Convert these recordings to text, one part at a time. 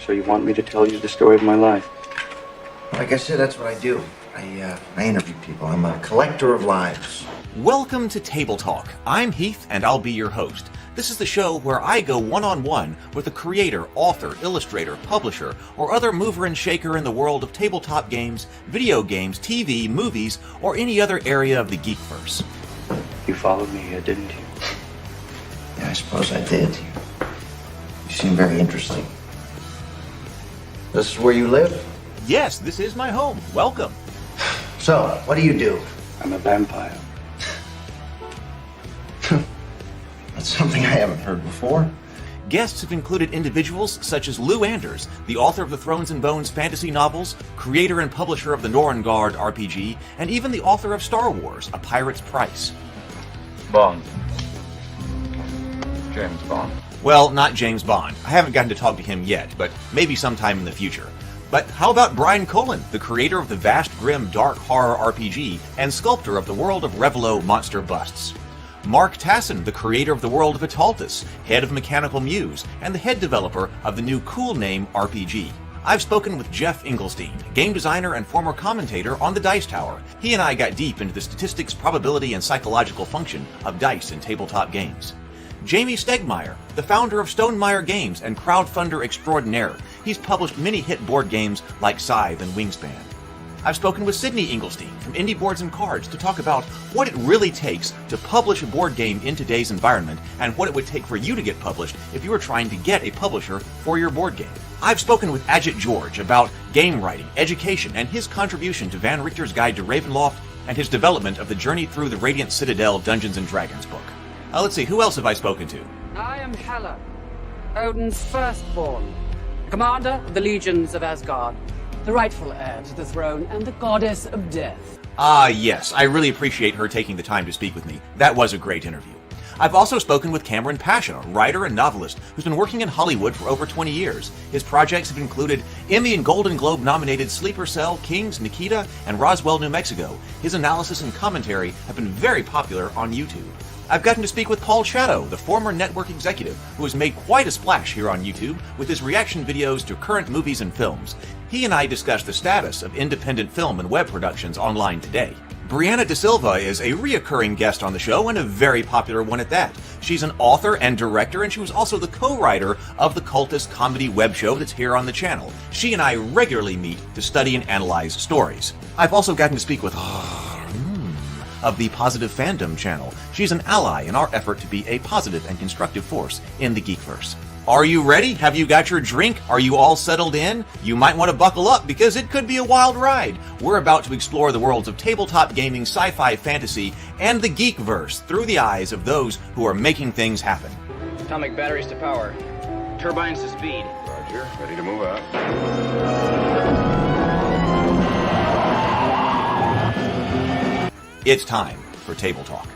So you want me to tell you the story of my life? Like I said, that's what I do. I interview people. I'm a collector of lives. Welcome to Table Talk. I'm Heath, and I'll be your host. This is the show where I go one-on-one with a creator, author, illustrator, publisher, or other mover and shaker in the world of tabletop games, video games, TV, movies, or any other area of the geekverse. You followed me here, didn't you? Yeah, I suppose I did. You seem very interesting. This is where you live? Yes, this is my home. Welcome. So, what do you do? I'm a vampire. That's something I haven't heard before. Guests have included individuals such as Lou Anders, the author of the Thrones and Bones fantasy novels, creator and publisher of the Norengard RPG, and even the author of Star Wars, A Pirate's Price. Bond. James Bond. Well, not James Bond. I haven't gotten to talk to him yet, but maybe sometime in the future. But how about Brian Colin, the creator of the vast, grim, dark horror RPG and sculptor of the world of Revelo monster busts? Mark Tassin, the creator of the world of Italtus, head of Mechanical Muse, and the head developer of the new Cool Name RPG. I've spoken with Jeff Engelstein, game designer and former commentator on the Dice Tower. He and I got deep into the statistics, probability, and psychological function of dice in tabletop games. Jamie Stegmaier, the founder of Stonemaier Games and crowdfunder extraordinaire. He's published many hit board games like Scythe and Wingspan. I've spoken with Sydney Engelstein from Indie Boards and Cards to talk about what it really takes to publish a board game in today's environment and what it would take for you to get published if you were trying to get a publisher for your board game. I've spoken with Ajit George about game writing, education, and his contribution to Van Richter's Guide to Ravenloft and his development of the Journey Through the Radiant Citadel Dungeons & Dragons book. Let's see, who else have I spoken to? I am Hela, Odin's firstborn, commander of the legions of Asgard, the rightful heir to the throne and the goddess of death. Yes, I really appreciate her taking the time to speak with me. That was a great interview. I've also spoken with Kamran Pasha, writer and novelist who's been working in Hollywood for over 20 years. His projects have included Emmy and Golden Globe nominated Sleeper Cell, Kings, Nikita, and Roswell, New Mexico. His analysis and commentary have been very popular on YouTube. I've gotten to speak with Paul Shadow, the former network executive who has made quite a splash here on YouTube with his reaction videos to current movies and films. He and I discussed the status of independent film and web productions online today. Brianna da Silva is a reoccurring guest on the show and a very popular one at that. She's an author and director, and she was also the co-writer of the cultist comedy web show that's here on the channel. She and I regularly meet to study and analyze stories. I've also gotten to speak with of the Positive Fandom channel. She's an ally in our effort to be a positive and constructive force in the geekverse. Are you ready? Have you got your drink? Are you all settled in? You might want to buckle up because it could be a wild ride. We're about to explore the worlds of tabletop gaming, sci-fi, fantasy, and the geekverse through the eyes of those who are making things happen. Atomic batteries to power. Turbines to speed. Roger. Ready to move out. It's time for Table Talk.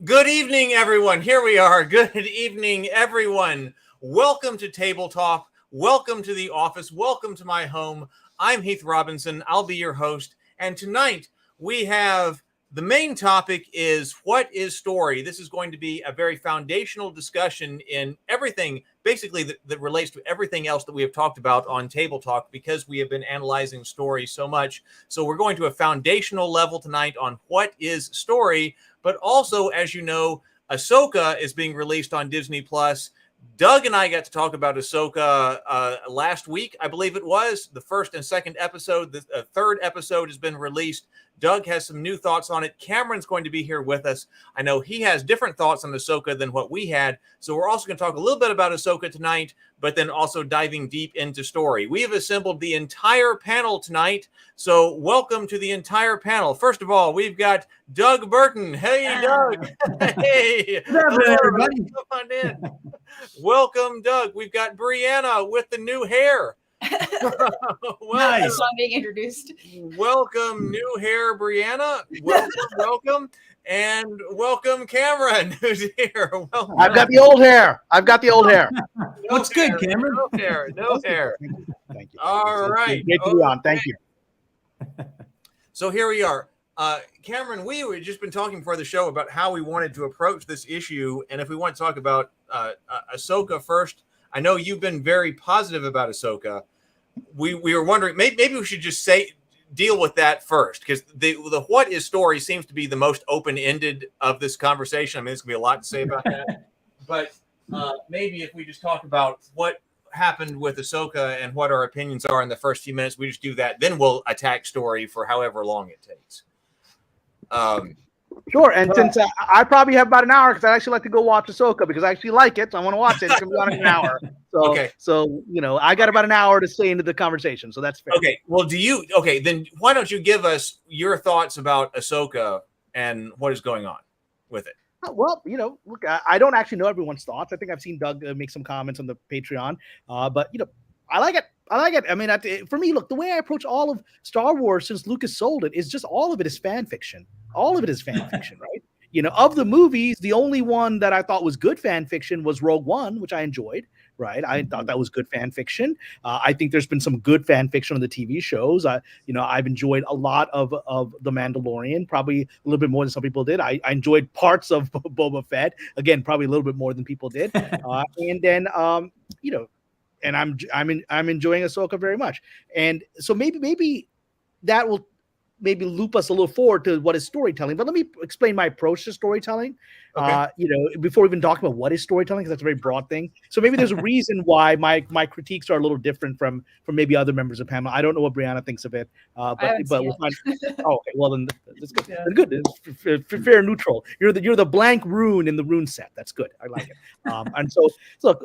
Good evening, everyone. Here we are. Good evening, everyone. Welcome to Table Talk. Welcome to the office. Welcome to my home. I'm Heath Robinson. I'll be your host. And tonight we have the main topic is what is story? This is going to be a very foundational discussion in everything, basically that relates to everything else that we have talked about on Table Talk because we have been analyzing story so much. So we're going to a foundational level tonight on what is story, but also, as you know, Ahsoka is being released on Disney+. Doug and I got to talk about Ahsoka last week, I believe it was. The first and second episode. The third episode has been released. Doug has some new thoughts on it. Cameron's going to be here with us. I know he has different thoughts on Ahsoka than what we had. So we're also going to talk a little bit about Ahsoka tonight, but then also diving deep into story. We have assembled the entire panel tonight. So welcome to the entire panel. First of all, we've got Doug Burton. Hey, Doug. Hey. Hello, everybody. Come on in. Welcome, Doug. We've got Brianna with the new hair. Nice. I'm being introduced. Welcome, new hair, Brianna. Welcome, and welcome, Cameron, who's here. Welcome. I've got the old hair. What's good, Cameron? No hair. Thank you. All right. Great to be on. Thank you. So here we are. Cameron, we had just been talking before the show about how we wanted to approach this issue, and if we want to talk about Ahsoka first, I know you've been very positive about Ahsoka. We were wondering maybe we should just deal with that first, because the what is story seems to be the most open-ended of this conversation. I mean, there's gonna be a lot to say about that, but maybe if we just talk about what happened with Ahsoka and what our opinions are in the first few minutes, we just do that. Then we'll attack story for however long it takes. Sure, and since I probably have about an hour, because I actually like to go watch Ahsoka because I actually like it, so I want to watch it. It's gonna be on in an hour. So, okay. So I got about an hour to stay into the conversation, so that's fair. Okay. Well, then why don't you give us your thoughts about Ahsoka and what is going on with it? Well, look, I don't actually know everyone's thoughts. I think I've seen Doug make some comments on the Patreon, but I like it. I mean, for me, look, the way I approach all of Star Wars since Lucas sold it is just all of it is fan fiction. All of it is fan fiction, right? Of the movies, the only one that I thought was good fan fiction was Rogue One, which I enjoyed, right? I thought that was good fan fiction. I think there's been some good fan fiction on the TV shows. I've enjoyed a lot of The Mandalorian, probably a little bit more than some people did. I enjoyed parts of Boba Fett, again, probably a little bit more than people did. And then, and I'm enjoying Ahsoka very much. And so maybe that will loop us a little forward to what is storytelling. But let me explain my approach to storytelling. Okay. Before we even talk about what is storytelling, because that's a very broad thing. So maybe there's a reason why my critiques are a little different from maybe other members of the panel. I don't know what Brianna thinks of it, but we'll find. Oh, okay. Well, then that's good. Yeah. Good. It's fair neutral. You're the blank rune in the rune set. That's good. I like it. And so look,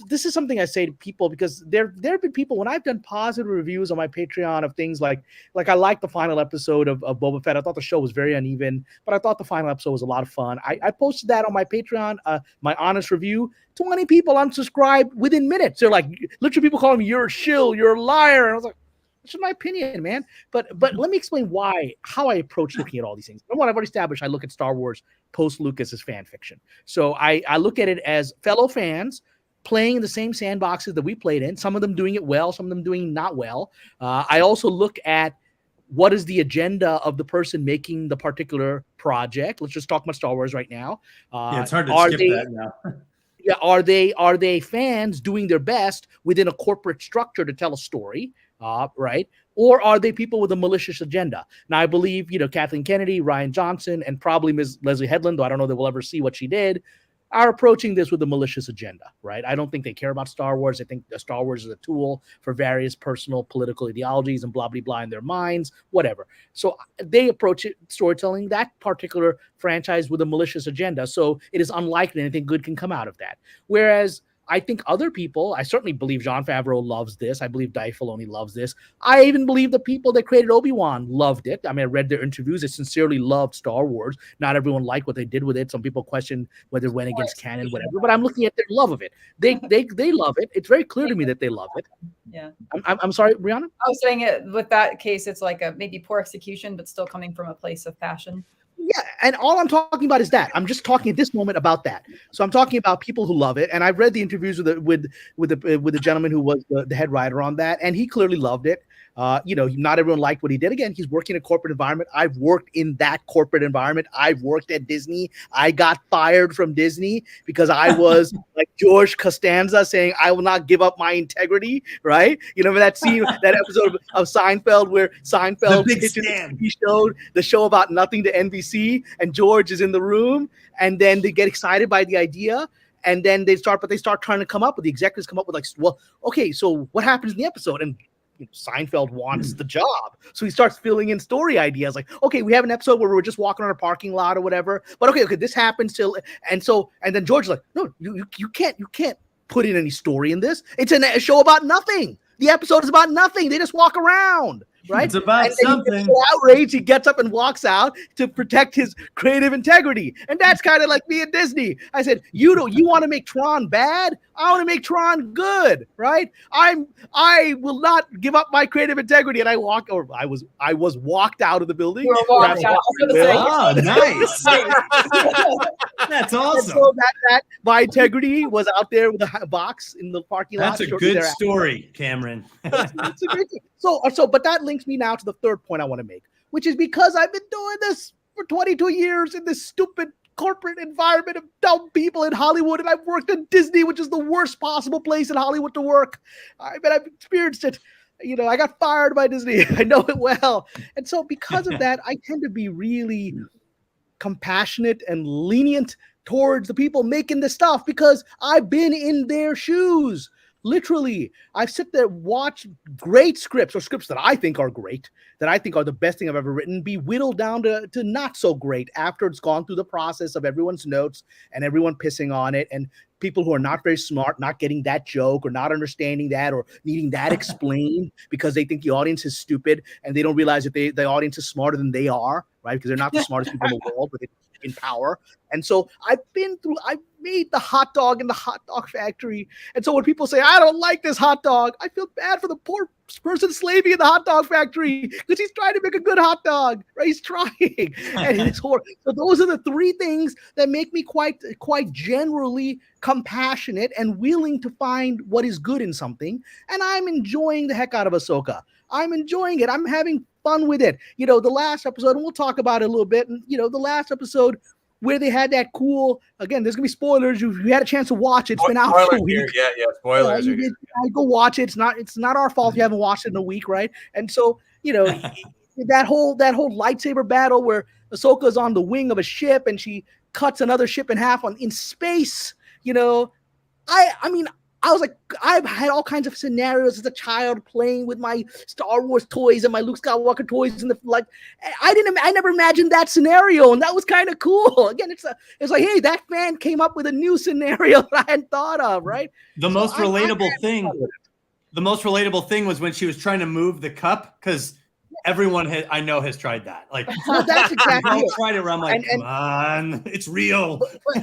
this is something I say to people because there have been people when I've done positive reviews on my Patreon of things like I liked the final episode of Boba Fett. I thought the show was very uneven, but I thought the final episode was a lot of fun. I posted that on my Patreon, my honest review. 20 people unsubscribed within minutes. They're like, literally people calling me, you're a shill, you're a liar. And I was like, that's just my opinion, man. But let me explain how I approach looking at all these things. Number one, I've already established I look at Star Wars post-Lucas as fan fiction. So I look at it as fellow fans playing in the same sandboxes that we played in, some of them doing it well, some of them doing not well. I also look at what is the agenda of the person making the particular project? Let's just talk about Star Wars right now. It's hard to skip that now. Yeah, are they fans doing their best within a corporate structure to tell a story, right? Or are they people with a malicious agenda? Now, I believe, Kathleen Kennedy, Rian Johnson, and probably Ms. Leslie Headland, though I don't know that we'll ever see what she did, are approaching this with a malicious agenda, right? I don't think they care about Star Wars. I think Star Wars is a tool for various personal political ideologies and blah, blah, blah in their minds, whatever. So they approach it, storytelling, that particular franchise with a malicious agenda. So it is unlikely anything good can come out of that. Whereas I think other people, I certainly believe Jon Favreau loves this. I believe Dave Filoni loves this. I even believe the people that created Obi-Wan loved it. I mean, I read their interviews. They sincerely loved Star Wars. Not everyone liked what they did with it. Some people questioned whether it went against canon, whatever. But I'm looking at their love of it. They love it. It's very clear to me that they love it. Yeah. I'm sorry, Brianna? I was saying it with that case, it's like a maybe poor execution, but still coming from a place of passion. Yeah, and all I'm talking about is that. I'm just talking at this moment about that. So I'm talking about people who love it, and I've read the interviews with the gentleman who was the head writer on that, and he clearly loved it. Not everyone liked what he did. Again, he's working in a corporate environment. I've worked in that corporate environment. I've worked at Disney. I got fired from Disney because I was like George Costanza saying, I will not give up my integrity, right? You know, that scene, that episode of Seinfeld where Seinfeld he showed the show about nothing to NBC, and George is in the room, and then they get excited by the idea. And then they start trying to come up with, the executives come up with like, well, okay, so what happens in the episode? And Seinfeld wants the job. So he starts filling in story ideas like, okay, we have an episode where we're just walking on a parking lot or whatever. But okay, this happens till, and then George's like, no, you can't put in any story in this. It's a show about nothing. The episode is about nothing. They just walk around. Right? It's about something. So outraged, he gets up and walks out to protect his creative integrity. And that's kind of like me at Disney. I said, you want to make Tron bad? I want to make Tron good, right? I will not give up my creative integrity. And I was walked out of the building. You were walked out. Oh, nice. That's awesome. So that my integrity was out there with a box in the parking lot. That's a good story, Cameron. It's a great thing. So, but that links me now to the third point I want to make, which is because I've been doing this for 22 years in this stupid corporate environment of dumb people in Hollywood, and I've worked in Disney, which is the worst possible place in Hollywood to work. I've experienced it. I got fired by Disney. I know it well. And so because of that, I tend to be really compassionate and lenient towards the people making this stuff because I've been in their shoes. Literally, I've sit there, watch great scripts or scripts that I think are great, that I think are the best thing I've ever written, be whittled down to not so great after it's gone through the process of everyone's notes and everyone pissing on it and people who are not very smart, not getting that joke or not understanding that or needing that explained because they think the audience is stupid and they don't realize that the audience is smarter than they are, right? Because they're not the smartest people in the world, but they're in power. And so I've made the hot dog in the hot dog factory. And so when people say, I don't like this hot dog, I feel bad for the poor person slaving in the hot dog factory because he's trying to make a good hot dog, right? He's trying. And it's horrible. So those are the three things that make me quite generally compassionate and willing to find what is good in something. And I'm enjoying the heck out of Ahsoka. I'm enjoying it. I'm having fun with it. The last episode, and we'll talk about it a little bit. And, the last episode where they had that cool, again, there's going to be spoilers. You had a chance to watch it. It's been out for a week. Yeah, spoilers. Go watch it. It's not our fault if you haven't watched it in a week, right? And so, that whole lightsaber battle where Ahsoka's on the wing of a ship and she cuts another ship in half in space, I was like, I've had all kinds of scenarios as a child playing with my Star Wars toys and my Luke Skywalker toys, and I never imagined that scenario, and that was kind of cool. Again, it's like, hey, that man came up with a new scenario that I hadn't thought of, right? The most relatable thing was when she was trying to move the cup because everyone I know has tried that. Like, well, that's exactly it. Tried it around. Like, come on, it's real.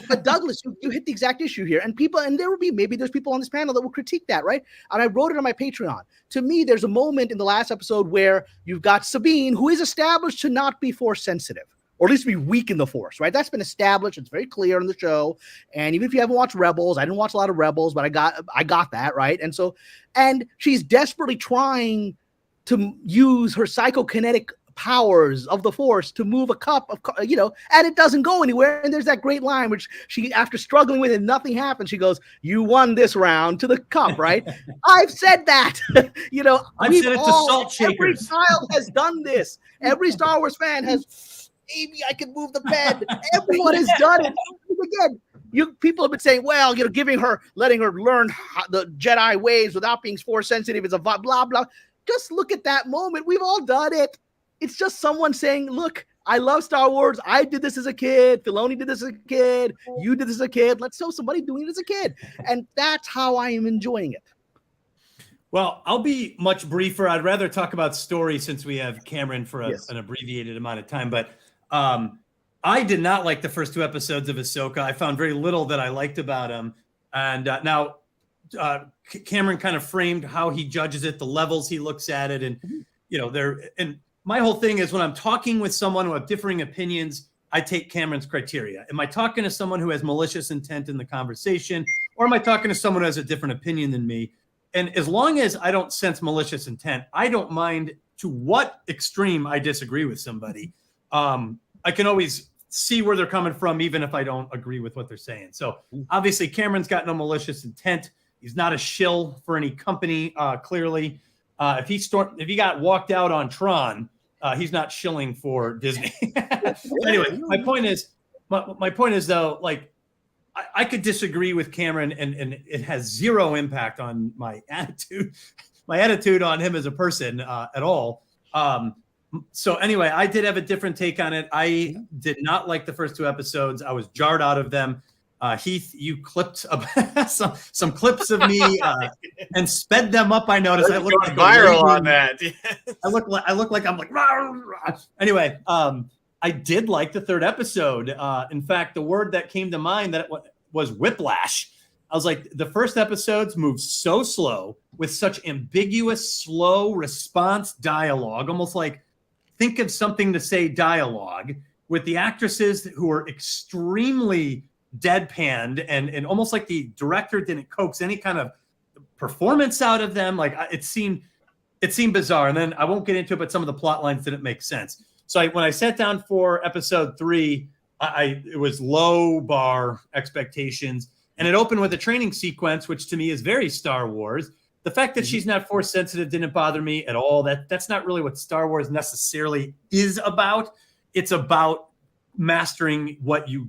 But Douglas, you hit the exact issue here, and there's people on this panel that will critique that, right? And I wrote it on my Patreon. To me, there's a moment in the last episode where you've got Sabine, who is established to not be force sensitive, or at least be weak in the force, right? That's been established. It's very clear in the show. And even if you haven't watched Rebels, I didn't watch a lot of Rebels, but I got that, right? And she's desperately trying to use her psychokinetic powers of the force to move a cup of, and it doesn't go anywhere. And there's that great line which she, after struggling with it, nothing happens. She goes, "You won this round," to the cup, right? I've said that. I've said it to salt shakers. Every child has done this. Every Star Wars fan has, maybe I can move the bed. Everyone has done it. Again, people have been saying, well, letting her learn the Jedi ways without being force sensitive is a blah, blah. Just look at that moment. We've all done it. It's just someone saying, look, I love Star Wars. I did this as a kid. Filoni did this as a kid. You did this as a kid. Let's show somebody doing it as a kid. And that's how I am enjoying it. Well, I'll be much briefer. I'd rather talk about story since we have Cameron for an abbreviated amount of time. But I did not like the first two episodes of Ahsoka. I found very little that I liked about him. And now Cameron kind of framed how he judges it, the levels he looks at it. And, and my whole thing is when I'm talking with someone who have differing opinions, I take Cameron's criteria. Am I talking to someone who has malicious intent in the conversation, or am I talking to someone who has a different opinion than me? And as long as I don't sense malicious intent, I don't mind to what extreme I disagree with somebody. I can always see where they're coming from, even if I don't agree with what they're saying. So obviously Cameron's got no malicious intent. He's not a shill for any company, clearly. If he got walked out on Tron, he's not shilling for Disney. Anyway, my point is though, like, I could disagree with Cameron and it has zero impact on my attitude on him as a person at all. So anyway, I did have a different take on it. I did not like the first two episodes. I was jarred out of them. Heath, you clipped some clips of me and sped them up. I noticed. I look like viral on that. I look like I'm like. Rah, rah. Anyway, I did like the third episode. In fact, the word that came to mind was whiplash. I was like, the first episodes moved so slow with such ambiguous, slow response dialogue, almost like think of something to say dialogue, with the actresses who were extremely deadpanned and almost like the director didn't coax any kind of performance out of them. Like it seemed bizarre. And then I won't get into it, but some of the plot lines didn't make sense. So when I sat down for episode 3, it was low bar expectations, and it opened with a training sequence, which to me is very Star Wars. The fact that she's not force sensitive didn't bother me at all. That's not really what Star Wars necessarily is about. It's about mastering what you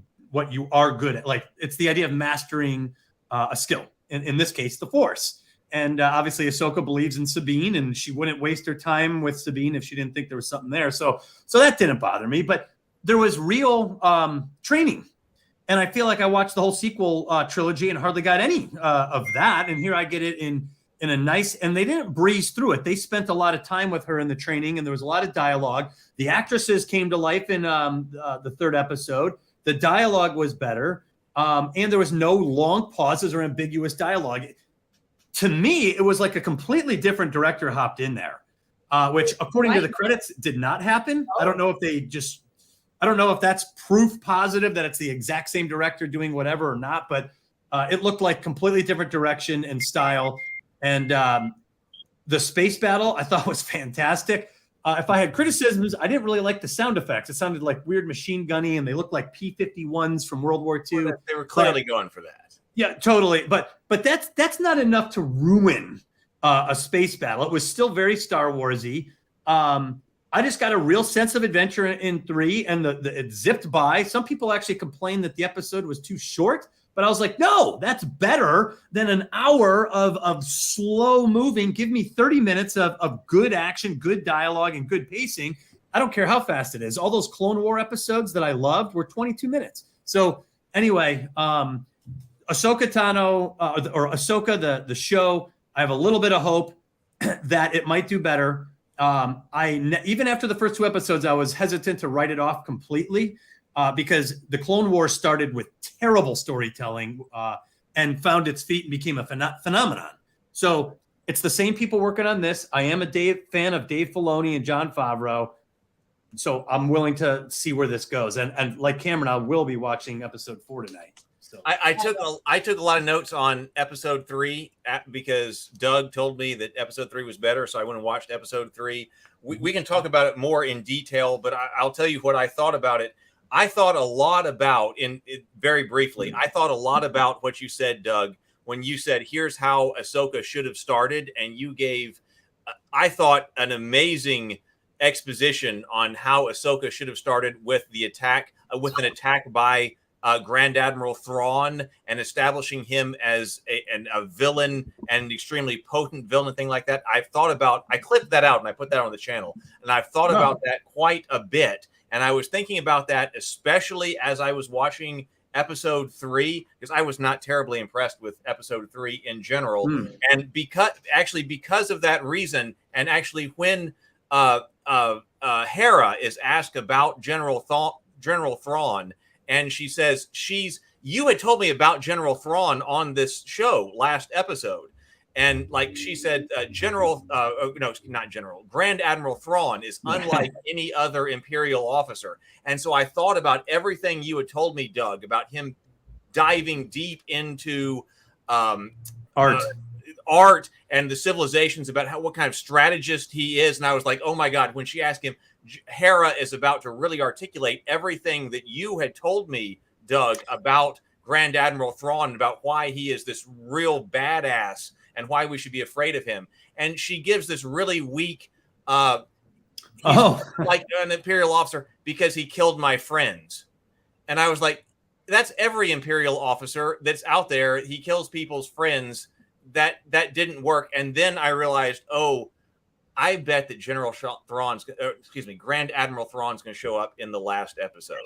are good at. Like, it's the idea of mastering a skill. In this case, the Force. And obviously, Ahsoka believes in Sabine, and she wouldn't waste her time with Sabine if she didn't think there was something there. So that didn't bother me. But there was real training. And I feel like I watched the whole sequel trilogy and hardly got any of that. And here I get it in a nice, and they didn't breeze through it. They spent a lot of time with her in the training, and there was a lot of dialogue. The actresses came to life in the 3rd episode. The dialogue was better, and there was no long pauses or ambiguous dialogue. To me, it was like a completely different director hopped in there, which, according to the credits, did not happen. I don't know if that's proof positive that it's the exact same director doing whatever or not, but it looked like completely different direction and style. And the space battle I thought was fantastic. If I had criticisms, I didn't really like the sound effects. It sounded like weird machine gunny, and they looked like P-51s from World War II. Well, they were clearly going for that. Yeah, totally. But that's not enough to ruin a space battle. It was still very Star Warsy. I just got a real sense of adventure in 3, and it zipped by. Some people actually complained that the episode was too short. But I was like, no, that's better than an hour of slow moving. Give me 30 minutes of good action, good dialogue, and good pacing. I don't care how fast it is. All those Clone War episodes that I loved were 22 minutes. So anyway, Ahsoka Tano, or Ahsoka, the show, I have a little bit of hope that it might do better. Even after the first 2 episodes, I was hesitant to write it off completely. Because the Clone Wars started with terrible storytelling and found its feet and became a phenomenon. So it's the same people working on this. I am a fan of Dave Filoni and Jon Favreau. So I'm willing to see where this goes. And like Cameron, I will be watching episode 4 tonight. So I took a lot of notes on episode 3 because Doug told me that episode 3 was better. So I went and watched episode 3. We can talk about it more in detail, but I'll tell you what I thought about it. I thought a lot about, very briefly, I thought a lot about what you said, Doug, when you said, here's how Ahsoka should have started. And you gave, I thought, an amazing exposition on how Ahsoka should have started with the attack, with an attack by Grand Admiral Thrawn, and establishing him as a villain, and an extremely potent villain, thing like that. I clipped that out and I put that on the channel. And I've thought about that quite a bit. And I was thinking about that, especially as I was watching episode 3, because I was not terribly impressed with episode 3 in general. And because of that reason, and actually when Hera is asked about General Thrawn, and she says, you had told me about General Thrawn on this show last episode. And like she said, Grand Admiral Thrawn is unlike any other Imperial officer. And so I thought about everything you had told me, Doug, about him diving deep into art and the civilizations, about what kind of strategist he is. And I was like, oh my God, when she asked him, Hera is about to really articulate everything that you had told me, Doug, about Grand Admiral Thrawn, about why he is this real badass and why we should be afraid of him. And she gives this really weak, like an Imperial officer, because he killed my friends. And I was like, that's every Imperial officer that's out there. He kills people's friends. That didn't work. And then I realized, I bet that Grand Admiral Thrawn's going to show up in the last episode.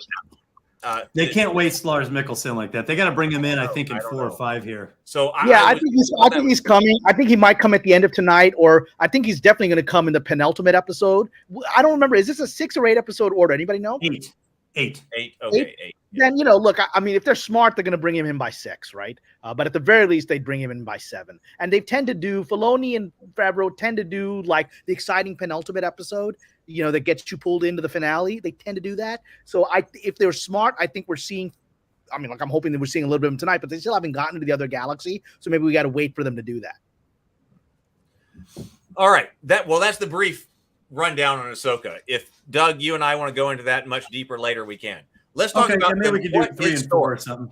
They can't waste Lars Mikkelsen like that. They got to bring him in, I think, in 4 or 5 here. So I think he's coming. I think he might come at the end of tonight, or I think he's definitely going to come in the penultimate episode. I don't remember. Is this a 6 or 8 episode order? Anybody know? 8. Okay, 8. Then, look, I mean, if they're smart, they're going to bring him in by 6, right? But at the very least, they'd bring him in by 7. And they tend to do, Filoni and Favreau tend to do like the exciting penultimate episode, that gets you pulled into the finale. They tend to do that. So if they're smart, I think we're seeing, I'm hoping that we're seeing a little bit of them tonight, but they still haven't gotten to the other galaxy. So maybe we got to wait for them to do that. All right. That's the brief rundown on Ahsoka. If Doug, you and I want to go into that much deeper later, we can. Let's talk about maybe we could do 3 and 4 or something.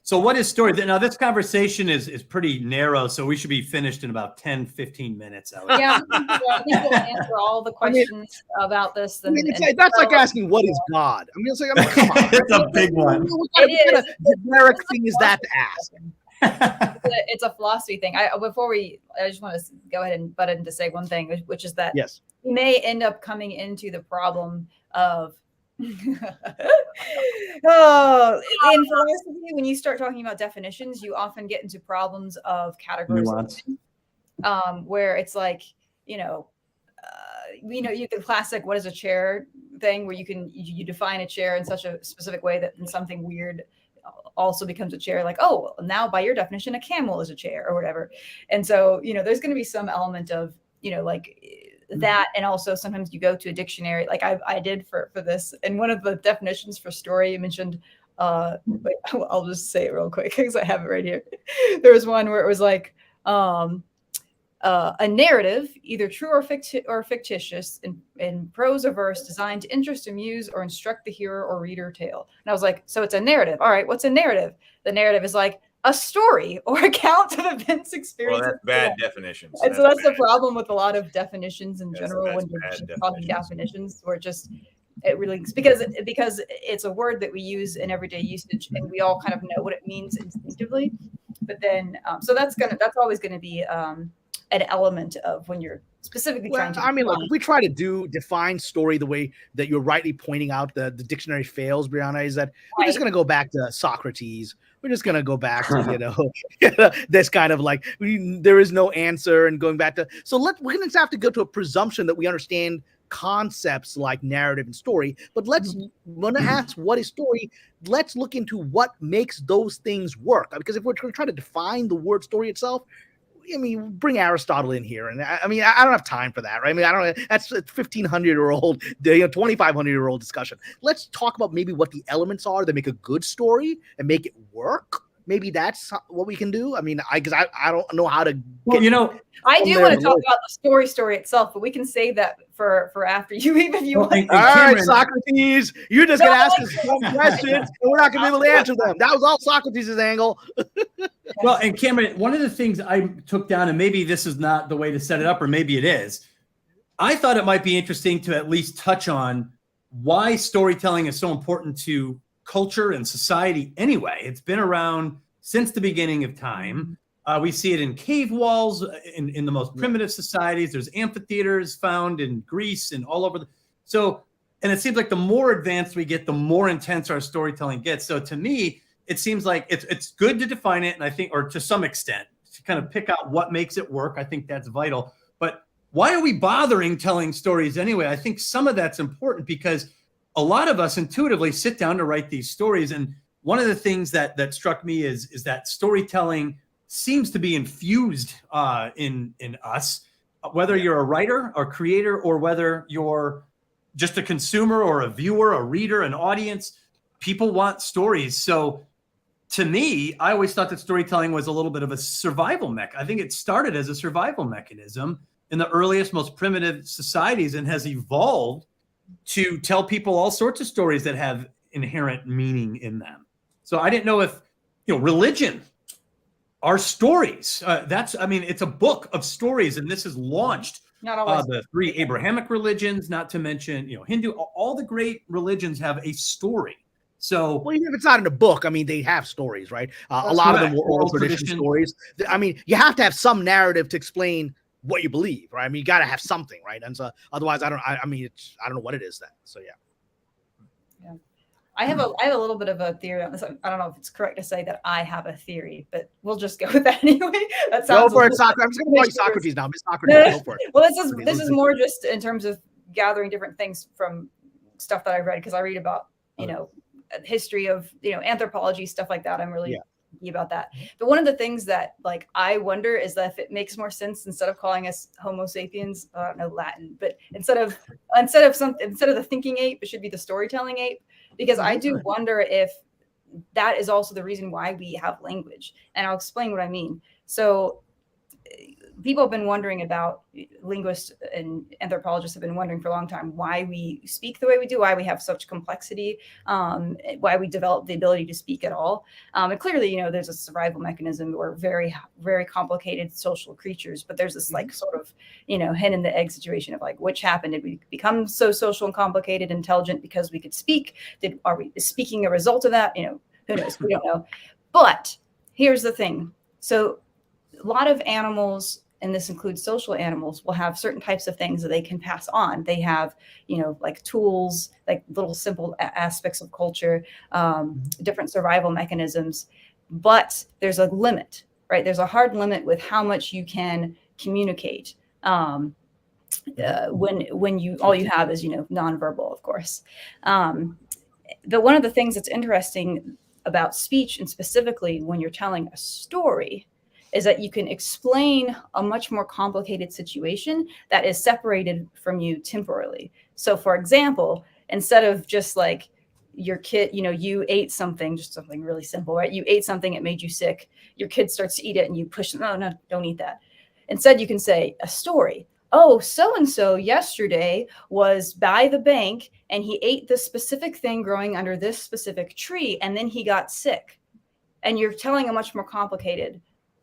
So what is story? Now, this conversation is pretty narrow, so we should be finished in about 10, 15 minutes. Yeah, I think we'll answer all the questions about this. That's like asking, what is God? I mean, it's like, come on. It's a big one. What kind of generic thing is that to ask? It's a philosophy thing. I just want to go ahead and butt in to say one thing, which is that we may end up coming into the problem of in philosophy, when you start talking about definitions, you often get into problems of categorization, where it's like, you the classic "what is a chair" thing, where you define a chair in such a specific way that something weird also becomes a chair. Like, oh, now by your definition, a camel is a chair or whatever. And so, there's going to be some element of, that. And also sometimes you go to a dictionary, like I did for this. And one of the definitions for story, you mentioned, wait, I'll just say it real quick because I have it right here. There was one where it was like, a narrative, either true or fictitious, in prose or verse, designed to interest, amuse, or instruct the hearer or reader tale. And I was like, so it's a narrative. All right, what's a narrative? The narrative is like a story or account of events, experiences. Well, that's bad definitions. And so that's the problem with a lot of definitions in general when you're talking definitions, where it really, because it's a word that we use in everyday usage and we all kind of know what it means instinctively. But then, so that's always going to be an element of when you're specifically trying to. I mean, look, if we try to define story the way that you're rightly pointing out, the dictionary fails, Brianna, is that we're just going to go back to Socrates. We're just going to go back to, this kind of like, there is no answer, and going back to, so we're going to have to go to a presumption that we understand concepts like narrative and story, but when I ask what is story, let's look into what makes those things work. Because if we're trying to define the word story itself, I mean, bring Aristotle in here. And I don't have time for that, right? I mean, that's a 1,500-year-old, 2,500-year-old discussion. Let's talk about maybe what the elements are that make a good story and make it work. Maybe that's what we can do. I mean, I don't know how to. I do want to talk about the story itself, but we can save that for after you, even if you want. All right, Socrates, you're just going to ask us some questions, and we're not going to be able to answer them. That was all Socrates' angle. Well, and Cameron, one of the things I took down, and maybe this is not the way to set it up, or maybe it is, I thought it might be interesting to at least touch on why storytelling is so important to culture and society anyway. It's been around since the beginning of time. We see it in cave walls, in the most primitive societies. There's amphitheaters found in Greece and all over. And it seems like the more advanced we get, the more intense our storytelling gets. So to me, it seems like it's good to define it, and I think, or to some extent, to kind of pick out what makes it work. I think that's vital. But why are we bothering telling stories anyway? I think some of that's important because a lot of us intuitively sit down to write these stories. And one of the things that struck me is that storytelling seems to be infused in us, whether you're a writer or creator, or whether you're just a consumer or a viewer, a reader, an audience. People want stories. So to me, I always thought that storytelling was a little bit of a survival mechanism. I think it started as a survival mechanism in the earliest, most primitive societies, and has evolved to tell people all sorts of stories that have inherent meaning in them. So I didn't know if, religion are stories. It's a book of stories, and this has launched the 3 Abrahamic religions, not to mention, Hindu. All the great religions have a story. So, well, even if it's not in a book, I mean, they have stories, right? A lot of them were oral tradition stories. I mean, you have to have some narrative to explain what you believe, right? I mean, you got to have something, right? And so, otherwise, I don't know what it is then. So, yeah. I have a little bit of a theory on this. I don't know if it's correct to say that I have a theory, but we'll just go with that anyway. That sounds. Go for it, Socrates. I'm just going to call you Socrates now. Miss Socrates, go for it. Well, this is more just in terms of gathering different things from stuff that I've read, because I read about history of anthropology, stuff like that. I'm really picky about that. But one of the things that I wonder is that if it makes more sense, instead of calling us Homo sapiens, I don't know Latin, but instead of the thinking ape, it should be the storytelling ape. Because I do wonder if that is also the reason why we have language. And I'll explain what I mean. So people have been wondering about, linguists and anthropologists have been wondering for a long time why we speak the way we do, why we have such complexity, why we develop the ability to speak at all. And clearly, you know, there's a survival mechanism. We're very, very complicated social creatures, but there's this like sort of, you know, hen and the egg situation of like, which happened? Did we become so social and complicated, intelligent because we could speak? Are we speaking a result of that? You know, who knows? We don't know. But here's the thing. So a lot of animals, and this includes social animals, will have certain types of things that they can pass on. They have, you know, like tools, like little simple aspects of culture, different survival mechanisms. But there's a limit, right? There's a hard limit with how much you can communicate when you all you have is, you know, nonverbal, of course. But one of the things that's interesting about speech, and specifically when you're telling a story, is that you can explain a much more complicated situation that is separated from you temporally. So for example, instead of just like your kid, you know, you ate something, just something really simple, right? You ate something, it made you sick. Your kid starts to eat it and you push them, no, don't eat that. Instead, you can say a story. Oh, so-and-so yesterday was by the bank and he ate this specific thing growing under this specific tree, and then he got sick. And you're telling a much more complicated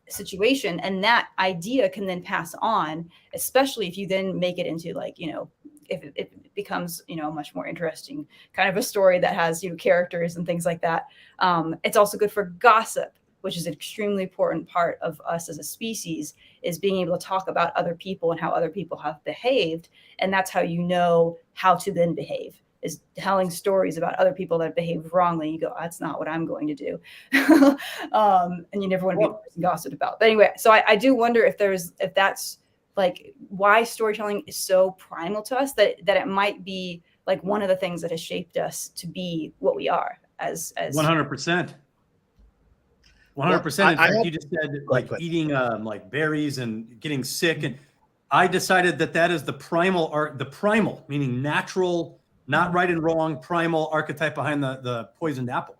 situation, and that idea can then pass on, especially if you then make it into like, you know, if it becomes, you know, a much more interesting kind of a story that has, you know, characters and things like that. It's also good for gossip, which is an extremely important part of us as a species, is being able to talk about other people and how other people have behaved. And that's how you know how to then behave, is telling stories about other people that behave wrongly. You go, that's not what I'm going to do. And you never want to be the person gossiped about. But anyway, so I do wonder if that's like why storytelling is so primal to us, that it might be like one of the things that has shaped us to be what we are as 100%. 100%. In fact, you just said like eating like berries and getting sick. And I decided that is the primal, meaning natural, not right and wrong, primal archetype behind the poisoned apple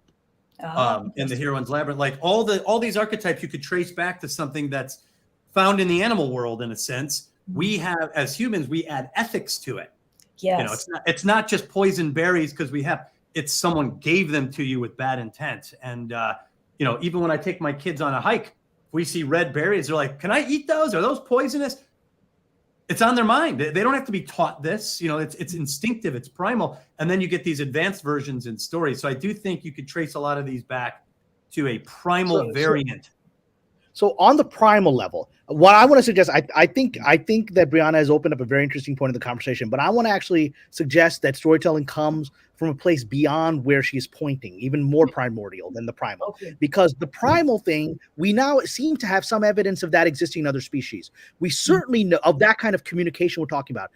in the Heroine's Labyrinth. Like all these archetypes you could trace back to something that's found in the animal world. In a sense, we have, as humans, we add ethics to it. Yes. You know, it's not just poisoned berries because it's someone gave them to you with bad intent. And you know, even when I take my kids on a hike, if we see red berries, they're like, can I eat those? Are those poisonous? It's on their mind. They don't have to be taught this. You know, it's instinctive, it's primal. And then you get these advanced versions in stories. So I do think you could trace a lot of these back to a primal variant. So on the primal level, what I want to suggest, I think that Brianna has opened up a very interesting point in the conversation, but I want to actually suggest that storytelling comes from a place beyond where she is pointing, even more primordial than the primal. Okay. Because the primal thing, we now seem to have some evidence of that existing in other species. We certainly know of that kind of communication we're talking about.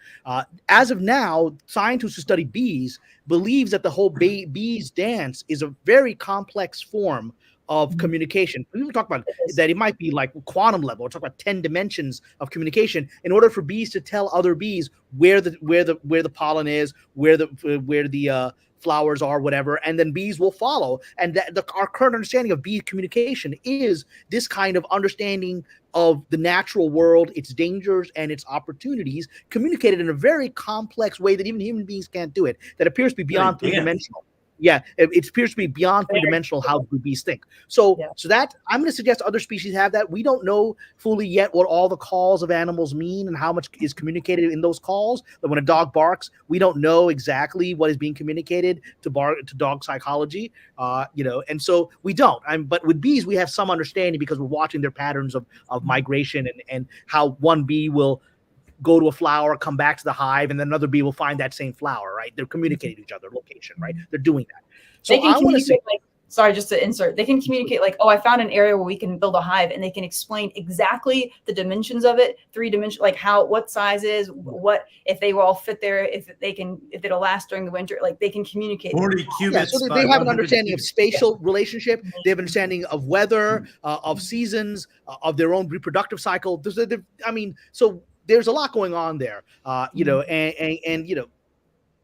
As of now, scientists who study bees believes that the whole bees dance is a very complex form of communication. We talk about that it might be like quantum level. We're talking about 10 dimensions of communication in order for bees to tell other bees where the pollen is, where the flowers are, whatever, and then bees will follow. And our current understanding of bee communication is this kind of understanding of the natural world, its dangers and its opportunities, communicated in a very complex way that even human beings can't do it. That appears to be beyond three-dimensional. Yeah, it appears to be beyond three-dimensional how bees think. So that I'm going to suggest other species have that. We don't know fully yet what all the calls of animals mean and how much is communicated in those calls. But when a dog barks, we don't know exactly what is being communicated to dog psychology. And so we don't. But with bees, we have some understanding because we're watching their patterns of migration and how one bee will go to a flower, come back to the hive, and then another bee will find that same flower, right? They're communicating to each other location, right? They're doing that. So I want to say, sorry, just to insert, they can communicate like, oh, I found an area where we can build a hive, and they can explain exactly the dimensions of it, 3-dimensional, like what size is, what, if they will all fit there, if it'll last during the winter, like they can communicate. 40 cubits. So they have an understanding of spatial relationship. They have an understanding of weather, of seasons, of their own reproductive cycle. So there's a lot going on there, and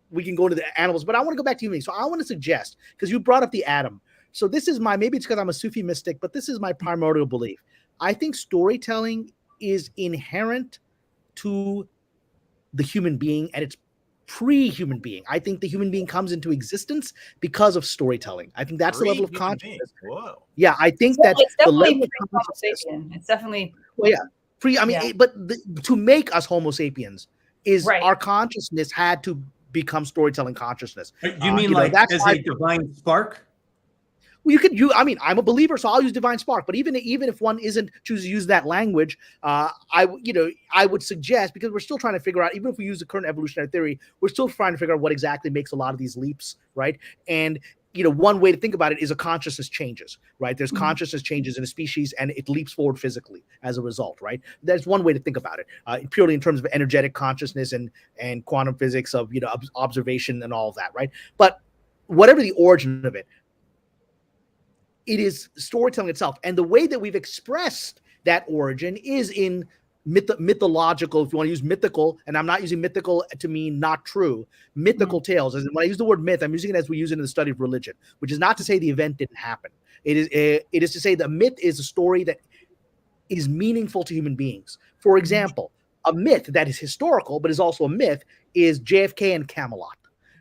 we can go into the animals, but I want to go back to you. So I want to suggest, because you brought up the atom. So this is maybe it's because I'm a Sufi mystic, but this is my primordial belief. I think storytelling is inherent to the human being, and it's pre-human being. I think the human being comes into existence because of storytelling. I think that's the level of consciousness. Whoa. Yeah, I think that the level of consciousness. It's definitely. Well, yeah, pre. I mean, to make us Homo sapiens is our consciousness had to become storytelling consciousness. You mean like as a divine spark? Well, I mean, I'm a believer, so I'll use divine spark. But even if one isn't choosing to use that language, I would suggest, because we're still trying to figure out, even if we use the current evolutionary theory, we're still trying to figure out what exactly makes a lot of these leaps, right? And one way to think about it is a consciousness changes, right? There's consciousness changes in a species, and it leaps forward physically as a result, right? That's one way to think about it, purely in terms of energetic consciousness and quantum physics of observation and all of that, right? But whatever the origin of it, it is storytelling itself. And the way that we've expressed that origin is in mythological, if you want to use mythical, and I'm not using mythical to mean not true, mythical tales. As when I use the word myth, I'm using it as we use it in the study of religion, which is not to say the event didn't happen. It is to say the myth is a story that is meaningful to human beings. For example, a myth that is historical, but is also a myth, is JFK and Camelot.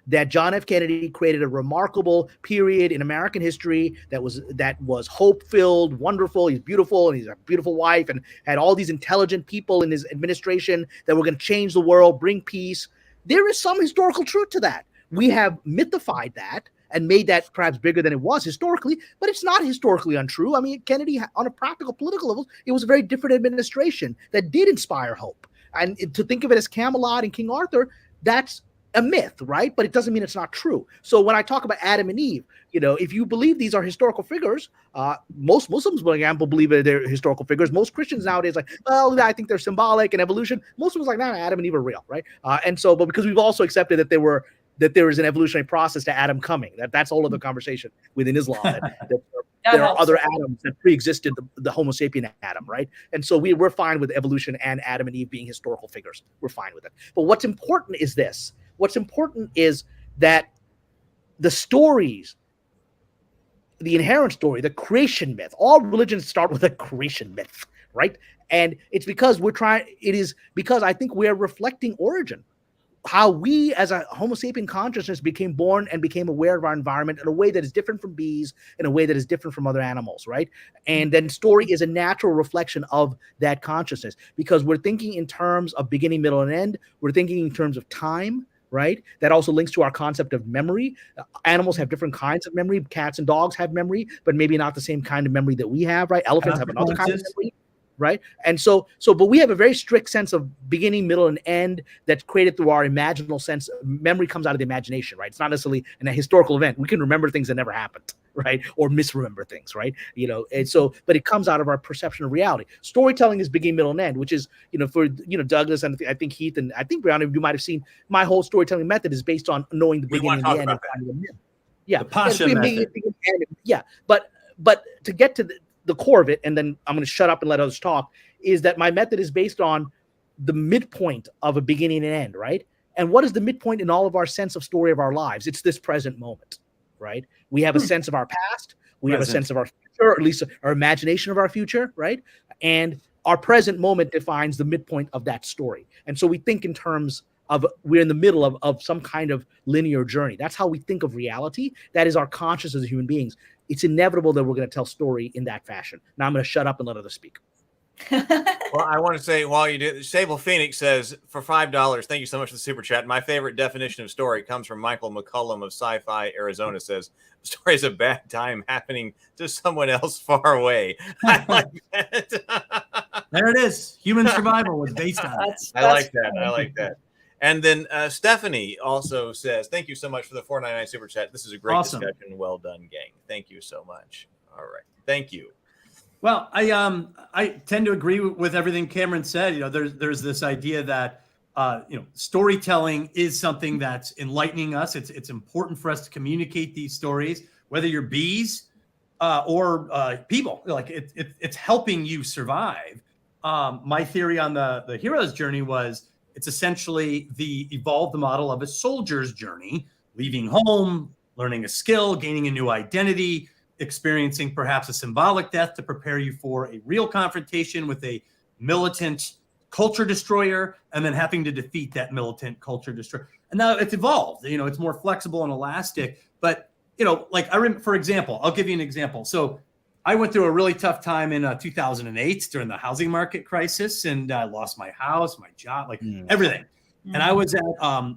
That John F. Kennedy created a remarkable period in American history that was hope-filled, wonderful. He's beautiful, and he's a beautiful wife, and had all these intelligent people in his administration that were going to change the world, bring peace. There is some historical truth to that. We have mythified that and made that perhaps bigger than it was historically, but it's not historically untrue. I mean, Kennedy, on a practical political level, it was a very different administration that did inspire hope. And to think of it as Camelot and King Arthur, that's a myth, right? But it doesn't mean it's not true. So when I talk about Adam and Eve, if you believe these are historical figures, most Muslims, for example, believe that they're historical figures. Most Christians nowadays well, I think they're symbolic and evolution. Most Muslims Adam and Eve are real, right? But because we've also accepted that there is an evolutionary process to Adam coming, that's all of the conversation within Islam. That there are other Adams that pre-existed the Homo sapien Adam, right? And so we're fine with evolution and Adam and Eve being historical figures. We're fine with it. But what's important is this. What's important is that the stories, the inherent story, the creation myth, all religions start with a creation myth, right? And it's because because I think we're reflecting origin, how we as a Homo sapien consciousness became born and became aware of our environment in a way that is different from bees, in a way that is different from other animals, right? And then story is a natural reflection of that consciousness, because we're thinking in terms of beginning, middle, and end. We're thinking in terms of time, right? That also links to our concept of memory. Animals have different kinds of memory. Cats and dogs have memory, but maybe not the same kind of memory that we have, right? Elephants have another kind of memory, right? And but we have a very strict sense of beginning, middle, and end that's created through our imaginal sense. Memory comes out of the imagination, right? It's not necessarily a historical event. We can remember things that never happened, right? Or misremember things, right? And but it comes out of our perception of reality. Storytelling is beginning, middle, and end, which is, for Douglas, and I think Heath, and I think Brianna, you might have seen my whole storytelling method is based on knowing the beginning and the end. Yeah, the Pasha method. Yeah, but to get to the core of it, and then I'm going to shut up and let others talk, is that my method is based on the midpoint of a beginning and end, right? And what is the midpoint in all of our sense of story of our lives? It's this present moment, right? We have a sense of our past. We have a sense of our future, or at least our imagination of our future, right? And our present moment defines the midpoint of that story. And so we think in terms of we're in the middle of some kind of linear journey. That's how we think of reality. That is our consciousness as human beings. It's inevitable that we're going to tell story in that fashion. Now I'm going to shut up and let others speak. Well, I want to say, while you do, Sable Phoenix says, for $5, thank you so much for the super chat. My favorite definition of story comes from Michael McCullum of Sci-Fi Arizona. Says, story is a bad time happening to someone else far away. I like that. There it is. Human survival was based on that. I like that. I like that. And then Stephanie also says, thank you so much for the $4.99 super chat. This is a great discussion. Well done, gang. Thank you so much. All right. Thank you. Well, I tend to agree with everything Cameron said. There's this idea that storytelling is something that's enlightening us. It's important for us to communicate these stories, whether you're bees or people. Like it's helping you survive. My theory on the hero's journey was it's essentially the evolved model of a soldier's journey, leaving home, learning a skill, gaining a new identity, experiencing perhaps a symbolic death to prepare you for a real confrontation with a militant culture destroyer and then having to defeat that militant culture destroyer. And now it's evolved, it's more flexible and elastic. But, like I remember, for example, I'll give you an example. So I went through a really tough time in 2008 during the housing market crisis, and I lost my house, my job, like everything. And I was at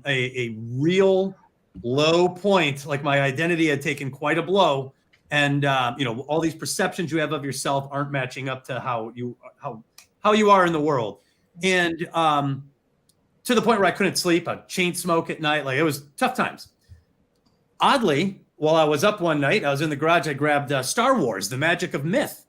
a real low point, like my identity had taken quite a blow. And, all these perceptions you have of yourself aren't matching up to how you are in the world. And to the point where I couldn't sleep, I'd chain smoke at night. Like, it was tough times. Oddly, while I was up one night, I was in the garage, I grabbed Star Wars, The Magic of Myth.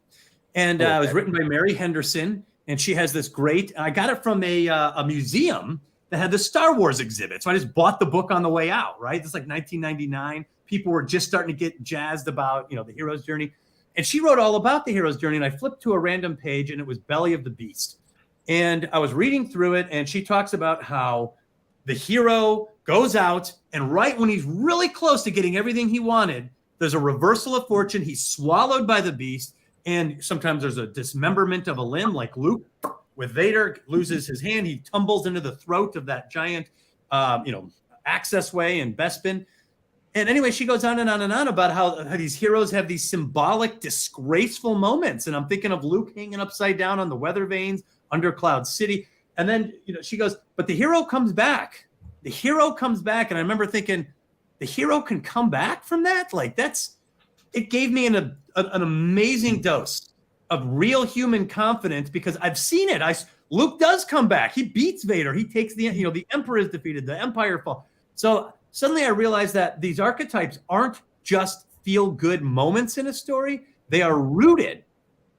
And it was written by Mary Henderson. And she has this great, I got it from a museum that had the Star Wars exhibit. So I just bought the book on the way out, right? It's like 1999. People were just starting to get jazzed about, the hero's journey. And she wrote all about the hero's journey. And I flipped to a random page and it was Belly of the Beast. And I was reading through it, and she talks about how the hero goes out, and right when he's really close to getting everything he wanted, there's a reversal of fortune. He's swallowed by the beast, and sometimes there's a dismemberment of a limb, like Luke with Vader loses his hand. He tumbles into the throat of that giant, access way in Bespin. And anyway, she goes on and on and on about how these heroes have these symbolic, disgraceful moments. And I'm thinking of Luke hanging upside down on the weather vanes under Cloud City. And then, she goes, but the hero comes back. The hero comes back. And I remember thinking, the hero can come back from that? Like, it gave me an amazing dose of real human confidence, because I've seen it. Luke does come back. He beats Vader. He takes the Emperor is defeated. The Empire falls. So suddenly I realized that these archetypes aren't just feel-good moments in a story. They are rooted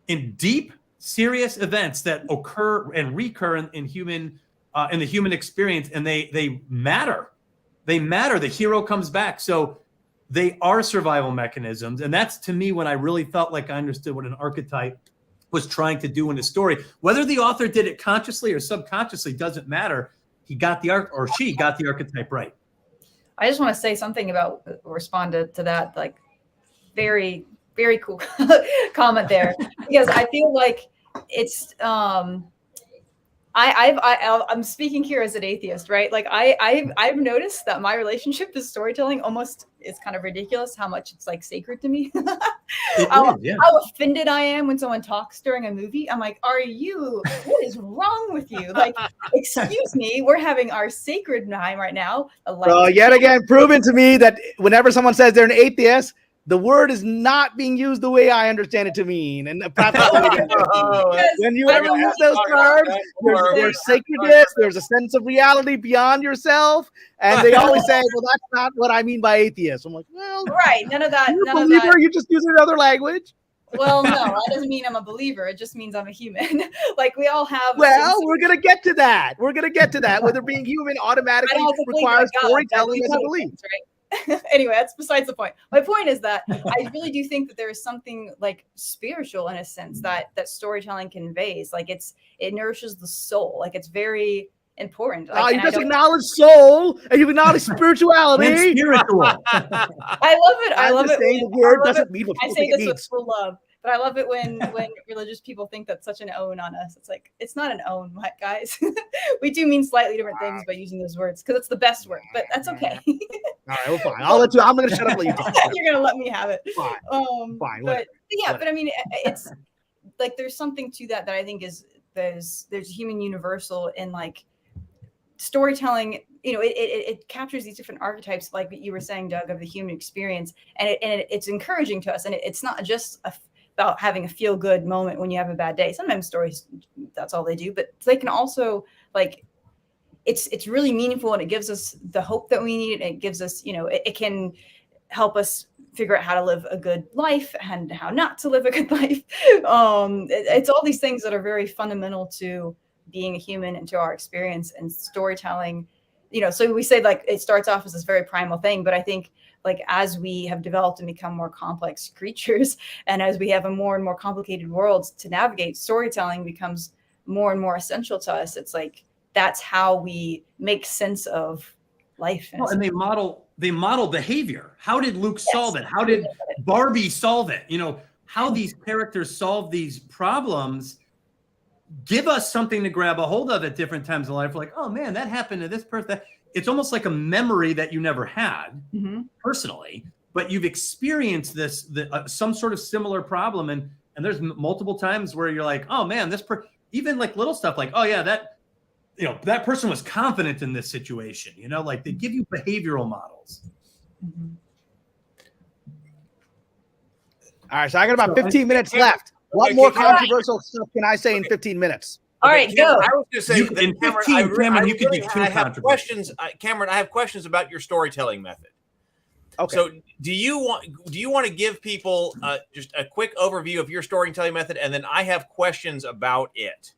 in deep, serious events that occur and recur in the human experience, and they matter. They matter. The hero comes back. So they are survival mechanisms. And that's, to me, when I really felt like I understood what an archetype was trying to do in a story. Whether the author did it consciously or subconsciously doesn't matter. She got the archetype right. I just want to say something about respond to that, like, very, very cool comment there, because I feel like it's I'm speaking here as an atheist, right? Like I've noticed that my relationship to storytelling almost is kind of ridiculous how much it's like sacred to me. How offended I am when someone talks during a movie. I'm like, what is wrong with you? Like, excuse me, we're having our sacred time right now. Yet again, proven to me that whenever someone says they're an atheist, the word is not being used the way I understand it to mean. And when you ever use those terms, there's sacredness, there's a sense of reality beyond yourself. And they always say, well, that's not what I mean by atheist. I'm like, well, right. None of that. You're a believer, you just use another language. Well, no, that doesn't mean I'm a believer. It just means I'm a human. Like, we all have. Well, we're going to get to that. Whether being human automatically requires storytelling as a belief. Right? Anyway, that's besides the point. My point is that I really do think that there is something like spiritual in a sense that storytelling conveys. Like, it nourishes the soul. Like, it's very important. Like, you just acknowledge soul and you acknowledge spirituality. Spiritual. I love it. I love it. The word doesn't mean what I say this with full love. But I love it when religious people think that's such an own on us. It's like, it's not an own, guys. We do mean slightly different things by using those words because it's the best word, but that's okay. All right, well, fine. I'll let you. I'm going to shut up and let you talk. You're going to let me have it. Fine. But I mean, it's like there's something to that I think is there's a human universal in like storytelling. It captures these different archetypes, like you were saying, Doug, of the human experience, and it's encouraging to us. And it's not just about having a feel good moment when you have a bad day. Sometimes stories, that's all they do, but they can also like, it's really meaningful, and it gives us the hope that we need. And it gives us, it can help us figure out how to live a good life and how not to live a good life. It's all these things that are very fundamental to being a human and to our experience, and storytelling. So we say like it starts off as this very primal thing, but I think like as we have developed and become more complex creatures, and as we have a more and more complicated world to navigate, storytelling becomes more and more essential to us. It's like that's how we make sense of life. And they model behavior. How did Luke solve it? How did Barbie solve it? How these characters solve these problems give us something to grab a hold of at different times in life. We're like, oh man, that happened to this person. It's almost like a memory that you never had personally, but you've experienced this, some sort of similar problem. And there's multiple times where you're like, oh man, even like little stuff like, oh yeah, that person was confident in this situation, like they give you behavioral models. All right, so I got about 15 minutes left. What more controversial stuff can I say in 15 minutes? All right, go. I was just saying, in 15, Cameron, you could be too controversial. Questions, Cameron. I have questions about your storytelling method. Okay. So, do you want to give people just a quick overview of your storytelling method, and then I have questions about it?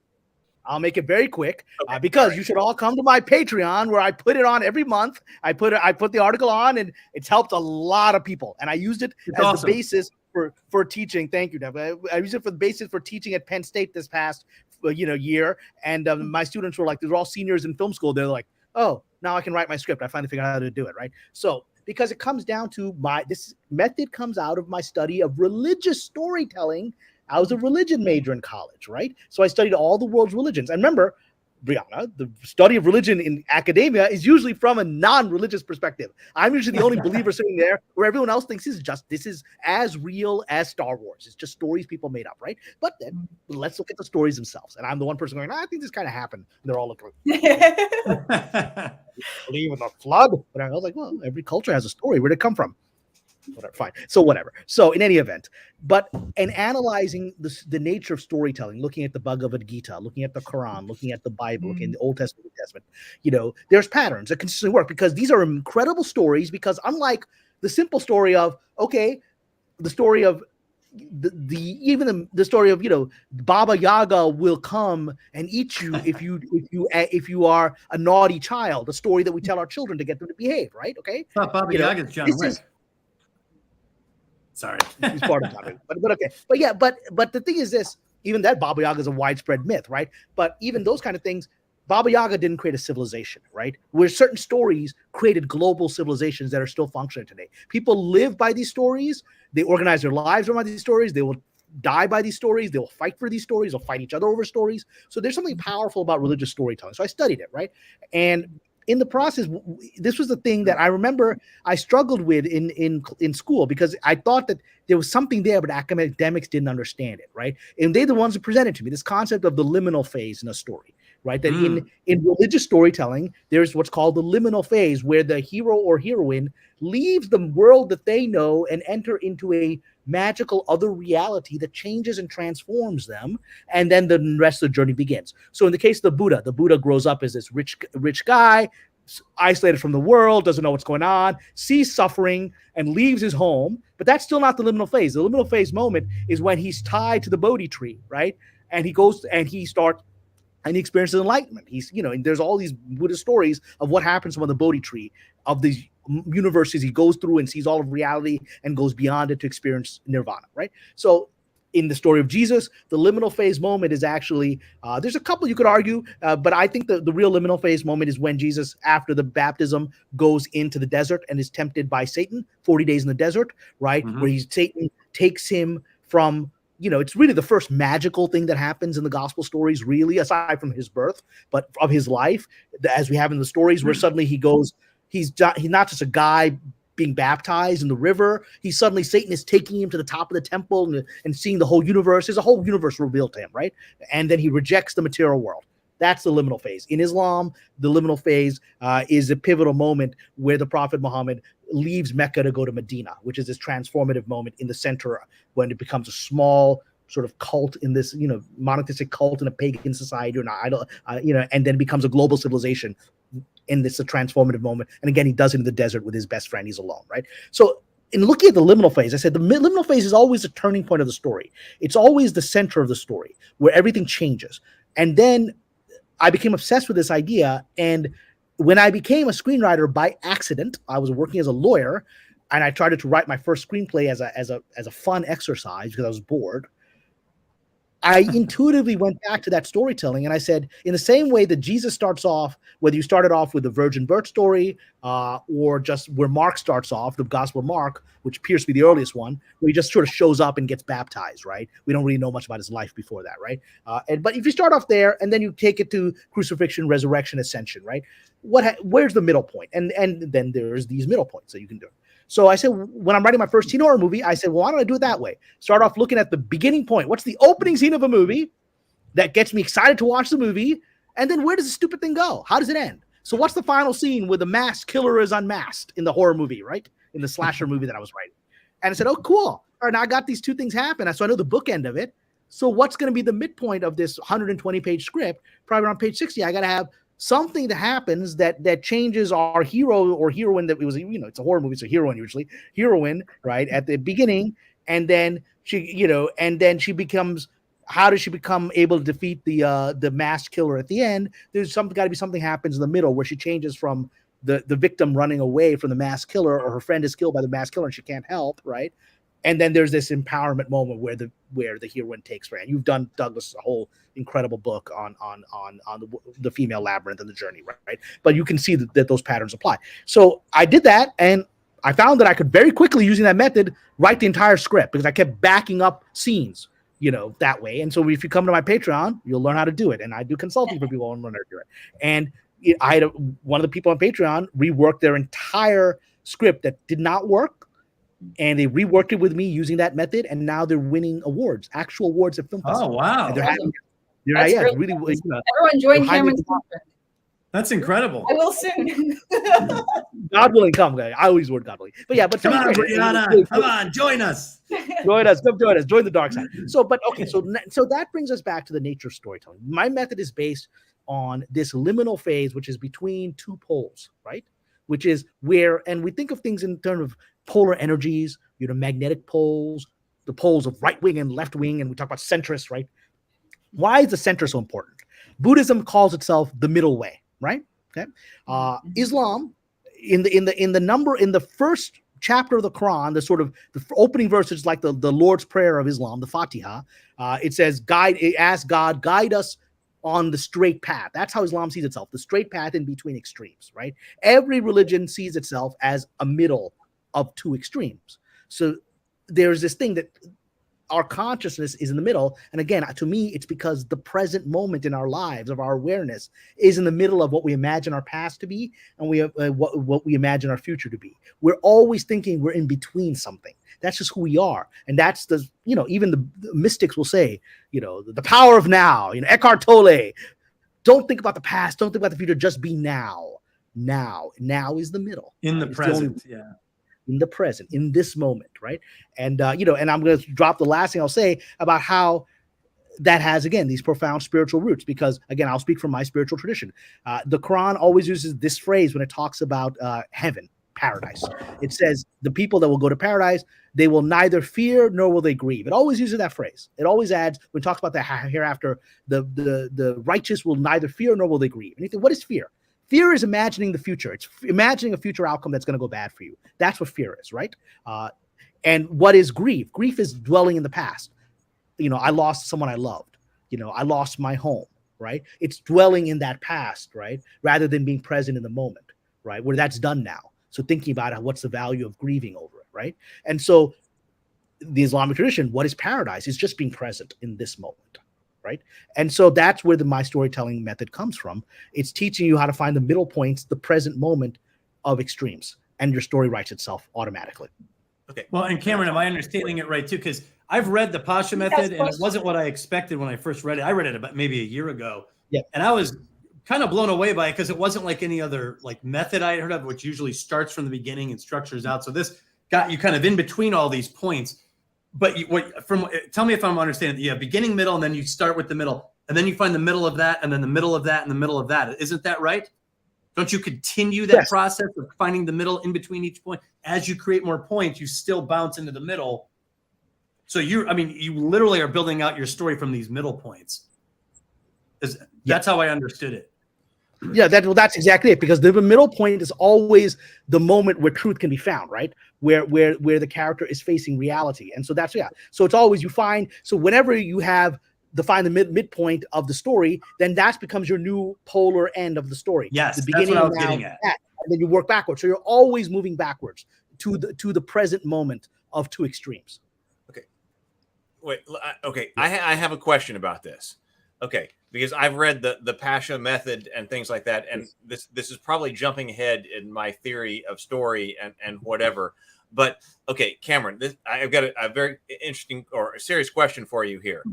I'll make it very quick because you should all come to my Patreon where I put it on every month. I put the article on, and it's helped a lot of people, and I used it as the basis for teaching. Thank you, Dev. I used it for the basis for teaching at Penn State this past year, and my students were like, they're all seniors in film school. They're like, oh, now I can write my script. I finally figured out how to do it, right? So because it comes down to this method comes out of my study of religious storytelling. I was a religion major in college, right? So I studied all the world's religions. And remember, Brianna, the study of religion in academia is usually from a non-religious perspective. I'm usually the only believer sitting there where everyone else thinks this is as real as Star Wars. It's just stories people made up, right? But then let's look at the stories themselves. And I'm the one person going, I think this kind of happened. And they're all looking like, believe in the flood? But I was like, well, every culture has a story. Where'd it come from? Whatever, fine. So whatever. So in any event, in analyzing the nature of storytelling, looking at the Bhagavad Gita, looking at the Quran, looking at the Bible, looking at the Old Testament, New Testament, there's patterns that consistently work because these are incredible stories. Because unlike the simple story of the story of the story of Baba Yaga will come and eat you if you are a naughty child, a story that we tell our children to get them to behave, right? Okay, it's not Baba Yaga's John Wick. Sorry, he's part of it, but okay, but the thing is this: even that Baba Yaga is a widespread myth, right? But even those kind of things, Baba Yaga didn't create a civilization, right? Where certain stories created global civilizations that are still functioning today. People live by these stories. They organize their lives around these stories. They will die by these stories. They will fight for these stories. They'll fight each other over stories. So there's something powerful about religious storytelling. So I studied it, right? And in the process, this was the thing that I remember I struggled with in school because I thought that there was something there, but academics didn't understand it, right? And they're the ones who presented to me this concept of the liminal phase in a story, right? That in religious storytelling, there's what's called the liminal phase where the hero or heroine leaves the world that they know and enter into a magical other reality that changes and transforms them, and then the rest of the journey begins. So in the case of the Buddha grows up as this rich guy, isolated from the world, doesn't know what's going on, sees suffering, and leaves his home. But that's still not the liminal phase. The liminal phase moment is when he's tied to the Bodhi tree, right? And he goes and he experiences enlightenment. And there's all these Buddhist stories of what happens when the Bodhi tree of these universes he goes through and sees all of reality and goes beyond it to experience nirvana, right? So in the story of Jesus, the liminal phase moment is actually, there's a couple you could argue, but I think the real liminal phase moment is when Jesus, after the baptism, goes into the desert and is tempted by Satan, 40 days in the desert, right? Where Satan takes him from, it's really the first magical thing that happens in the gospel stories, really, aside from his birth, but of his life, as we have in the stories, where suddenly he's not just a guy being baptized in the river. Satan is taking him to the top of the temple and seeing the whole universe. There's a whole universe revealed to him, right? And then he rejects the material world. That's the liminal phase. In Islam, the liminal phase is a pivotal moment where the Prophet Muhammad leaves Mecca to go to Medina, which is this transformative moment in the center when it becomes a small sort of cult in this, monotheistic cult in a pagan society or not, and then becomes a global civilization. And it's a transformative moment. And again, he does it in the desert with his best friend. He's alone, right? So in looking at the liminal phase, I said the liminal phase is always the turning point of the story. It's always the center of the story where everything changes. And then I became obsessed with this idea. And when I became a screenwriter by accident, I was working as a lawyer, and I tried to write my first screenplay as a fun exercise because I was bored. I intuitively went back to that storytelling, and I said, in the same way that Jesus starts off, whether you started off with the virgin birth story, or just where Mark starts off, the Gospel of Mark, which appears to be the earliest one, where he just sort of shows up and gets baptized, right? We don't really know much about his life before that, right? But if you start off there and then you take it to crucifixion, resurrection, ascension, right? Where's the middle point? And then there's these middle points that you can do. So I said, when I'm writing my first teen horror movie, I said, well, why don't I do it that way? Start off looking at the beginning point. What's the opening scene of a movie that gets me excited to watch the movie? And then where does the stupid thing go? How does it end? So what's the final scene where the masked killer is unmasked in the horror movie, right? In the slasher movie that I was writing. And I said, oh, cool. All right, now I got these two things happen. So I know the bookend of it. So what's going to be the midpoint of this 120-page script? Probably around page 60, I got to have something that happens that changes our hero or heroine. That it was, it's a horror movie, so heroine, right, at the beginning, and then she becomes. How does she become able to defeat the masked killer at the end? There's got to be something happens in the middle where she changes from the victim running away from the masked killer, or her friend is killed by the masked killer and she can't help, right? And then there's this empowerment moment where the heroine takes her. And you've done, Douglas, a whole incredible book on the female labyrinth and the journey, right? But you can see that those patterns apply. So I did that, and I found that I could very quickly, using that method, write the entire script because I kept backing up scenes, that way. And so if you come to my Patreon, you'll learn how to do it. And I do consulting for people who learn how to do it. And I had one of the people on Patreon reworked their entire script that did not work. And they reworked it with me using that method, and now they're winning awards, actual awards at film festivals. Oh wow! And Everyone join Cameron's conference. That's incredible. I will soon. God willing, come, guys. I always word God willing. But yeah, but come on, Brianna, come on, join us. Join us, join the dark side. So that brings us back to the nature of storytelling. My method is based on this liminal phase, which is between two poles, right? Which is where, and we think of things in terms of polar energies, magnetic poles, the poles of right wing and left wing, and we talk about centrists, right? Why is the center so important? Buddhism calls itself the middle way, right? Okay. Islam, in the first chapter of the Quran, the sort of the opening verse is like the Lord's Prayer of Islam, the Fatiha. It says, ask God, guide us on the straight path. That's how Islam sees itself, the straight path in between extremes, right? Every religion sees itself as a middle of two extremes. So there's this thing that our consciousness is in the middle. And again, to me, it's because the present moment in our lives, of our awareness, is in the middle of what we imagine our past to be and what we imagine our future to be. We're always thinking we're in between something. That's just who we are. And that's even the mystics will say, the power of now, Eckhart Tolle, don't think about the past, don't think about the future, just be now. Now is the middle. In the present, yeah. In the present, in this moment, right? And and I'm going to drop the last thing I'll say about how that has, again, these profound spiritual roots, because again, I'll speak from my spiritual tradition. The Quran always uses this phrase when it talks about heaven, paradise. It says the people that will go to paradise, they will neither fear nor will they grieve. It always uses that phrase. It always adds, when it talks about the hereafter, the righteous will neither fear nor will they grieve. And you think, what is fear? Fear is imagining the future. It's imagining a future outcome that's going to go bad for you. That's what fear is, right? And what is grief? Grief is dwelling in the past. I lost someone I loved. I lost my home, right? It's dwelling in that past, right? Rather than being present in the moment, right? Where that's done now. So thinking about what's the value of grieving over it, right? And so the Islamic tradition, what is paradise? Is just being present in this moment. Right. And so that's where my storytelling method comes from. It's teaching you how to find the middle points, the present moment of extremes, and your story writes itself automatically. Okay. Well, and Cameron, am I understanding it right too? Because I've read the Pasha method, and it wasn't what I expected when I first read it. I read it about maybe a year ago. Yeah. And I was kind of blown away by it because it wasn't like any other method I had heard of, which usually starts from the beginning and structures out. So this got you kind of in between all these points. But tell me if I'm understanding. You have beginning, middle, and then you start with the middle, and then you find the middle of that, and then the middle of that, and the middle of that. Isn't that right? Don't you continue that process of finding the middle in between each point? As you create more points, you still bounce into the middle. So you literally are building out your story from these middle points. That's how I understood it. Yeah, that's exactly it. Because the middle point is always the moment where truth can be found, right? Where the character is facing reality, and so So it's always you find. So whenever you have define the midpoint of the story, then that becomes your new polar end of the story. Yes, the beginning that's what I was now, getting at. And then you work backwards. So you're always moving backwards to the present moment of two extremes. Okay. Wait. Okay. I have a question about this. Okay, because I've read the Pasha method and things like that, and this is probably jumping ahead in my theory of story and whatever. But okay, Cameron, I've got a very interesting or a serious question for you here.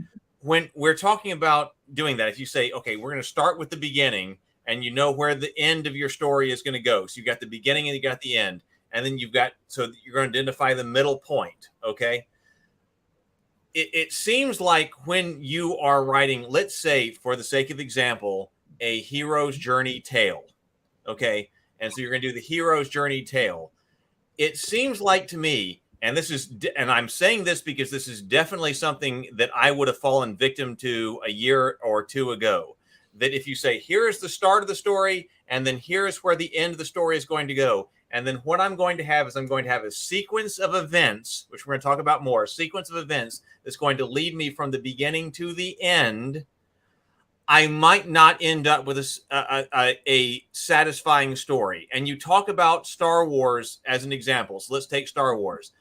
When we're talking about doing that, if you say, okay, we're going to start with the beginning, and you know where the end of your story is going to go, so you got the beginning and you got the end, and then you're going to identify the middle point. Okay. It seems like when you are writing, let's say, for the sake of example, a hero's journey tale, okay, and so you're going to do the hero's journey tale. It seems like to me, and I'm saying this because this is definitely something that I would have fallen victim to a year or two ago, that if you say, here is the start of the story, and then here is where the end of the story is going to go, and then what I'm going to have is I'm going to have a sequence of events, which we're going to talk about more, a sequence of events that's going to lead me from the beginning to the end. I might not end up with a satisfying story. And you talk about Star Wars as an example. So let's take Star Wars.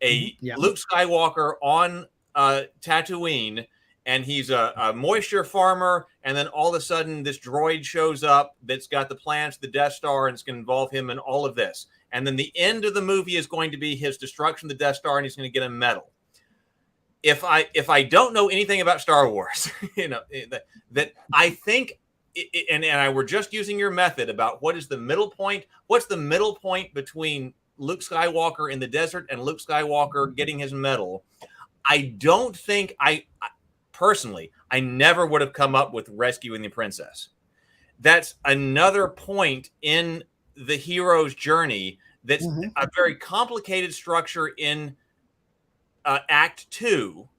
Luke Skywalker on Tatooine, and he's a moisture farmer, and then all of a sudden this droid shows up that's got the plans to the Death Star, and it's going to involve him in all of this. And then the end of the movie is going to be his destruction of the Death Star, and he's going to get a medal. If I don't know anything about Star Wars, that I think, and I were just using your method about what is the middle point. What's the middle point between Luke Skywalker in the desert and Luke Skywalker getting his medal? I don't think personally, I never would have come up with rescuing the princess. That's another point in the hero's journey. That's a very complicated structure in Act 2.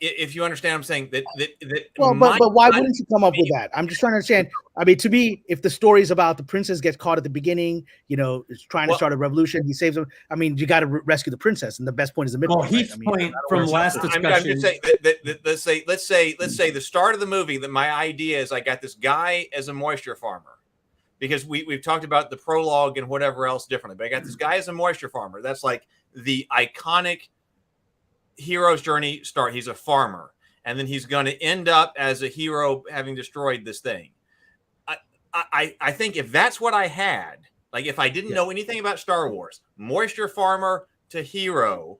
If you understand what I'm saying, but why wouldn't you come up with that? I'm just trying to understand. I mean, to me, if the story is about the princess gets caught at the beginning, is trying to start a revolution, he saves them. I mean, you got to rescue the princess, and the best point is the middle. Well, Heath's point from last discussion. I'm just saying that let's say the start of the movie, that my idea is I got this guy as a moisture farmer, because we've talked about the prologue and whatever else differently, but I got this guy as a moisture farmer. That's like the iconic hero's journey start. He's a farmer, and then he's going to end up as a hero having destroyed this thing. I think if that's what I had, like if I didn't know anything about Star Wars, moisture farmer to hero,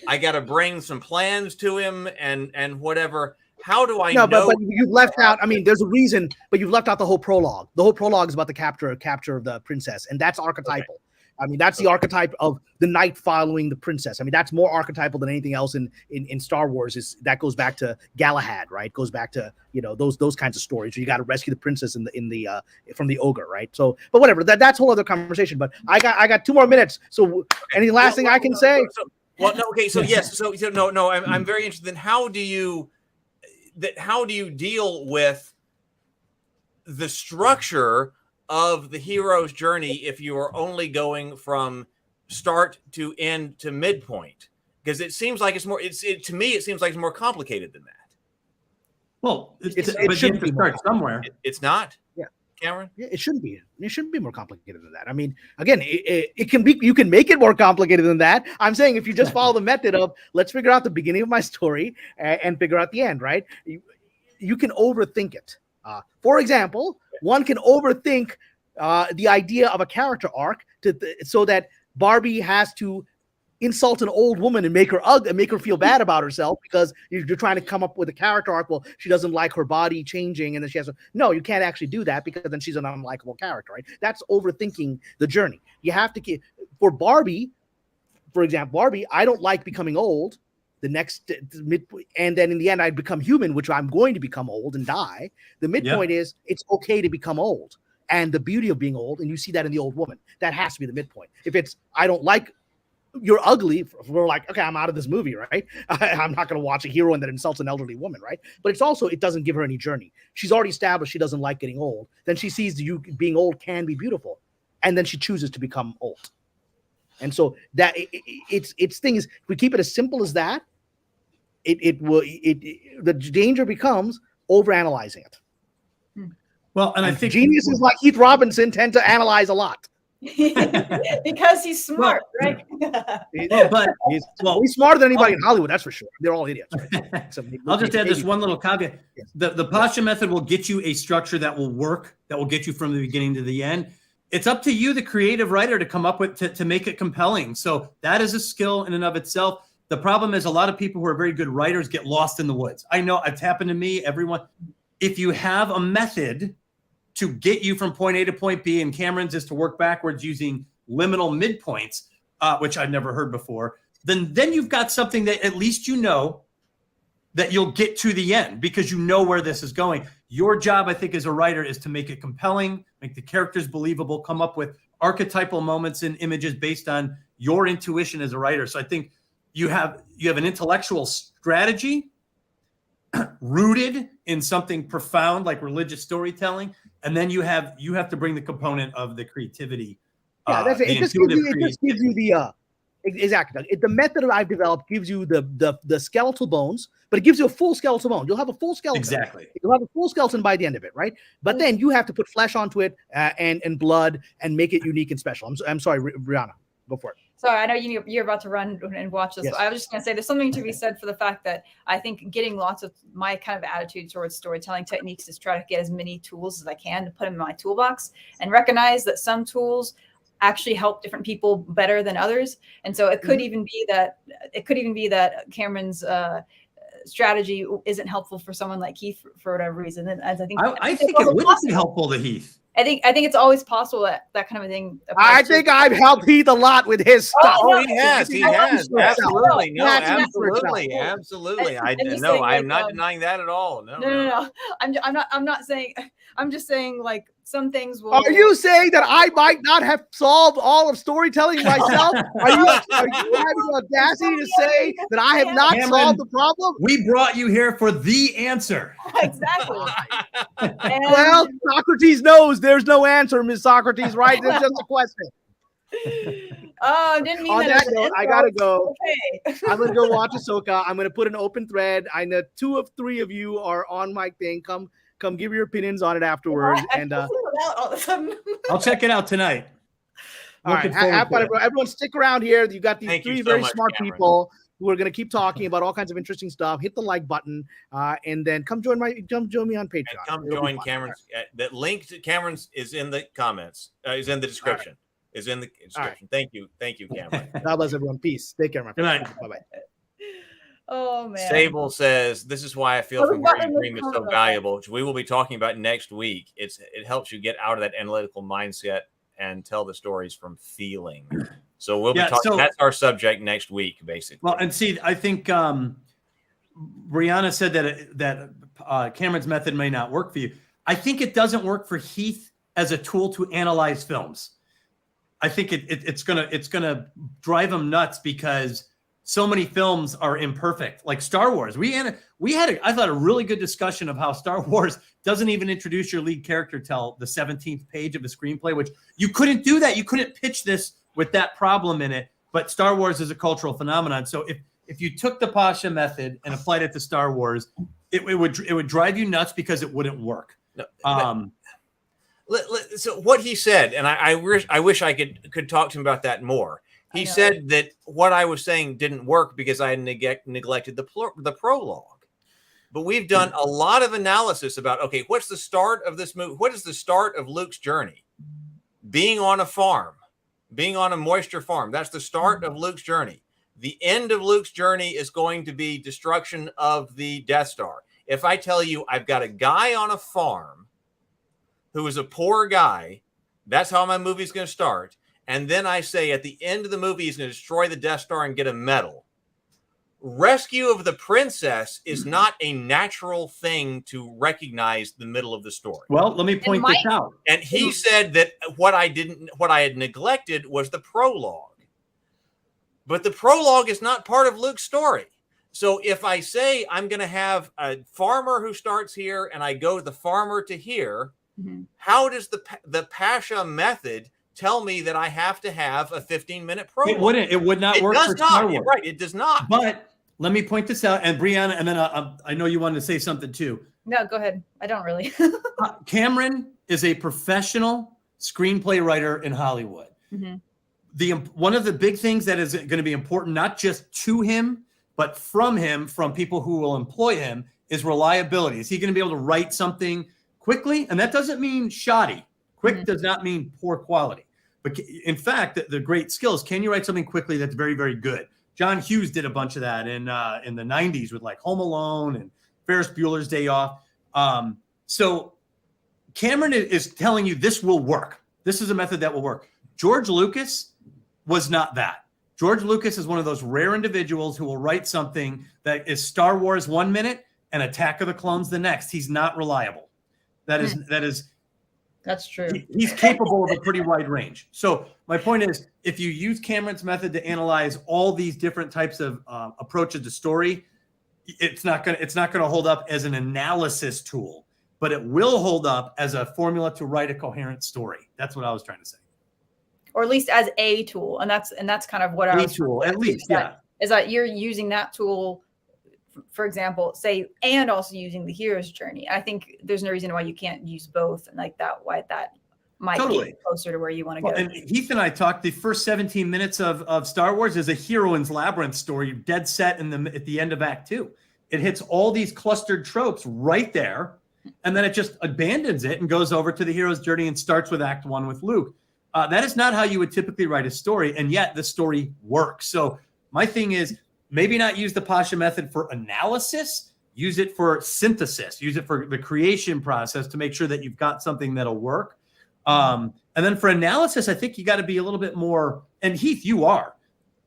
I got to bring some plans to him and whatever. How do I know? But you've left out. I mean, there's a reason, but you've left out the whole prologue. The whole prologue is about the capture of the princess, and that's archetypal. Okay. I mean, that's the archetype of the knight following the princess. I mean, that's more archetypal than anything else in Star Wars. That goes back to Galahad, right? Goes back to those kinds of stories. You got to rescue the princess from the ogre, right? So, but whatever. That's a whole other conversation. But I got 2 more minutes. So, any last thing I can say? I'm very interested in how do you deal with the structure of the hero's journey if you are only going from start to end to midpoint? Because it seems like it's more. To me, it seems like it's more complicated than that. Well, it should be start somewhere. It's not. Yeah, Cameron. Yeah, it shouldn't be. It shouldn't be more complicated than that. I mean, again, it can be. You can make it more complicated than that. I'm saying if you just follow the method of let's figure out the beginning of my story and figure out the end, right? You can overthink it. For example, one can overthink the idea of a character arc so that Barbie has to insult an old woman and make her feel bad about herself because you're trying to come up with a character arc. Well, she doesn't like her body changing, and then she has no. You can't actually do that because then she's an unlikable character, right? That's overthinking the journey. You have to keep for Barbie, for example. Barbie, I don't like becoming old. And then in the end, I become human, which I'm going to become old and die. The midpoint is it's okay to become old, and the beauty of being old, and you see that in the old woman. That has to be the midpoint. If it's I don't like you're ugly, we're like, okay, I'm out of this movie, right? I'm not going to watch a heroine that insults an elderly woman, right? But it's also it doesn't give her any journey. She's already established she doesn't like getting old. Then she sees you being old can be beautiful, and then she chooses to become old. And so that it's thing is, if we keep it as simple as that, the danger becomes overanalyzing it. Well, and I think geniuses like Heath Robinson tend to analyze a lot. Because he's smart, right? He's smarter than anybody in Hollywood, that's for sure. They're all idiots. I'll just add this one little caveat. Yes. The Pasha method will get you a structure that will work, that will get you from the beginning to the end. It's up to you, the creative writer, to come up with to make it compelling. So that is a skill in and of itself. The problem is a lot of people who are very good writers get lost in the woods. I know it's happened to me, everyone. If you have a method to get you from point A to point B, and Cameron's is to work backwards using liminal midpoints, which I've never heard before, then you've got something that at least you know that you'll get to the end because you know where this is going. Your job, I think, as a writer is to make it compelling, make the characters believable, come up with archetypal moments and images based on your intuition as a writer. So I think you have an intellectual strategy rooted in something profound like religious storytelling, and then you have to bring the component of the creativity. That's it. It just gives you the exactly. The method that I've developed gives you the skeletal bones, but it gives you a full skeletal bone. You'll have a full skeleton. Exactly. You'll have a full skeleton by the end of it, right? But then you have to put flesh onto it and blood and make it unique and special. I'm sorry, Brianna, go for it. Sorry, I know you're about to run and watch this. Yes. I was just going to say there's something to be said for the fact that I think getting lots of my kind of attitude towards storytelling techniques is try to get as many tools as I can to put them in my toolbox and recognize that some tools actually help different people better than others. And so it could even be that Cameron's strategy isn't helpful for someone like Heath for whatever reason. And as I think it would be helpful to Heath. I think it's always possible that kind of a thing. I think I've helped Heath a lot with his stuff. He has. Absolutely. No, absolutely. I am not denying that at all. No. I'm not saying. I'm just saying, like, some things will. Are you saying that I might not have solved all of storytelling myself? Are you having the audacity to say that I have not solved the problem? We brought you here for the answer. Exactly. Well, Socrates knows there's no answer, Ms. Socrates, right? It's just a question. Oh, didn't mean on that note, I gotta go. Okay. I'm gonna go watch Ahsoka. I'm gonna put an open thread. I know 2 of 3 of you are on my thing. Come give your opinions on it afterwards. And all of a sudden. I'll check it out tonight. All right, everyone stick around here. You got these 3 very smart people who are going to keep talking about all kinds of interesting stuff. Hit the like button, and then come join me on Patreon. And come join Cameron's. That link to Cameron's is in the comments. Is in the description. Right. Is in the description. Right. Thank you, Cameron. God bless everyone. Peace. Take care, my friend. Good night. Bye-bye. Oh man. Sable says, "This is why I feel from where your dream is so valuable, which we will be talking about next week. It helps you get out of that analytical mindset and tell the stories from feeling." So we'll be talking. So, that's our subject next week, basically. Well, and see, I think Brianna said that Cameron's method may not work for you. I think it doesn't work for Heath as a tool to analyze films. I think it's gonna drive him nuts because so many films are imperfect, like Star Wars. We had I thought a really good discussion of how Star Wars doesn't even introduce your lead character till the 17th page of the screenplay, which you couldn't do that. You couldn't pitch this with that problem in it. But Star Wars is a cultural phenomenon. So if you took the Pasha method and applied it to Star Wars, it would drive you nuts because it wouldn't work. So what he said, and I wish I could talk to him about that more. He said that what I was saying didn't work because I neglected the prologue. But we've done a lot of analysis about, okay, what's the start of this movie? What is the start of Luke's journey? Being on a farm, being on a moisture farm. That's the start of Luke's journey. The end of Luke's journey is going to be destruction of the Death Star. If I tell you I've got a guy on a farm who is a poor guy, that's how my movie's going to start. And then I say at the end of the movie, he's going to destroy the Death Star and get a medal. Rescue of the princess is not a natural thing to recognize the middle of the story. Well, let me point this out. And he said that what I had neglected was the prologue. But the prologue is not part of Luke's story. So if I say I'm going to have a farmer who starts here and I go the farmer to here, how does the Pasha method tell me that I have to have a 15-minute prologue? It would not work for Star Wars. Right, it does not. But let me point this out. And Brianna, and then I know you wanted to say something too. No, go ahead. I don't really. Kamran is a professional screenplay writer in Hollywood. One of the big things that is going to be important, not just to him, but from him, from people who will employ him, is reliability. Is he going to be able to write something quickly? And that doesn't mean shoddy. Quick does not mean poor quality. But in fact, the great skill is, can you write something quickly that's very, very good? John Hughes did a bunch of that in the 90s with like Home Alone and Ferris Bueller's Day Off. So Kamran is telling you this will work. This is a method that will work. George Lucas was not that. George Lucas is one of those rare individuals who will write something that is Star Wars 1 minute and Attack of the Clones the next. He's not reliable. That's true. He's capable of a pretty wide range. So my point is, if you use Kamran's method to analyze all these different types of approaches to story, it's not going to hold up as an analysis tool, but it will hold up as a formula to write a coherent story. That's what I was trying to say. Or at least as a tool, and that's kind of what I was. A tool, at least, is that you're using that tool, for example, say, and also using the hero's journey. I think there's no reason why you can't use both, and like that, why that might be closer to where you want to go. And Heath and I talked, the first 17 minutes of Star Wars is a heroine's labyrinth story, dead set at the end of Act 2. It hits all these clustered tropes right there, and then it just abandons it and goes over to the hero's journey and starts with Act 1 with Luke. That is not how you would typically write a story, and yet the story works. So my thing is, maybe not use the Pasha method for analysis, use it for synthesis, use it for the creation process to make sure that you've got something that'll work. And then for analysis, I think you got to be a little bit more, and Heath, you are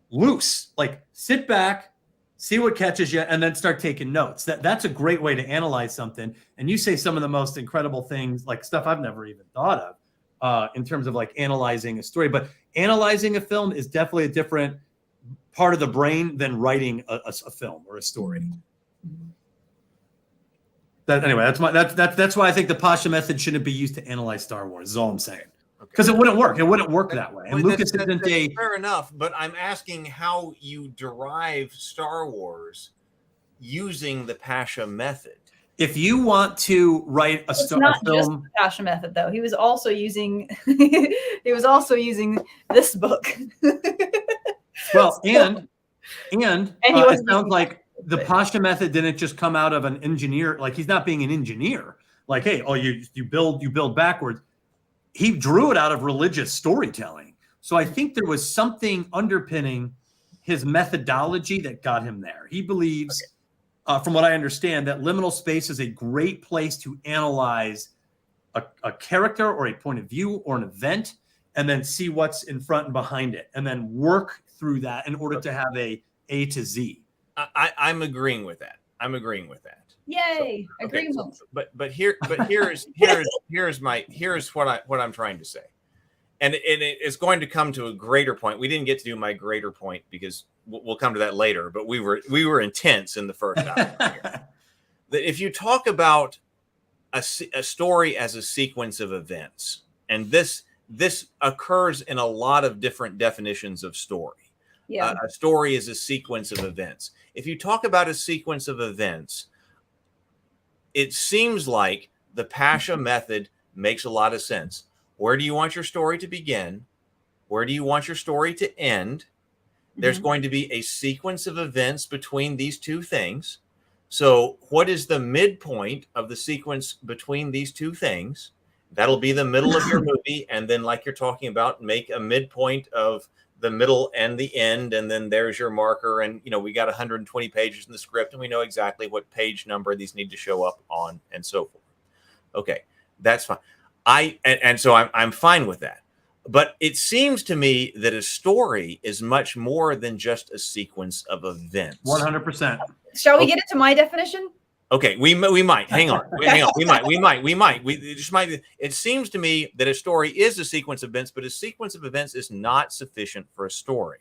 loose, like sit back, see what catches you, and then start taking notes. That's a great way to analyze something. And you say some of the most incredible things, like stuff I've never even thought of in terms of like analyzing a story. But analyzing a film is definitely a different part of the brain than writing a film or a story. Anyway, that's why I think the Pasha method shouldn't be used to analyze Star Wars. Is all I'm saying. Because it wouldn't work. It wouldn't work that way. And Lucas isn't fair enough, but I'm asking how you derive Star Wars using the Pasha method. If you want to write a film, just the Pasha method, though. He was also using this book. Well, and it sounds like the Pasha method didn't just come out of an engineer. Like, he's not being an engineer. Like, hey, you build backwards. He drew it out of religious storytelling. So I think there was something underpinning his methodology that got him there. He believes, from what I understand, that liminal space is a great place to analyze a character or a point of view or an event, and then see what's in front and behind it, and then work through that in order to have a to Z. I'm agreeing with that. Yay! So, Agreement. Here's what I'm trying to say, and it is going to come to a greater point. We didn't get to do my greater point because we'll come to that later. But we were intense in the first hour. That if you talk about a story as a sequence of events, and this occurs in a lot of different definitions of story. Yeah. A story is a sequence of events. If you talk about a sequence of events, it seems like the Pasha method makes a lot of sense. Where do you want your story to begin? Where do you want your story to end? There's going to be a sequence of events between these two things. So what is the midpoint of the sequence between these two things? That'll be the middle of your movie. And then, like you're talking about, make a midpoint of the middle and the end. And then there's your marker. And, we got 120 pages in the script, and we know exactly what page number these need to show up on and so forth. Okay, that's fine. So I'm fine with that. But it seems to me that a story is much more than just a sequence of events. 100%. Shall we get into my definition? Okay, we might. Hang on. We might. It seems to me that a story is a sequence of events, but a sequence of events is not sufficient for a story.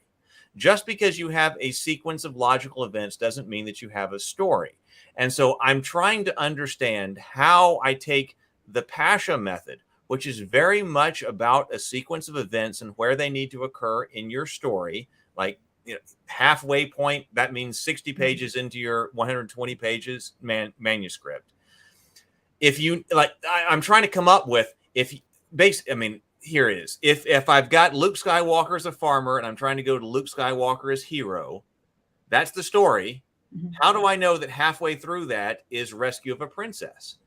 Just because you have a sequence of logical events doesn't mean that you have a story. And so I'm trying to understand how I take the Pasha method, which is very much about a sequence of events and where they need to occur in your story. Like, halfway point, that means 60 pages into your 120 pages manuscript. If you like, I'm trying to come up with here it is. If I've got Luke Skywalker as a farmer and I'm trying to go to Luke Skywalker as hero, that's the story. How do I know that halfway through that is rescue of a princess?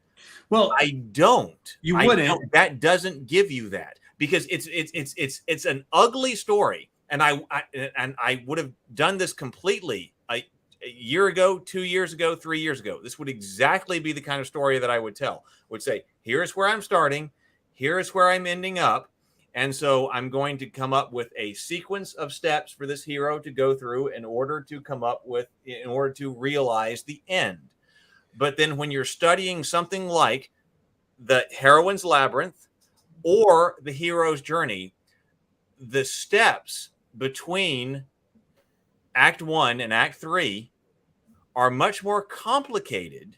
Well, I don't. You wouldn't. That doesn't give you that, because it's an ugly story, and I would have done this completely a year ago, 2 years ago, 3 years ago. This would exactly be the kind of story that I would tell. Would say, here's where I'm starting, here's where I'm ending up. And so I'm going to come up with a sequence of steps for this hero to go through in order to realize the end. But then when you're studying something like the heroine's labyrinth or the hero's journey, the steps between Act 1 and Act 3 are much more complicated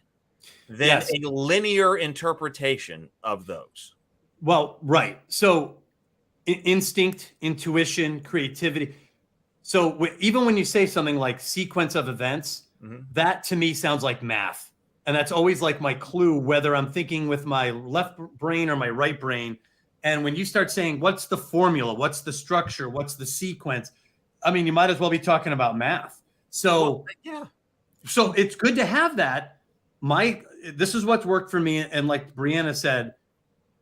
than a linear interpretation of those. Well, right. So instinct, intuition, creativity. So even when you say something like sequence of events, that to me sounds like math. And that's always like my clue, whether I'm thinking with my left brain or my right brain. And when you start saying, what's the formula? What's the structure? What's the sequence? I mean, you might as well be talking about math. So, so it's good to have that. This is what's worked for me. And like Brianna said,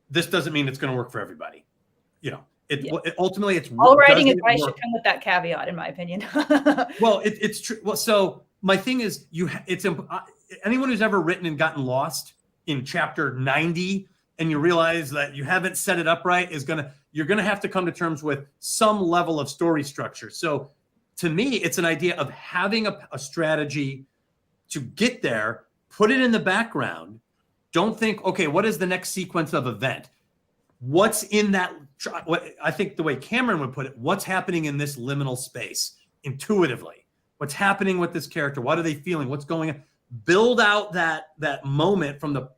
this doesn't mean it's going to work for everybody. Ultimately, it's all writing advice should come with that caveat, in my opinion. Well, it's true. Well, so my thing is, anyone who's ever written and gotten lost in chapter 90, and you realize that you haven't set it up right, you're gonna have to come to terms with some level of story structure. So, to me, it's an idea of having a strategy to get there. Put it in the background. Don't think, okay, what is the next sequence of event? What's in that? What I think the way Kamran would put it, what's happening in this liminal space intuitively? What's happening with this character? What are they feeling? What's going on? Build out that moment from the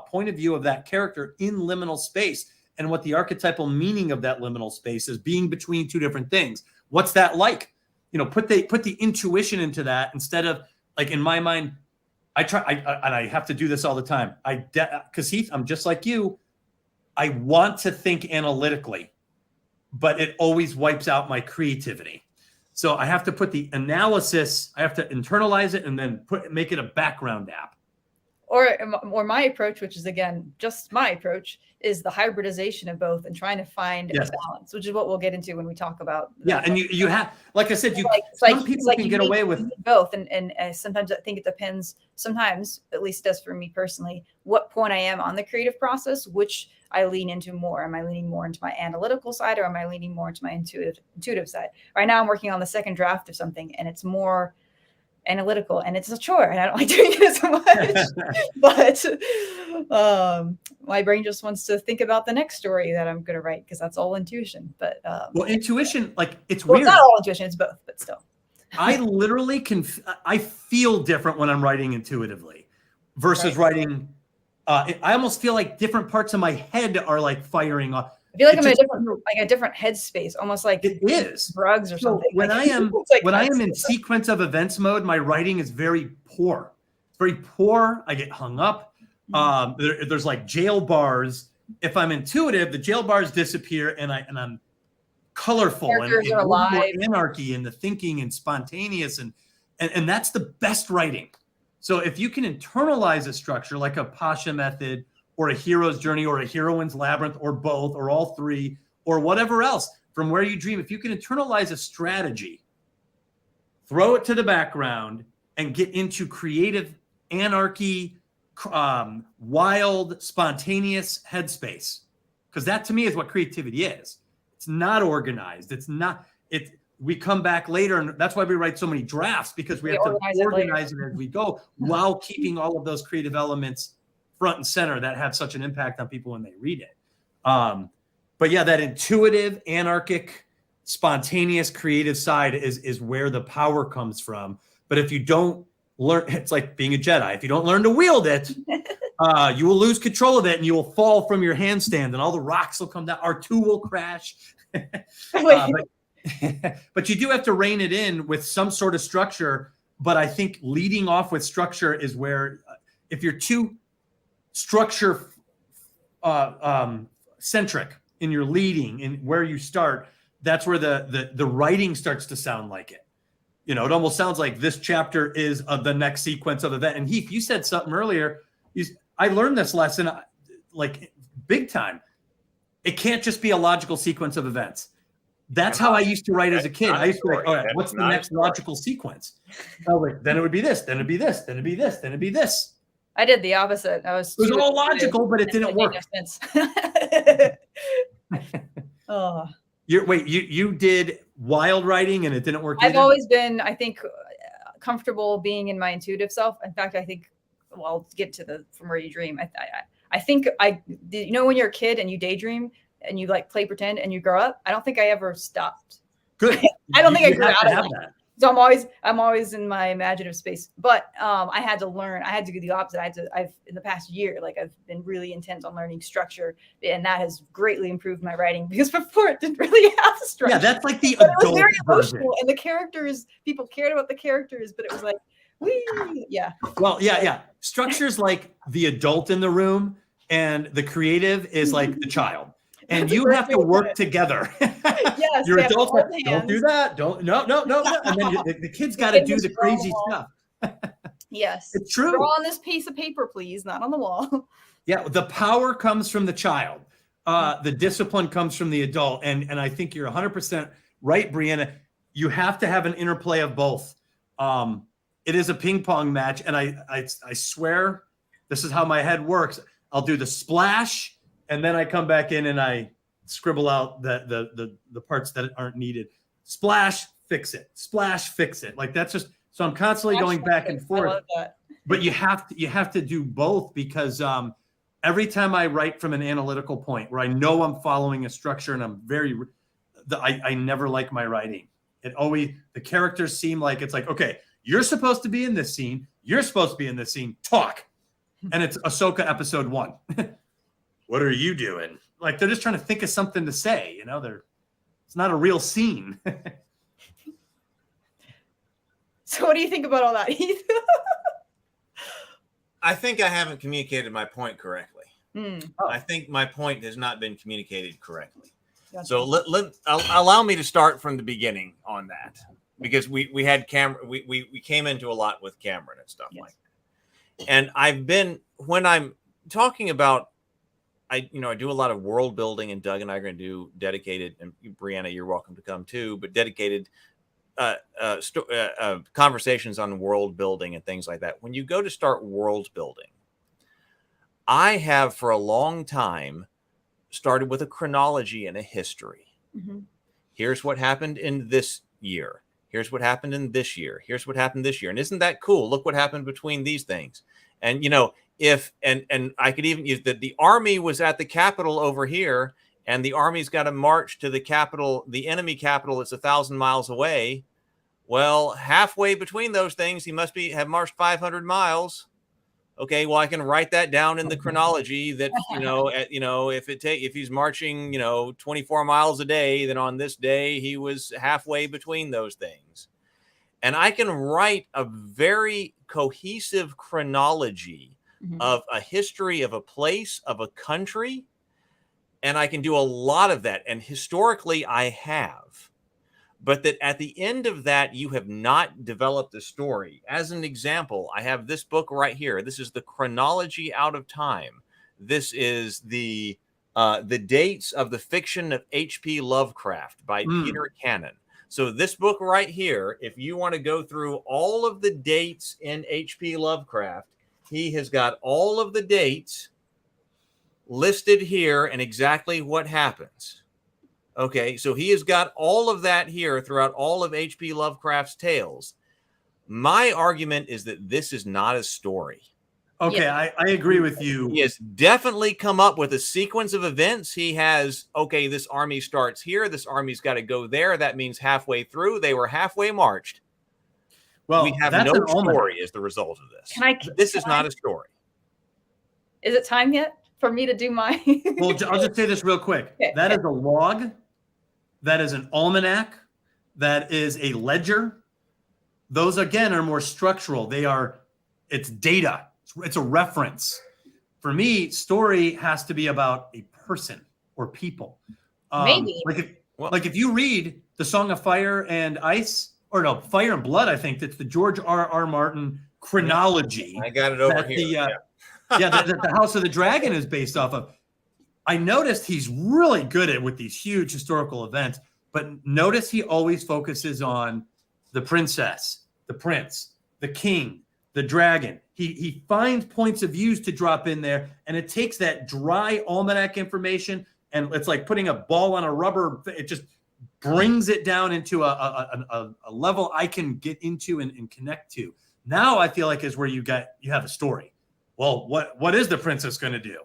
point of view of that character in liminal space, and what the archetypal meaning of that liminal space is, being between two different things. What's that like? Put the intuition into that instead of, like, in my mind, and I have to do this all the time. Because Heath, I'm just like you. I want to think analytically, but it always wipes out my creativity. So I have to put the analysis, I have to internalize it, and then make it a background app. Or my approach, which is, again, just my approach, is the hybridization of both and trying to find a balance, which is what we'll get into when we talk about. And you have, like I said, some people can get away with both. And sometimes I think it depends, sometimes, at least does for me personally, what point I am on the creative process, which I lean into more. Am I leaning more into my analytical side, or am I leaning more into my intuitive side? Right now I'm working on the second draft of something, and it's more analytical, and it's a chore, and I don't like doing it as much. But my brain just wants to think about the next story that I'm going to write, because that's all intuition. But intuition, like, it's weird. It's not all intuition; it's both, but still. I literally I feel different when I'm writing intuitively versus writing. I almost feel like different parts of my head are like firing off. I feel like I'm in a different headspace, almost like it is drugs or something. When I am in sequence of events mode, my writing is very poor. It's very poor. I get hung up. There's like jail bars. If I'm intuitive, the jail bars disappear, and I'm colorful and more anarchy in the thinking and spontaneous, and that's the best writing. So if you can internalize a structure like a Pasha method, or a hero's journey, or a heroine's labyrinth, or both, or all three, or whatever else, from where you dream, if you can internalize a strategy, throw it to the background, and get into creative anarchy, wild, spontaneous headspace. Because that, to me, is what creativity is. It's not organized. We come back later, and that's why we write so many drafts, because we have to organize it as we go, while keeping all of those creative elements front and center that have such an impact on people when they read it. But yeah, that intuitive, anarchic, spontaneous, creative side is where the power comes from. But if you don't learn, it's like being a Jedi. If you don't learn to wield it, you will lose control of it, and you will fall from your handstand, and all the rocks will come down. R2 will crash. But you do have to rein it in with some sort of structure. But I think leading off with structure is where, if you're too structure centric in your leading in where you start, that's where the writing starts to sound like it. It almost sounds like this chapter is the next sequence of event. And Heath, you said something earlier. I learned this lesson like big time. It can't just be a logical sequence of events. That's how I used to write as a kid. I used to be like, all right, what's the next logical sequence? Then it would be this, then it'd be this, then it'd be this, then it'd be this. I did the opposite. It was all logical, but it didn't work. Oh. You did wild writing and it didn't work. I've always been, I think, comfortable being in my intuitive self. In fact, I think, well, I'll get to from where you dream. I think when you're a kid and you daydream and you like play pretend and you grow up, I don't think I ever stopped. Good. I don't think I grew out of that. So I'm always in my imaginative space, but I had to learn. I had to do the opposite. I've in the past year, I've been really intent on learning structure, and that has greatly improved my writing because before it didn't really have the structure. Yeah, that's like the adult version. It was very emotional, and the characters, people cared about the characters, but it was like, yeah. Well, yeah. Structure's like the adult in the room, and the creative is like the child. And you have to work together. Yes, your adults like, don't do that. Don't no. And then the kids got to do the crazy stuff. Yes, it's true. Draw on this piece of paper, please, not on the wall. Yeah, the power comes from the child. The discipline comes from the adult. And I think you're 100% right, Brianna. You have to have an interplay of both. It is a ping pong match, and I swear this is how my head works. I'll do the splash. And then I come back in and I scribble out the parts that aren't needed. Splash, fix it. Splash, fix it. Like that's just so I'm constantly going back and forth. I love that. But you have to do both because every time I write from an analytical point where I know I'm following a structure and I'm I never like my writing. The characters seem like it's like, okay, you're supposed to be in this scene. You're supposed to be in this scene. Talk. And it's Ahsoka episode 1. What are you doing? Like they're just trying to think of something to say, it's not a real scene. So what do you think about all that, Heath? I think I haven't communicated my point correctly. Oh. I think my point has not been communicated correctly. Gotcha. So allow me to start from the beginning on that, because we had we came into a lot with Cameron and stuff like that. And when I'm talking about, I do a lot of world building, and Doug and I are going to do dedicated, and Brianna, you're welcome to come too, but dedicated conversations on world building and things like that. When you go to start world building, I have for a long time started with a chronology and a history. Mm-hmm. Here's what happened in this year. Here's what happened in this year. Here's what happened this year. And isn't that cool? Look what happened between these things. And, if I could even use that the army was at the capital over here, and the army's got to march to the capital, the enemy capital is 1,000 miles away. Well, halfway between those things, he must have marched 500 miles. Okay, well, I can write that down in the chronology that, if he's marching, 24 miles a day, then on this day he was halfway between those things. And I can write a very cohesive chronology of a history of a place, of a country. And I can do a lot of that. And historically, I have. But that at the end of that, you have not developed a story. As an example, I have this book right here. This is the chronology out of time. This is the dates of the fiction of H.P. Lovecraft by Peter Cannon. So this book right here, if you want to go through all of the dates in H.P. Lovecraft, he has got all of the dates listed here and exactly what happens. Okay, so he has got all of that here throughout all of H.P. Lovecraft's tales. My argument is that this is not a story. Okay, yeah. I agree with you. He has definitely come up with a sequence of events. He has, okay, this army starts here. This army's got to go there. That means halfway through. They were halfway marched. Well, we have no story as the result of this. This is not a story. Is it time yet for me to do my... Well, I'll just say this real quick. Okay. That is a log. That is an almanac. that is a ledger. Those, again, are more structural. It's data. It's a reference. For me, story has to be about a person or people. Maybe. Like if you read The Song of Fire and Ice, or no, Fire and Blood, I think that's the George R. Martin chronology. I got it over here. That the House of the Dragon is based off of. I noticed he's really good at with these huge historical events, but notice he always focuses on the princess, the prince, the king, the dragon. He finds points of views to drop in there, and it takes that dry almanac information, and it's like putting a ball on a rubber. It just brings it down into a level I can get into and connect to. Now I feel like is where you have a story. Well, what is the princess going to do?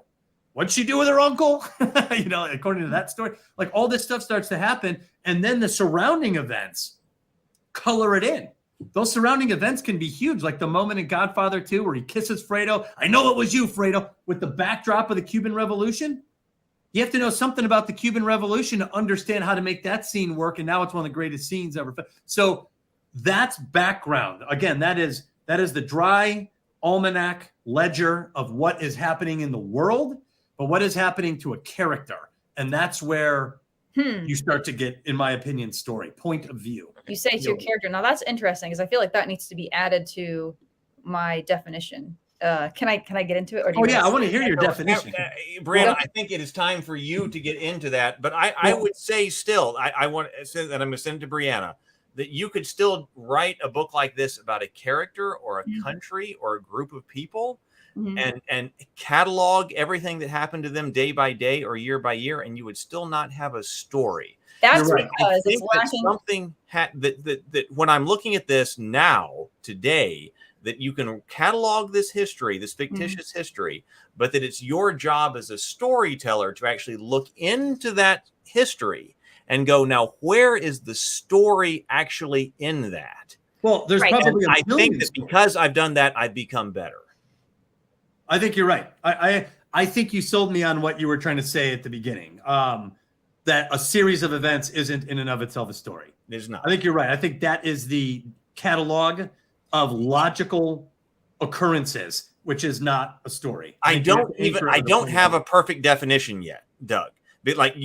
What'd she do with her uncle? According to that story, like all this stuff starts to happen, and then the surrounding events color it in. Those surrounding events can be huge, like the moment in Godfather 2 where he kisses Fredo. I know it was you, Fredo, with the backdrop of the Cuban Revolution. You have to know something about the Cuban Revolution to understand how to make that scene work, and now it's one of the greatest scenes ever. So that's background. Again, that is the dry almanac ledger of what is happening in the world, but what is happening to a character. And that's where you start to get, in my opinion, story, point of view. You say to your character. Now that's interesting because I feel like that needs to be added to my definition. Can I get into it? Or I want to hear your definition. Brianna, I think it is time for you to get into that. But I would say still, I want to say that I'm going to send it to Brianna, that you could still write a book like this about a character or a country or a group of people and catalog everything that happened to them day by day or year by year, and you would still not have a story. That's right. because it's lacking. Something that when I'm looking at this now, today, that you can catalog this history, this fictitious history, but that it's your job as a storyteller to actually look into that history and go, now, where is the story actually in that? Well, there's probably I think that because I've done that, I've become better. I think you're right. I think you sold me on what you were trying to say at the beginning, that a series of events isn't in and of itself a story. It's not. I think you're right. I think that is the catalog of logical occurrences, which is not a story. I don't have a perfect definition yet, Doug. But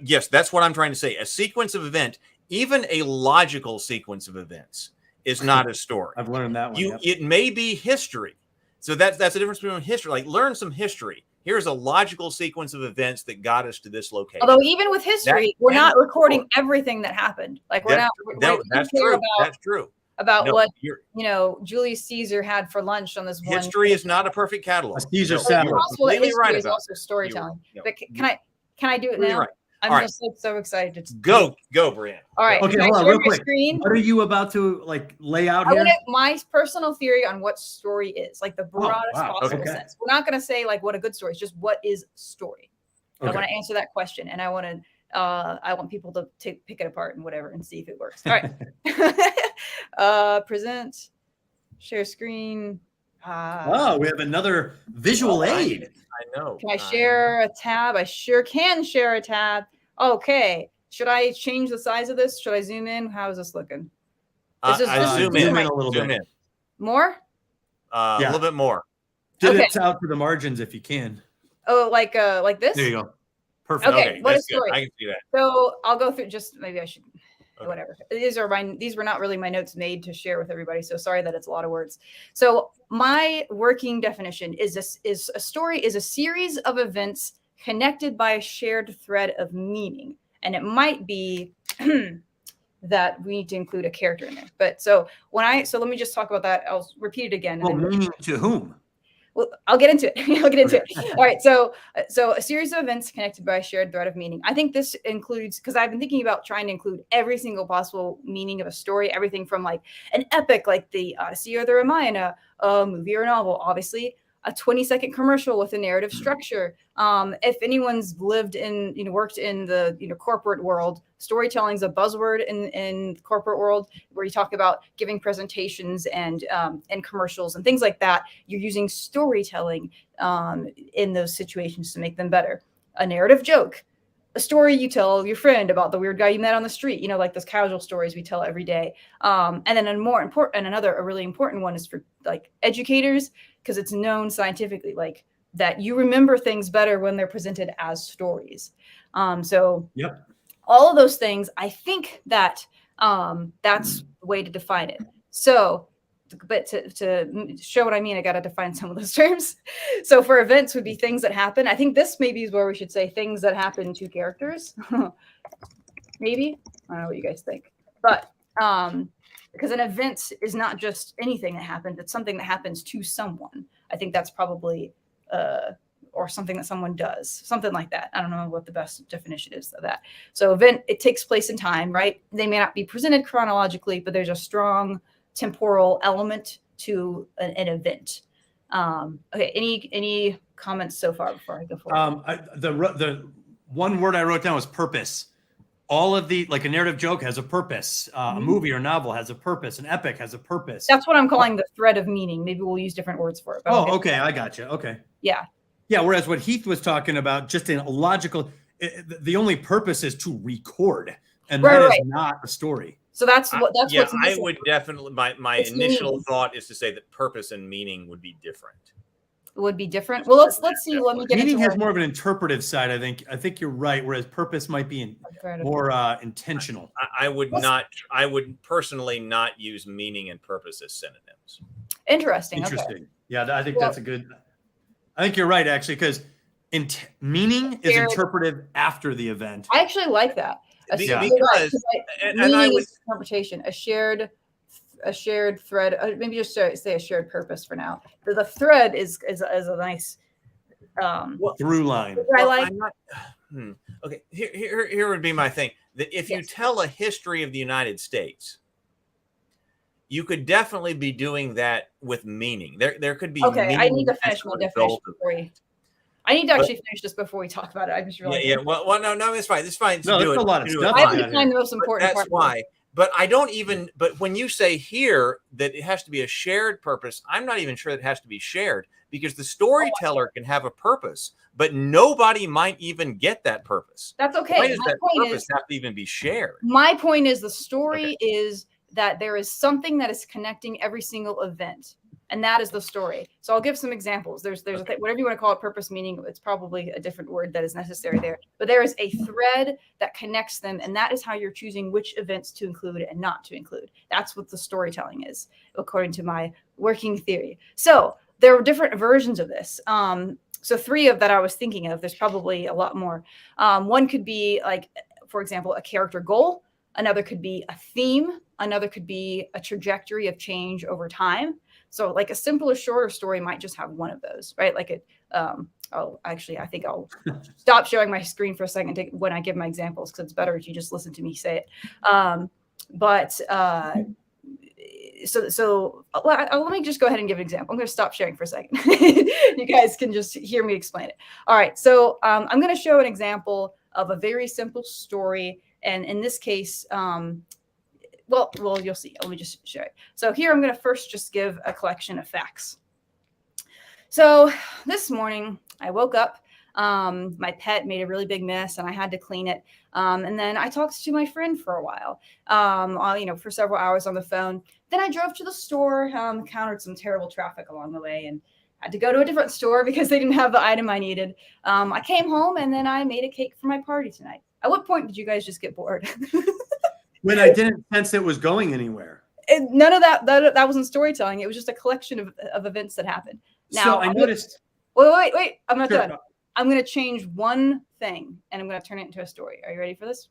yes, that's what I'm trying to say. A sequence of event, even a logical sequence of events, is not a story. I've learned that one. It may be history. So that's the difference between history. Like, learn some history. Here's a logical sequence of events that got us to this location. Although even with history, we're not recording everything that happened. Like that's true. That's true. About what Julius Caesar had for lunch on this one. History is not a perfect catalog. Caesar salad. History right is also storytelling. But can I do it now? Right. I'm just so excited to go, Brianna. All right. Okay, hold on, real quick. What are you about to lay out here? My personal theory on what story is, like the broadest possible sense. We're not going to say like what a good story is, just what is story. Okay. I want to answer that question, and I want people to pick it apart and whatever and see if it works. All right. Present, share screen. We have another visual aid. I know. Can I share a tab? I sure can share a tab. Okay. Should I change the size of this? Should I zoom in? How is this looking? Zoom in a little bit. More? A little bit more. Get it out to the margins if you can. Oh, like this? There you go. Perfect. Okay, what a story. I can see that. So I'll go through maybe I should whatever. These were not really my notes made to share with everybody. So sorry that it's a lot of words. So my working definition is a story is a series of events connected by a shared thread of meaning. And it might be that we need to include a character in there. But so let me just talk about that. I'll repeat it again. Well, meaning to whom? Well, I'll get into it. All right. So a series of events connected by a shared thread of meaning. I think this includes, because I've been thinking about trying to include every single possible meaning of a story, everything from like an epic, like the Odyssey or the Ramayana, a movie or a novel, obviously a 20-second commercial with a narrative structure. If anyone's worked in the corporate world, storytelling is a buzzword in corporate world, where you talk about giving presentations and commercials and things like that. You're using storytelling in those situations to make them better. A narrative joke, a story you tell your friend about the weird guy you met on the street, like those casual stories we tell every day. And then a really important one is for like educators, because it's known scientifically, like that you remember things better when they're presented as stories. So yep. All of those things, I think that that's the way to define it. So, but to show what I mean, I got to define some of those terms. So for events would be things that happen. I think this maybe is where we should say things that happen to characters. Maybe. I don't know what you guys think. But because an event is not just anything that happens. It's something that happens to someone. I think that's probably, or something that someone does, something like that. I don't know what the best definition is of that. So event, it takes place in time, right? They may not be presented chronologically, but there's a strong temporal element to an event. Okay, any comments so far before I go forward? The one word I wrote down was purpose. All of like a narrative joke has a purpose. A movie or novel has a purpose. An epic has a purpose. That's what I'm calling the thread of meaning. Maybe we'll use different words for it. Okay. I got you. Okay. Yeah. Yeah. Whereas what Heath was talking about, just in a logical, the only purpose is to record, and that is not a story. So that's what. That's yeah. I would definitely. My initial thought is to say that purpose and meaning would be different. Would be different. Well, let's see. Let me get meaning into has more of an interpretive side. I think you're right. Whereas purpose might be more intentional. I would personally not use meaning and purpose as synonyms. Interesting. Okay. Yeah, I think that's a good. I think you're right, actually, because meaning is interpretive after the event. I actually like that. Because meaning is interpretation, a shared thread. Maybe just say a shared purpose for now. The thread is a nice through line. I like. Okay, here would be my thing. That if you tell a history of the United States, you could definitely be doing that with meaning. There could be. Okay, I need to finish my definition before you. I need to actually finish this before we talk about it. I just realized. Yeah. Well, no, it's fine. It's fine. No, there's a lot of stuff. I have to find the most important part. That's why. But I don't even. But when you say here that it has to be a shared purpose, I'm not even sure that it has to be shared, because the storyteller can have a purpose, but nobody might even get that purpose. That's okay. Why does that purpose have to even be shared? My point is the story is that there is something that is connecting every single event, and that is the story. So I'll give some examples. There's a thing, whatever you want to call it, purpose, meaning, it's probably a different word that is necessary there. But there is a thread that connects them, and that is how you're choosing which events to include and not to include. That's what the storytelling is, according to my working theory. So there are different versions of this. So three of that I was thinking of. There's probably a lot more. One could be, like, for example, a character goal. Another could be a theme. Another could be a trajectory of change over time. So like a simpler, shorter story might just have one of those, right? Like I think I'll stop sharing my screen for a second when I give my examples, because it's better if you just listen to me say it. Let me just go ahead and give an example. I'm going to stop sharing for a second. You guys can just hear me explain it. All right. So I'm going to show an example of a very simple story. And in this case, well, you'll see. Let me just show it. So here I'm going to first just give a collection of facts. So this morning I woke up. My pet made a really big mess and I had to clean it. And then I talked to my friend for a while, for several hours on the phone. Then I drove to the store, encountered some terrible traffic along the way, and had to go to a different store because they didn't have the item I needed. I came home and then I made a cake for my party tonight. At what point did you guys just get bored? When I didn't sense it was going anywhere. And none of that wasn't storytelling. It was just a collection of events that happened. Now, so I noticed. Wait. I'm not done. I'm going to change one thing and I'm going to turn it into a story. Are you ready for this?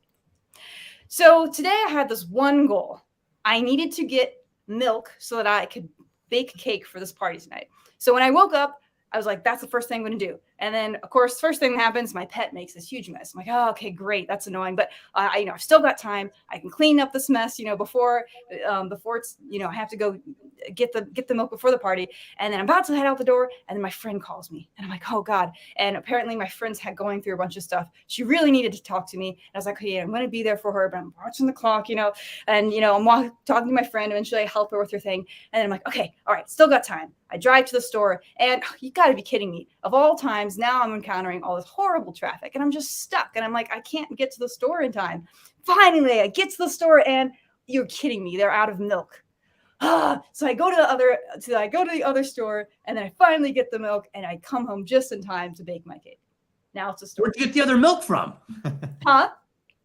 So today I had this one goal. I needed to get milk so that I could bake cake for this party tonight. So when I woke up, I was like, that's the first thing I'm going to do. And then, of course, first thing that happens, my pet makes this huge mess. I'm like, oh, okay, great. That's annoying. But, I've still got time. I can clean up this mess, before it's, I have to go get the milk before the party. And then I'm about to head out the door, and then my friend calls me, and I'm like, oh God. And apparently my friend's going through a bunch of stuff. She really needed to talk to me. And I was like, okay, I'm going to be there for her, but I'm watching the clock, and I'm talking to my friend. Eventually I help her with her thing. And then I'm like, okay, all right, still got time. I drive to the store, and you got to be kidding me. Of all times, now I'm encountering all this horrible traffic, and I'm just stuck. And I'm like, I can't get to the store in time. Finally, I get to the store, and you're kidding me. They're out of milk. So I go to the other store, and then I finally get the milk, and I come home just in time to bake my cake. Now it's a store. Where'd you get the other milk from? Huh?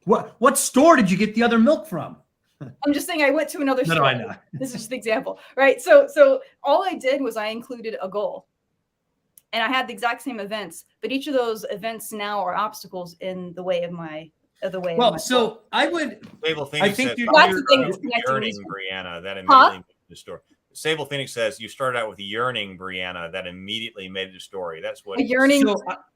What store did you get the other milk from? I'm just saying I went to another store. No, I know. This is just the example, right? So all I did was I included a goal, and I had the exact same events, but each of those events now are obstacles in the way of my so I would. Sable Phoenix says, yearning Brianna, that immediately made the story. Sable Phoenix says you started out with yearning Brianna, that immediately made the story. That's what yearning.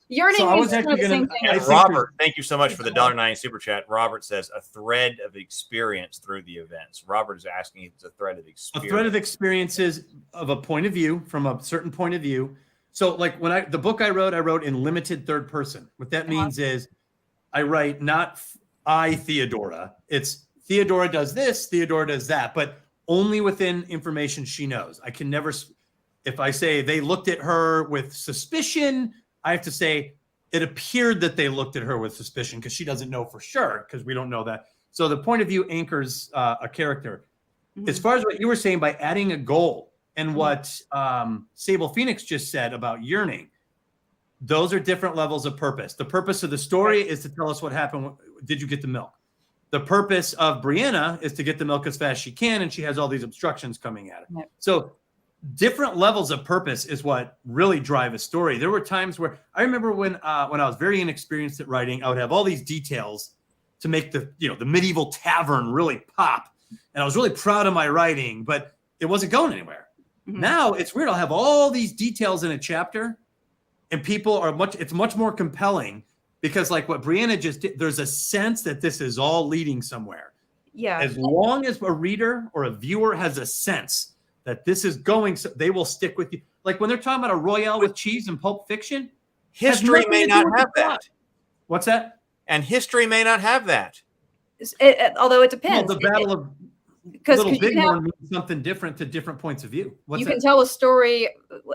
Yearning is kind of the same thing. And Robert, thank you so much for the $1.09 super chat. Robert says a thread of experience through the events. Robert is asking if it's a thread of experience. A thread of experiences of a point of view, from a certain point of view. So like the book I wrote in limited third person. What that means is I write not I, Theodora. It's Theodora does this, Theodora does that, but only within information she knows. I can never, if I say they looked at her with suspicion, I have to say it appeared that they looked at her with suspicion because she doesn't know for sure because we don't know that. So the point of view anchors a character. Mm-hmm. As far as what you were saying by adding a goal and what Sable Phoenix just said about yearning, those are different levels of purpose. The purpose of the story is to tell us what happened. Did you get the milk? The purpose of Brianna is to get the milk as fast as she can, and she has all these obstructions coming at her. Right. So different levels of purpose is what really drive a story. There were times where I remember when I was very inexperienced at writing, I would have all these details to make the medieval tavern really pop. And I was really proud of my writing, but it wasn't going anywhere. Mm-hmm. Now it's weird. I'll have all these details in a chapter and people are it's much more compelling because like what Brianna just did, there's a sense that this is all leading somewhere. Yeah. As long as a reader or a viewer has a sense that this is going, they will stick with you. Like when they're talking about a Royale with cheese in Pulp Fiction, history may not have that. What's that? And history may not have that. Although it depends. Well, the Battle of Little Bighorn means something different to different points of view. You can tell a story.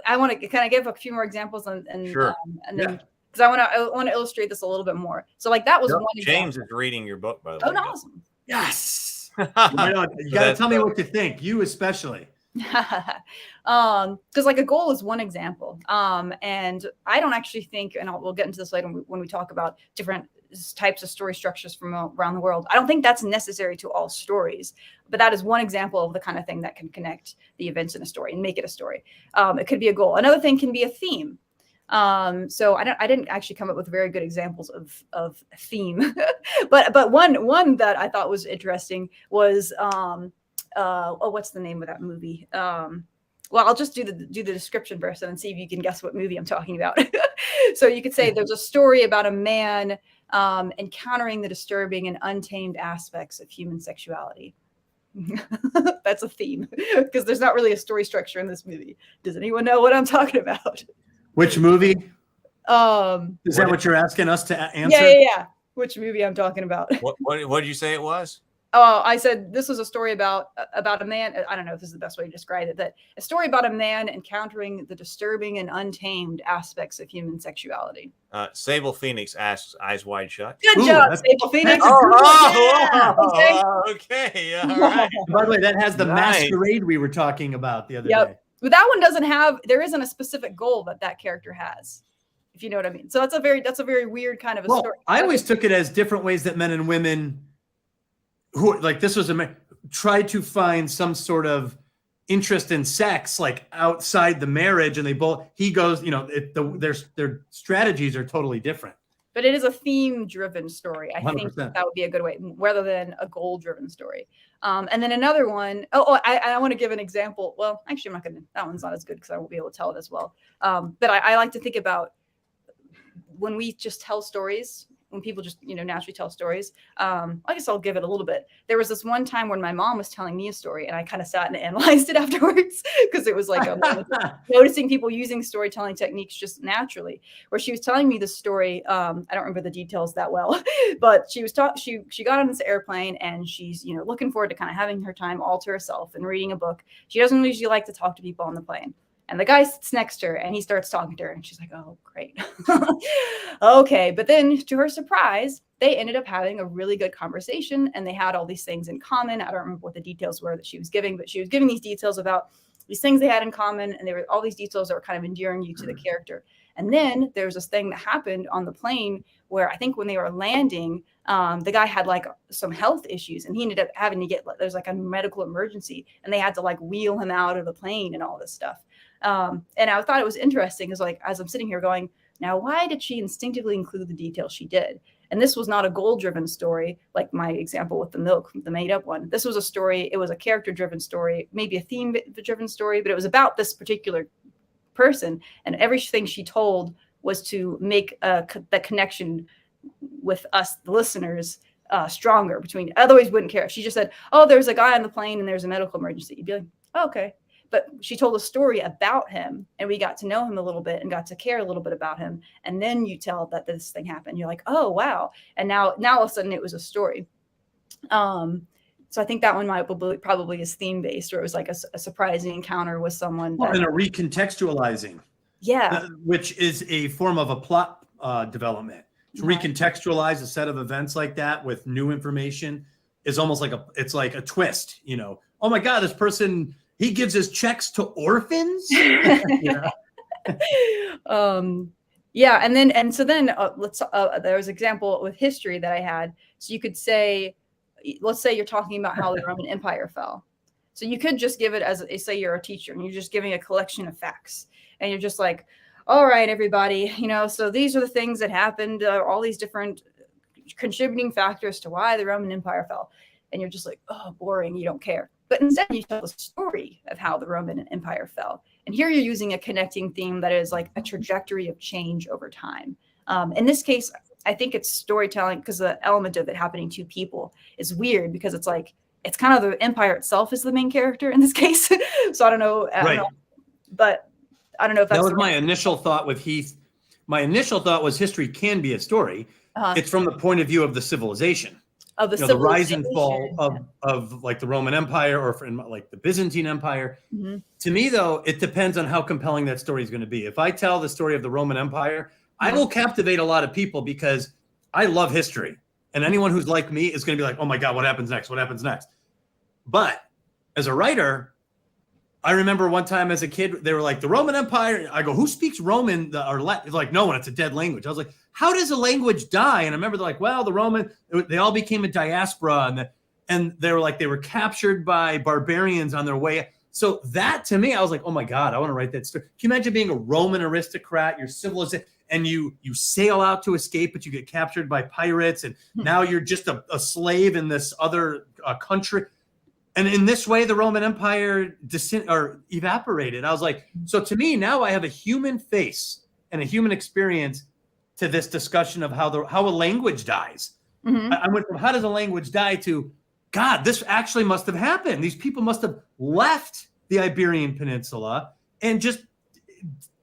I want to kind of give a few more examples and sure. And then because I want to illustrate this a little bit more. So like that was one James example. is reading your book, by the way. Oh, awesome. Yes. You got to tell me what you think. You especially. Because like a goal is one example. And I don't actually think, and we'll get into this later when we talk about different types of story structures from around the world. I don't think that's necessary to all stories, but that is one example of the kind of thing that can connect the events in a story and make it a story. It could be a goal. Another thing can be a theme. So I didn't actually come up with very good examples of theme, but one that I thought was interesting was what's the name of that movie? Well, I'll just do the description first and see if you can guess what movie I'm talking about. So you could say there's a story about a man encountering the disturbing and untamed aspects of human sexuality. That's a theme because there's not really a story structure in this movie. Does anyone know what I'm talking about? Which movie? Is that what you're asking us to answer? Yeah. Which movie I'm talking about? What did you say it was? Oh, I said this was a story about a man. I don't know if this is the best way to describe it, but a story about a man encountering the disturbing and untamed aspects of human sexuality. Sable Phoenix asks, "Eyes Wide Shut." Good job, Sable Phoenix. Okay. All right. By the way, that has the masquerade we were talking about the other day. But that one there isn't a specific goal that character has, if you know what I mean. So that's a very weird kind of a story. I always took it as different ways that men and women who like this was tried to find some sort of interest in sex like outside the marriage, and he goes, their strategies are totally different. But it is a theme-driven story. I 100%. think that would be a good way, rather than a goal-driven story. And then another one. I want to give an example. Well, actually, I'm not going to. That one's not as good because I won't be able to tell it as well. But I like to think about when we just tell stories. when people just, naturally tell stories. I guess I'll give it a little bit. There was this one time when my mom was telling me a story and I kind of sat and analyzed it afterwards because it was like noticing people using storytelling techniques just naturally, where she was telling me this story. I don't remember the details that well, but she was she got on this airplane and she's, looking forward to kind of having her time all to herself and reading a book. She doesn't usually like to talk to people on the plane. And the guy sits next to her and he starts talking to her and she's like, oh, great. Okay. But then to her surprise, they ended up having a really good conversation and they had all these things in common. I don't remember what the details were that she was giving, but she was giving these details about these things they had in common. And there were all these details that were kind of endearing you to the character. And then there was this thing that happened on the plane where I think when they were landing, the guy had like some health issues and he ended up having to there's like a medical emergency and they had to like wheel him out of the plane and all this stuff. And I thought it was interesting is like, as I'm sitting here going, now, why did she instinctively include the details she did? And this was not a goal-driven story, like my example with the milk, the made-up one. This was a story. It was a character-driven story, maybe a theme-driven story, but it was about this particular person. And everything she told was to make the connection with us, the listeners, stronger between. Otherwise, wouldn't care. If she just said, oh, there's a guy on the plane and there's a medical emergency. You'd be like, oh, okay. But she told a story about him and we got to know him a little bit and got to care a little bit about him. And then you tell that this thing happened. You're like, oh, wow. And now all of a sudden it was a story. So I think that one might probably is theme based, or it was like a surprising encounter with someone. And a recontextualizing. Yeah. Which is a form of a plot development. To recontextualize a set of events like that with new information is almost like it's like a twist, Oh my God, this person, he gives his checks to orphans. Yeah. And so then there was an example with history that I had. So you could say, let's say you're talking about how the Roman Empire fell. So you could just give it as say you're a teacher and you're just giving a collection of facts and you're just like, all right, everybody, so these are the things that happened, all these different contributing factors to why the Roman Empire fell. And you're just like, oh, boring. You don't care. But instead, you tell the story of how the Roman Empire fell. And here you're using a connecting theme that is like a trajectory of change over time. In this case, I think it's storytelling because the element of it happening to people is weird because it's like, it's kind of the empire itself is the main character in this case. So I don't know. But I don't know if that was my initial thought with Heath. My initial thought was history can be a story. It's from the point of view of the civilization. Of the rise and fall of like the Roman Empire or like the Byzantine Empire. Mm-hmm. To me, though, it depends on how compelling that story is going to be. If I tell the story of the Roman Empire, I will captivate a lot of people because I love history. And anyone who's like me is going to be like, oh my God, what happens next? What happens next? But as a writer, I remember one time as a kid, they were like, the Roman Empire. I go, who speaks Roman or Latin? It's like, no one, it's a dead language. I was like, how does a language die? And I remember they're like, well, they all became a diaspora. And they were like, they were captured by barbarians on their way. So that to me, I was like, oh my God, I want to write that story. Can you imagine being a Roman aristocrat, your civilization, and you sail out to escape, but you get captured by pirates. And now you're just a slave in this other country. And in this way, the Roman Empire evaporated. I was like, so to me, now I have a human face and a human experience to this discussion of how a language dies. Mm-hmm. I went from how does a language die to, God, this actually must have happened. These people must have left the Iberian Peninsula and just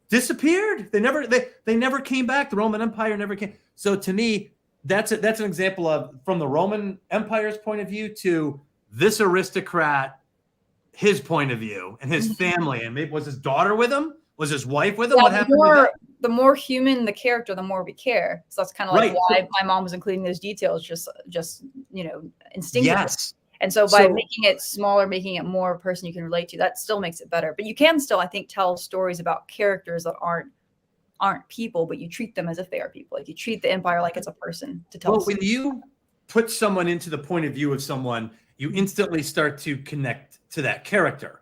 disappeared. They never came back. The Roman Empire never came. So to me, that's an example of from the Roman Empire's point of view to this aristocrat, his point of view and his family. And maybe was his daughter with him? Was his wife with him? Yeah, what happened? The more human the character, the more we care. So that's kind of like why my mom was including those details, just instinctively. Yes. And so by making it smaller, making it more a person you can relate to, that still makes it better. But you can still, I think, tell stories about characters that aren't people, but you treat them as if they are people. Like you treat the Empire like it's a person to tell. Well, when you put someone into the point of view of someone, you instantly start to connect to that character.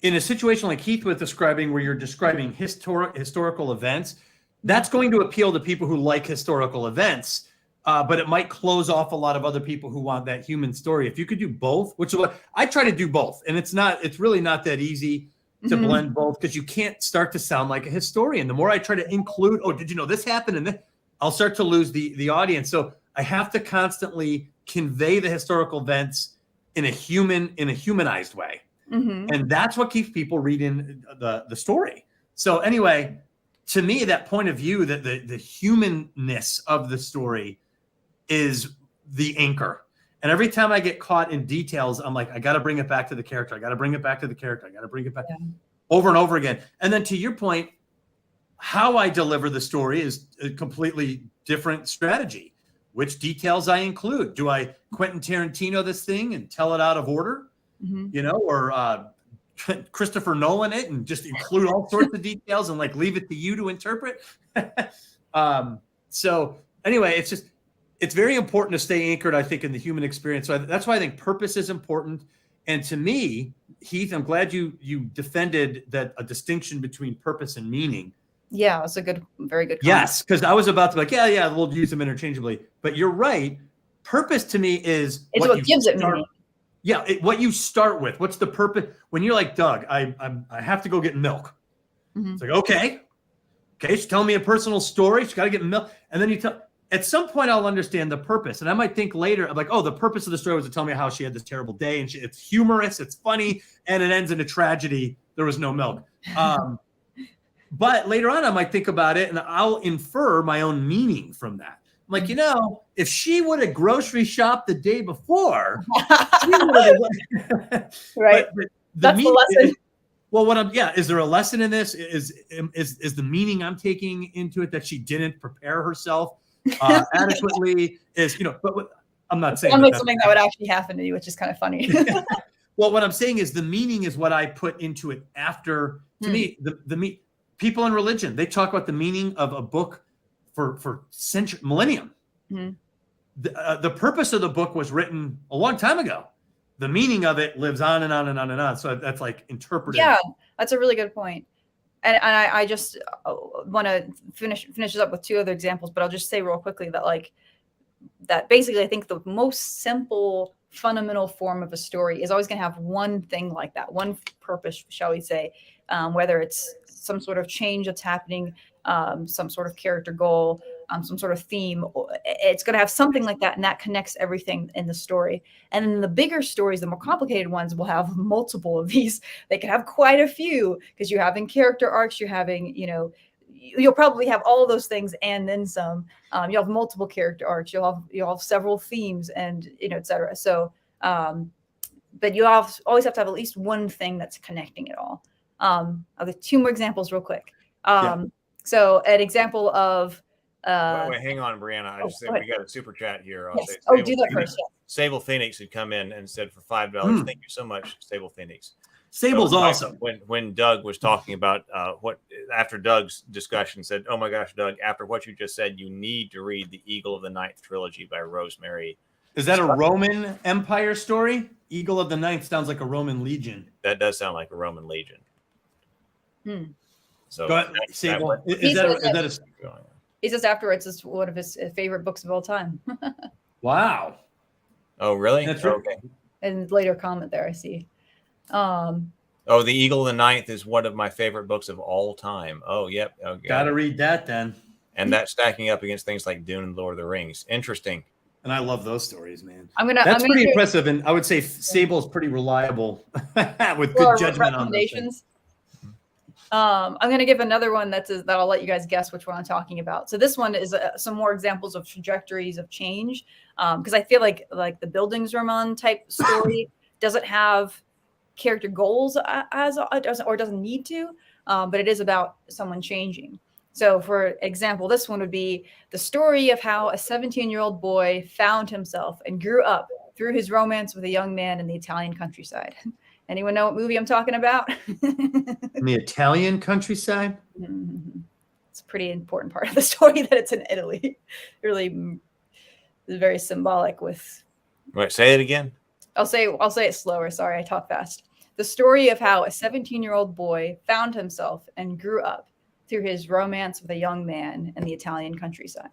In a situation like Heath was describing, where you're describing historical events, that's going to appeal to people who like historical events, but it might close off a lot of other people who want that human story. If you could do both, which is what I try to do both, and it's really not that easy to blend both because you can't start to sound like a historian. The more I try to include, oh, did you know this happened? And I'll start to lose the audience. So I have to constantly convey the historical events in a humanized way. Mm-hmm. And that's what keeps people reading the story. So anyway, to me, that point of view, that the humanness of the story is the anchor. And every time I get caught in details, I'm like, I got to bring it back to the character. I got to bring it back to the character. I got to bring it back over and over again. And then to your point, how I deliver the story is a completely different strategy. Which details I include? Do I Quentin Tarantino this thing and tell it out of order? Mm-hmm. Or Christopher Nolan it and just include all sorts of details and like leave it to you to interpret. So anyway, it's very important to stay anchored, I think, in the human experience. So that's why I think purpose is important. And to me, Heath, I'm glad you defended that a distinction between purpose and meaning. Yeah, that's a very good comment. Yes, because I was about to be like, yeah, we'll use them interchangeably. But you're right. Purpose to me is what gives it meaning. Yeah, what you start with. What's the purpose? When you're like, Doug, I have to go get milk. Mm-hmm. It's like, okay, she's telling me a personal story. She's got to get milk. And then at some point I'll understand the purpose. And I might think later, I'm like, oh, the purpose of the story was to tell me how she had this terrible day. And it's humorous, it's funny, and it ends in a tragedy. There was no milk. But later on, I might think about it and I'll infer my own meaning from that. I'm like, if she would have grocery shopped the day before, she right? But that's the lesson. Is there a lesson in this? Is the meaning I'm taking into it that she didn't prepare herself adequately? But I'm not saying like something that would actually happen to you, which is kind of funny. Well, what I'm saying is the meaning is what I put into it after. To me, people in religion, they talk about the meaning of a book for millennium. Mm-hmm. The purpose of the book was written a long time ago. The meaning of it lives on and on and on and on. So that's like interpretive. Yeah, that's a really good point. And I just want to finish this up with two other examples, but I'll just say real quickly that basically I think the most simple fundamental form of a story is always going to have one thing like that, one purpose, shall we say, whether it's some sort of change that's happening, some sort of character goal, some sort of theme. It's going to have something like that, and that connects everything in the story. And then the bigger stories, the more complicated ones, will have multiple of these. They can have quite a few because you're having character arcs, you're having, you'll probably have all of those things and then some. You'll have multiple character arcs, you'll have several themes, and et cetera. So, but you always have to have at least one thing that's connecting it all. I'll get two more examples real quick. So an example of wait, hang on, Brianna. I just think we got a super chat here. Yes. Do that first. Yes. Sable Phoenix had come in and said for $5. Thank you so much, Sable Phoenix. Sable's awesome. When Doug was talking about after Doug's discussion said, "Oh my gosh, Doug! After what you just said, you need to read the Eagle of the Ninth trilogy by Rosemary." Is that a Roman Empire story? Eagle of the Ninth sounds like a Roman legion. That does sound like a Roman legion. So go ahead, Sable. Is that he says afterwards it's one of his favorite books of all time. Wow. Oh, really? That's okay. And later comment there, I see. The Eagle of the Ninth is one of my favorite books of all time. Oh, yep. Okay. Gotta read that then. And that's stacking up against things like Dune and Lord of the Rings. Interesting. And I love those stories, man. That's pretty impressive, and I would say Sable is pretty reliable with good judgment on recommendations. I'm going to give another one that I'll let you guys guess which one I'm talking about. So this one is some more examples of trajectories of change, because I feel like the Bildungsroman type story doesn't have character goals or doesn't need to, but it is about someone changing. So for example, this one would be the story of how a 17-year-old boy found himself and grew up through his romance with a young man in the Italian countryside. Anyone know what movie I'm talking about? In the Italian countryside? Mm-hmm. It's a pretty important part of the story that it's in Italy. Really very symbolic with... Wait, say it again? I'll say it slower. Sorry, I talk fast. The story of how a 17-year-old boy found himself and grew up through his romance with a young man in the Italian countryside.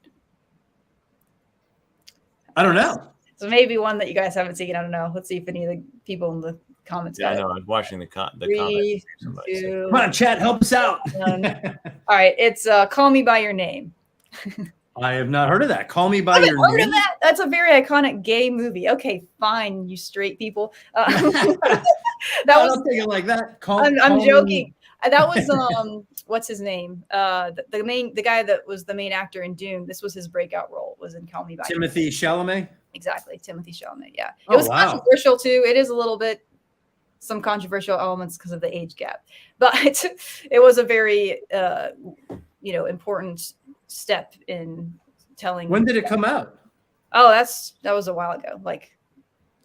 I don't know. So maybe one that you guys haven't seen. I don't know. Let's see if any of the people in the comments. Yeah, I know. I was watching the comments. 3, 2, come on, chat, help us out. All right, it's "Call Me by Your Name." I have not heard of that. Call Me by Haven't Your heard Name. of that? That's a very iconic gay movie. Okay, fine, you straight people. That was I'll take it like that. I'm joking. That was what's his name? The guy that was the main actor in Dune. This was his breakout role. Was in Call Me by Your Name. Timothy Chalamet. Exactly, Timothy Chalamet. Yeah, it Oh, was wow. controversial too. It is a little bit some controversial elements because of the age gap, but it was a very important step in telling. When did it come out? Oh, that was a while ago. Like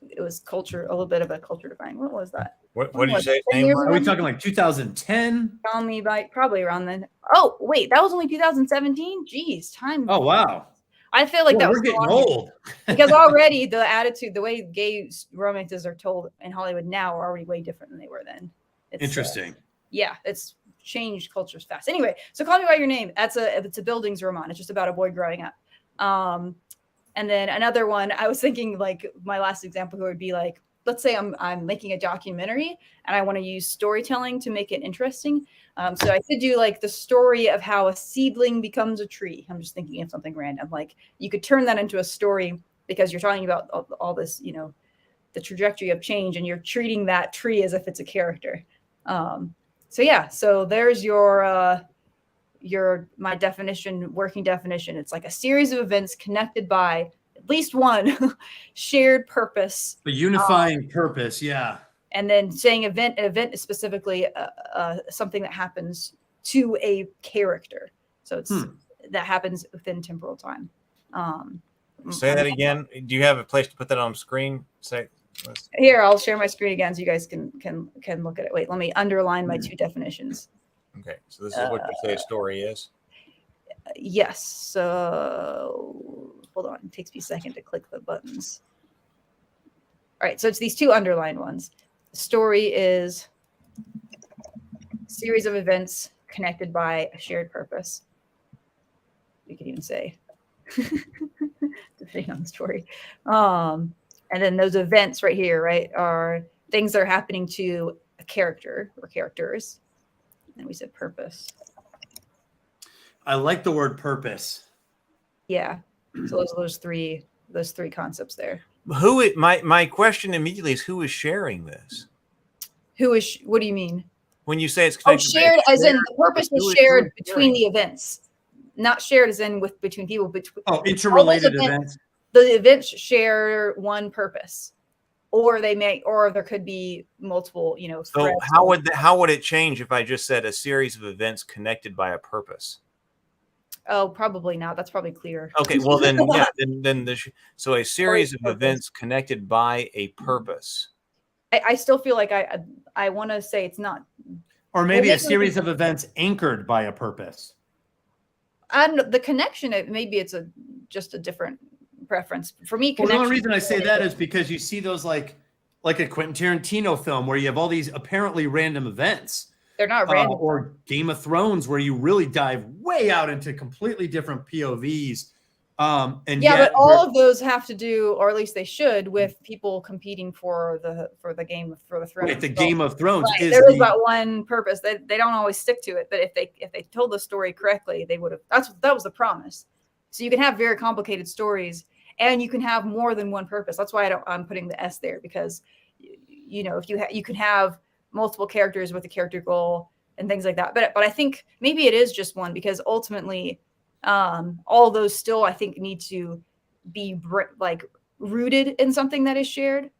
it was a little bit of a culture defining. What was that? What did you say? Are we talking like 2010? Call Me by probably around then. Oh wait, that was only 2017. Jeez, time. Oh wow. I feel like that was we're getting old. because already the attitude, the way gay romances are told in Hollywood now are already way different than they were then. It's, Interesting. Yeah, it's changed cultures fast. Anyway, so Call Me by Your Name. It's a Bildungsroman. It's just about a boy growing up. And then another one, I was thinking like my last example would be like, let's say I'm making a documentary and I want to use storytelling to make it interesting. So I could do like the story of how a seedling becomes a tree. I'm just thinking of something random. Like you could turn that into a story because you're talking about all this, the trajectory of change, and you're treating that tree as if it's a character. So there's my definition, working definition. It's like a series of events connected by at least one shared purpose. A unifying purpose, yeah. And then saying event is specifically something that happens to a character. So it's that happens within temporal time. Say that again. Do you have a place to put that on screen? Here, I'll share my screen again so you guys can look at it. Wait, let me underline my two definitions. Okay, so this is what you say a story is? Yes. So hold on. It takes me a second to click the buttons. All right, so it's these two underlined ones. Story is a series of events connected by a shared purpose. You could even say, depending on the story. And then those events right here, right, are things that are happening to a character or characters. And we said purpose. I like the word purpose. Yeah. So those three concepts there. My question immediately is who is sharing this? What do you mean? When you say it's connected, shared as in the purpose was shared between the events, not shared as in between people. Interrelated events. The events share one purpose, or there could be multiple. So how would it change if I just said a series of events connected by a purpose? Oh, probably not. That's probably clear. Okay, well then, yeah, so a series of events connected by a purpose. I still feel like I want to say it's not. Or maybe a series of events anchored by a purpose. And the connection, maybe it's just a different preference for me. Well, the only reason I say that is because you see those like a Quentin Tarantino film where you have all these apparently random events. They're not random. Or Game of Thrones, where you really dive way out into completely different POVs. But all of those have to do, or at least they should, with people competing for the Game of Thrones. Right, the Game of Thrones is there is about one purpose. They don't always stick to it, but if they told the story correctly, they would have. That was the promise. So you can have very complicated stories, and you can have more than one purpose. That's why I'm putting the S there, because if you can have multiple characters with a character goal and things like that. But I think maybe it is just one, because ultimately all those still, I think, need to be like rooted in something that is shared.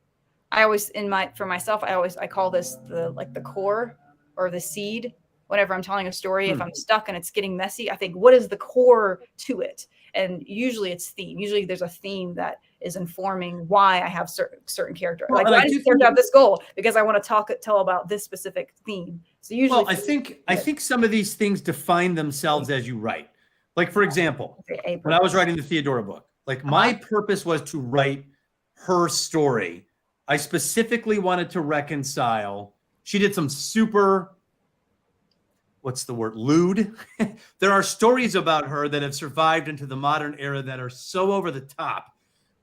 I always, for myself, I call this the core or the seed. Whenever I'm telling a story, if I'm stuck and it's getting messy, I think, what is the core to it? And usually it's theme. Usually there's a theme that is informing why I have certain character. Why does this character have this goal? Because I want to tell about this specific theme. So usually, I think some of these things define themselves as you write. Like, for example, when I was writing the Theodora book, like my purpose was to write her story. I specifically wanted to reconcile. She did some super, what's the word? Lewd. There are stories about her that have survived into the modern era that are so over the top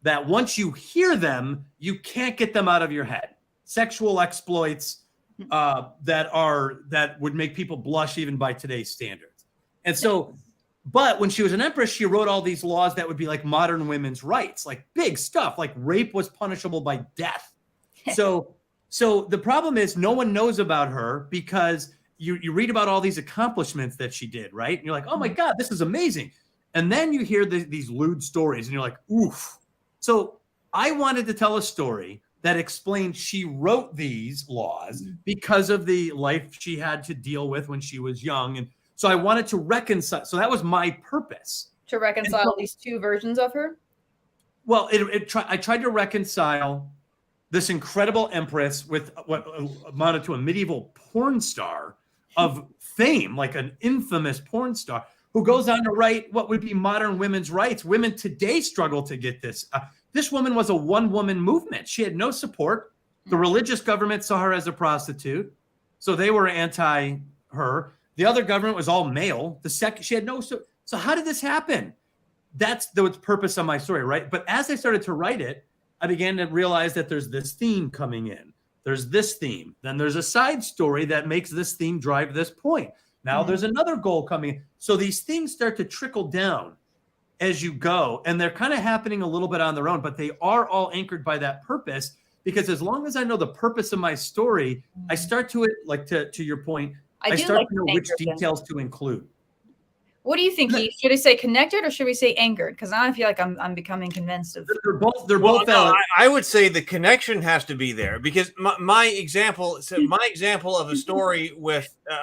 that once you hear them, you can't get them out of your head. Sexual exploits that would make people blush even by today's standards. And so But when she was an empress, she wrote all these laws that would be like modern women's rights, like big stuff, like rape was punishable by death. So the problem is no one knows about her because you read about all these accomplishments that she did, right? And you're like, oh my God, this is amazing. And then you hear these lewd stories and you're like, oof. So I wanted to tell a story that explained she wrote these laws because of the life she had to deal with when she was young. And so I wanted to reconcile. So that was my purpose. To reconcile these two versions of her? Well, I tried to reconcile this incredible empress with what amounted to a medieval porn star of fame, like an infamous porn star who goes on to write what would be modern women's rights. Women today struggle to get this. This woman was a one-woman movement. She had no support. The religious government saw her as a prostitute, so they were anti her. The other government was all male. She had no. So how did this happen? That's the purpose of my story, right? But as I started to write it, I began to realize that there's this theme coming in. There's this theme. Then there's a side story that makes this theme drive this point. Now there's another goal coming in. So these things start to trickle down as you go, and they're kind of happening a little bit on their own, but they are all anchored by that purpose, because as long as I know the purpose of my story, I start to to your point, I start to know which details to include. What do you think, Heath? Should I say connected or should we say anchored? Because now I feel like I'm becoming convinced of. They're both valid. I would say the connection has to be there, because my example of a story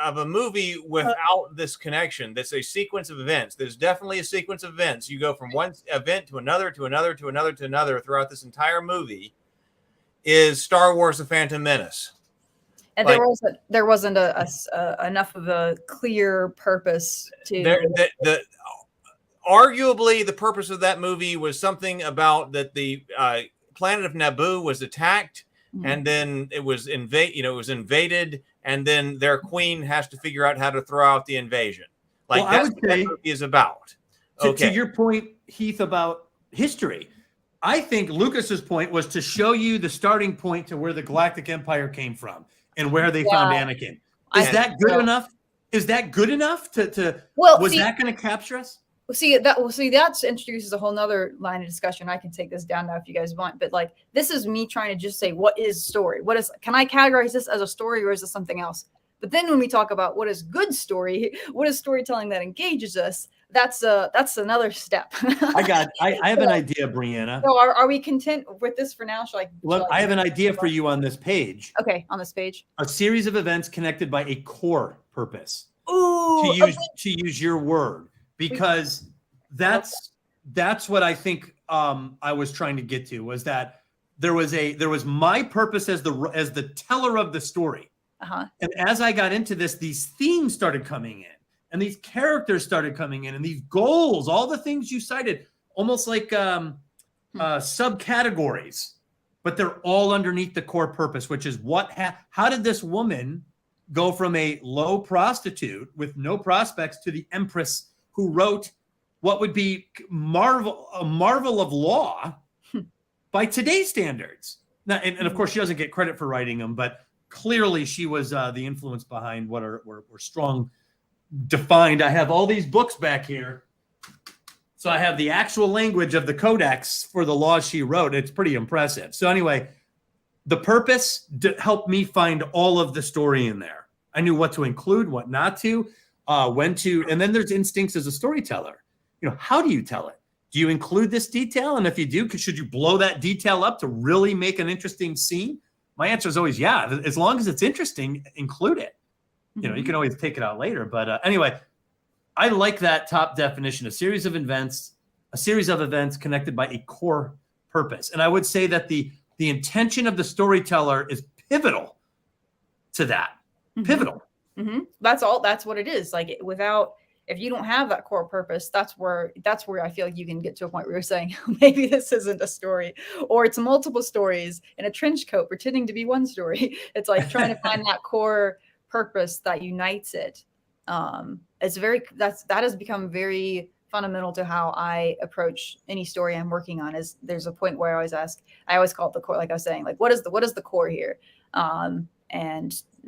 of a movie without this connection, that's a sequence of events. There's definitely a sequence of events. You go from one event to another, to another, to another, to another throughout this entire movie. Is Star Wars: The Phantom Menace. And there wasn't enough of a clear purpose to. Arguably, the purpose of that movie was something about that the planet of Naboo was attacked, and then it was invaded, and then their queen has to figure out how to throw out the invasion. That's what that movie is about. To your point, Heath, about history, I think Lucas's point was to show you the starting point to where the Galactic Empire came from. And where they found Anakin. Is that good enough? Is that good enough to was that going to capture us? That introduces a whole nother line of discussion. I can take this down now if you guys want, but this is me trying to just say, what is story? Can I categorize this as a story, or is this something else? But then when we talk about what is good story, what is storytelling that engages us, that's another step. I have an idea, Brianna. So are we content with this for now? I have an idea for you on this page. Okay, on this page. A series of events connected by a core purpose. Ooh, to use your word, because that's what I think I was trying to get to, was that there was my purpose as the teller of the story. And as I got into this, these themes started coming in. And these characters started coming in, and these goals, all the things you cited, almost like subcategories, but they're all underneath the core purpose, which is how did this woman go from a low prostitute with no prospects to the empress who wrote what would be a marvel of law by today's standards? Now, and of course, she doesn't get credit for writing them, but clearly she was the influence behind what were strong. Defined. I have all these books back here. So I have the actual language of the codex for the laws she wrote. It's pretty impressive. So anyway, the purpose helped me find all of the story in there. I knew what to include, what not to, when to, and then there's instincts as a storyteller. How do you tell it? Do you include this detail? And if you do, should you blow that detail up to really make an interesting scene? My answer is always, yeah. As long as it's interesting, include it. You can always take it out later. But anyway, I like that top definition, a series of events connected by a core purpose. And I would say that the intention of the storyteller is pivotal to that. Pivotal. That's what it is. If you don't have that core purpose, that's where I feel like you can get to a point where you're saying, maybe this isn't a story, or it's multiple stories in a trench coat pretending to be one story. It's like trying to find that core purpose that unites it. That has become very fundamental to how I approach any story I'm working on. Is there's a point where I always call it the core, like I was saying, what is the core here? And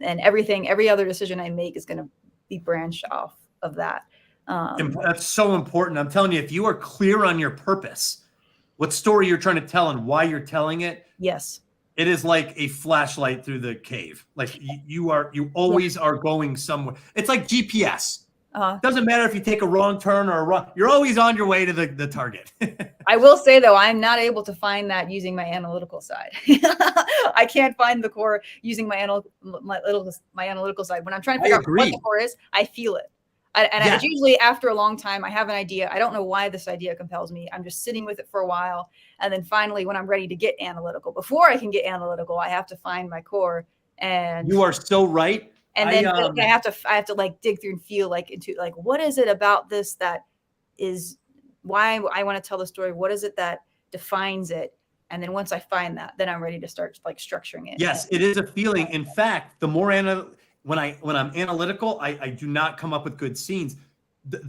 every other decision I make is going to be branched off of that. That's so important. I'm telling you, if you are clear on your purpose, what story you're trying to tell and why you're telling it, yes, it is like a flashlight through the cave. Like you always are going somewhere. It's like GPS. Doesn't matter if you take a wrong turn or a wrong, you're always on your way to the target. I will say though, I'm not able to find that using my analytical side. I can't find the core using my analytical side. When I'm trying to figure out what the core is, I feel it. It's usually after a long time, I have an idea. I don't know why this idea compels me. I'm just sitting with it for a while. And then finally, when I'm ready to get analytical, before I can get analytical, I have to find my core. And you are so right. And then I have to like dig through and feel like into like, what is it about this that is why I want to tell the story? What is it that defines it? And then once I find that, then I'm ready to start like structuring it. Yes, it is a feeling. In fact, the more when I'm analytical, I do not come up with good scenes.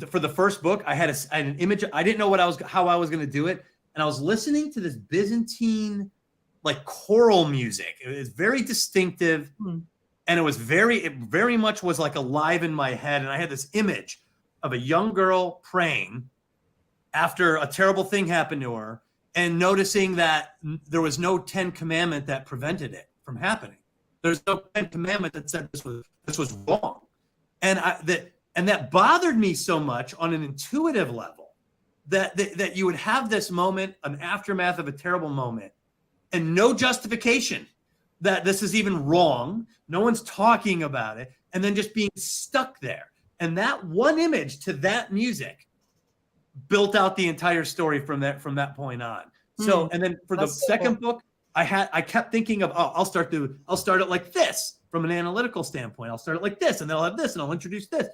For the first book, I had an image. I didn't know how I was going to do it, and I was listening to this Byzantine like choral music. It was very distinctive. And it very much was like alive in my head. And I had this image of a young girl praying after a terrible thing happened to her and noticing that there was no 10 commandment that prevented it from happening. There's no 10 commandment that said this was wrong. And that bothered me so much on an intuitive level that you would have this moment, an aftermath of a terrible moment, and no justification that this is even wrong. No one's talking about it. And then just being stuck there. And that one image to that music built out the entire story from that point on. So, and then for the second book, I kept thinking of, I'll start it like this from an analytical standpoint. I'll start it like this, and then I'll have this, and I'll introduce this.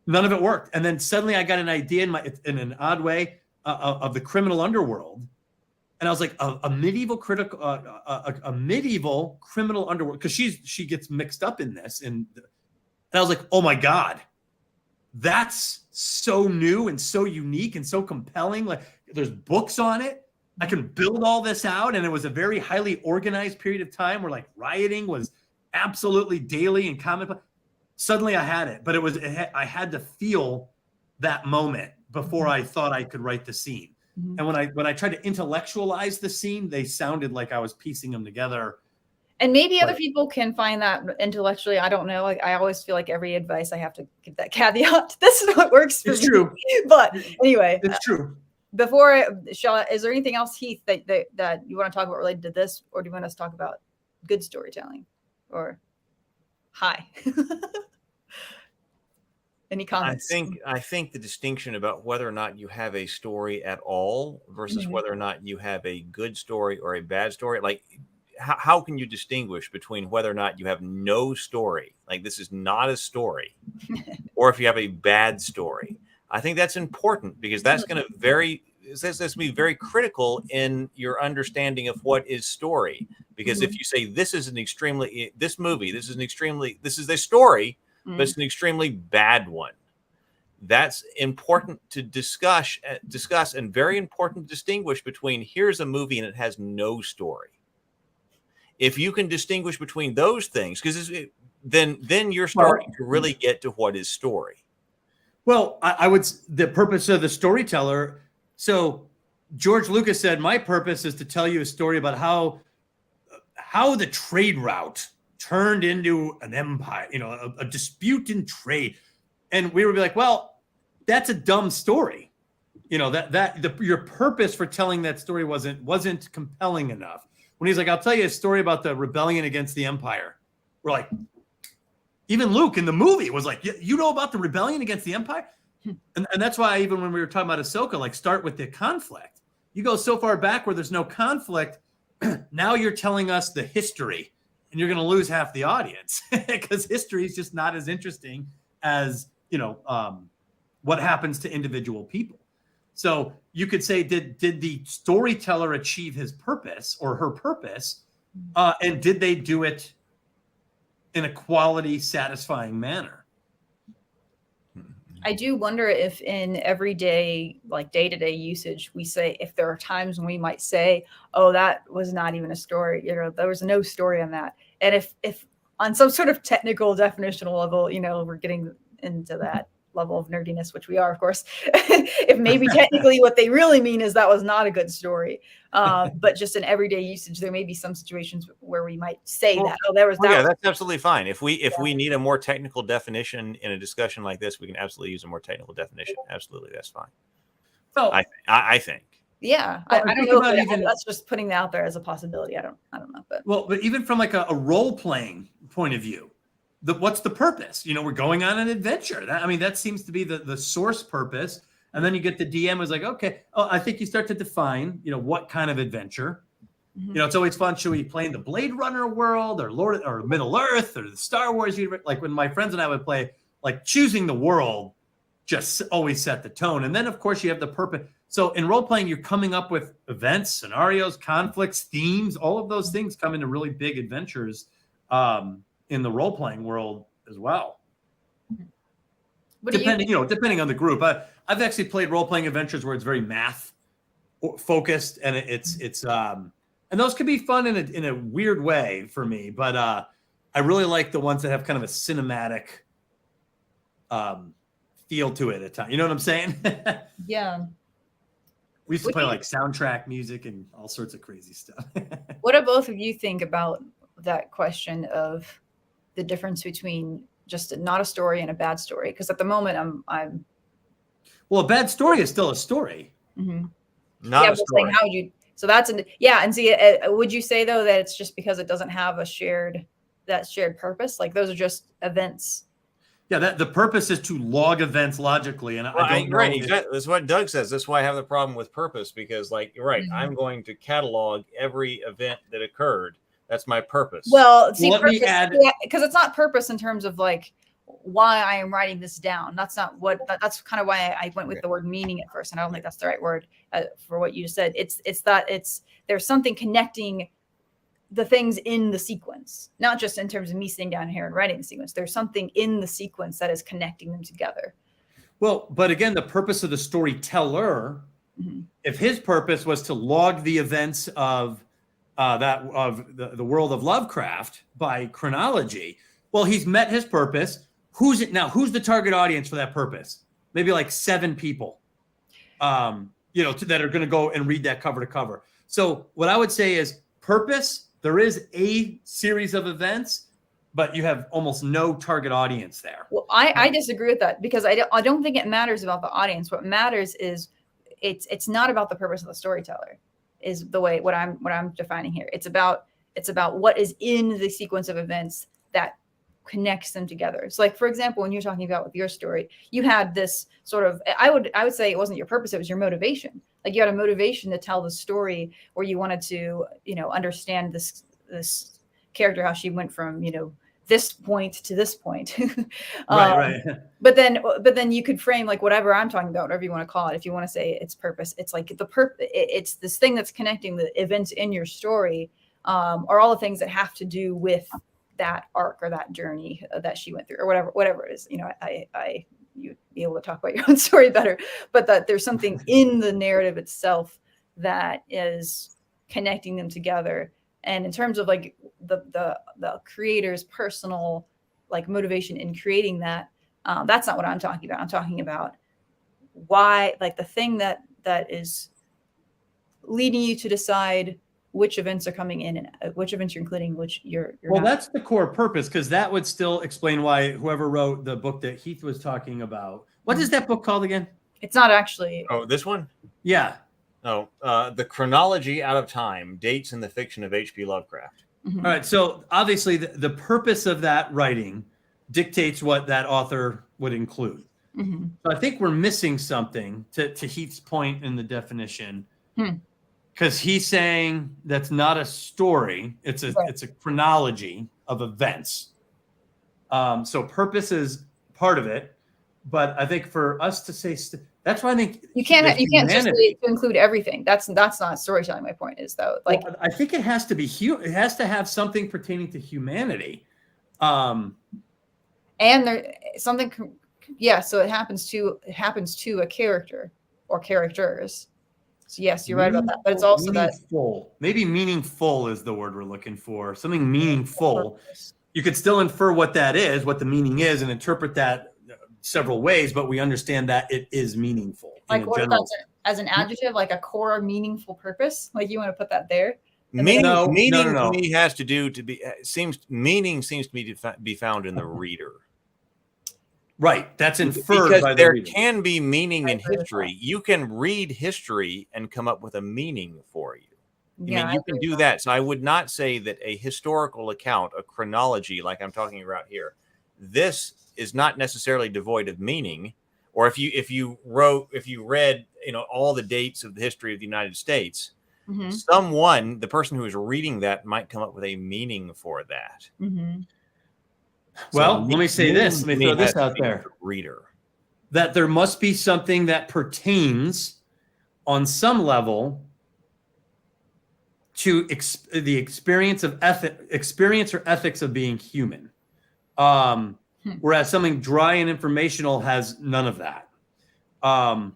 None of it worked. And then suddenly I got an idea in an odd way of the criminal underworld. And I was like, a medieval criminal underworld, because she gets mixed up in this, and I was like, oh my God, that's so new and so unique and so compelling. Like, there's books on it. I can build all this out, and it was a very highly organized period of time where like rioting was absolutely daily and common. Suddenly I had it, but I had to feel that moment before I thought I could write the scene. And when I tried to intellectualize the scene, they sounded like I was piecing them together. And maybe other people can find that intellectually. I don't know. Like, I always feel like every advice I have to give that caveat. This is what works for me. It's true. But anyway, it's true. Is there anything else, Heath, that you want to talk about related to this, or do you want us to talk about good storytelling, or hi? Any comments? I think the distinction about whether or not you have a story at all versus whether or not you have a good story or a bad story, like how can you distinguish between whether or not you have no story, like this is not a story, or if you have a bad story? I think that's important, because that's going to be very critical in your understanding of what is story. Because if you say this is a story, but it's an extremely bad one, that's important to discuss, and very important to distinguish between here's a movie and it has no story. If you can distinguish between those things, because then you're starting to really get to what is story. Well, the purpose of the storyteller. So George Lucas said, my purpose is to tell you a story about how the trade route turned into an empire, a dispute in trade. And we would be like, well, that's a dumb story. Your purpose for telling that story wasn't compelling enough. When he's like, I'll tell you a story about the rebellion against the empire. We're like, even Luke in the movie was like, you know about the rebellion against the empire? And that's why even when we were talking about Ahsoka, like, start with the conflict. You go so far back where there's no conflict. Now you're telling us the history, and you're going to lose half the audience, because history is just not as interesting as, what happens to individual people. So you could say, did the storyteller achieve his purpose or her purpose? And did they do it in a quality, satisfying manner? I do wonder if in everyday, like day-to-day usage, we say, if there are times when we might say, oh, that was not even a story, there was no story on that. And if on some sort of technical definitional level, we're getting into that. level of nerdiness, which we are, of course, if maybe technically what they really mean is that was not a good story. But just in everyday usage, there may be some situations where we might say that. Oh, there was that. Yeah, that's absolutely fine. If we need a more technical definition in a discussion like this, we can absolutely use a more technical definition. Absolutely, that's fine. So I think. Yeah, well, I don't know. That's just putting that out there as a possibility. I don't know. But even from like a role playing point of view, what's the purpose? We're going on an adventure. That seems to be the source purpose. And then you get the DM was like, okay, I think you start to define, what kind of adventure. Mm-hmm. It's always fun. Should we play in the Blade Runner world or Middle Earth or the Star Wars universe? Like when my friends and I would play, like choosing the world just always set the tone. And then of course you have the purpose. So in role playing, you're coming up with events, scenarios, conflicts, themes, all of those things come into really big adventures in the role playing world as well. Depending on the group. I've actually played role playing adventures where it's very math focused, and it's and those can be fun in a weird way for me. But I really like the ones that have kind of a cinematic feel to it at times. You know what I'm saying? Yeah. We used to play like soundtrack music and all sorts of crazy stuff. What do both of you think about that question of the difference between just not a story and a bad story? Because at the moment, I'm. Well, a bad story is still a story. Mm-hmm. Not a story. How would you? So that's and see. Would you say though that it's just because it doesn't have a shared purpose? Like those are just events. Yeah, the purpose is to log events logically, and I don't know. Right, exactly. That's what Doug says. That's why I have the problem with purpose, because, like, you're right. Mm-hmm. I'm going to catalog every event that occurred. That's my purpose. Well, see, because it's not purpose in terms of like why I am writing this down. That's not what. That's kind of why I went with the word meaning at first, and I don't think that's the right word for what you said. It's that there's something connecting the things in the sequence, not just in terms of me sitting down here and writing the sequence. There's something in the sequence that is connecting them together. Well, but again, the purpose of the storyteller, mm-hmm. if his purpose was to log the events of the world of Lovecraft by chronology, well, he's met his purpose. Who's the target audience for that purpose? Maybe like 7 people, that are going to go and read that cover to cover. So what I would say is purpose. There is a series of events, but you have almost no target audience there. Well, I disagree with that, because I don't think it matters about the audience. What matters is it's not about the purpose of the storyteller, is the way what I'm defining here. It's about what is in the sequence of events that connects them together. So like, for example, when you're talking about with your story, you had this sort of, I would say it wasn't your purpose, it was your motivation. Like you had a motivation to tell the story, or you wanted to, understand this character, how she went from, this point to this point. Right. But then you could frame like whatever I'm talking about, whatever you want to call it. If you want to say it's purpose, it's like it's this thing that's connecting the events in your story, are all the things that have to do with that arc or that journey that she went through, or whatever it is. You'd be able to talk about your own story better, but that there's something in the narrative itself that is connecting them together. And in terms of like the creator's personal like motivation in creating that, that's not what I'm talking about. I'm talking about why, like the thing that is leading you to decide which events are coming in and which events you're including, which you're well, not. That's the core purpose, because that would still explain why whoever wrote the book that Heath was talking about. What is that book called again? It's not actually. Oh, this one? Yeah. Oh, The Chronology Out of Time, Dates in the Fiction of H.P. Lovecraft. Mm-hmm. All right. So obviously the purpose of that writing dictates what that author would include. Mm-hmm. So I think we're missing something to Heath's point in the definition. Because he's saying that's not a story; it's a chronology of events. So purpose is part of it, but I think for us to say that's why I think you can't just say to include everything. That's not storytelling. My point is though, like I think it has to be it has to have something pertaining to humanity, and there something. Yeah, so it happens to a character or characters. So yes, you're right about that. But it's also meaningful. Maybe meaningful is the word we're looking for. Something meaningful. You could still infer what that is, what the meaning is, and interpret that several ways, but we understand that it is meaningful. Like what about as an adjective, like a core meaningful purpose? Like you want to put that there? Meaning to me has to do meaning seems to me to be found in the reader. Right. That's inferred because by the there reader. can be meaning in history. You can read history and come up with a meaning for you. I mean, you can do that. So I would not say that a historical account, a chronology, like I'm talking about here, this is not necessarily devoid of meaning. Or if you read, all the dates of the history of the United States, the person who is reading that might come up with a meaning for that. Well, let me say this. Let me throw this out there. Reader. That there must be something that pertains on some level to the experience or ethics of being human. Whereas something dry and informational has none of that. And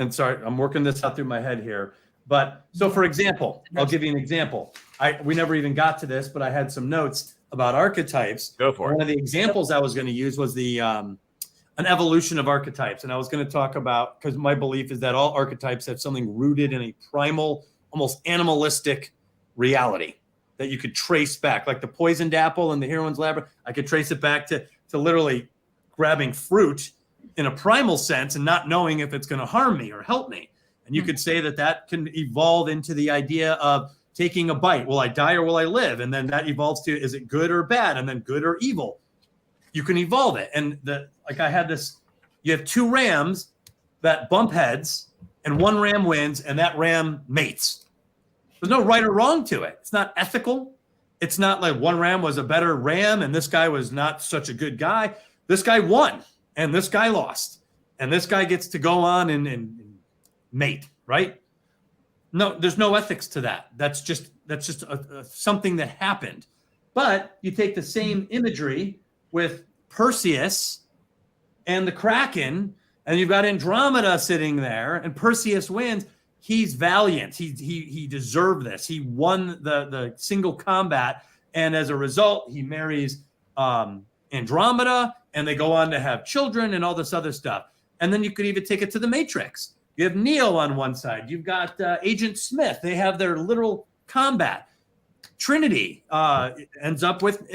sorry, I'm working this out through my head here. But so for example, I'll give you an example. We never even got to this, but I had some notes about archetypes. Go for it. One of the examples I was going to use was an evolution of archetypes. And I was going to talk about, because my belief is that all archetypes have something rooted in a primal, almost animalistic reality that you could trace back, like the poisoned apple and the heroine's labyrinth. I could trace it back to literally grabbing fruit in a primal sense and not knowing if it's going to harm me or help me. And you could say that can evolve into the idea of taking a bite. Will I die or will I live? And then that evolves to, is it good or bad? And then good or evil. You can evolve it. And I had this, you have two rams that bump heads and one ram wins and that ram mates. There's no right or wrong to it. It's not ethical. It's not like one ram was a better ram and this guy was not such a good guy. This guy won and this guy lost. And this guy gets to go on and mate, right? No, there's no ethics to that. That's just something that happened. But you take the same imagery with Perseus and the Kraken, and you've got Andromeda sitting there, and Perseus wins. He's valiant. He deserved this. He won the single combat, and as a result, he marries Andromeda, and they go on to have children and all this other stuff. And then you could even take it to the Matrix. You have Neo on one side. You've got Agent Smith. They have their literal combat. Trinity ends up with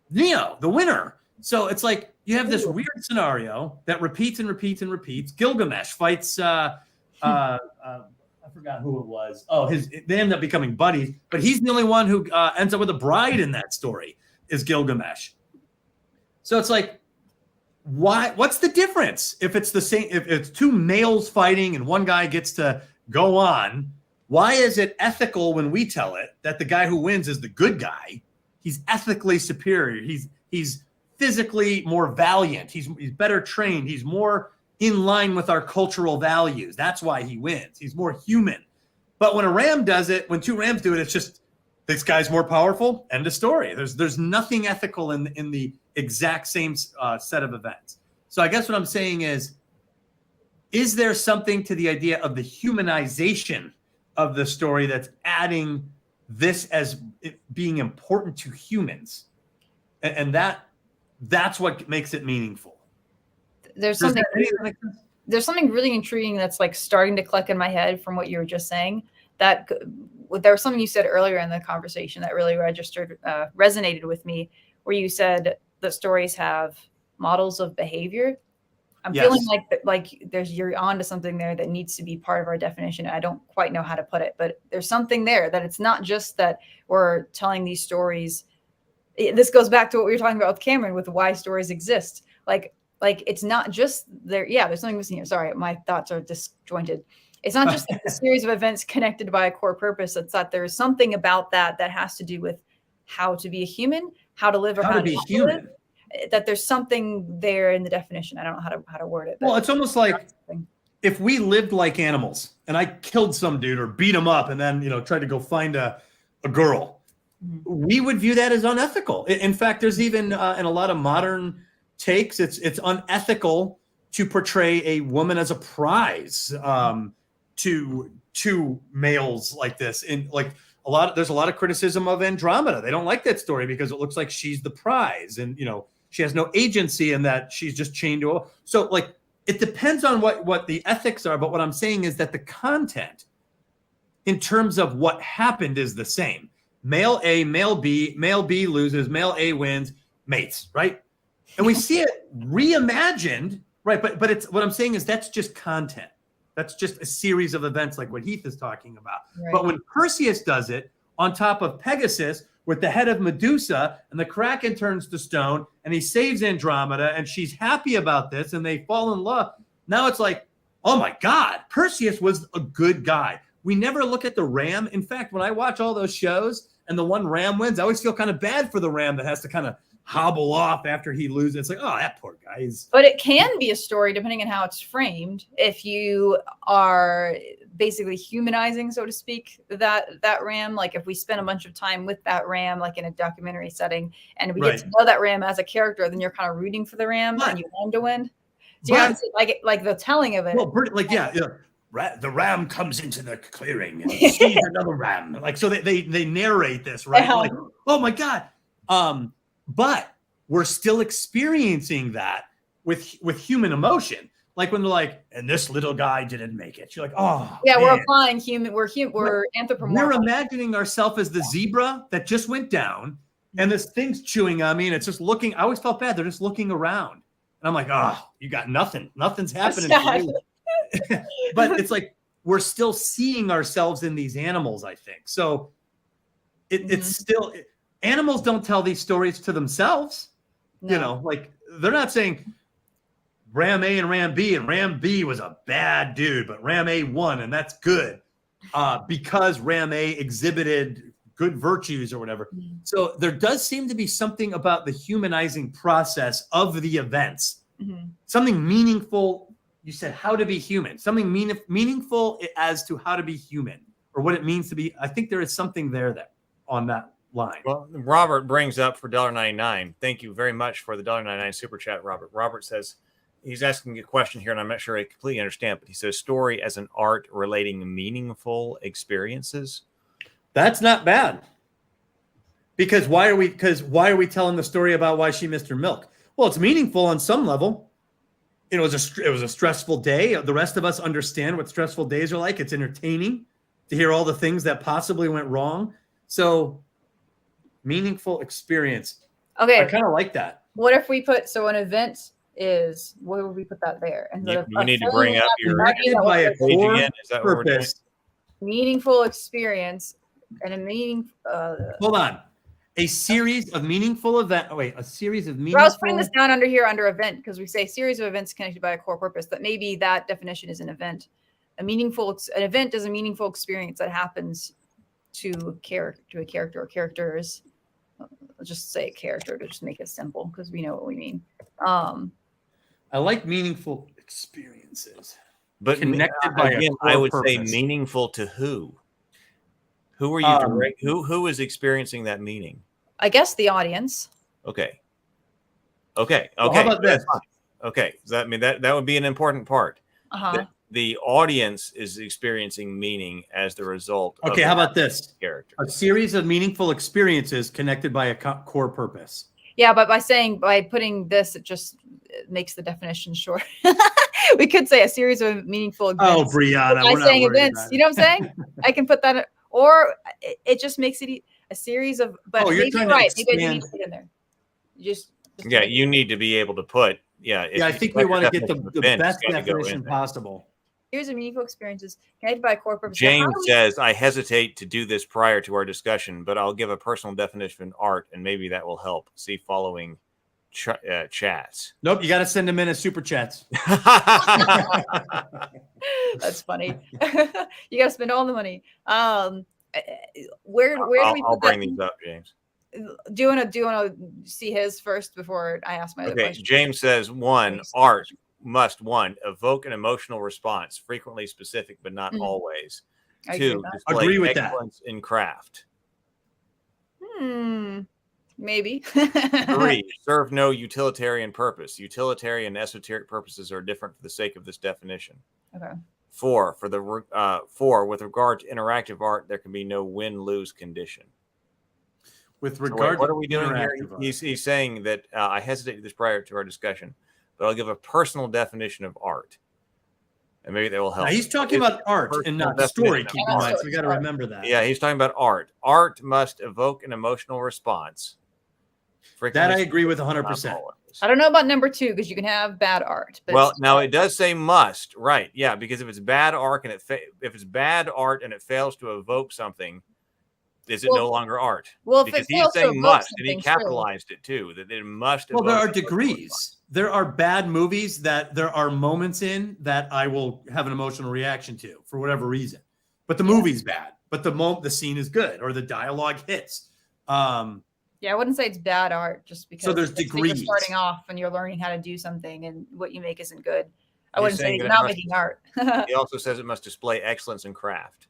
Neo, the winner. So it's like you have this weird scenario that repeats and repeats and repeats. Gilgamesh fights. I forgot who it was. They end up becoming buddies, but he's the only one who ends up with a bride in that story. Is Gilgamesh. So it's like, why? What's the difference if it's the same? If it's two males fighting and one guy gets to go on, why is it ethical when we tell it that the guy who wins is the good guy? He's ethically superior. He's physically more valiant. He's better trained. He's more in line with our cultural values. That's why he wins. He's more human. But when a ram does it, when two rams do it, it's just this guy's more powerful. End of story. There's nothing ethical in the exact same set of events. So I guess what I'm saying is there something to the idea of the humanization of the story that's adding this as it being important to humans? And that's what makes it meanderful. There's something really intriguing that's like starting to click in my head from what you were just saying. That there was something you said earlier in the conversation that really resonated with me, where you said that stories have models of behavior. I'm feeling like you're onto something there that needs to be part of our definition. I don't quite know how to put it, but there's something there that it's not just that we're telling these stories. This goes back to what we were talking about with Cameron, with why stories exist. Like it's not just there. Yeah, there's something missing here. Sorry, my thoughts are disjointed. It's not just a series of events connected by a core purpose. It's that there's something about that has to do with how to be a human, how to live, or how to be human. Live. That there's something there in the definition. I don't know how to word it. Well, it's almost like if we lived like animals and I killed some dude or beat him up and then, tried to go find a girl, we would view that as unethical. In fact, there's even in a lot of modern takes, it's unethical to portray a woman as a prize to two males like this. And there's a lot of criticism of Andromeda. They don't like that story because it looks like she's the prize. And, she has no agency in that she's just chained to a. So like it depends on what the ethics are. But what I'm saying is that the content in terms of what happened is the same. Male A, male B loses, male A wins, mates, right? And we see it reimagined, right? But it's what I'm saying is that's just content. That's just a series of events like what Heath is talking about. Right. But when Perseus does it on top of Pegasus with the head of Medusa and the Kraken turns to stone and he saves Andromeda and she's happy about this and they fall in love. Now it's like, oh my God, Perseus was a good guy. We never look at the ram. In fact, when I watch all those shows and the one ram wins, I always feel kind of bad for the ram that has to kind of hobble off after he loses. It's like, oh, that poor guy. But it can be a story depending on how it's framed. If you are basically humanizing, so to speak, that ram, like if we spend a bunch of time with that ram, like in a documentary setting, and we get to know that ram as a character, then you're kind of rooting for the ram and you want him to win. So you know, like the telling of it. Well, like yeah. The ram comes into the clearing and sees another ram. Like, so they narrate this, right? Like, oh my God. But we're still experiencing that with human emotion. Like when they're like, and this little guy didn't make it. You're like, oh yeah, man. We're applying human, we're anthropomorphic. We're imagining ourselves as the zebra that just went down and this thing's chewing on me and it's just looking. I always felt bad. They're just looking around. And I'm like, oh, you got nothing. Nothing's happening for you. But it's like we're still seeing ourselves in these animals, I think. So it's still animals don't tell these stories to themselves. No. You know, like they're not saying Ram A and Ram B was a bad dude, but Ram A won and that's good because Ram A exhibited good virtues or whatever. So there does seem to be something about the humanizing process of the events, something meaningful. You said how to be human, something meaningful as to how to be human or what it means to be. I think there is something there that on that line. Well, Robert brings up for $1.99. Thank you very much for the $1.99 super chat, Robert. Robert says he's asking a question here, and I'm not sure I completely understand, but he says story as an art relating meaningful experiences. That's not bad. Because why are we telling the story about why she missed her milk? Well, it's meaningful on some level. It was a stressful day. The rest of us understand what stressful days are like. It's entertaining to hear all the things that possibly went wrong. So meaningful experience. Okay. I kind of like that. What if we put, so an event is, where would we put that there? And you need to bring up your by a core purpose. Meaningful experience and a meaning. Hold on. A series of meaningful events. Oh, wait, a series of meaningful. I was putting this down under here under event because we say series of events connected by a core purpose, but maybe that definition is an event. An event is a meaningful experience that happens to a character or characters. I'll just say a character to just make it simple because we know what we mean. I like meaningful experiences, but connected by again, a core I would purpose. say meaningful to who? Who are you? Who is experiencing that meaning? I guess the audience. Okay. Well, how about this? Okay, so that would be an important part. The audience is experiencing meaning as the result. Okay, how about this? Character. A series of meaningful experiences connected by a core purpose. Yeah, but by putting this, it just makes the definition short. We could say a series of meaningful events. Oh, Brianna, by saying events, you know what I'm saying? I can put that, or it just makes it a series of. But maybe you're right. Maybe I need to put it in there. Just yeah, you need to be able to put. Yeah, I think we want to get the best definition possible. Here's a meaningful experiences connected by a core purpose. James says, I hesitate to do this prior to our discussion, but I'll give a personal definition of art, and maybe that will help. See following chats. Nope, you got to send them in as super chats. That's funny. You got to spend all the money. Where do we? I'll bring these up, James. Do you want to see his first before I ask my other question? James says art must evoke an emotional response, frequently specific but not always. 2, display agree with excellence in craft. Maybe. 3, serve no utilitarian purpose. Utilitarian and esoteric purposes are different for the sake of this definition. Okay. 4, with regard to interactive art, there can be no win-lose condition. With regard what to are we doing here? interactive art. He's saying that I hesitated this prior to our discussion, but I'll give a personal definition of art, and maybe that will help. Now, he's talking about art and not story. Keep in mind, so we got to remember that. Yeah, he's talking about art. Art must evoke an emotional response. That I agree with 100%. I don't know about number 2 because you can have bad art. But well, now it does say must, right? Yeah, because if it's bad art and it fails to evoke something, is it no longer art? Well, because he's saying must, and he capitalized it too. That it must. Well, there are degrees. There are bad movies that there are moments in that I will have an emotional reaction to for whatever reason, but the movie's bad. But the scene is good or the dialogue hits. Yeah, I wouldn't say it's bad art just because. So there's degrees. You're starting off and you're learning how to do something, and what you make isn't good. I wouldn't say you're not making art. He also says it must display excellence in craft.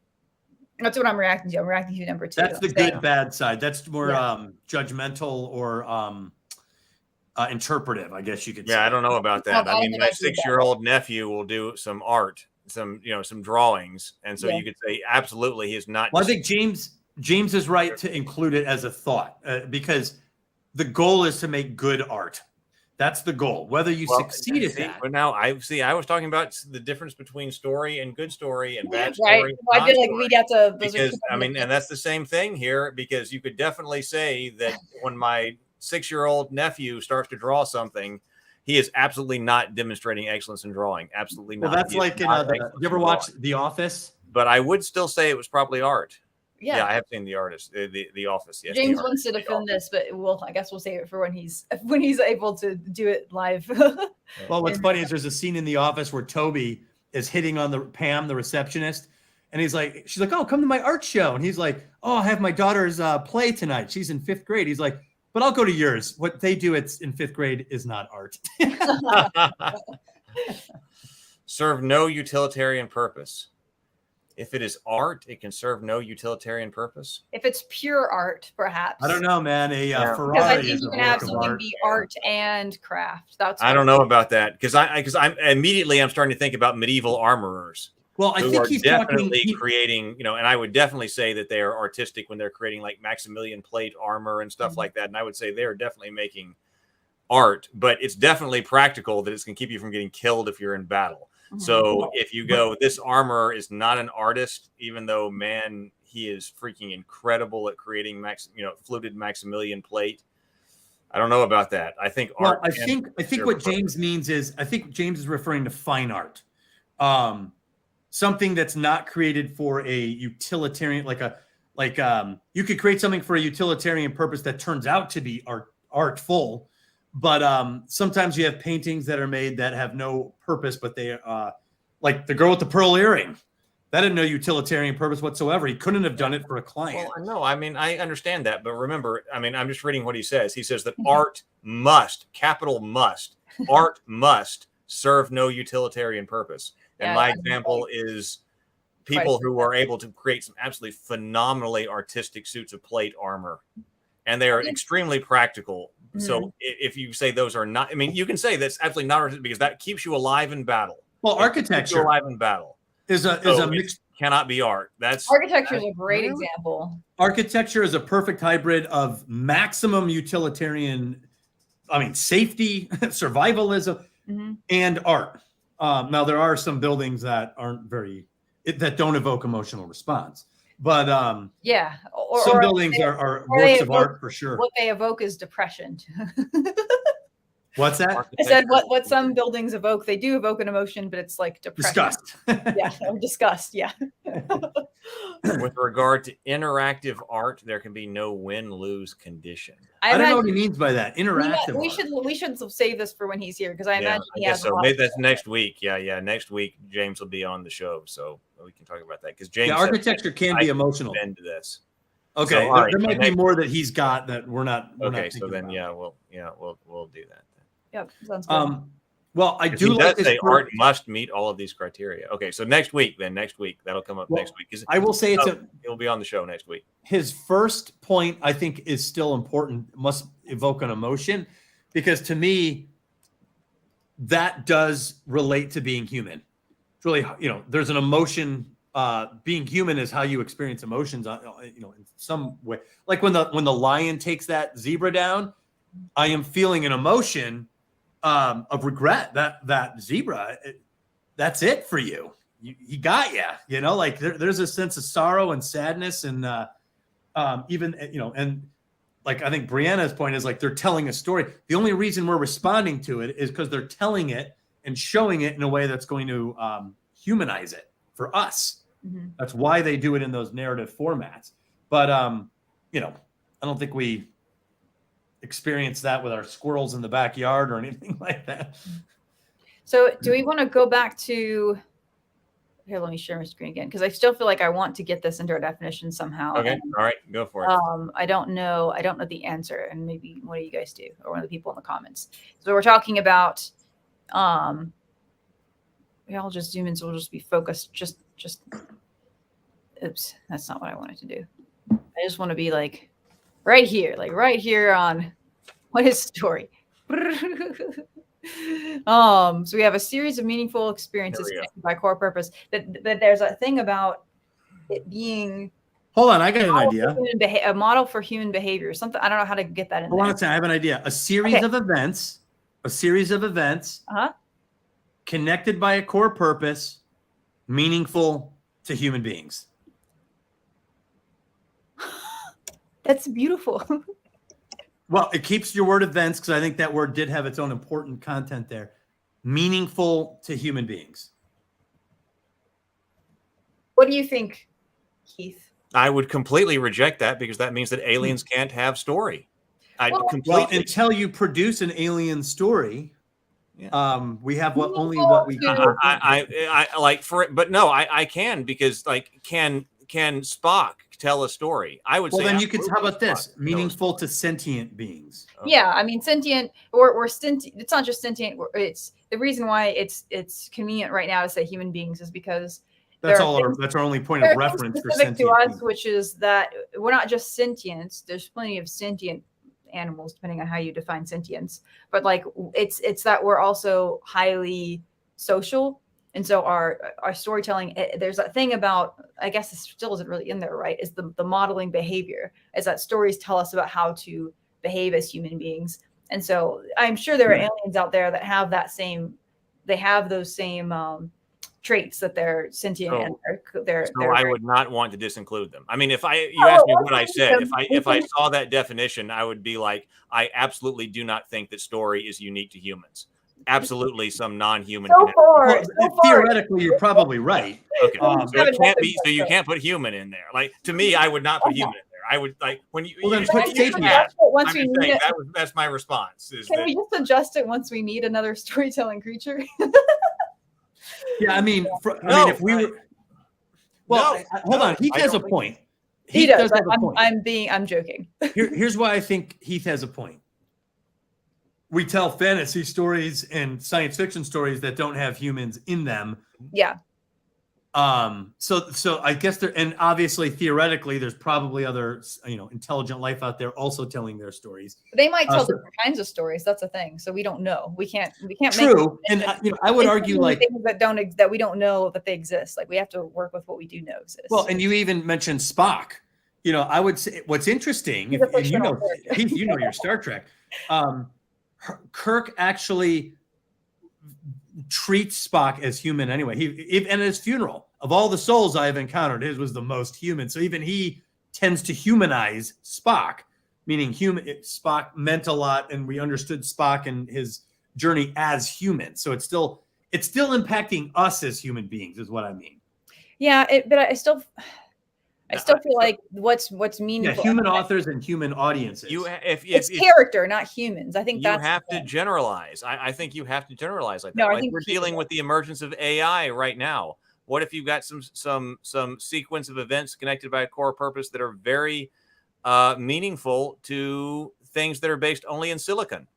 That's what I'm reacting to. I'm reacting to number 2. That's the good bad side. That's more judgmental or interpretive, I guess you could say. Yeah, I don't know about that. I mean, my 6-year-old nephew will do some art, some drawings, and so you could say absolutely he is not. Well, I think James is right to include it as a thought because the goal is to make good art. That's the goal. Whether you succeed at that. But now I was talking about the difference between story and good story and bad story. Right. Well, I feel like we'd have to. Because and that's the same thing here. Because you could definitely say that when my 6-year-old nephew starts to draw something, he is absolutely not demonstrating excellence in drawing. Absolutely not. Well, that's like you ever watch The Office? But I would still say it was probably art. Yeah, I have seen The Artist, the Office. Yes, James wants to defend this, but I guess we'll save it for when he's able to do it live. Well, what's funny is there's a scene in The Office where Toby is hitting on Pam, the receptionist, and she's like, "Oh, come to my art show," and he's like, "Oh, I have my daughter's play tonight. She's in 5th grade." He's like, "But I'll go to yours. What they do in 5th grade is not art." Serve no utilitarian purpose. If it is art, it can serve no utilitarian purpose. If it's pure art, perhaps. I don't know, man. A Ferrari because I think is you a can work have of something art. be art and craft. I don't know about that because I'm immediately starting to think about medieval armorers. Well, I think he's definitely creating, and I would definitely say that they are artistic when they're creating like Maximilian plate armor and stuff like that. And I would say they're definitely making art, but it's definitely practical that it's going to keep you from getting killed if you're in battle. So if you go, this armorer is not an artist, even though, man, he is freaking incredible at creating fluted Maximilian plate. I don't know about that. I think art. I think what James means is, I think James is referring to fine art, something that's not created for a utilitarian, you could create something for a utilitarian purpose that turns out to be artful. But sometimes you have paintings that are made that have no purpose, but they like the girl with the pearl earring. That had no utilitarian purpose whatsoever. He couldn't have done it for a client. Well, no, I mean, I understand that. But remember, I'm just reading what he says. He says that art must, capital must, art must serve no utilitarian purpose. And my example is people who are able to create some absolutely phenomenally artistic suits of plate armor. And they are extremely practical. So if you say those are not, you can say that's absolutely not artistic because that keeps you alive in battle. Well, architecture alive in battle is a mixed. Cannot be art. Architecture is a great example. Architecture is a perfect hybrid of maximum utilitarian, safety, survivalism, and art. Now there are some buildings that aren't that don't evoke emotional response. But some buildings are works of art for sure. What they evoke is depression. What's that? I said what some buildings evoke. They do evoke an emotion, but it's like depression. Disgust. Or disgust. Yeah. With regard to interactive art, there can be no win-lose condition. I don't know what he means by that. Interactive. We should save this for when he's here because I imagine he has. So maybe that's next week. Yeah. Next week James will be on the show, so we can talk about that because James. Architecture can be emotional. Into this. Okay, so, there might be more that he's got that we're not. So then, we'll do that. Yep, sounds good. Well, I do like to say art must meet all of these criteria. Okay, so next week that'll come up next week. I will say it'll be on the show next week. His first point, I think, is still important. Must evoke an emotion, because to me, that does relate to being human. It's really, there's an emotion being human is how you experience emotions, you know, in some way. Like when the lion takes that zebra down, I am feeling an emotion of regret. That zebra, that's it for you. He got you. You know, like there's a sense of sorrow and sadness, and even, you know, and like I think Brianna's point is like they're telling a story. The only reason we're responding to it is because they're telling it and showing it in a way that's going to humanize it for us. Mm-hmm. That's why they do it in those narrative formats. But you know, I don't think we experience that with our squirrels in the backyard or anything like that. So do we want to go back to here? Let me share my screen again, because I still feel like I want to get this into our definition somehow. Okay. And, all right, go for it. I don't know the answer, and maybe one of you guys do, or one of the people in the comments. So we're talking about I'll just zoom in, so we'll just be focused. Just oops, that's not what I wanted to do. I just want to be like right here on what is story. So we have a series of meaningful experiences connected by core purpose. That there's a thing about it being. Hold on, I got an idea. A model for human behavior. Something I don't know how to get that in. Hold on, I have an idea. A series of events. Connected by a core purpose, meaningful to human beings. That's beautiful. Well, it keeps your word events, because I think that word did have its own important content there. Meaningful to human beings. What do you think, Heath? I would completely reject that, because that means that aliens can't have story. Well, until you produce an alien story, we have only what we can. I like for it, but no, I can, because like can Spock tell a story? I would say. Well, then you could. How about this? Meaningful to sentient beings. Okay. Yeah, I mean sentient or sentient. It's not just sentient. It's the reason why it's convenient right now to say human beings is because that's our only point of reference for sentient to us, beings. which is that we're not just sentience. There's plenty of sentient animals, depending on how you define sentience. But like it's that we're also highly social. And so our storytelling, there's that thing about, I guess this still isn't really in there, right? Is the modeling behavior, is that stories tell us about how to behave as human beings. And so I'm sure there are aliens out there that have those same traits, that they're sentient. And they're I would not want to disinclude them. I mean, you asked me what I said, if I saw that definition, I would be like, I absolutely do not think that story is unique to humans. Absolutely, some non-human. Theoretically, you're probably right. Okay, so it can't be. So you can't put human in there. Like to me, I would not put human in there. I would like when you. Well, then put sapient. That's my response. Can we just adjust it once we need another storytelling creature? Yeah, I mean, if we were. Well, hold on. Heath has a point. He does. I'm joking. Here's why I think Heath has a point. We tell fantasy stories and science fiction stories that don't have humans in them. Yeah. So I guess and obviously theoretically there's probably other, intelligent life out there also telling their stories. They might tell different kinds of stories. That's a thing. So we don't know. We can't True. And I would argue like things that we don't know that they exist. Like we have to work with what we do know exists. Well, and you even mentioned Spock. I would say what's interesting, and you know your Star Trek. Kirk actually treats Spock as human anyway. And at his funeral, of all the souls I've encountered, his was the most human. So even he tends to humanize Spock, meaning Spock meant a lot, and we understood Spock and his journey as human. So it's still impacting us as human beings, is what I mean. Yeah, but I still feel like what's meaningful. Yeah, human authors and human audiences. It's character, not humans. I think you have to generalize. I think you have to generalize like that. No, like we're dealing with the emergence of AI right now. What if you've got some sequence of events connected by a core purpose that are very meaningful to things that are based only in silicon?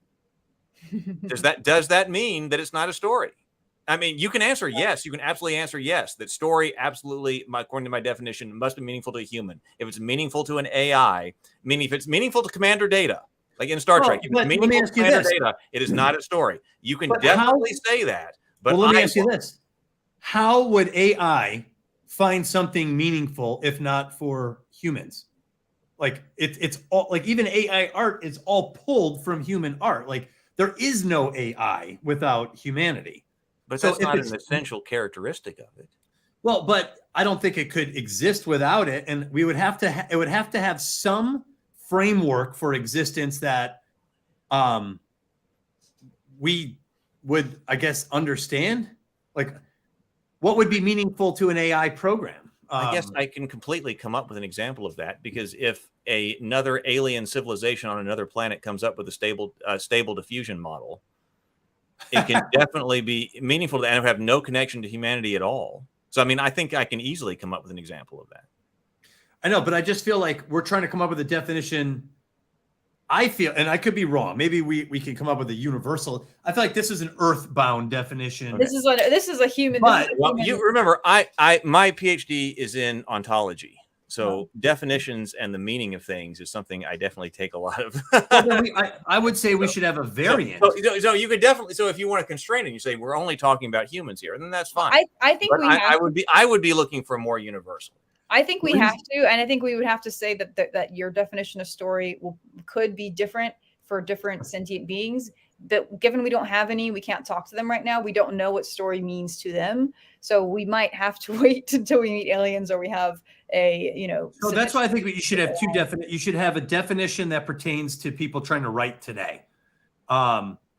Does that mean that it's not a story? I mean, you can answer yes. You can absolutely answer yes. That story, absolutely, according to my definition, must be meaningful to a human. If it's meaningful to an AI, meaning if it's meaningful to Commander Data, like in Star Trek, if it's meaningful to Commander Data, it is not a story. You can definitely say that. But let me ask you this: how would AI find something meaningful if not for humans? Like it's all like even AI art is all pulled from human art. Like there is no AI without humanity. But So that's if not it's- an essential characteristic of it. Well, but I don't think it could exist without it, and we would have to. It would have to have some framework for existence that, we would, I guess, understand. Like, what would be meaningful to an AI program? I guess I can completely come up with an example of that, because if another alien civilization on another planet comes up with a stable diffusion model, it can definitely be meaningful to and have no connection to humanity at all. So, I mean, I think I can easily come up with an example of that. I know, but I just feel like we're trying to come up with a definition. I feel, and I could be wrong. Maybe we can come up with a universal. I feel like this is an earthbound definition. This is a human. But Well, you remember, my PhD is in ontology, so definitions and the meaning of things is something I definitely take a lot of. I would say we should have a variant. So you could definitely. So if you want to constrain it, you say we're only talking about humans here, then that's fine. I think But we I would be looking for more universal. I think we have to, and I think we would have to say that your definition of story could be different for different sentient beings. That given we don't have any, we can't talk to them right now. We don't know what story means to them, so we might have to wait until we meet aliens, or we have a So that's why I think you should have two definite. You should have a definition that pertains to people trying to write today,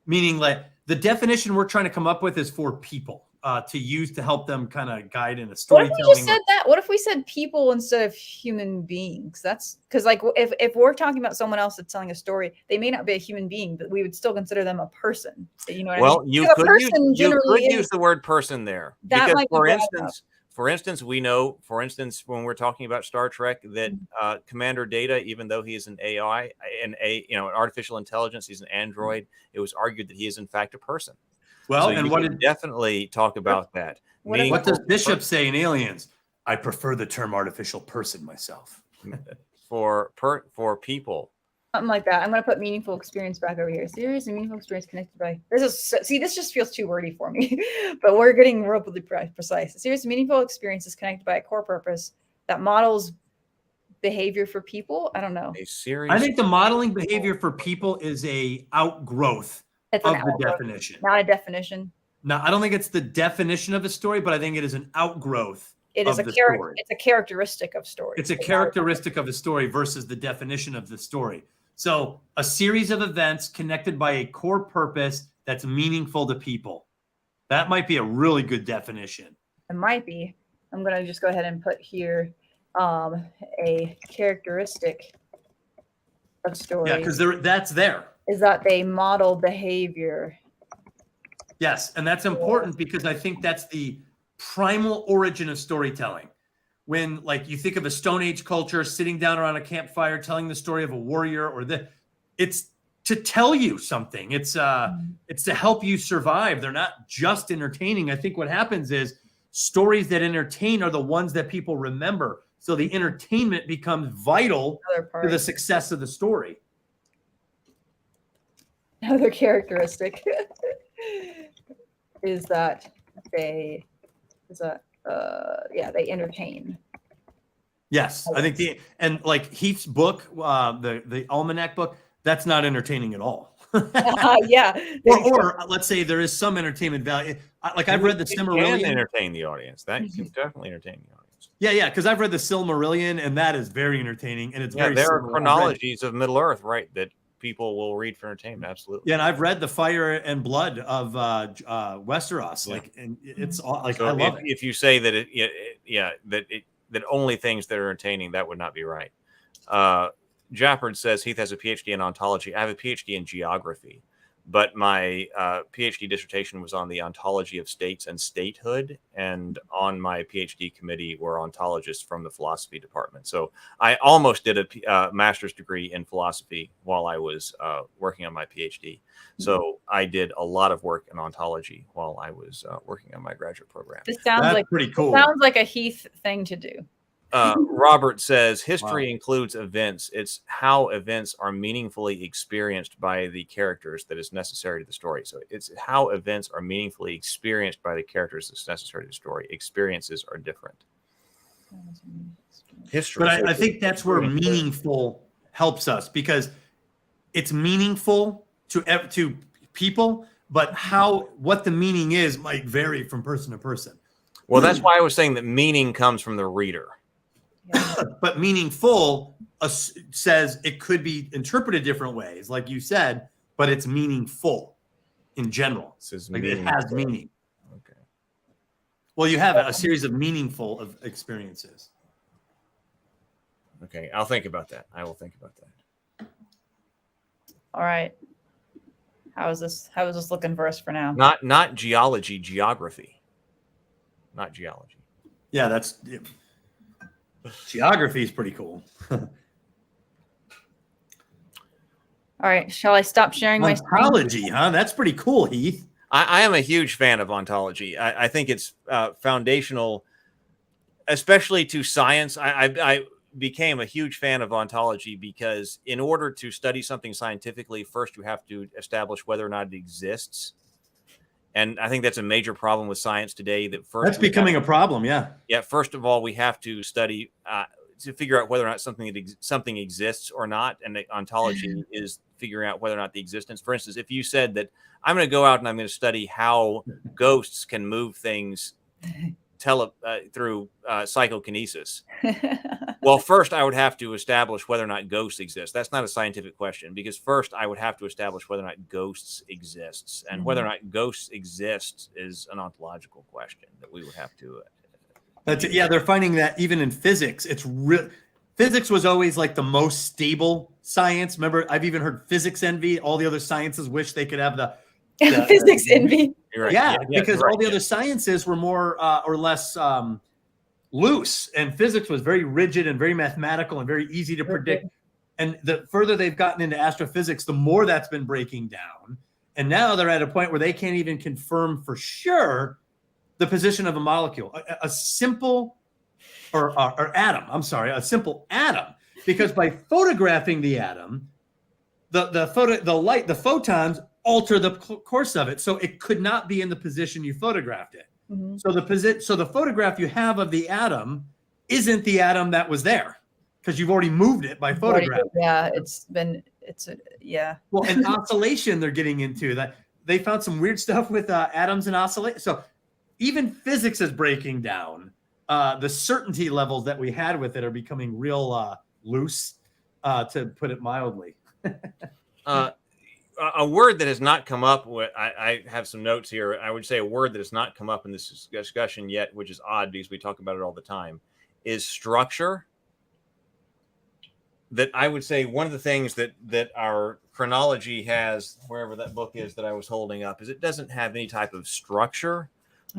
meaning like the definition we're trying to come up with is for people. To use to help them kind of guide in a storytelling. What if we just said that? What if we said people instead of human beings? That's because, like, if we're talking about someone else that's telling a story, they may not be a human being, but we would still consider them a person. You know what I mean? You could use the word person there. That because, might be for instance, we know, when we're talking about Star Trek, that Commander Data, even though he is an AI, an artificial intelligence, he's an android, it was argued that he is in fact a person. Well, so and what did definitely talk about that? What does Bishop say in Aliens? I prefer the term artificial person myself. For people. Something like that. I'm going to put meaningful experience back over here. Serious and meaningful experience connected by this just feels too wordy for me, but we're getting relatively precise. A serious and meaningful experience is connected by a core purpose that models behavior for people. I don't know. I think the modeling behavior for people is a outgrowth of the definition. Not a definition. No, I don't think it's the definition of a story, but I think it is an outgrowth. It is a character. It's a characteristic of story. It's a characteristic of a story versus the definition of the story. So a series of events connected by a core purpose that's meaningful to people. That might be a really good definition. It might be. I'm going to just go ahead and put here a characteristic of story. Yeah, because that's there. Is that they model behavior. Yes, and that's important because I think that's the primal origin of storytelling. When, like, you think of a Stone Age culture sitting down around a campfire telling the story of a warrior, it's to tell you something. It's to help you survive. They're not just entertaining. I think what happens is stories that entertain are the ones that people remember. So the entertainment becomes vital to the success of the story. Another characteristic is that they entertain. Yes, I think like Heath's book, the Almanac book, that's not entertaining at all. Yeah. Or let's say there is some entertainment value. Like I've read the Silmarillion. Can entertain the audience. That can definitely entertain the audience. Yeah, because I've read the Silmarillion, and that is very entertaining, and it's very. There are chronologies of Middle Earth, right? That people will read for entertainment. Absolutely. Yeah, and I've read the Fire and Blood of Westeros. Like, and it's like so I love it. If you say that that only things that are entertaining, that would not be right. Jafford says Heath has a PhD in ontology. I have a PhD in geography, but my PhD dissertation was on the ontology of states and statehood. And on my PhD committee were ontologists from the philosophy department. So I almost did a master's degree in philosophy while I was working on my PhD. So I did a lot of work in ontology while I was working on my graduate program. This sounds pretty cool. Sounds like a Heath thing to do. Robert says history includes events. It's how events are meaningfully experienced by the characters that is necessary to the story. So it's how events are meaningfully experienced by the characters that's necessary to the story. Experiences are different. History. But I think that's where meaningful helps us, because it's meaningful to people, but what the meaning is might vary from person to person. Well, that's why I was saying that meaning comes from the reader. But meaningful says it could be interpreted different ways, like you said, but it's meaningful in general. It has meaning. Okay. Well, you have a series of meaningful experiences. Okay, I'll think about that. I will think about that. All right. How is this looking for us for now? Not geology, geography. Not geology. Yeah, that's geography is pretty cool. All right, shall I stop sharing my ontology? Huh? That's pretty cool, Heath. I am a huge fan of ontology. I think it's foundational, especially to science. I became a huge fan of ontology because in order to study something scientifically, first you have to establish whether or not it exists. And I think that's a major problem with science today. That's becoming a problem. Yeah. Yeah. First of all, we have to study to figure out whether or not something exists or not. And the ontology is figuring out whether or not the existence. For instance, if you said that I'm going to go out and I'm going to study how ghosts can move things through psychokinesis. Well, first I would have to establish whether or not ghosts exist. That's not a scientific question, because first I would have to establish whether or not ghosts exists, and whether or not ghosts exist is an ontological question that we would have to. They're finding that even in physics, physics was always like the most stable science. Remember, I've even heard physics envy. All the other sciences wish they could have the physics envy. Right. Yeah, because all the other sciences were more or less loose, and physics was very rigid and very mathematical and very easy to predict. And the further they've gotten into astrophysics, the more that's been breaking down. And now they're at a point where they can't even confirm for sure the position of a molecule, a simple a simple atom, because by photographing the atom, the photons alter the course of it, so it could not be in the position you photographed it. Mm-hmm. So the photograph you have of the atom isn't the atom that was there, because you've already moved it by photographing. Yeah, Well, and oscillation, they're getting into that. They found some weird stuff with atoms and oscillation. So even physics is breaking down. The certainty levels that we had with it are becoming real loose, to put it mildly. A word that has not come up, I have some notes here. I would say a word that has not come up in this discussion yet, which is odd because we talk about it all the time, is structure. That I would say one of the things that our chronology has, wherever that book is that I was holding up, is it doesn't have any type of structure.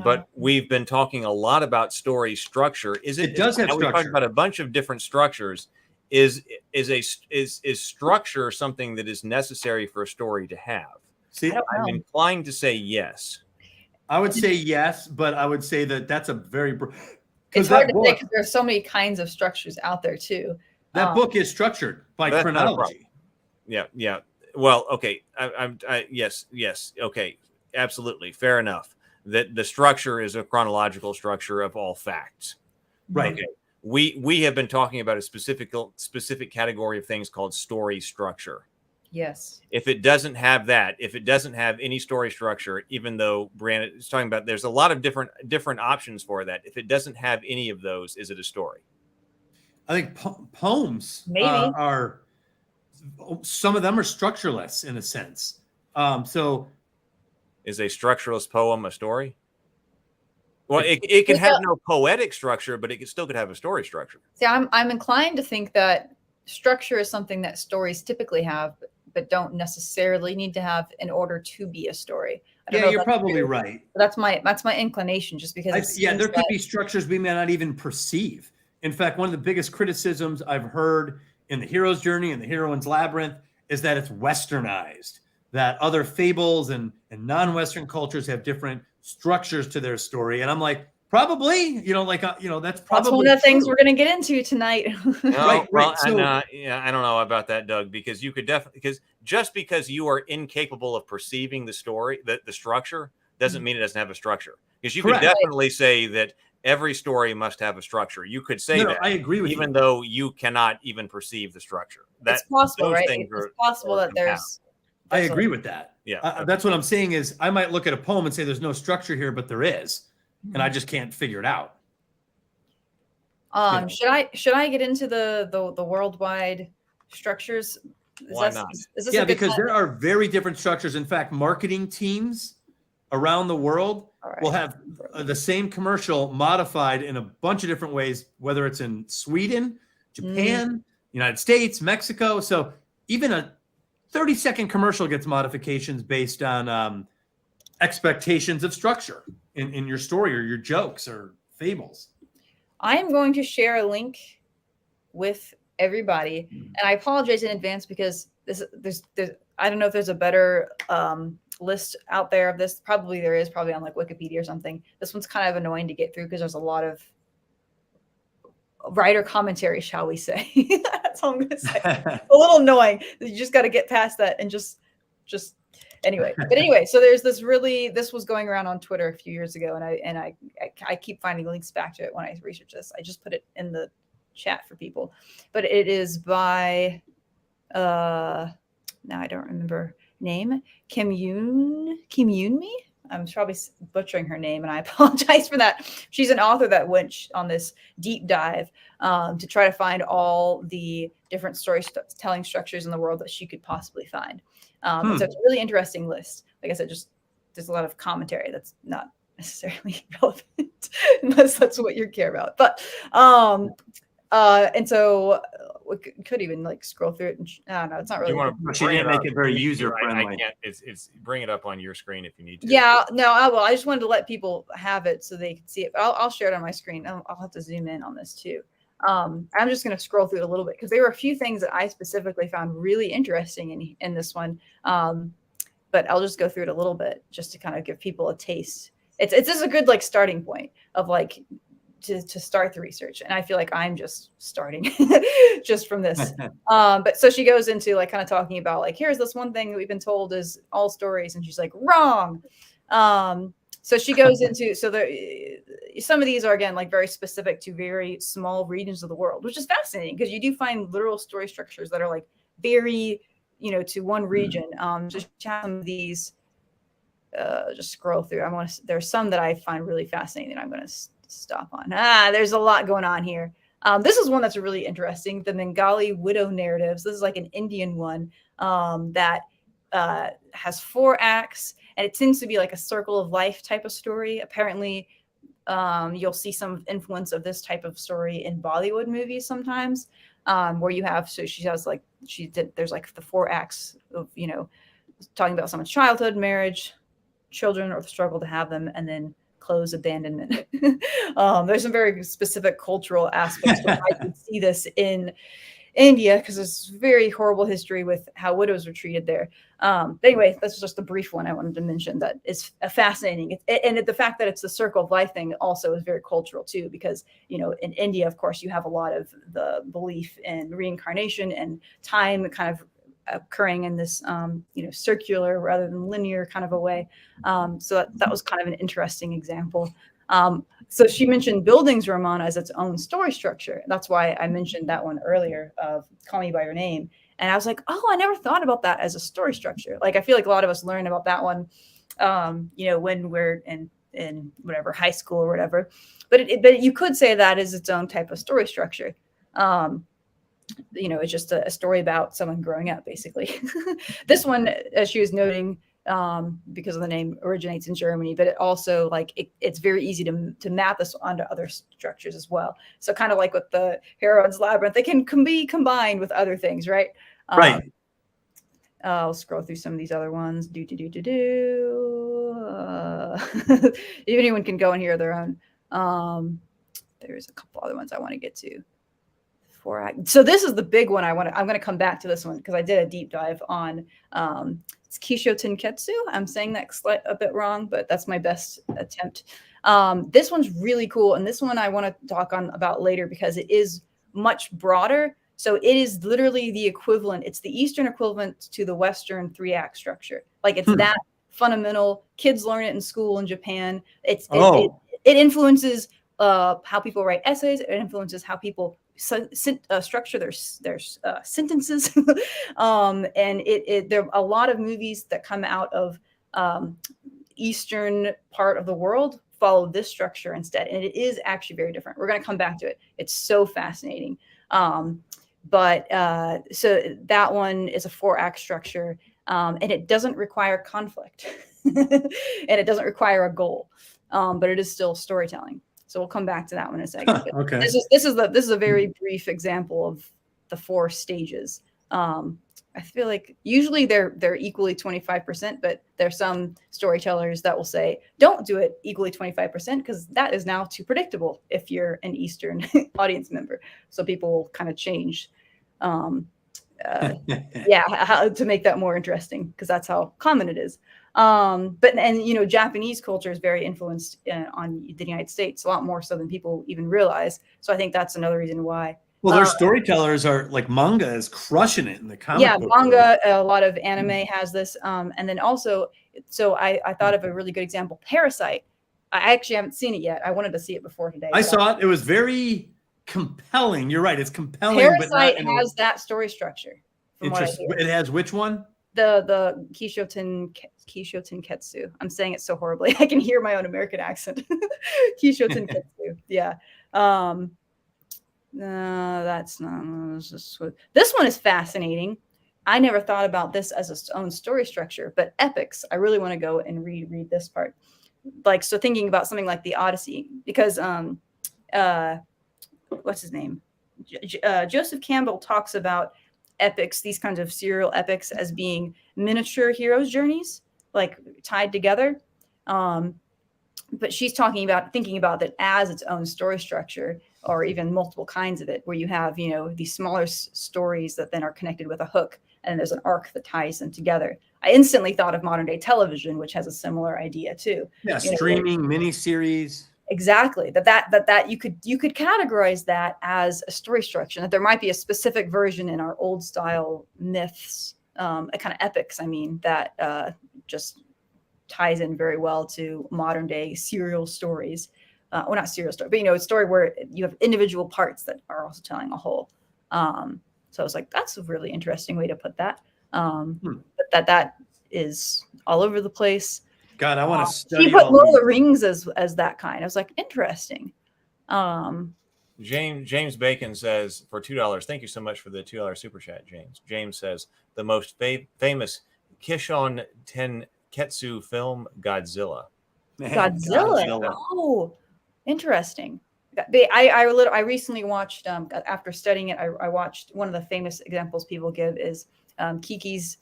But we've been talking a lot about story structure. It does have structure. We're talking about a bunch of different structures. Is structure something that is necessary for a story to have? See, I'm inclined to say yes. I would say yes, but I would say that's a very. It's hard to say because there's so many kinds of structures out there too. That book is structured by chronology. Yeah. Well, okay. Yes. Okay. Absolutely. Fair enough. That the structure is a chronological structure of all facts. Right. Okay. We have been talking about a specific category of things called story structure. Yes. If it doesn't have that, if it doesn't have any story structure, even though Brianna is talking about, there's a lot of different options for that. If it doesn't have any of those, is it a story? I think poems are, some of them are structureless in a sense. So is a structureless poem a story? Well, it can have no poetic structure, but it still could have a story structure. See, I'm inclined to think that structure is something that stories typically have, but don't necessarily need to have in order to be a story. Yeah, you're probably right. That's my inclination, just because. There could be structures we may not even perceive. In fact, one of the biggest criticisms I've heard in the hero's journey and the heroine's labyrinth is that it's westernized, that other fables and non-Western cultures have different structures to their story. And I'm like, probably, that's probably one of the things we're going to get into tonight. Right. So, I don't know about that, Doug, because you could definitely, because you are incapable of perceiving the story, the structure doesn't mean it doesn't have a structure. Because you Correct. could definitely say that every story must have a structure. You could say that. I agree with even you. though you cannot even perceive the structure. It's possible, right? It's possible that there's I agree with that. Yeah. That's what I'm saying is I might look at a poem and say there's no structure here, but there is. And I just can't figure it out. Should I get into the worldwide structures? Why not? Is this yeah, because there are very different structures. In fact, marketing teams around the world will have the same commercial modified in a bunch of different ways, whether it's in Sweden, Japan, United States, Mexico. So even a 30-second commercial gets modifications based on expectations of structure in your story or your jokes or fables. I am going to share a link with everybody, and I apologize in advance because there's I don't know if there's a better list out there of this. Probably there is, probably on like Wikipedia or something. This one's kind of annoying to get through because there's a lot of writer commentary, shall we say. That's all I'm gonna say. A little annoying. You just got to get past that and just anyway. But anyway, so there's this was going around on Twitter a few years ago, and I keep finding links back to it when I research this. I just put it in the chat for people, but it is by now I don't remember name, Kim Yoon Mi. I'm probably butchering her name, and I apologize for that. She's an author that went on this deep dive to try to find all the different storytelling structures in the world that she could possibly find. So it's a really interesting list. Like I said, just there's a lot of commentary that's not necessarily relevant unless that's what you care about. But and so we could even like scroll through it. And I don't know, it's not really. She didn't make it very user friendly. I can't. It's bring it up on your screen if you need to. Yeah, no, I will. I just wanted to let people have it so they can see it. But I'll share it on my screen. I'll have to zoom in on this too. I'm just going to scroll through it a little bit because there were a few things that I specifically found really interesting in this one. But I'll just go through it a little bit just to kind of give people a taste. It's just a good like starting point of like to start the research. And I feel like I'm just starting just from this. But so she goes into like kind of talking about like, here's this one thing that we've been told is all stories. And she's like, wrong. So she goes into, some of these are again, like very specific to very small regions of the world, which is fascinating because you do find literal story structures that are like very, to one region. Just some of these, just scroll through. There's some that I find really fascinating that I'm going to stop on. There's a lot going on here. This is one that's really interesting. The Bengali widow narratives. This is like an Indian one that has 4 acts, and it tends to be like a circle of life type of story. Apparently, you'll see some influence of this type of story in Bollywood movies sometimes, where you have, so she has like, there's like the 4 acts of, talking about someone's childhood, marriage, children, or the struggle to have them, and then close abandonment. There's some very specific cultural aspects. I can see this in India because there's very horrible history with how widows were treated there. But anyway, that's just a brief one I wanted to mention that is fascinating. And the fact that it's the circle of life thing also is very cultural too, because, in India, of course, you have a lot of the belief in reincarnation and time kind of occurring in this, circular rather than linear kind of a way. So that was kind of an interesting example. So she mentioned Buildings Roman as its own story structure. That's why I mentioned that one earlier of Call Me By Your Name. And I was like, oh, I never thought about that as a story structure. Like, I feel like a lot of us learn about that one, when we're in whatever, high school or whatever. But you could say that is its own type of story structure. It's just a story about someone growing up, basically. This one, as she was noting, because of the name, originates in Germany, but it also it's very easy to map this onto other structures as well. So kind of like with the Herod's Labyrinth, they can be combined with other things, right? Right. I'll scroll through some of these other ones. Anyone can go in here their own. There's a couple other ones I want to get to. So this is the big one I'm going to come back to this one because I did a deep dive on it's Kisho Tenketsu. I'm saying that a bit wrong, but that's my best attempt. This one's really cool, and this one I want to talk about later because it is much broader. So it is literally the equivalent. It's the Eastern equivalent to the Western 3-act structure. Like it's that fundamental. Kids learn it in school in Japan. It influences how people write essays. It influences how people structure their sentences. And there are a lot of movies that come out of Eastern part of the world follow this structure instead, and it is actually very different. We're going to come back to it. It's so fascinating. So that one is a 4-act structure, and it doesn't require conflict, and it doesn't require a goal, but it is still storytelling. So we'll come back to that one in a second. Okay. This is a very brief example of the 4 stages. I feel like usually they're equally 25%, but there's some storytellers that will say, don't do it equally 25% because that is now too predictable if you're an Eastern audience member. So people will kind of change, how to make that more interesting, because that's how common it is. Japanese culture is very influenced on the United States, a lot more so than people even realize. So I think that's another reason why. Well, their storytellers are like, manga is crushing it in the comic book manga, a lot of anime has this. And then also, so I thought of a really good example, Parasite. I actually haven't seen it yet. I wanted to see it before today. I saw it. It was very compelling. You're right. It's compelling. Parasite has that story structure. Interesting. It has which one? The Kishoten Ketsu. I'm saying it so horribly. I can hear my own American accent. Kishoten Ketsu. Yeah. No, that's not. This one is fascinating. I never thought about this as its own story structure, but epics. I really want to go and reread this part. So thinking about something like the Odyssey, because what's his name? Joseph Campbell talks about epics, these kinds of serial epics, as being miniature heroes' journeys, like tied together. But she's thinking about that as its own story structure, or even multiple kinds of it, where you have, these smaller stories that then are connected with a hook, and there's an arc that ties them together. I instantly thought of modern day television, which has a similar idea too. Yeah, streaming miniseries. Exactly. That you could categorize that as a story structure. That there might be a specific version in our old style myths, kind of epics. I mean, that just ties in very well to modern day serial stories. Well, not serial story, but a story where you have individual parts that are also telling a whole. So I was like, that's a really interesting way to put that. But that is all over the place. God, I want to study. He put Lord of the Rings as that kind. I was like, interesting. James Bacon says, for $2, thank you so much for the $2 super chat, James. James says, the most famous Kishon Tenketsu film, Godzilla. Man, Godzilla. Oh, interesting. I recently watched, after studying it, I watched one of the famous examples people give is Kiki's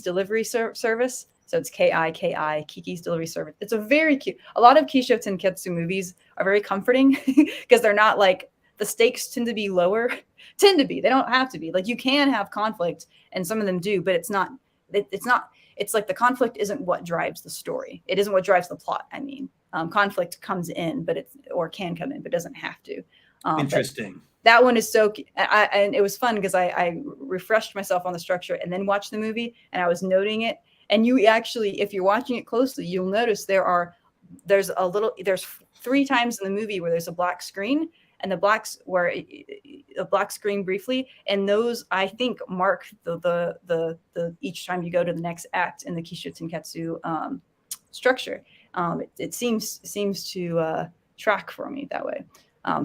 Delivery Service. So it's K-I-K-I, Kiki's Delivery Service. It's a very cute. A lot of Kisho Tenketsu movies are very comforting because they're not like, the stakes tend to be lower. They don't have to be. Like, you can have conflict, and some of them do, but it's not. It's like the conflict isn't what drives the story. It isn't what drives the plot. I mean, conflict comes in, or can come in, but doesn't have to. Interesting. That one is so, and it was fun because I refreshed myself on the structure and then watched the movie, and I was noting it. And you actually, if you're watching it closely, you'll notice there's 3 times in the movie where there's a black screen, and a black screen briefly, and those I think mark the each time you go to the next act in the Kisho Tenketsu structure. It seems to track for me that way.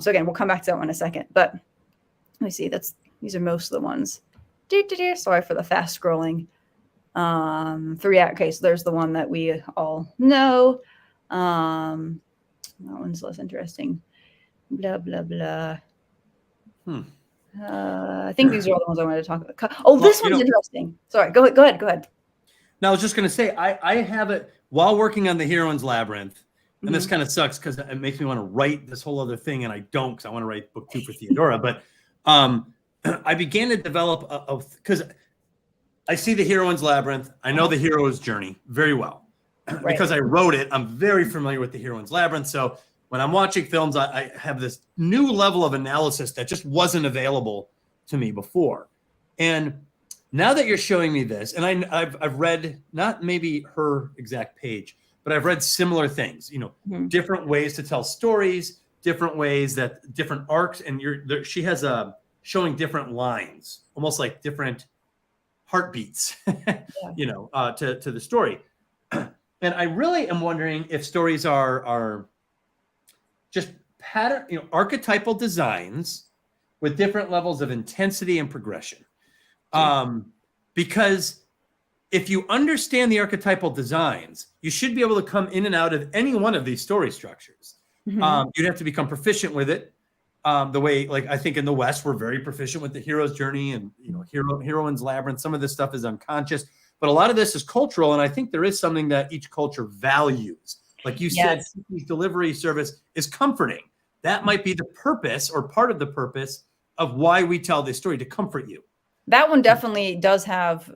So again, we'll come back to that one in a second. But let me see. These are most of the ones. Sorry for the fast scrolling. 3-act. Okay, so there's the one that we all know. That one's less interesting. Blah blah blah. I think these are all the ones I wanted to talk about. Oh, this one's interesting. Sorry, go ahead. No, I was just going to say, I have it while working on the Heroine's Labyrinth, and this kind of sucks because it makes me want to write this whole other thing, and I don't, because I want to write book 2 for Theodora. But I began to develop because I see the Heroine's Labyrinth. I know the hero's journey very well. Right. Because I wrote it, I'm very familiar with the Heroine's Labyrinth. So when I'm watching films, I have this new level of analysis that just wasn't available to me before. And now that you're showing me this, and I've read not maybe her exact page, but I've read similar things. Different ways to tell stories, different ways that different arcs, and she has showing different lines, almost like different heartbeats, to the story. And I really am wondering if stories are just pattern, archetypal designs with different levels of intensity and progression. Because if you understand the archetypal designs, you should be able to come in and out of any one of these story structures. You'd have to become proficient with it. The way, like, I think in the West, we're very proficient with the hero's journey and, heroine's labyrinth. Some of this stuff is unconscious, but a lot of this is cultural. And I think there is something that each culture values. Like you said, delivery service is comforting. That might be the purpose or part of the purpose of why we tell this story, to comfort you. That one definitely does have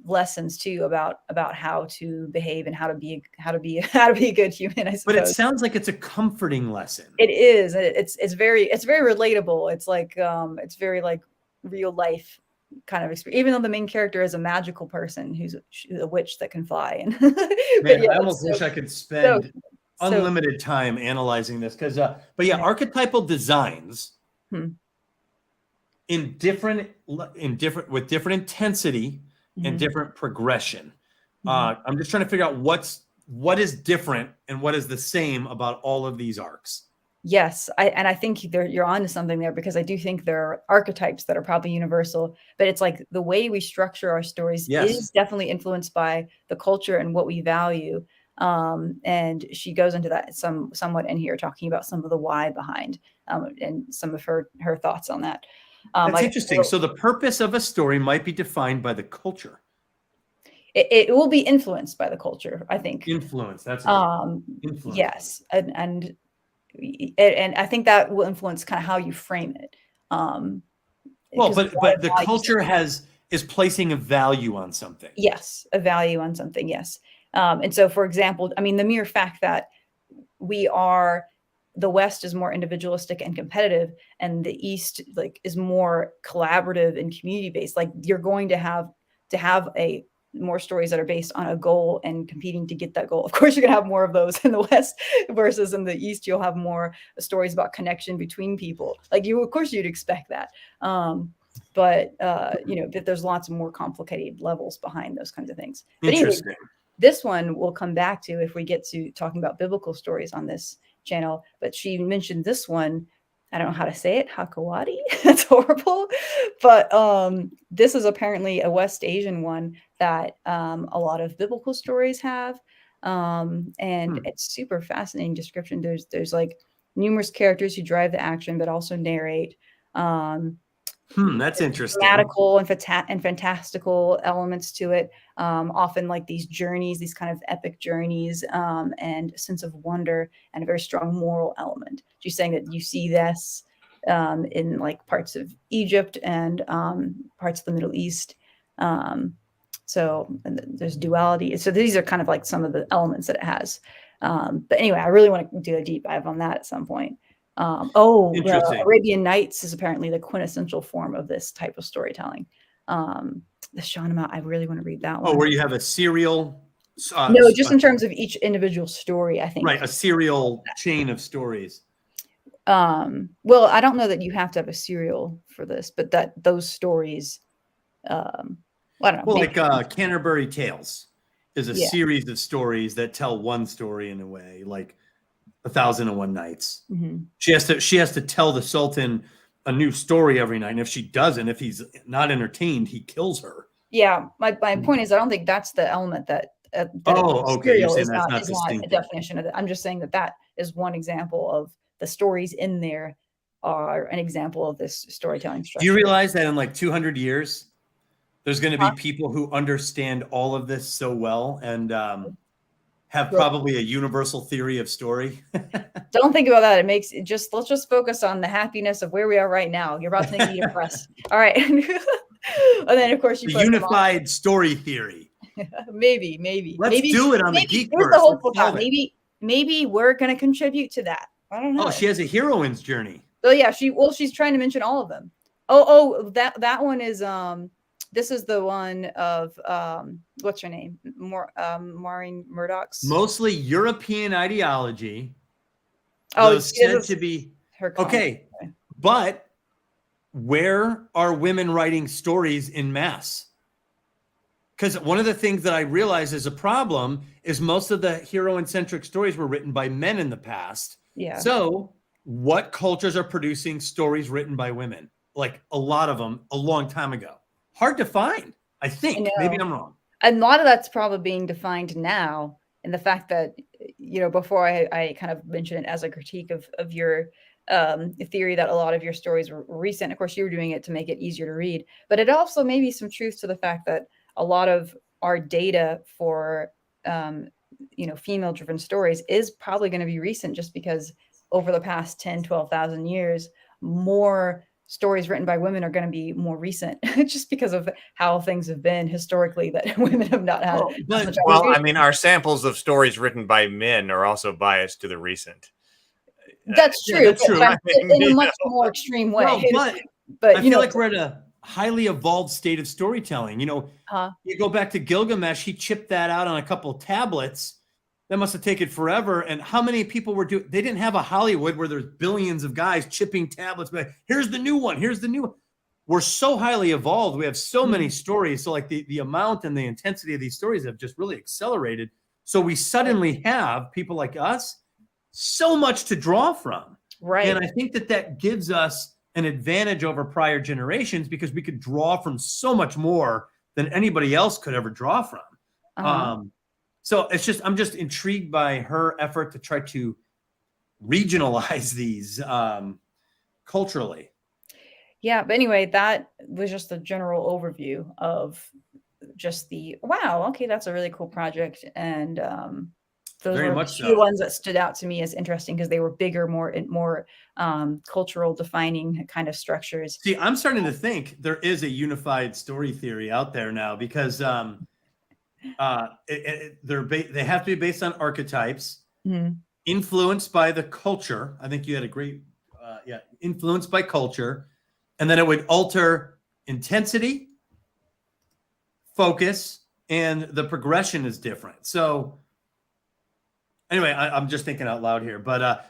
lessons too about how to behave and how to be a good human, I suppose. But it sounds like it's a comforting lesson. It is. It's very relatable. It's like it's very like real life kind of experience. Even though the main character is a magical person who's a witch that can fly. And Man, I almost wish I could spend unlimited time analyzing this because, archetypal designs with different intensity and different progression. I'm just trying to figure out what is different and what is the same about all of these arcs. Yes, I think you're onto something there, because I do think there are archetypes that are probably universal, but it's like the way we structure our stories is definitely influenced by the culture and what we value. And she goes into that somewhat in here, talking about some of the why behind and some of her thoughts on that. That's interesting. So the purpose of a story might be defined by the culture. It will be influenced by the culture, I think. Influence. That's influence. Yes, and I think that will influence kind of how you frame it. But the culture is placing a value on something. Yes, a value on something. Yes, and so, for example, I mean, the mere fact that the West is more individualistic and competitive, and the East is more collaborative and community based. Like, you're going to have more stories that are based on a goal and competing to get that goal. Of course, you're going to have more of those in the West versus in the East. You'll have more stories about connection between people. Of course, you'd expect that. But there's lots of more complicated levels behind those kinds of things. But Interesting. Anyway, this one we'll come back to if we get to talking about biblical stories on this channel. But she mentioned this one. I don't know how to say it. Hakawati. That's horrible. But this is apparently a West Asian one that a lot of biblical stories have. And it's super fascinating description. There's like numerous characters who drive the action, but also narrate. That's interesting. Fanatical and fantastical elements to it. Often like these journeys, these kind of epic journeys, and a sense of wonder and a very strong moral element. She's saying that you see this in like parts of Egypt and parts of the Middle East. So there's duality. So these are kind of like some of the elements that it has. But anyway, I really want to do a deep dive on that at some point. The Arabian Nights is apparently the quintessential form of this type of storytelling. The Shahnameh, I really want to read that one. Oh, where you have a serial? No, just in terms of each individual story, I think. Right, a serial chain of stories. Well, I don't know that you have to have a serial for this, but those stories, I don't know. Well, like Canterbury Tales is a series of stories that tell one story in a way, like 1001 Nights. She has to tell the Sultan a new story every night, and if she doesn't, if he's not entertained, he kills her. Yeah, my point is, I don't think that's the element that okay, you're saying is that's not a definition of it. I'm just saying that is one example of the stories in there are an example of this storytelling structure. Do you realize that in like 200 years, there's going to be people who understand all of this so well and have probably a universal theory of story? Don't think about that. Let's just focus on the happiness of where we are right now. You're about to make me depressed. All right. And then of course the unified story theory. Maybe. Let's do it on the Geek Here's the whole book. Maybe we're going to contribute to that. I don't know. Oh, she has a heroine's journey. So yeah, she's trying to mention all of them. That one is this is the one of what's her name? Maureen Murdoch's. Mostly European ideology. Oh, said to be her. Okay, but where are women writing stories in mass? Because one of the things that I realize is a problem is most of the hero-centric stories were written by men in the past. Yeah. So what cultures are producing stories written by women? Like a lot of them a long time ago. Hard to find, I think. Maybe I'm wrong. And a lot of that's probably being defined now. And the fact that, before I kind of mentioned it as a critique of your theory that a lot of your stories were recent. Of course, you were doing it to make it easier to read. But it also may be some truth to the fact that a lot of our data for, female-driven stories is probably going to be recent, just because over the past 10, 12,000 years, more stories written by women are going to be more recent, just because of how things have been historically, that women have not had. Well, I mean, our samples of stories written by men are also biased to the recent. That's true. That's true. In a much more extreme way. Well, but I feel like we're at a highly evolved state of storytelling. You go back to Gilgamesh, he chipped that out on a couple of tablets. That must have taken forever. And how many people were doing? They didn't have a Hollywood where there's billions of guys chipping tablets. But here's the new one. Here's the new one. We're so highly evolved. We have so many stories. So like the amount and the intensity of these stories have just really accelerated. So we suddenly have people like us so much to draw from. Right. And I think that gives us an advantage over prior generations, because we could draw from so much more than anybody else could ever draw from. So I'm just intrigued by her effort to try to regionalize these culturally. Yeah, but anyway, that was just the general overview of just wow, okay, that's a really cool project. And those Very were much the ones that stood out to me as interesting, because they were bigger, more cultural defining kind of structures. See, I'm starting to think there is a unified story theory out there now, because they have to be based on archetypes, influenced by the culture. I think you had a great, influenced by culture, and then it would alter intensity, focus, and the progression is different. So anyway, I'm just thinking out loud here, but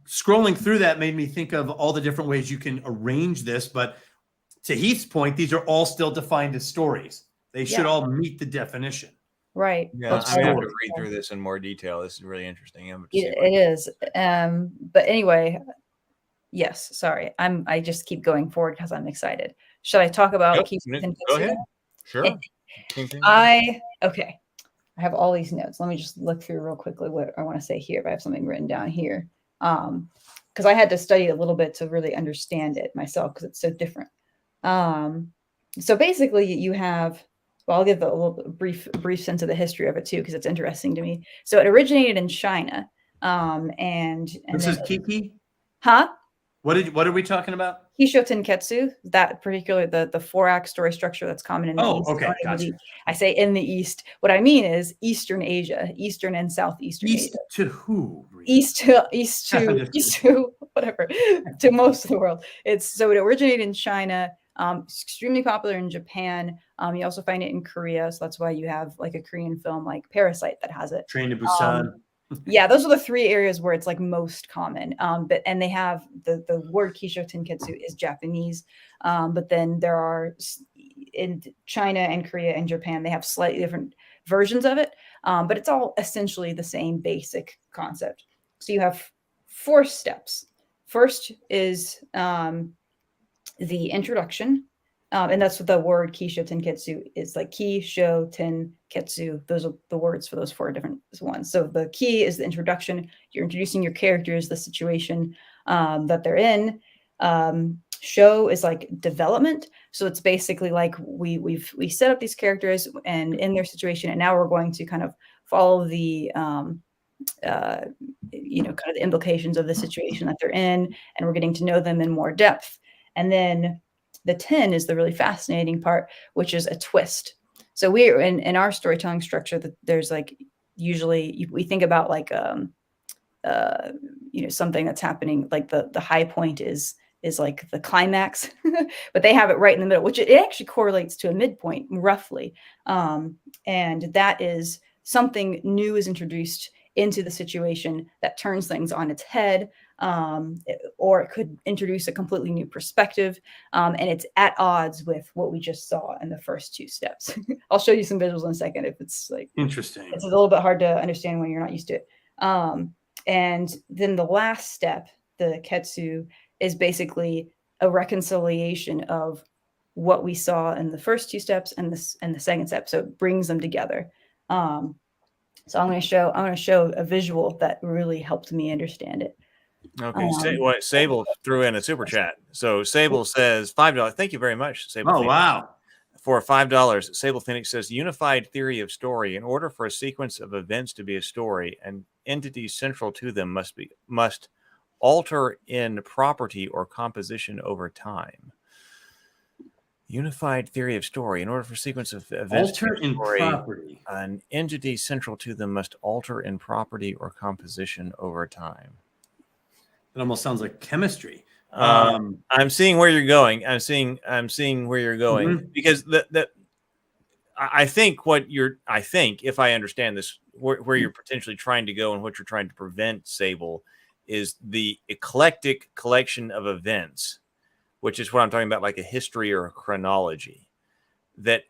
scrolling through that made me think of all the different ways you can arrange this. But to Heath's point, these are all still defined as stories. They should all meet the definition. Right. Yeah, I have to read through this in more detail. This is really interesting. It is. But anyway, yes, sorry. I just keep going forward because I'm excited. Should I talk about Go ahead. Sure. I have all these notes. Let me just look through real quickly what I want to say here. If I have something written down here. Because I had to study a little bit to really understand it myself, because it's so different. So basically you have, well, I'll give a little brief sense of the history of it too, because it's interesting to me. So it originated in China. And this is Kiki? Huh? What are we talking about? Kisho Tenketsu, that particular, the 4-act story structure that's common in the East. Okay, gotcha. I say in the East. What I mean is Eastern Asia, Eastern and Southeastern East Asia. to who? East to whatever, to most of the world. It originated in China. It's extremely popular in Japan. You also find it in Korea. So that's why you have like a Korean film like Parasite that has it. Train to Busan. Yeah, those are the 3 areas where it's like most common. And they have the word Kisho Tenketsu is Japanese. But then there are in China and Korea and Japan, they have slightly different versions of it. But it's all essentially the same basic concept. So you have 4 steps. First is the introduction. And that's what the word Kisho Tenketsu is, like Kisho Tenketsu. Those are the words for those 4 different ones. So the key is the introduction. You're introducing your characters, the situation that they're in. Show is like development. So it's basically like we set up these characters and in their situation, and now we're going to kind of follow the kind of the implications of the situation that they're in, and we're getting to know them in more depth. And then the 10 is the really fascinating part, which is a twist. So we're in our storytelling structure that there's like, usually we think about like, something that's happening, like the high point is is like the climax, but they have it right in the middle, which it actually correlates to a midpoint roughly. And that is something new is introduced into the situation that turns things on its head, or it could introduce a completely new perspective. And it's at odds with what we just saw in the first 2 steps. I'll show you some visuals in a second if it's like interesting. It's a little bit hard to understand when you're not used to it. And then the last step, the Ketsu, is basically a reconciliation of what we saw in the first 2 steps and the second step. So it brings them together. So I'm going to show a visual that really helped me understand it. Okay. Sable threw in a super chat. So Sable says $5. Thank you very much, Sable. Oh, Phoenix. wow. For $5, Sable Phoenix says unified theory of story. In order for a sequence of events to be a story, an entity central to them must alter in property or composition over time. Unified theory of story. In order for a sequence of events alter to be a in story, property, an entity central to them must alter in property or composition over time. It almost sounds like chemistry. I'm seeing where you're going. I'm seeing where you're going, because I think if I understand this, where you're potentially trying to go and what you're trying to prevent, Sable, is the eclectic collection of events, which is what I'm talking about, like a history or a chronology. That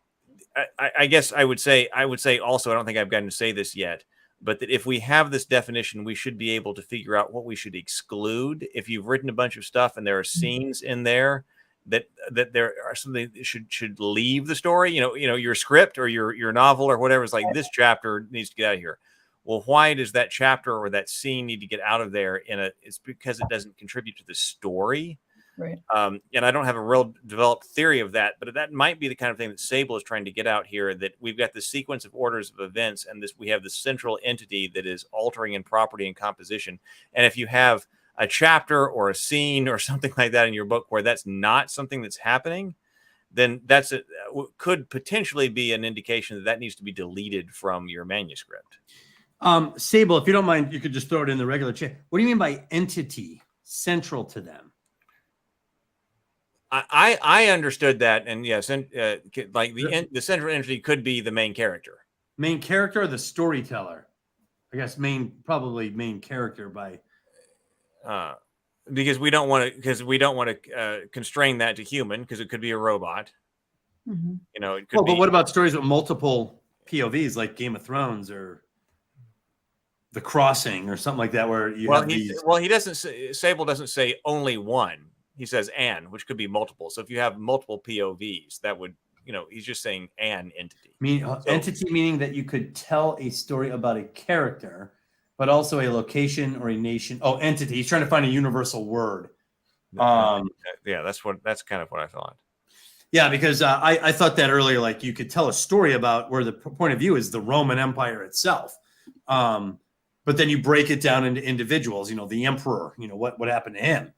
I guess I would say also, I don't think I've gotten to say this yet, but that if we have this definition, we should be able to figure out what we should exclude. If you've written a bunch of stuff and there are scenes in there that there are something that should leave the story, your script or your novel or whatever, is like, this chapter needs to get out of here. Well, why does that chapter or that scene need to get out of there? It's because it doesn't contribute to the story. Right. And I don't have a real developed theory of that, but that might be the kind of thing that Sable is trying to get out here, that we've got the sequence of orders of events, and we have the central entity that is altering in property and composition. And if you have a chapter or a scene or something like that in your book where that's not something that's happening, then could potentially be an indication that needs to be deleted from your manuscript. Sable, if you don't mind, you could just throw it in the regular chat. What do you mean by entity central to them? I understood that, and yes, like the central entity could be the main character. Main character or the storyteller? I guess probably main character by. Because we don't want to constrain that to human, because it could be a robot. Mm-hmm. It could be. But what about stories with multiple POVs, like Game of Thrones or The Crossing or something like that, where you have these? Well, he doesn't. Sable doesn't say only one. He says "an," which could be multiple. So if you have multiple POVs, that would, he's just saying an entity. Entity meaning that you could tell a story about a character, but also a location or a nation. Oh, entity. He's trying to find a universal word. Yeah, that's kind of what I thought. Yeah, because I thought that earlier, like you could tell a story about where the point of view is the Roman Empire itself. But then you break it down into individuals, the emperor, what happened to him?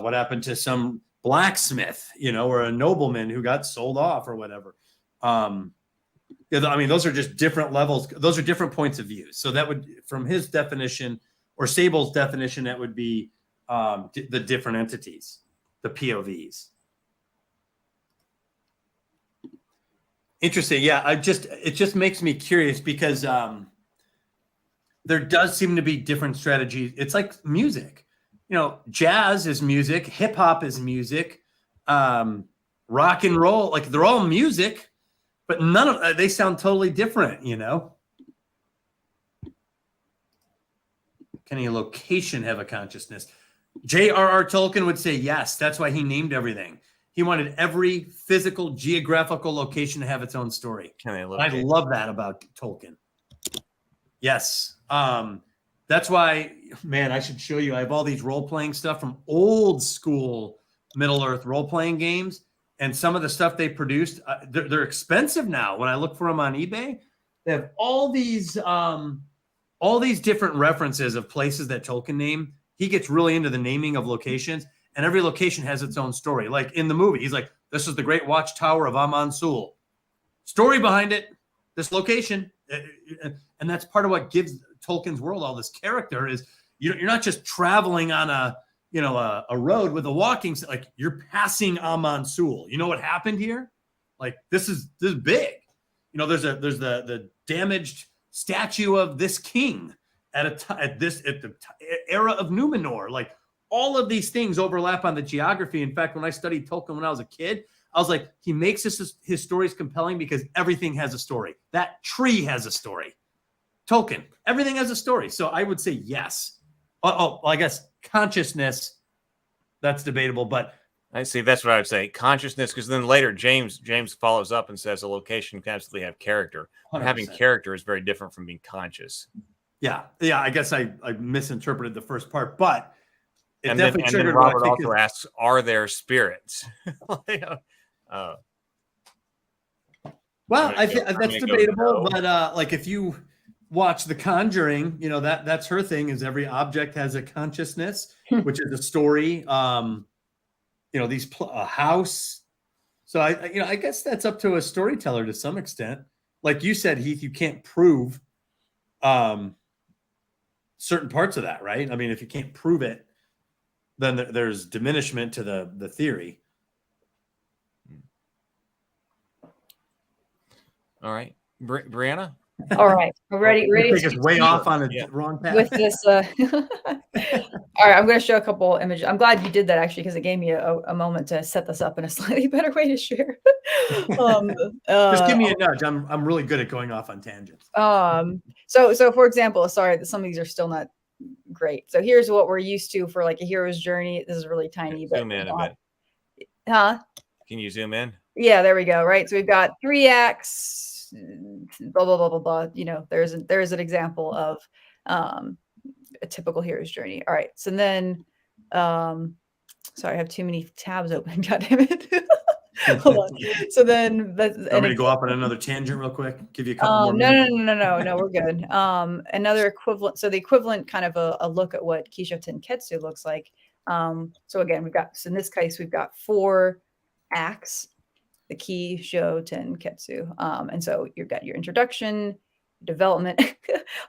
What happened to some blacksmith, or a nobleman who got sold off or whatever. Those are just different levels. Those are different points of view. So that would, from his definition or Sable's definition, that would be the different entities, the POVs. Interesting. Yeah, it just makes me curious, because there does seem to be different strategies. It's like music. Jazz is music, hip hop is music, rock and roll, like they're all music, but they sound totally different, Can a location have a consciousness? J.R.R. Tolkien would say yes. That's why he named everything. He wanted every physical, geographical location to have its own story. I love that about Tolkien. Yes. That's why, man, I should show you. I have all these role-playing stuff from old school Middle-earth role-playing games. And some of the stuff they produced, they're expensive now. When I look for them on eBay, they have all these different references of places that Tolkien named. He gets really into the naming of locations, and every location has its own story. Like in the movie, he's like, this is the Great Watchtower of Aman-Sul. Story behind it, this location. And that's part of what gives Tolkien's world all this character is you're not just traveling on a a road with a walking, like you're passing Amon Sul. You know what happened here? Like this is big. There's the damaged statue of this king at the era of Numenor. Like all of these things overlap on the geography. In fact, when I studied Tolkien when I was a kid, I was like, he makes his stories compelling because everything has a story. That tree has a story. Tolkien, everything has a story. So I would say yes. Well, I guess consciousness, that's debatable, but I see. That's what I would say. Consciousness, because then later James follows up and says a location can absolutely have character. 100%. Having character is very different from being conscious. Yeah. I guess I misinterpreted the first part, but it and definitely then triggered. Robert also asks, "Are there spirits?" Well, I think that's debatable, but like if you watch The Conjuring, that's her thing. Is every object has a consciousness, which is a story. A house. So I guess that's up to a storyteller to some extent. Like you said, Heath, you can't prove certain parts of that, right? I mean, if you can't prove it, then there's diminishment to the theory. All right, Brianna. All right, we're ready. Take us way off on a wrong path. With this, all right, I'm going to show a couple images. I'm glad you did that actually because it gave me a moment to set this up in a slightly better way to share. Just give me a nudge. I'm really good at going off on tangents. So for example, sorry, some of these are still not great. So here's what we're used to for like a hero's journey. This is really tiny, but zoom in a bit. Huh? Can you zoom in? Yeah, there we go. Right. So we've got 3 acts, blah, blah, blah, blah, blah. There's an example of a typical hero's journey. All right. So then, sorry, I have too many tabs open. God damn it. Hold on. So then, I'm going to go off on another tangent real quick. Give you a couple more minutes. No, we're good. Another equivalent. So the equivalent kind of a look at what Kisho Tenketsu looks like. So again, in this case, we've got 4 acts. The Kisho Tenketsu. And so you've got your introduction, development.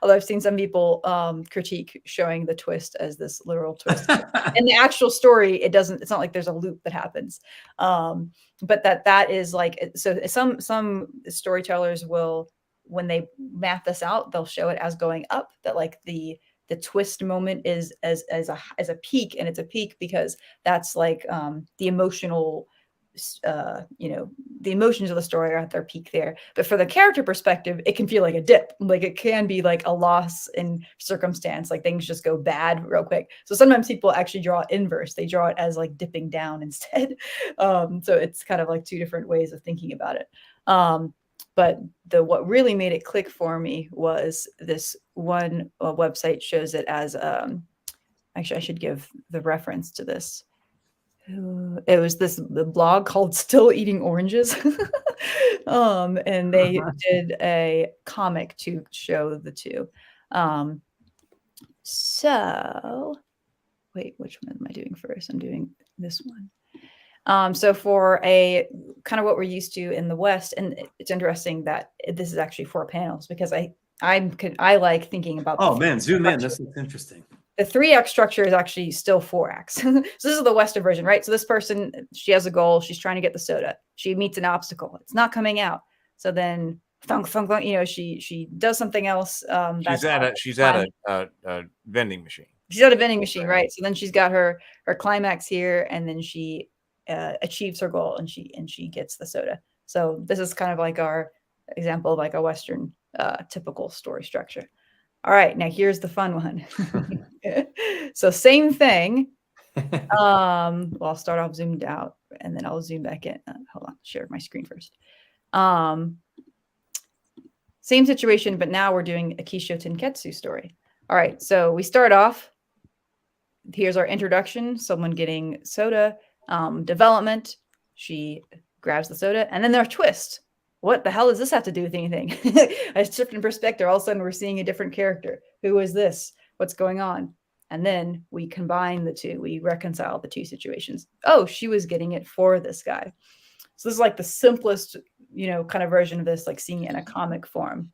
Although I've seen some people critique showing the twist as this literal twist. In the actual story, it's not like there's a loop that happens. But that is like, so some storytellers will, when they map this out, they'll show it as going up, that like the twist moment is as a peak, and it's a peak because that's like the emotional the emotions of the story are at their peak there. But for the character perspective, it can feel like a dip. Like it can be like a loss in circumstance, like things just go bad real quick. So sometimes people actually draw it inverse. They draw it as like dipping down instead. So it's kind of like 2 different ways of thinking about it. But what really made it click for me was this one website shows it as actually I should give the reference to this. It was the blog called Still Eating Oranges. And they did a comic to show the 2. So wait, which one am I doing first? I'm doing this one. So for a kind of what we're used to in the West, and it's interesting that this is actually 4 panels because I like thinking about. Oh man, zoom in. This is interesting. The 3-act structure is actually still 4 acts. So this is the Western version, right? So this person, she has a goal. She's trying to get the soda. She meets an obstacle. It's not coming out. So then, thunk, thunk, thunk, she does something else. She's at a vending machine. She's at a vending machine, right? So then she's got her climax here, and then she achieves her goal, and she gets the soda. So this is kind of like our example of like a Western typical story structure. All right, now here's the fun one. So same thing. Well, I'll start off zoomed out and then I'll zoom back in. Hold on, share my screen first. Same situation, but now we're doing a Kisho Tenketsu story. All right, so we start off. Here's our introduction, someone getting soda, development. She grabs the soda, and then there's a twist. What the hell does this have to do with anything? I shift in perspective. All of a sudden, we're seeing a different character. Who is this? What's going on? And then we combine the 2. We reconcile the 2 situations. Oh, she was getting it for this guy. So this is like the simplest, kind of version of this, like seeing it in a comic form.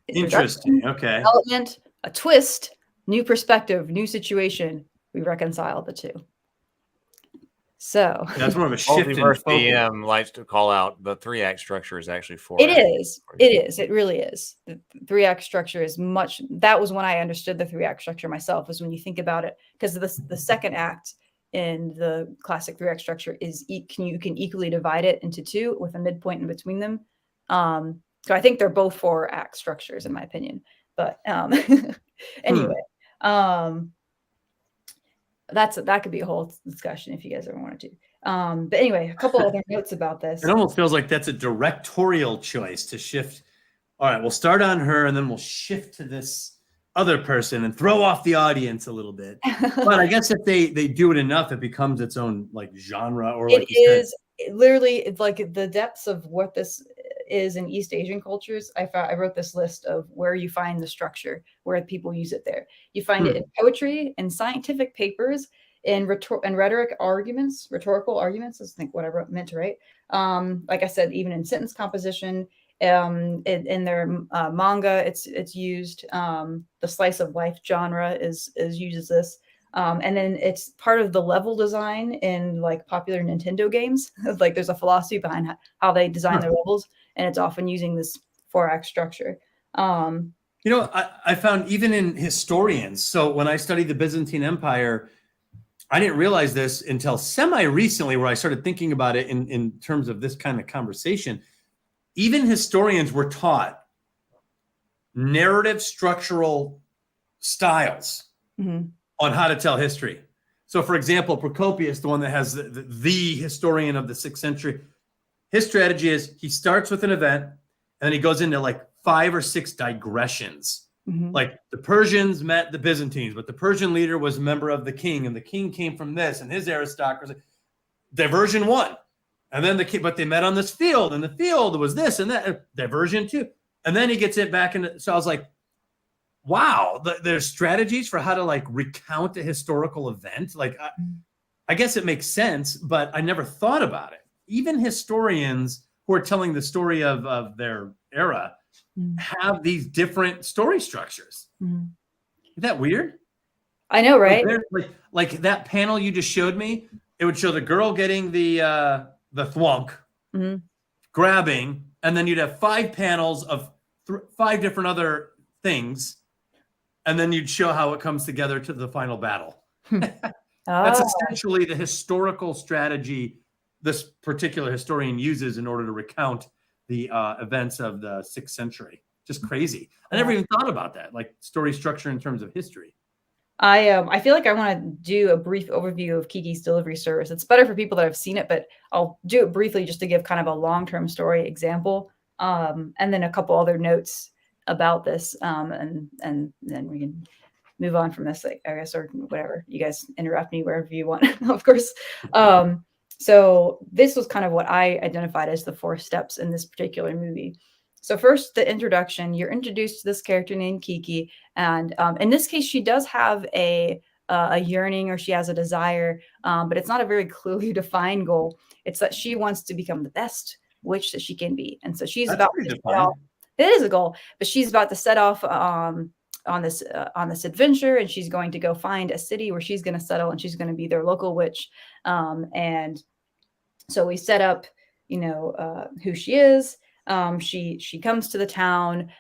Interesting. Okay. Development, a twist, new perspective, new situation. We reconcile the two. So that's more of a shift in focus. BM likes to call out the 3-act structure is actually 4. It is. It is. It really is. The 3-act structure is much. That was when I understood the 3-act structure myself. Was when you think about it, because the second act in the classic 3-act structure is you can equally divide it into 2 with a midpoint in between them. So I think they're both 4-act structures in my opinion. But anyway, that could be a whole discussion if you guys ever wanted to. But anyway, a couple other notes about this. It almost feels like that's a directorial choice to shift. All right, we'll start on her and then we'll shift to this other person and throw off the audience a little bit. But I guess if they do it enough, it becomes its own like genre, or like literally, it's like the depths of what this is in East Asian cultures. I wrote this list of where you find the structure, where people use it there. You find it in poetry, in scientific papers, in rhetorical arguments, I think what I meant to write. Like I said, even in sentence composition, in their manga, it's used. The slice of life genre uses this. And then it's part of the level design in like popular Nintendo games. Like there's a philosophy behind how they design their levels, and it's often using this 4-act structure. I found even in historians. So when I studied the Byzantine Empire, I didn't realize this until semi-recently, where I started thinking about it in terms of this kind of conversation. Even historians were taught narrative structural styles on how to tell history. So, for example, Procopius, the one that has the historian of the 6th century, his strategy is he starts with an event and then he goes into like 5 or 6 digressions. Like the Persians met the Byzantines, but the Persian leader was a member of the king, and the king came from this, and his aristocracy. Diversion 1. And then but they met on this field, and the field was this and that. Diversion 2. And then he gets it back into. So I was like, wow, there's strategies for how to like recount a historical event. Like, I guess it makes sense, but I never thought about it. Even historians who are telling the story of their era have these different story structures. Isn't that weird? I know, right? Like that panel you just showed me, it would show the girl getting the thwunk, grabbing, and then you'd have 5 panels of 5 different other things, and then you'd show how it comes together to the final battle. That's essentially the historical strategy this particular historian uses in order to recount the events of the 6th century. Just crazy. I never even thought about that, like story structure in terms of history. I feel like I want to do a brief overview of Kiki's delivery service. It's better for people that have seen it, but I'll do it briefly just to give kind of a long-term story example, and then a couple other notes about this, and then we can move on from this, I guess, or whatever. You guys interrupt me wherever you want, of course. So this was kind of what I identified as the 4 steps in this particular movie. So first, the introduction. You're introduced to this character named Kiki, and in this case, she does have a yearning, or she has a desire, but it's not a very clearly defined goal. It's that she wants to become the best witch that she can be, and so she's about to set off. It is a goal, but she's about to set off on this adventure, and she's going to go find a city where she's going to settle, and she's going to be their local witch. And so we set up, who she is. She comes to the town.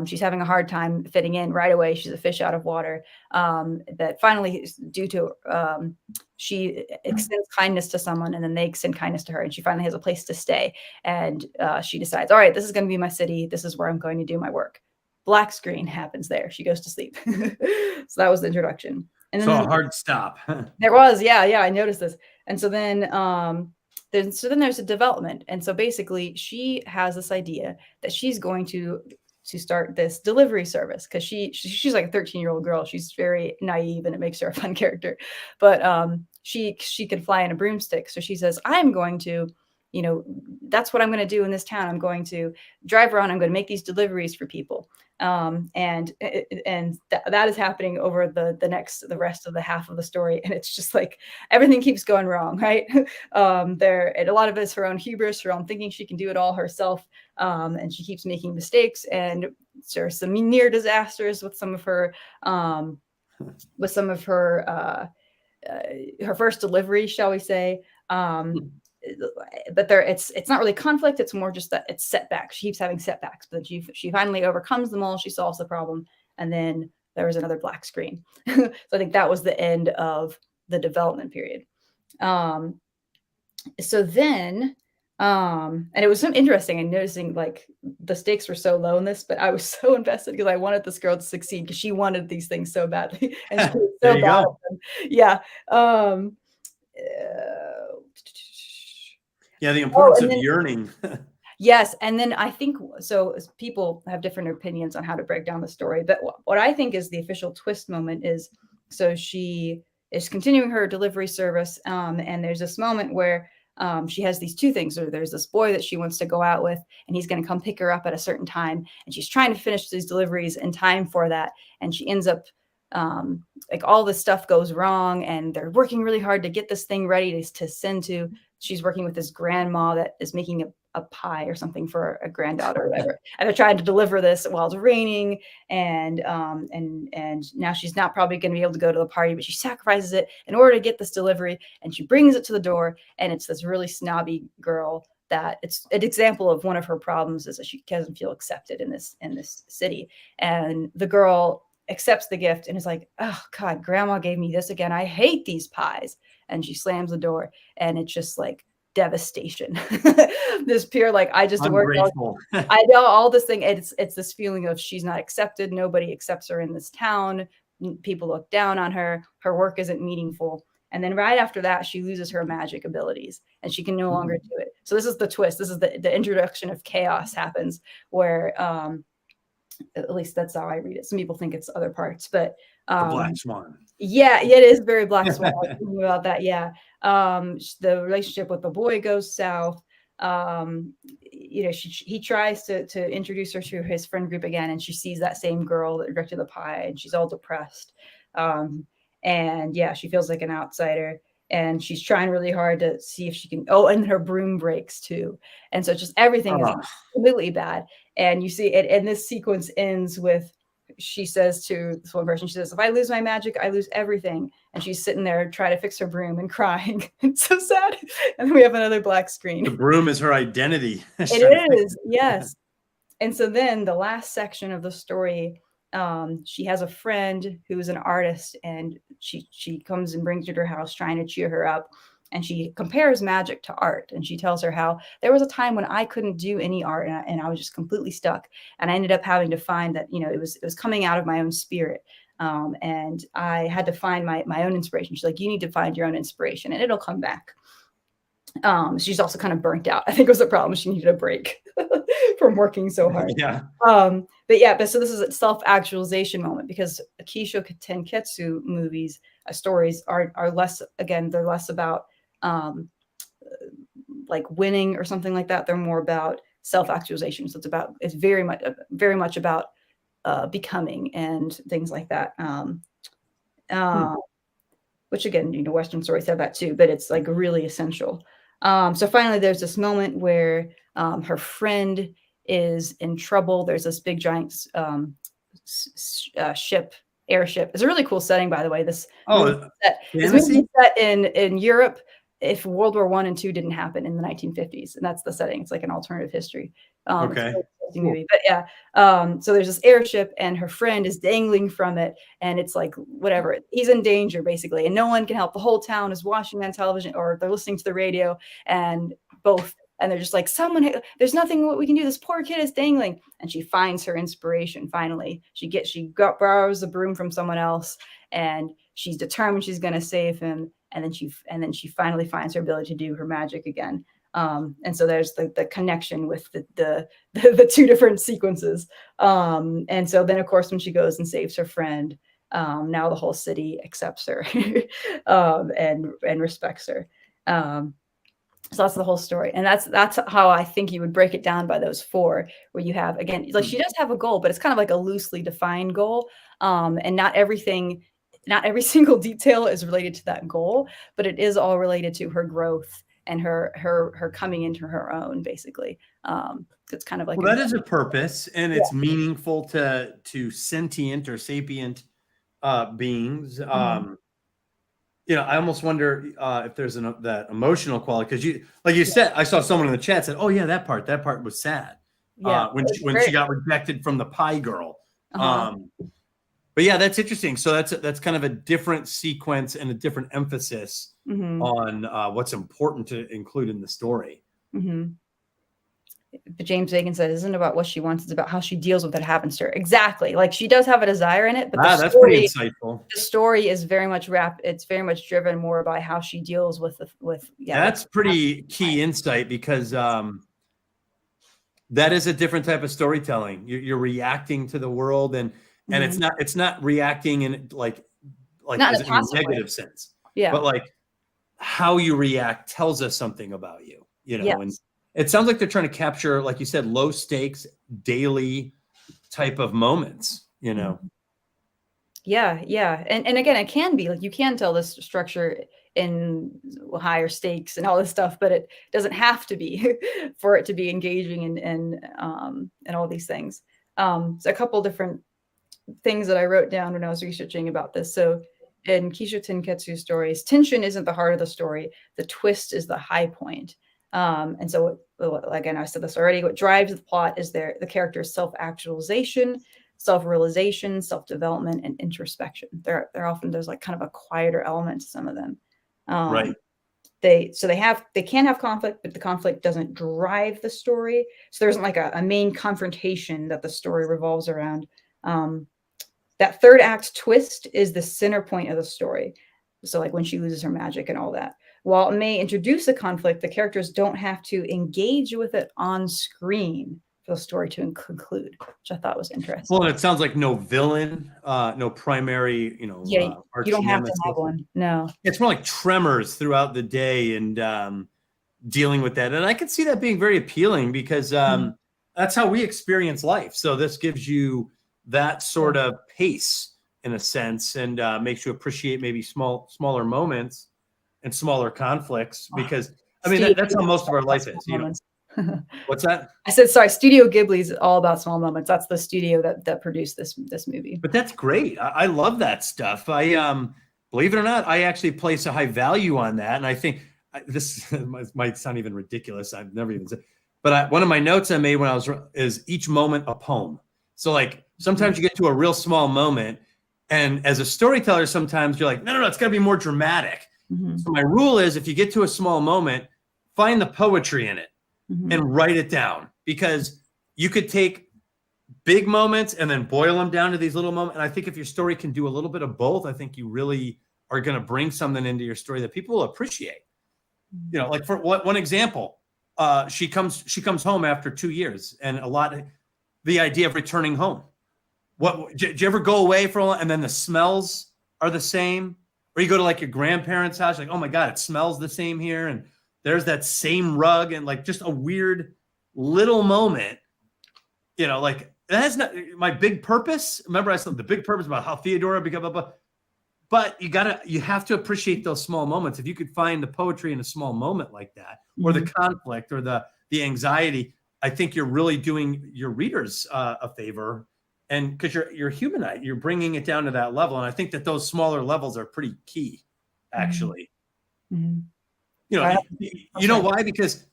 She's having a hard time fitting in right away. She's a fish out of water. That finally, due to she extends kindness to someone, and then they extend kindness to her, and she finally has a place to stay. And she decides, all right, this is going to be my city. This is where I'm going to do my work. Black screen happens there. She goes to sleep. So that was the introduction. And then so a hard stop. There was, yeah, I noticed this. And so then there's a development. And so basically she has this idea that she's going to start this delivery service, because she's like a 13-year-old girl. She's very naive, and it makes her a fun character. But she can fly in a broomstick. So she says, I'm going to, that's what I'm going to do in this town. I'm going to drive around. I'm going to make these deliveries for people. And that is happening over the rest of the half of the story. And it's just like everything keeps going wrong, right? And a lot of it is her own hubris, her own thinking she can do it all herself. And she keeps making mistakes, and there's some near disasters with some of her with some of her first delivery, shall we say. But it's not really conflict. It's more just that it's setbacks. She keeps having setbacks, but she finally overcomes them all. She solves the problem, and then there was another black screen. So I think that was the end of the development period. So then, and it was so interesting and noticing like the stakes were so low in this, but I was so invested because I wanted this girl to succeed because she wanted these things so badly, and she was so bad at them. Yeah. Yeah, the importance of yearning. Yes, and then I think so. People have different opinions on how to break down the story, but what I think is the official twist moment is so she is continuing her delivery service, and there's this moment where she has these two things. Or there's this boy that she wants to go out with, and he's going to come pick her up at a certain time, and she's trying to finish these deliveries in time for that, and she ends up like all this stuff goes wrong, and they're working really hard to get this thing ready to send to. She's working with this grandma that is making a pie or something for a granddaughter or whatever. And they're trying to deliver this while it's raining. And now she's not probably going to be able to go to the party, but she sacrifices it in order to get this delivery. And she brings it to the door. And it's this really snobby girl that it's an example of one of her problems is that she doesn't feel accepted in this city. And the girl accepts the gift and is like, oh God, grandma gave me this again. I hate these pies. And she slams the door, and it's just like devastation. This pure, like, I just worked. I know all this thing. It's this feeling of she's not accepted. Nobody accepts her in this town. People look down on her. Her work isn't meaningful. And then right after that, she loses her magic abilities and she can no longer do it. So this is the twist. This is the introduction of chaos happens where, at least that's how I read it. Some people think it's other parts, but the Black Swan. Yeah, it is very Black Swan. About that, yeah. The relationship with the boy goes south. He tries to introduce her to his friend group again, and she sees that same girl that directed the pie, and she's all depressed. And yeah, she feels like an outsider, and she's trying really hard to see if she can. Oh, and her broom breaks too, and so just everything is completely bad. And you see it, and this sequence ends with. She says to this one person, she says, if I lose my magic, I lose everything. And she's sitting there trying to fix her broom and crying. It's so sad. And then we have another black screen. The broom is her identity. It is, yes. And so then the last section of the story, she has a friend who is an artist, and she comes and brings her to her house trying to cheer her up. And she compares magic to art. And she tells her how there was a time when I couldn't do any art and I was just completely stuck. And I ended up having to find that, it was coming out of my own spirit. And I had to find my own inspiration. She's like, you need to find your own inspiration and it'll come back. She's also kind of burnt out. I think it was a problem. She needed a break from working so hard. Yeah. But so this is a self-actualization moment because Kisho Tenketsu movies, stories are less, again, they're less about like winning or something like that. They're more about self-actualization. So it's very much about becoming and things like that. Which again, Western stories have that too, but it's like really essential. So finally, there's this moment where her friend is in trouble. There's this big giant airship. It's a really cool setting, by the way. This movie set in Europe. If World War I and II didn't happen in the 1950s, and that's the setting. It's like an alternative history. Okay. Movie. But yeah, so there's this airship and her friend is dangling from it, and it's like whatever, he's in danger basically, and no one can help. The whole town is watching on television or they're listening to the radio, and they're just like, there's nothing we can do. This poor kid is dangling, and she finds her inspiration. Finally, she borrows the broom from someone else, and she's determined she's going to save him. And then she finally finds her ability to do her magic again. And so there's the connection with the two different sequences. And so then of course, when she goes and saves her friend, now the whole city accepts her and respects her. So that's the whole story. And that's how I think you would break it down by those four, where you have, again, like she does have a goal, but it's kind of like a loosely defined goal. And not every single detail is related to that goal, but it is all related to her growth and her coming into her own, basically. It's kind of like that is a purpose, and it's meaningful to sentient or sapient beings. You know, I almost wonder if there's that emotional quality, because like you said, I saw someone in the chat said, "Oh yeah, that part was sad." When she got rejected from the pie girl. But yeah, that's interesting. So that's kind of a different sequence and a different emphasis on what's important to include in the story. But James Bacon said, "Isn't about what she wants; it's about how she deals with what happens to her." Exactly. Like, she does have a desire in it, but that's pretty insightful. The story is very much It's very much driven more by how she deals with That's pretty key insight, because that is a different type of storytelling. You're reacting to the world, and it's not reacting in like not in a negative sense. Yeah. But like how you react tells us something about you, you know. Yes. And it sounds like they're trying to capture, like you said, low stakes, daily type of moments, you know. Yeah. And again, it can be like, you can tell this structure in higher stakes and all this stuff, but it doesn't have to be for it to be engaging and all these things. So a couple different things that I wrote down when I was researching about this. So in Kisho Tenketsu's stories, tension isn't the heart of the story. The twist is the high point. And so, again, I said this already, what drives the plot is the character's self-actualization, self-realization, self-development, and introspection. They're often, there's like kind of a quieter element to some of them. Right. They can have conflict, but the conflict doesn't drive the story. So there isn't like a main confrontation that the story revolves around. That third act twist is the center point of the story. So like when she loses her magic and all that. While it may introduce a conflict, the characters don't have to engage with it on screen for the story to conclude, which I thought was interesting. Well, and it sounds like no villain, no primary, you know. Yeah, you don't have to have one. No. It's more like tremors throughout the day and dealing with that. And I could see that being very appealing, because that's how we experience life. So this gives you that sort of pace in a sense, and makes you appreciate maybe smaller moments and smaller conflicts, because I mean, that's how most of our life is. You know? What's that? I said, sorry, Studio Ghibli's all about small moments. That's the studio that produced this movie. But that's great. I love that stuff. I believe it or not, I actually place a high value on that. And I think this might sound even ridiculous. I've never even said, but one of my notes I made when is each moment a poem. So like sometimes you get to a real small moment, and as a storyteller, sometimes you're like, no, it's got to be more dramatic. So my rule is, if you get to a small moment, find the poetry in it and write it down, because you could take big moments and then boil them down to these little moments. And I think if your story can do a little bit of both, I think you really are going to bring something into your story that people will appreciate. You know, like for one example, she comes home after 2 years, and the idea of returning home. Did you ever go away for a while and then the smells are the same? Or you go to like your grandparents' house, like, oh my God, it smells the same here. And there's that same rug, and like just a weird little moment, you know, like that's not my big purpose. Remember I said the big purpose about how Theodora became blah, blah, blah. But you have to appreciate those small moments. If you could find the poetry in a small moment like that, or the conflict or the anxiety, I think you're really doing your readers a favor. And because you're humanized, you're bringing it down to that level. And I think that those smaller levels are pretty key, actually. You know why? Because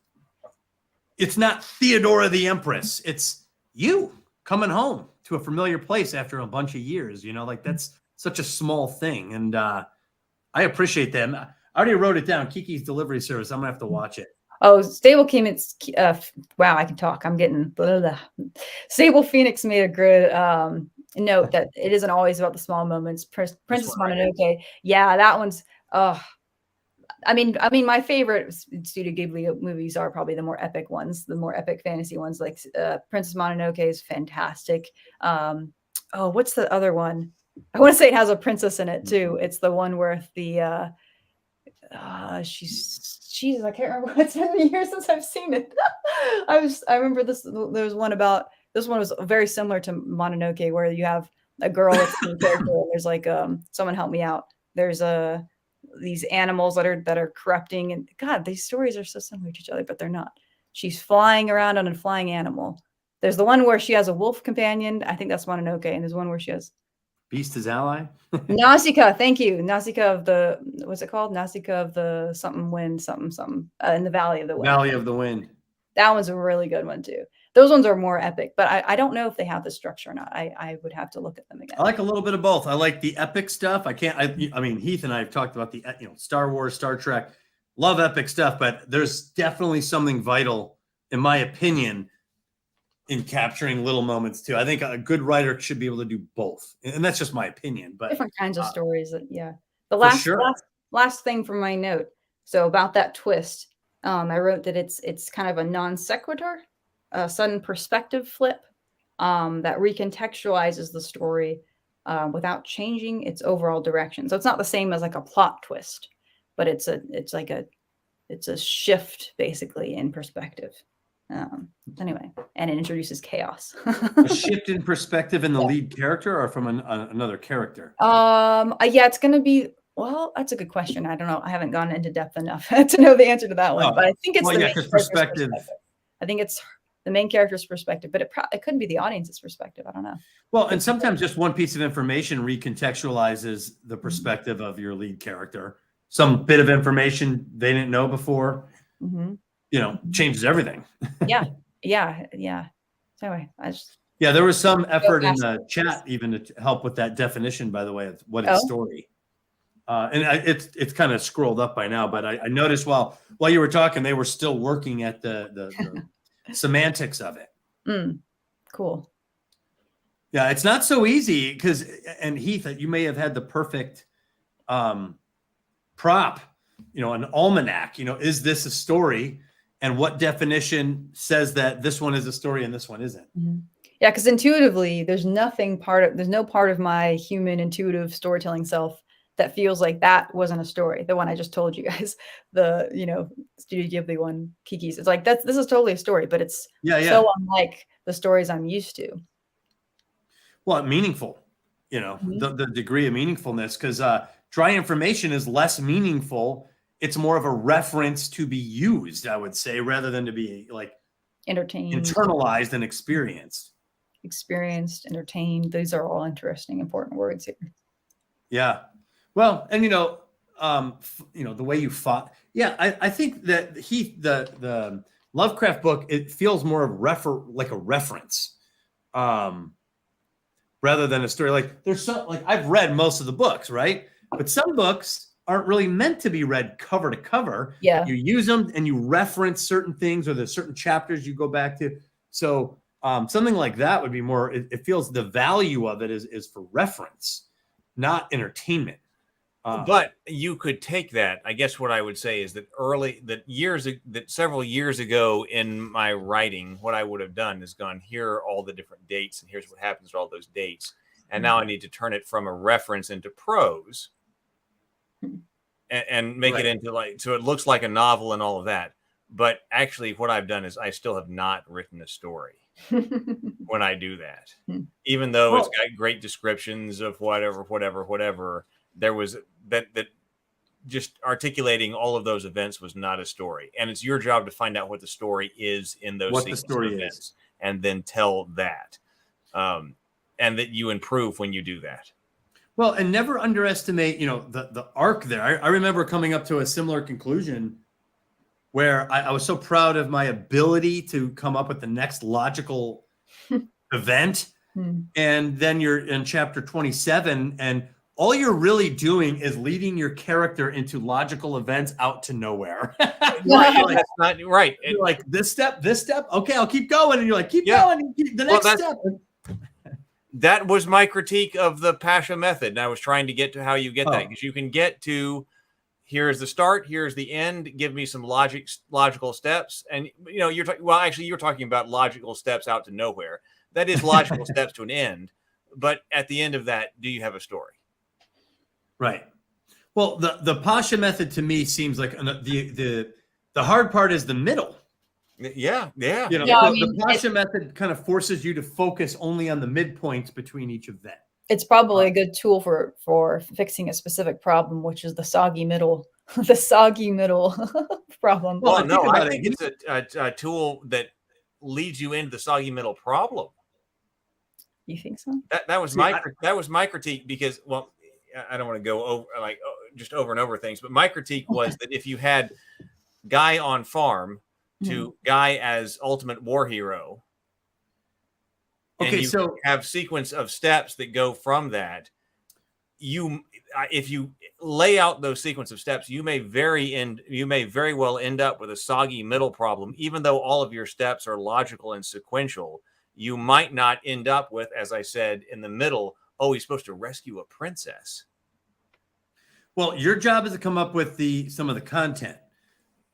it's not Theodora the Empress. It's you coming home to a familiar place after a bunch of years. You know, like that's such a small thing. And I appreciate them. I already wrote it down. Kiki's Delivery Service. I'm going to have to watch it. Oh, Stable Phoenix. Wow, I can talk. I'm getting blah, blah, blah. Stable Phoenix made a good note that it isn't always about the small moments. Princess Mononoke. Yeah, that one's. I mean, my favorite Studio Ghibli movies are probably the more epic ones, the more epic fantasy ones. Like Princess Mononoke is fantastic. What's the other one? I want to say it has a princess in it too. It's the one where the she's I can't remember. It's been years since I've seen it. I remember this. There was one about this one was very similar to Mononoke, where you have a girl that's the character. And there's like someone help me out. There's these animals that are corrupting, and God, these stories are so similar to each other, but they're not. She's flying around on a flying animal. There's the one where she has a wolf companion. I think that's Mononoke, and there's one where she has Beast is ally. Nausicaa, thank you. Nausicaa of the, what's it called? Nausicaa of the something wind, something, in the Valley of the Wind. Valley of the Wind. That one's a really good one too. Those ones are more epic, but I don't know if they have the structure or not. I would have to look at them again. I like a little bit of both. I like the epic stuff. I mean, Heath and I have talked about the, Star Wars, Star Trek, love epic stuff, but there's definitely something vital, in my opinion, in capturing little moments too. I think a good writer should be able to do both. And that's just my opinion, but different kinds of stories. Yeah. The last thing from my note. So about that twist, I wrote that it's kind of a non sequitur, a sudden perspective flip that recontextualizes the story without changing its overall direction. So it's not the same as like a plot twist, but it's a shift basically in perspective. Anyway, and it introduces chaos. A shift in perspective in the lead character or from another character? Yeah, it's going to be. Well, that's a good question. I don't know. I haven't gone into depth enough to know the answer to that one. But I think it's the main character's perspective. I think it's the main character's perspective, but it could be the audience's perspective. I don't know. Well, and sometimes just one piece of information recontextualizes the perspective of your lead character. Some bit of information they didn't know before, changes everything. Yeah. So anyway, there was some effort in the chat even to help with that definition, by the way, of what is story. And it's kind of scrolled up by now, but I noticed while you were talking, they were still working at the semantics of it. Cool. Yeah, it's not so easy because, and Heath, you may have had the perfect prop, an almanac. Is this a story? And what definition says that this one is a story and this one isn't? Yeah, because intuitively, there's no part of my human intuitive storytelling self that feels like that wasn't a story. The one I just told you guys, the Studio Ghibli one, Kiki's. It's like this is totally a story, but it's so unlike the stories I'm used to. Well, meaningful, the degree of meaningfulness, because dry information is less meaningful. It's more of a reference to be used, I would say, rather than to be like entertained, internalized, and experienced. Entertained. These are all interesting, important words here. Yeah. Well, and the way you fought. Yeah, I think that the Lovecraft book, it feels more of like a reference, rather than a story. Like there's some, like I've read most of the books, right? But some books aren't really meant to be read cover to cover. Yeah. You use them and you reference certain things, or there's certain chapters you go back to. So something like that would be more. It feels the value of it is for reference, not entertainment. But you could take that. I guess what I would say is that several years ago in my writing, what I would have done is gone, here are all the different dates, and here's what happens to all those dates. And now I need to turn it from a reference into prose and make it into so it looks like a novel and all of that. But actually what I've done is I still have not written a story when I do that, even though it's got great descriptions of whatever. There was that just articulating all of those events was not a story. And it's your job to find out what the story is in those events and then tell that. And that you improve when you do that. Well, and never underestimate, the arc there. I remember coming up to a similar conclusion where I was so proud of my ability to come up with the next logical event. And then you're in chapter 27 and all you're really doing is leading your character into logical events out to nowhere. That's not right. You're like this step. Okay, I'll keep going. And you're like, keep going. The next step. That was my critique of the Pasha method. And I was trying to get to how you get that, because you can get to here's the start, here's the end. Give me some logical steps. And you're talking about logical steps out to nowhere. That is logical steps to an end. But at the end of that, do you have a story? Right. Well, the Pasha method to me seems like the hard part is the middle. Yeah. The Pasha method kind of forces you to focus only on the midpoints between each event. It's probably a good tool for fixing a specific problem, which is the soggy middle, problem. Well, no, I think it's a tool that leads you into the soggy middle problem. You think so? That was my critique, because, well, I don't want to go over just over and over things, but my critique was that if you had guy on farm to guy as ultimate war hero, and you have sequence of steps that go from that, if you lay out those sequence of steps, you may very well end up with a soggy middle problem. Even though all of your steps are logical and sequential, you might not end up with, as I said, in the middle, oh, he's supposed to rescue a princess. Well, your job is to come up with some of the content.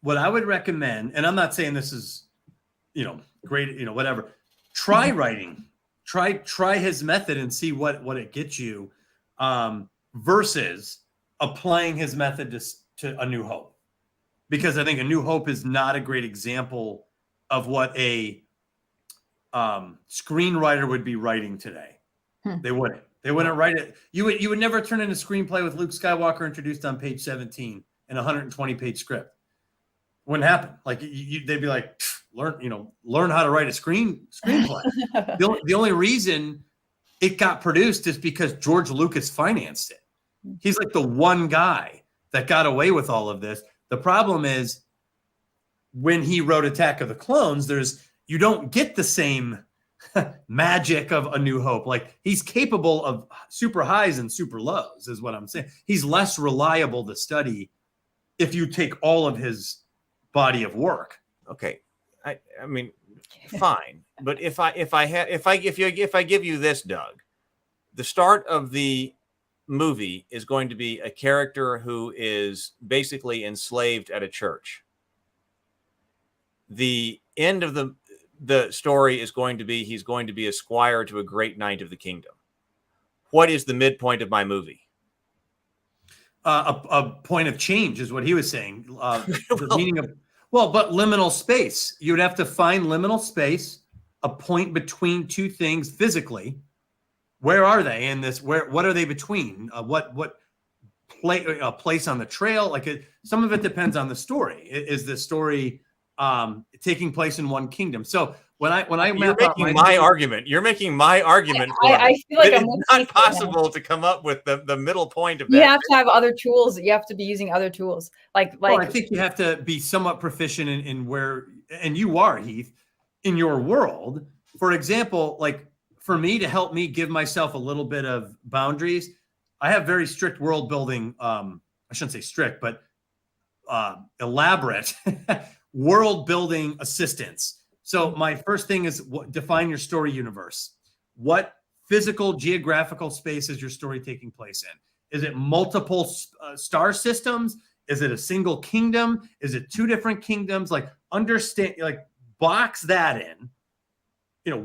What I would recommend, and I'm not saying this is, great, whatever. Try writing. Try his method and see what it gets you, versus applying his method to A New Hope. Because I think A New Hope is not a great example of what a screenwriter would be writing today. They wouldn't. They wouldn't write it. You would never turn in a screenplay with Luke Skywalker introduced on page 17 in a 120-page script. Wouldn't happen. Like they'd be like, learn how to write a screenplay. The only reason it got produced is because George Lucas financed it. He's like the one guy that got away with all of this. The problem is when he wrote Attack of the Clones, you don't get the same magic of A New Hope. Like, he's capable of super highs and super lows, is what I'm saying. He's less reliable to study if you take all of his body of work. Okay, I mean, fine, but if I give you this, Doug, the start of the movie is going to be a character who is basically enslaved at a church. The end of the story is going to be he's going to be a squire to a great knight of the kingdom. What is the midpoint of my movie? A point of change is what he was saying. The meaning of but liminal space. You would have to find liminal space, a point between two things physically. Where are they in this? What are they between? What place on the trail? Like some of it depends on the story. Is the story taking place in one kingdom? So when I you're making my argument. You're making my argument. I feel like it's not possible to come up with the middle point of that. You have to have other tools. You have to be using other tools. Well, I think you have to be somewhat proficient in where, and you are, Heath, in your world. For example, like for me to help me give myself a little bit of boundaries, I have very strict world building. I shouldn't say strict, but elaborate world building assistance. So my first thing is define your story universe. What physical geographical space is your story taking place in? Is it multiple star systems? Is it a single kingdom? Is it two different kingdoms? Like understand, like box that in.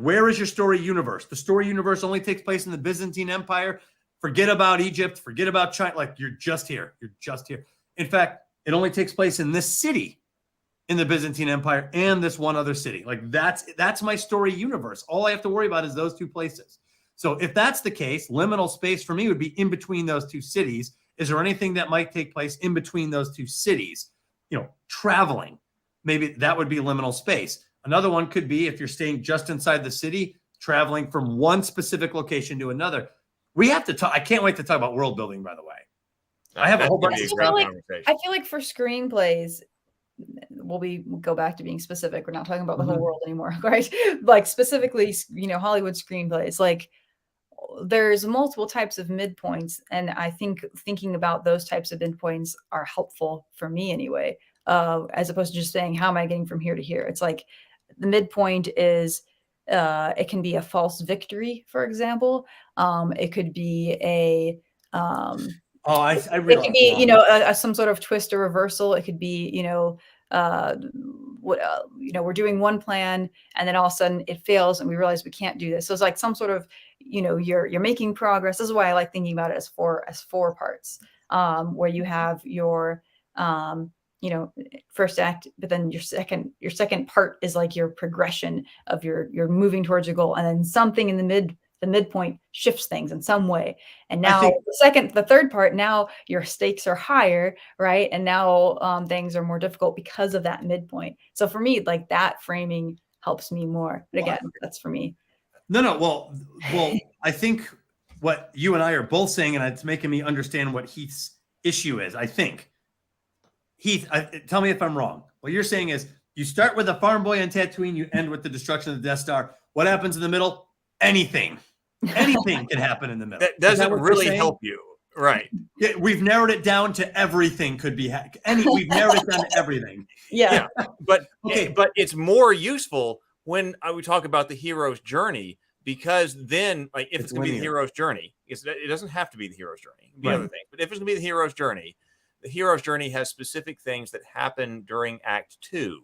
Where is your story universe? The story universe only takes place in the Byzantine Empire. Forget about Egypt. Forget about China. Like you're just here. You're just here. In fact, it only takes place in this city in the Byzantine Empire and this one other city. Like that's my story universe. All I have to worry about is those two places. So if that's the case, liminal space for me would be in between those two cities. Is there anything that might take place in between those two cities? Traveling. Maybe that would be liminal space. Another one could be if you're staying just inside the city, traveling from one specific location to another. We have to talk. I can't wait to talk about world building, by the way. I have a whole bunch of I feel like for screenplays, we'll go back to being specific. We're not talking about the whole world anymore, right? Like specifically, Hollywood screenplays, like there's multiple types of midpoints. And I think thinking about those types of midpoints are helpful for me anyway, as opposed to just saying, how am I getting from here to here? It's like the midpoint is, it can be a false victory, for example. It could be a, it could be, some sort of twist or reversal. It could be, we're doing one plan and then all of a sudden it fails and we realize we can't do this. So it's like some sort of, you're making progress. This is why I like thinking about it as four parts, where you have your, first act, but then your second part is like your progression of you're moving towards your goal. And then something in the midpoint shifts things in some way. And now the third part, now your stakes are higher, right? And now things are more difficult because of that midpoint. So for me, like that framing helps me more. But again, that's for me. No. Well, I think what you and I are both saying, and it's making me understand what Heath's issue is. I think Heath, tell me if I'm wrong. What you're saying is you start with a farm boy on Tatooine, you end with the destruction of the Death Star. What happens in the middle? Anything can happen in the middle. That doesn't really help you, right? Yeah, we've narrowed it down to everything could be. We've narrowed it down to everything. Yeah. But Okay. but it's more useful when we talk about the hero's journey, because then, like, if it's going to be the hero's journey, it doesn't have to be the hero's journey. It can be other things. But if it's going to be the hero's journey has specific things that happen during Act 2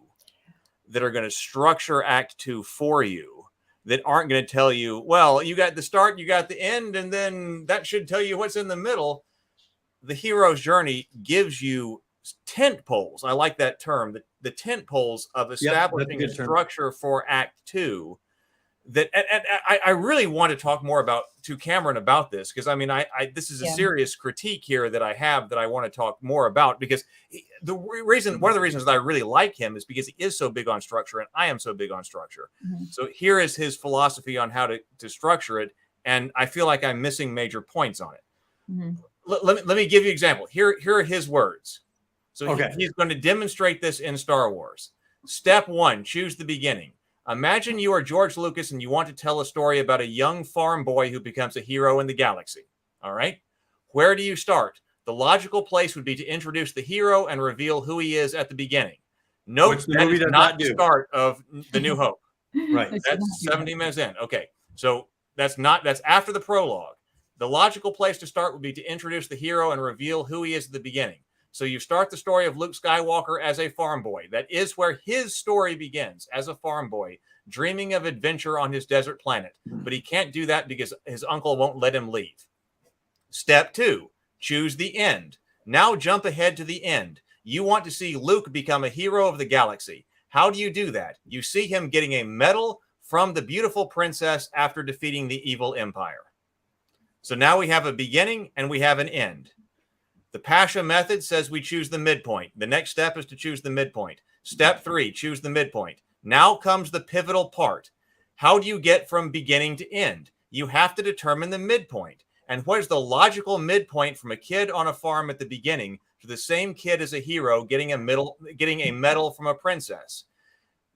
that are going to structure Act 2 for you, that aren't going to tell you, well, you got the start, you got the end, and then that should tell you what's in the middle. The hero's journey gives you tent poles. I like that term, the tent poles of establishing a structure for Act 2. That and I really want to talk more to Kamran about this, because I mean, this is a serious critique here that I have that I want to talk more about, because one of the reasons that I really like him is because he is so big on structure and I am so big on structure. So here is his philosophy on how to structure it, and I feel like I'm missing major points on it. Let me give you an example. Here are his words. So he's going to demonstrate this in Star Wars. Step 1, choose the beginning. Imagine you are George Lucas and you want to tell a story about a young farm boy who becomes a hero in the galaxy. All right. Where do you start? The logical place would be to introduce the hero and reveal who he is at the beginning. Note that is not the start of The New Hope. Right. That's 70 minutes in. Okay. So that's after the prologue. The logical place to start would be to introduce the hero and reveal who he is at the beginning. So you start the story of Luke Skywalker as a farm boy. That is where his story begins, as a farm boy, dreaming of adventure on his desert planet. But he can't do that because his uncle won't let him leave. Step 2, choose the end. Now jump ahead to the end. You want to see Luke become a hero of the galaxy. How do you do that? You see him getting a medal from the beautiful princess after defeating the evil empire. So now we have a beginning and we have an end. The Pasha method says we choose the midpoint. The next step is to choose the midpoint. Step 3, choose the midpoint. Now comes the pivotal part. How do you get from beginning to end? You have to determine the midpoint. And what is the logical midpoint from a kid on a farm at the beginning to the same kid as a hero getting a medal from a princess?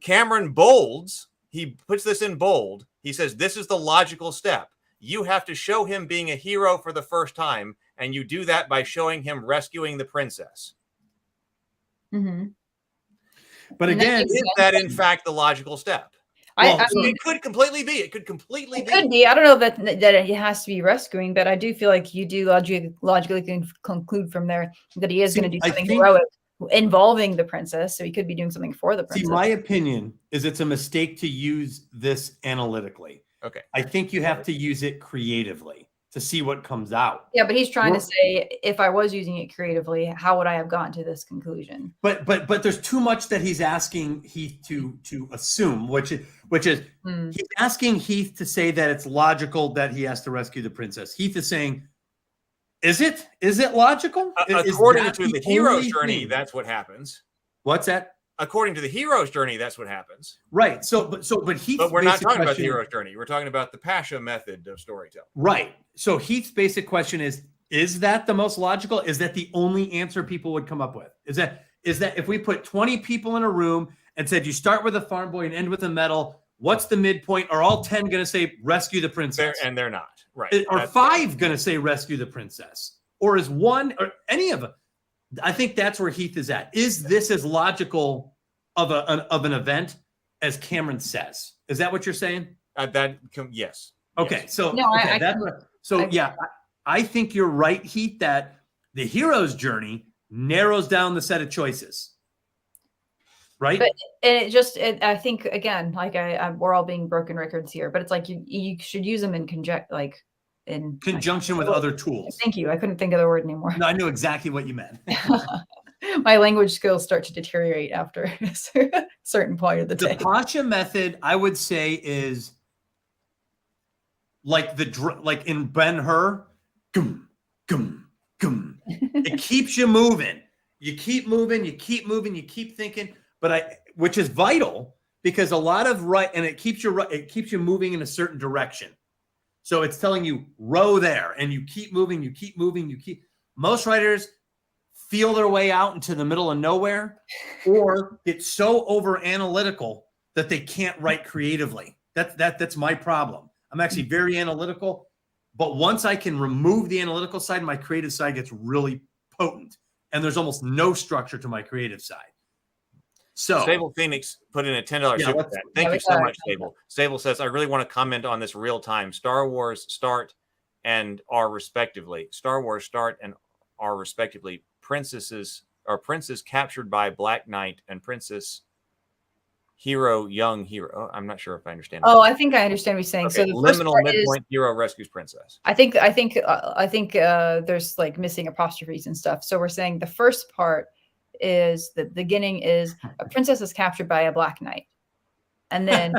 Kamran bolds. He puts this in bold. He says this is the logical step. You have to show him being a hero for the first time, and you do that by showing him rescuing the princess. But again, is that in fact the logical step? It could completely be. It could completely be. Could be. I don't know that it has to be rescuing, but I do feel like you do logically conclude from there that he is going to do something heroic involving the princess. So he could be doing something for the princess. See, my opinion is it's a mistake to use this analytically. Okay. I think you have to use it creatively to see what comes out. Yeah, but he's trying to say, if I was using it creatively, how would I have gotten to this conclusion? But there's too much that he's asking Heath to assume, which is he's asking Heath to say that it's logical that he has to rescue the princess. Heath is saying, is it logical? According to the hero's journey, that's what happens. What's that? According to the hero's journey, that's what happens. Right. But Heath. But we're not talking about the hero's journey. We're talking about the Pasha method of storytelling. Right. So Heath's basic question is that the most logical? Is that the only answer people would come up with? Is that if we put 20 people in a room and said you start with a farm boy and end with a medal, what's the midpoint? Are all 10 going to say rescue the princess? They're not. Right. Are 5 going to say rescue the princess? Or is 1 or any of them? I think that's where Heath is at. Is this as logical of an event as Kamran says? Is that what you're saying? Yes. Okay. Yes. So no, I think you're right, Heath, that the hero's journey narrows down the set of choices. Right. But I think again, like we're all being broken records here, but it's like you should use them in conjunction with other tools. Thank you. I couldn't think of the word anymore. No, I knew exactly what you meant. My language skills start to deteriorate after a certain point of the day. The Pasha method, I would say, is like in Ben-Hur, gum, gum, gum. It keeps you moving. You keep moving, you keep moving, you keep thinking, which is vital. because a lot of and it keeps you moving in a certain direction. So it's telling you row there, and you keep moving, most writers feel their way out into the middle of nowhere or get so over analytical that they can't write creatively. That's my problem. I'm actually very analytical, but once I can remove the analytical side, my creative side gets really potent, and there's almost no structure to my creative side. So Sable Phoenix put in a $10 super chat. Thank you so much, Sable. Sable says, I really want to comment on this real time. Star Wars start and are respectively. Star Wars start and are respectively princess captured by Black Knight and princess hero, young hero. Oh, I'm not sure if I understand. Oh, I think I understand what you're saying. Okay, So the liminal first part midpoint hero rescues princess. I think there's like missing apostrophes and stuff. So we're saying the first part is the beginning is a princess is captured by a Black Knight, and then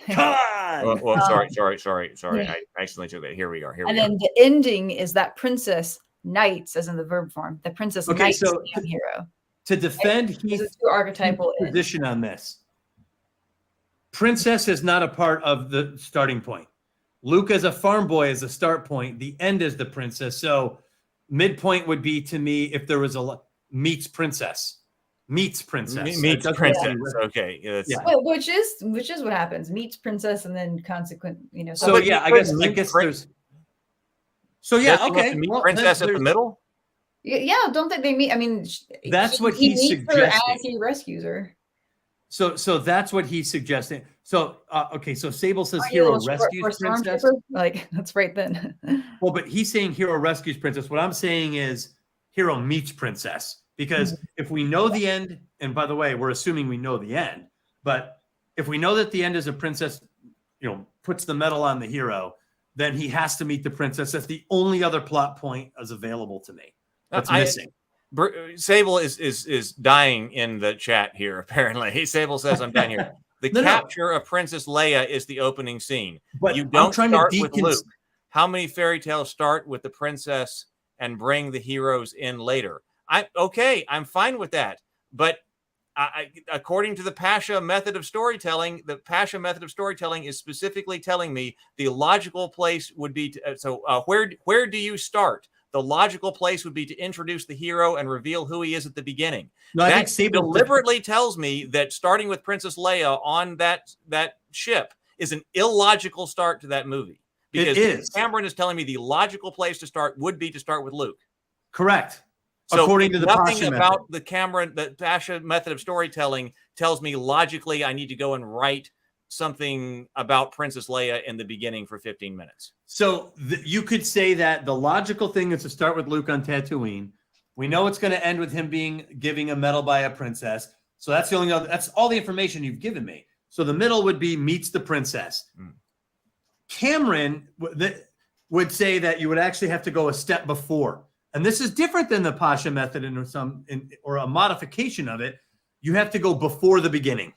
come on. Sorry. Yeah. I accidentally took that. Here we are. Then the ending is that princess knights, as in the verb form. The princess knights the young hero. To defend Heath's archetypal position on this, princess is not a part of the starting point. Luke as a farm boy is the start point. The end is the princess. So midpoint would be, to me, if there was meets princess. Meets princess. Okay. Yeah. Well, which is what happens. Meets princess, and then consequent. So yeah, I guess there's. So yeah, okay. Meet princess at the middle. Yeah, don't think they meet. I mean, that's what he he's meets her suggesting. as he rescues her. So that's what he's suggesting. So okay, so Sable says hero rescues princess. Like that's right then. Well, but he's saying hero rescues princess. What I'm saying is hero meets princess, because if we know the end, and by the way, we're assuming we know the end, but if we know that the end is a princess, puts the medal on the hero, then he has to meet the princess. That's the only other plot point as available to me. That's missing. Sable is dying in the chat here, apparently. Sable says, I'm dying here. The capture of Princess Leia is the opening scene. But you don't start with Luke. How many fairy tales start with the princess and bring the heroes in later? I'm fine with that. But according to the Pasha method of storytelling, is specifically telling me the logical place would be where do you start? The logical place would be to introduce the hero and reveal who he is at the beginning. No, that deliberately tells me that starting with Princess Leia on that ship is an illogical start to that movie. Because it is. Cameron is telling me the logical place to start would be to start with Luke. Correct. So according to the nothing about the Pasha method of storytelling tells me logically I need to go and write something about Princess Leia in the beginning for 15 minutes. So you could say that the logical thing is to start with Luke on Tatooine. We know it's going to end with him giving a medal by a princess. So that's that's all the information you've given me. So the middle would be meets the princess. Cameron would say that you would actually have to go a step before. And this is different than the Pasha method or a modification of it. You have to go before the beginning.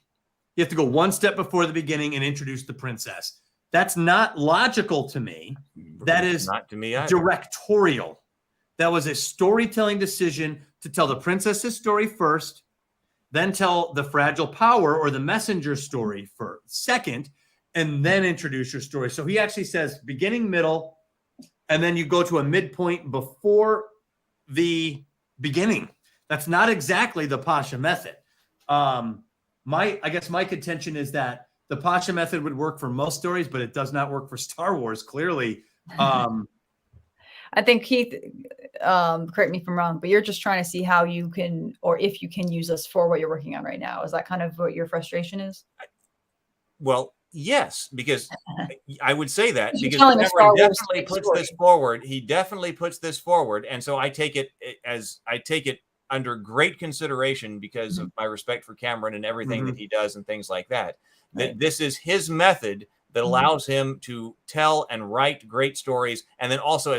You have to go one step before the beginning and introduce the princess. That's not logical to me. That is not to me either. Directorial. That was a storytelling decision to tell the princess's story first, then tell the fragile power or the messenger story second, and then introduce your story. So he actually says beginning, middle, and then you go to a midpoint before the beginning. That's not exactly the Pasha method. I guess my contention is that the Pasha method would work for most stories, but it does not work for Star Wars, clearly. I think, Heath, correct me if I'm wrong, but you're just trying to see how you can, or if you can use us for what you're working on right now. Is that kind of what your frustration is? Well, yes, because I would say that because Cameron definitely puts this forward. He definitely puts this forward. And so I take it under great consideration because of my respect for Cameron and everything that he does and things like that. That this is his method that allows him to tell and write great stories, and then also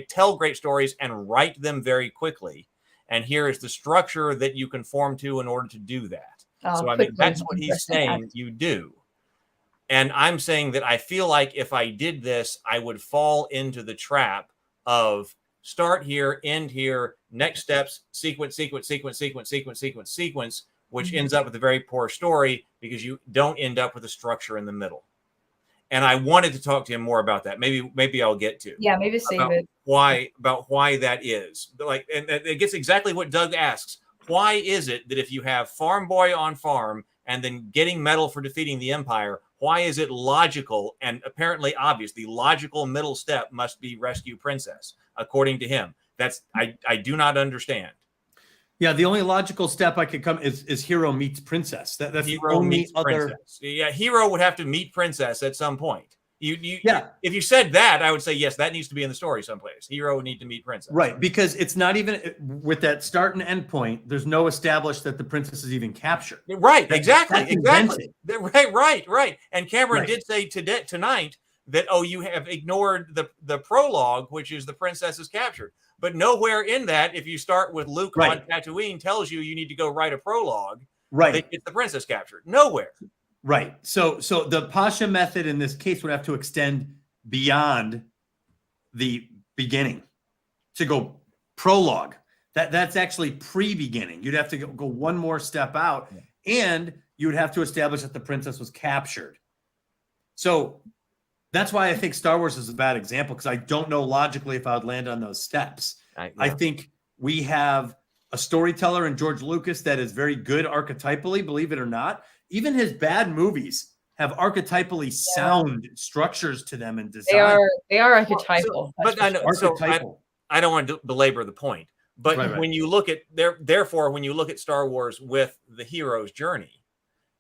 tell great stories and write them very quickly. And here is the structure that you conform to in order to do that. So I mean, that's what he's saying you do. And I'm saying that I feel like if I did this, I would fall into the trap of sequence, which ends up with a very poor story because you don't end up with a structure in the middle. And I wanted to talk to him more about that. Maybe I'll get to. Yeah, maybe save it. Why that is. Like, and it gets exactly what Doug asks. Why is it that if you have farm boy on farm and then getting medal for defeating the Empire, why is it logical and apparently obvious? The logical middle step must be rescue princess, according to him. That's I do not understand. Yeah, the only logical step I could come is hero meets princess. That's the only other. Princess. Yeah, hero would have to meet princess at some point. Yeah. If you said that, I would say yes, that needs to be in the story someplace. Hero would need to meet princess. Right, because it's not even with that start and end point. There's no established that the princess is even captured. Right, exactly. Invented. Right. And Cameron did say tonight that you have ignored the prologue, which is the princess is captured. But nowhere in that, if you start with Luke on Tatooine, tells you need to go write a prologue. Right. That gets the princess captured. Nowhere. Right. So the Pasha method in this case would have to extend beyond the beginning to go prologue. That's actually pre-beginning. You'd have to go one more step out, and you would have to establish that the princess was captured. So that's why I think Star Wars is a bad example, because I don't know logically if I would land on those steps. I think we have a storyteller in George Lucas that is very good archetypally, believe it or not. Even his bad movies have archetypally sound structures to them and design. They are archetypal. I don't want to belabor the point, but when you look at when you look at Star Wars with the hero's journey,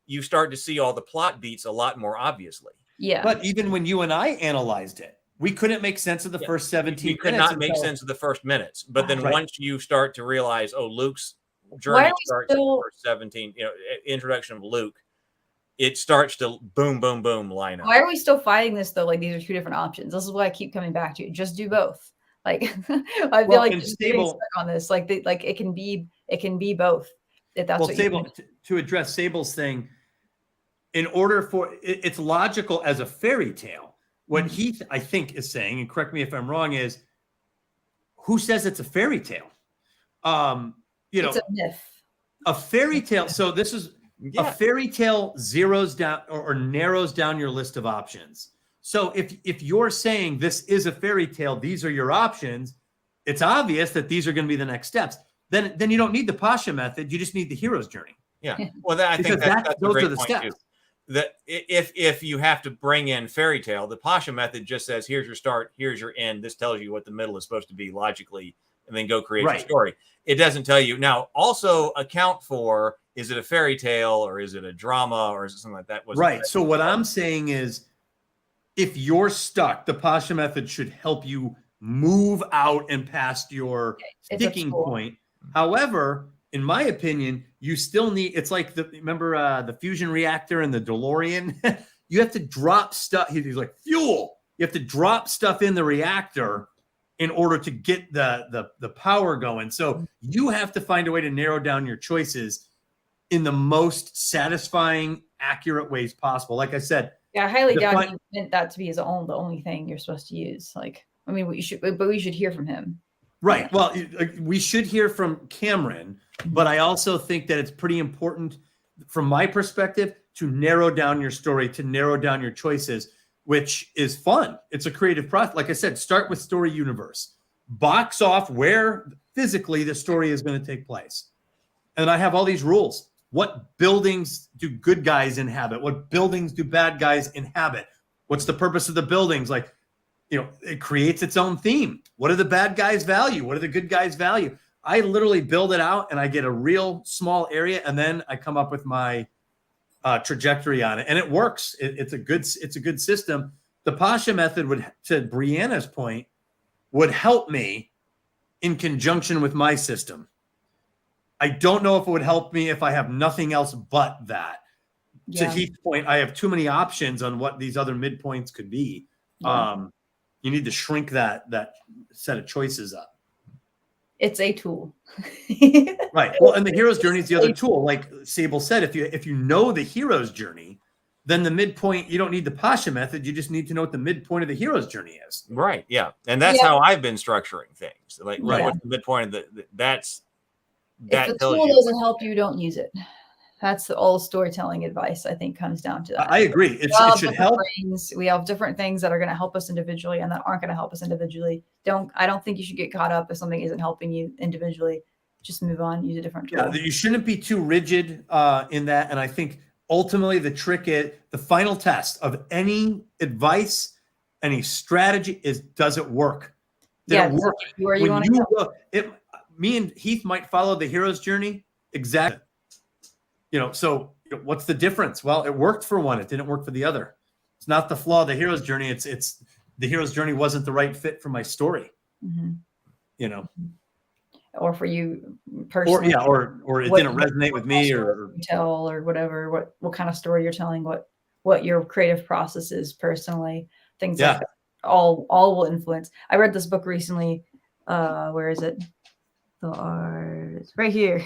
you start to see all the plot beats a lot more obviously. Yeah. But even when you and I analyzed it, we couldn't make sense of the first 17 minutes. You could not make sense of the first minutes. But then once you start to realize, Luke's journey starts in the first 17, introduction of Luke, it starts to boom, boom, boom line up. Why are we still fighting this though? Like, these are two different options. This is what I keep coming back to. Just do both. Like, I feel like just getting stuck on this. Like, it can be both. If that's what Sable, to address Sable's thing, in order for it's logical as a fairy tale. What Heath, I think, is saying, and correct me if I'm wrong, is who says it's a fairy tale? It's a myth. A fairy tale. So this is a fairy tale zeroes down or narrows down your list of options. So if you're saying this is a fairy tale, these are your options, it's obvious that these are going to be the next steps. Then you don't need the Pasha method. You just need the hero's journey. Yeah. Well, I think that's those are the steps. Too. That if you have to bring in fairy tale, the Pasha method just says, here's your start, here's your end. This tells you what the middle is supposed to be logically, and then go create your story. It doesn't tell you. Now, also account for, is it a fairy tale or is it a drama or is it something like that? So what I'm saying is, if you're stuck, the Pasha method should help you move out and past your sticking point. However, in my opinion, you still need, it's like remember the fusion reactor and the DeLorean? You have to drop stuff. He's like, fuel. You have to drop stuff in the reactor in order to get the power going. So you have to find a way to narrow down your choices in the most satisfying, accurate ways possible. Like I said, I highly doubt he meant that to be the only thing you're supposed to use. Like, I mean, we should hear from him. Right. Well, we should hear from Cameron, but I also think that it's pretty important from my perspective to narrow down your story, to narrow down your choices, which is fun. It's a creative process. Like I said, start with story universe, box off where physically the story is going to take place. And I have all these rules. What buildings do good guys inhabit? What buildings do bad guys inhabit? What's the purpose of the buildings? Like, it creates its own theme. What do the bad guys value? What do the good guys value? I literally build it out and I get a real small area, and then I come up with my trajectory on it, and it works. It's a good system. The Pasha method would, to Brianna's point, would help me in conjunction with my system. I don't know if it would help me if I have nothing else but that. Yeah. To Heath's point, I have too many options on what these other midpoints could be. Yeah. You need to shrink that set of choices up. It's a tool. Right. Well, and the hero's journey is the other tool. Like Sable said, if you know the hero's journey, then the midpoint, you don't need the Pasha method. You just need to know what the midpoint of the hero's journey is. Right. Yeah. And that's how I've been structuring things. Like what's the midpoint of that if the tool doesn't help you, don't use it. That's all storytelling advice, I think, comes down to that. I agree. It should help. We have different things that are going to help us individually and that aren't going to help us individually. I don't think you should get caught up if something isn't helping you individually. Just move on, use a different tool. Yeah, you shouldn't be too rigid in that. And I think ultimately the trick is the final test of any advice, any strategy is, does it work? Did it work? Where you want to go. Me and Heath might follow the hero's journey. Exactly. So what's the difference? Well, it worked for one. It didn't work for the other. It's not the flaw of the hero's journey. It's the hero's journey wasn't the right fit for my story. Or for you personally. Or it didn't resonate with me or tell or whatever, what kind of story you're telling, what your creative process is personally, things like that. All will influence. I read this book recently. Where is it? It's right here.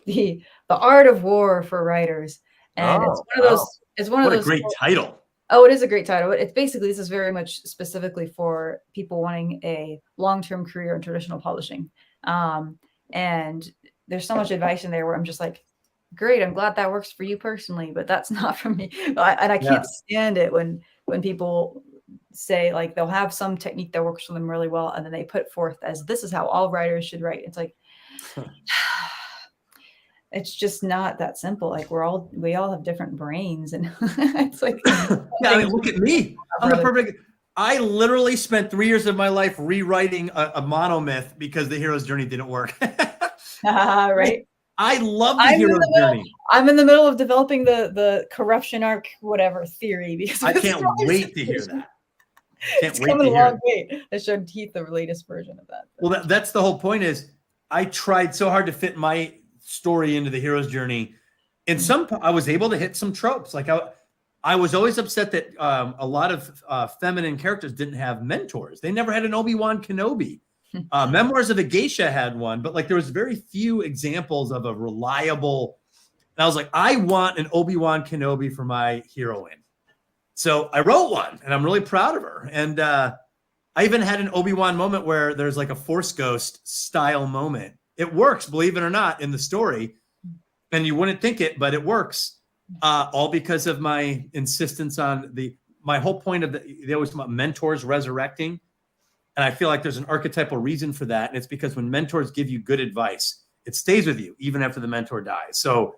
the Art of War for Writers, and it's one of those. It's one of those. What a great title! Oh, it is a great title. It's basically, this is very much specifically for people wanting a long-term career in traditional publishing. And there's so much advice in there where I'm just like, great, I'm glad that works for you personally, but that's not for me. And I can't stand it when people say, like, they'll have some technique that works for them really well, and then they put forth as, this is how all writers should write. It's like, it's just not that simple. Like, we all have different brains, and it's like, look at me. I'm the perfect. I literally spent 3 years of my life rewriting a monomyth because the hero's journey didn't work. Right. I love the hero's journey. I'm in the middle of developing the corruption arc, whatever theory, because I can't wait to hear that. It's coming a long way. I showed Heath the latest version of that. Well, that's the whole point. Is I tried so hard to fit my story into the hero's journey. In I was able to hit some tropes. Like I was always upset that a lot of feminine characters didn't have mentors. They never had an Obi-Wan Kenobi. Memoirs of a Geisha had one, but like there was very few examples of a reliable. And I was like, I want an Obi-Wan Kenobi for my heroine. So I wrote one, and I'm really proud of her. And I even had an Obi-Wan moment where there's like a Force Ghost style moment. It works, believe it or not, in the story. And you wouldn't think it, but it works. All because of my insistence on my whole point of they always talk about mentors resurrecting. And I feel like there's an archetypal reason for that. And it's because when mentors give you good advice, it stays with you even after the mentor dies. So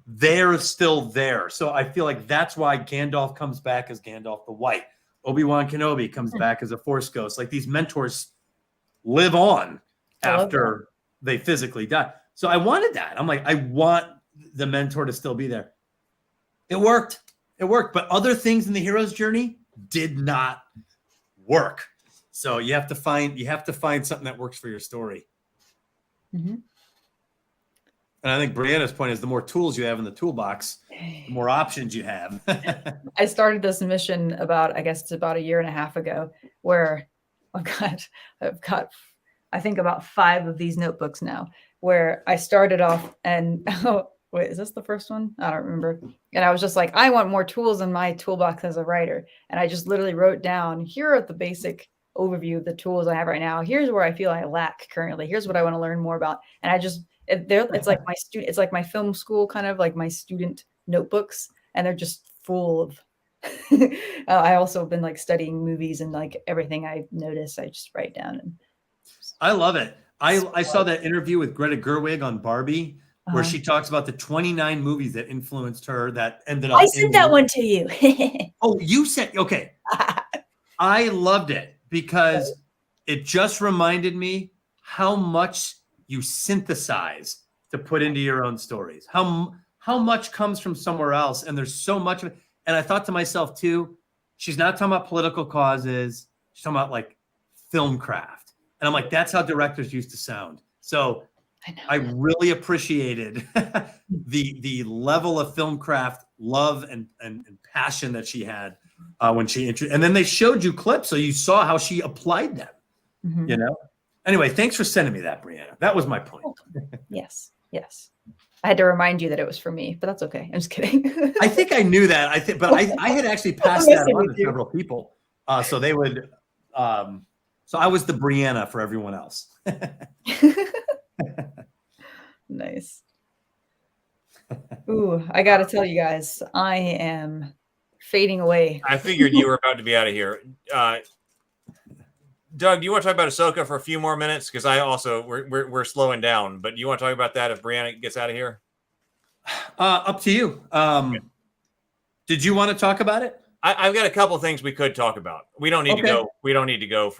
they're still there. So I feel like that's why Gandalf comes back as Gandalf the White. Obi-Wan Kenobi comes back as a Force Ghost. Like these mentors live on after they physically die. So I wanted that. I'm like, I want the mentor to still be there. It worked. But other things in the hero's journey did not work. So you have to find something that works for your story. Mm-hmm. And I think Brianna's point is the more tools you have in the toolbox, the more options you have. I started this mission about a year and a half ago, where I've got I think about 5 of these notebooks now, where I started off and wait, is this the first one? I don't remember. And I was just like, I want more tools in my toolbox as a writer. And I just literally wrote down, here are the basic overview of the tools I have right now. Here's where I feel I lack currently. Here's what I want to learn more about. And it's like my student, it's like my film school, kind of like my student notebooks. And they're just full of, I also have been like studying movies, and like everything I notice, I just write down. And I love it. I saw that interview with Greta Gerwig on Barbie, where she talks about the 29 movies that influenced her that ended up. I sent that one to you. Oh, you sent, okay. I loved it because it just reminded me how much you synthesize to put into your own stories, how much comes from somewhere else. And there's so much of it. And I thought to myself too, she's not talking about political causes. She's talking about like film craft. And I'm like, that's how directors used to sound. So I really appreciated the level of film craft, love and passion that she had when she and then they showed you clips, so you saw how she applied them. Mm-hmm. You know. Anyway, thanks for sending me that, Brianna. That was my point. Yes. I had to remind you that it was for me, but that's okay. I'm just kidding. I think I knew that. But I had actually passed that on to several people, so they would. So I was the Brianna for everyone else. Nice. Ooh, I got to tell you guys, I am fading away. I figured you were about to be out of here. Doug, do you want to talk about Ahsoka for a few more minutes? Because we're slowing down. But do you want to talk about that if Brianna gets out of here? Up to you. Did you want to talk about it? I've got a couple of things we could talk about. We don't need to go. We don't need to go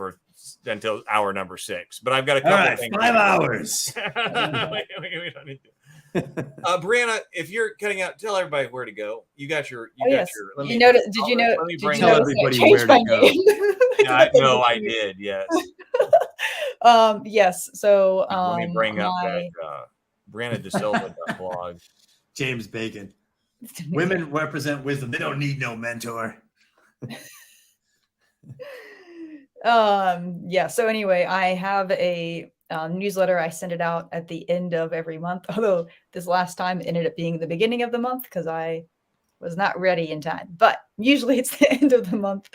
until hour number 6. But I've got a couple of things. 5 hours. we don't need to. Brianna, if you're cutting out, tell everybody where to go. You got your. Did you know? Let me bring tell everybody where to go. No, I did. Yes. Yes. So let me bring up that Brianna da Silva blog. James Bacon. Women represent wisdom. They don't need no mentor. Yeah. So anyway, I have a newsletter. I send it out at the end of every month. Although this last time it ended up being the beginning of the month because I was not ready in time. But usually it's the end of the month.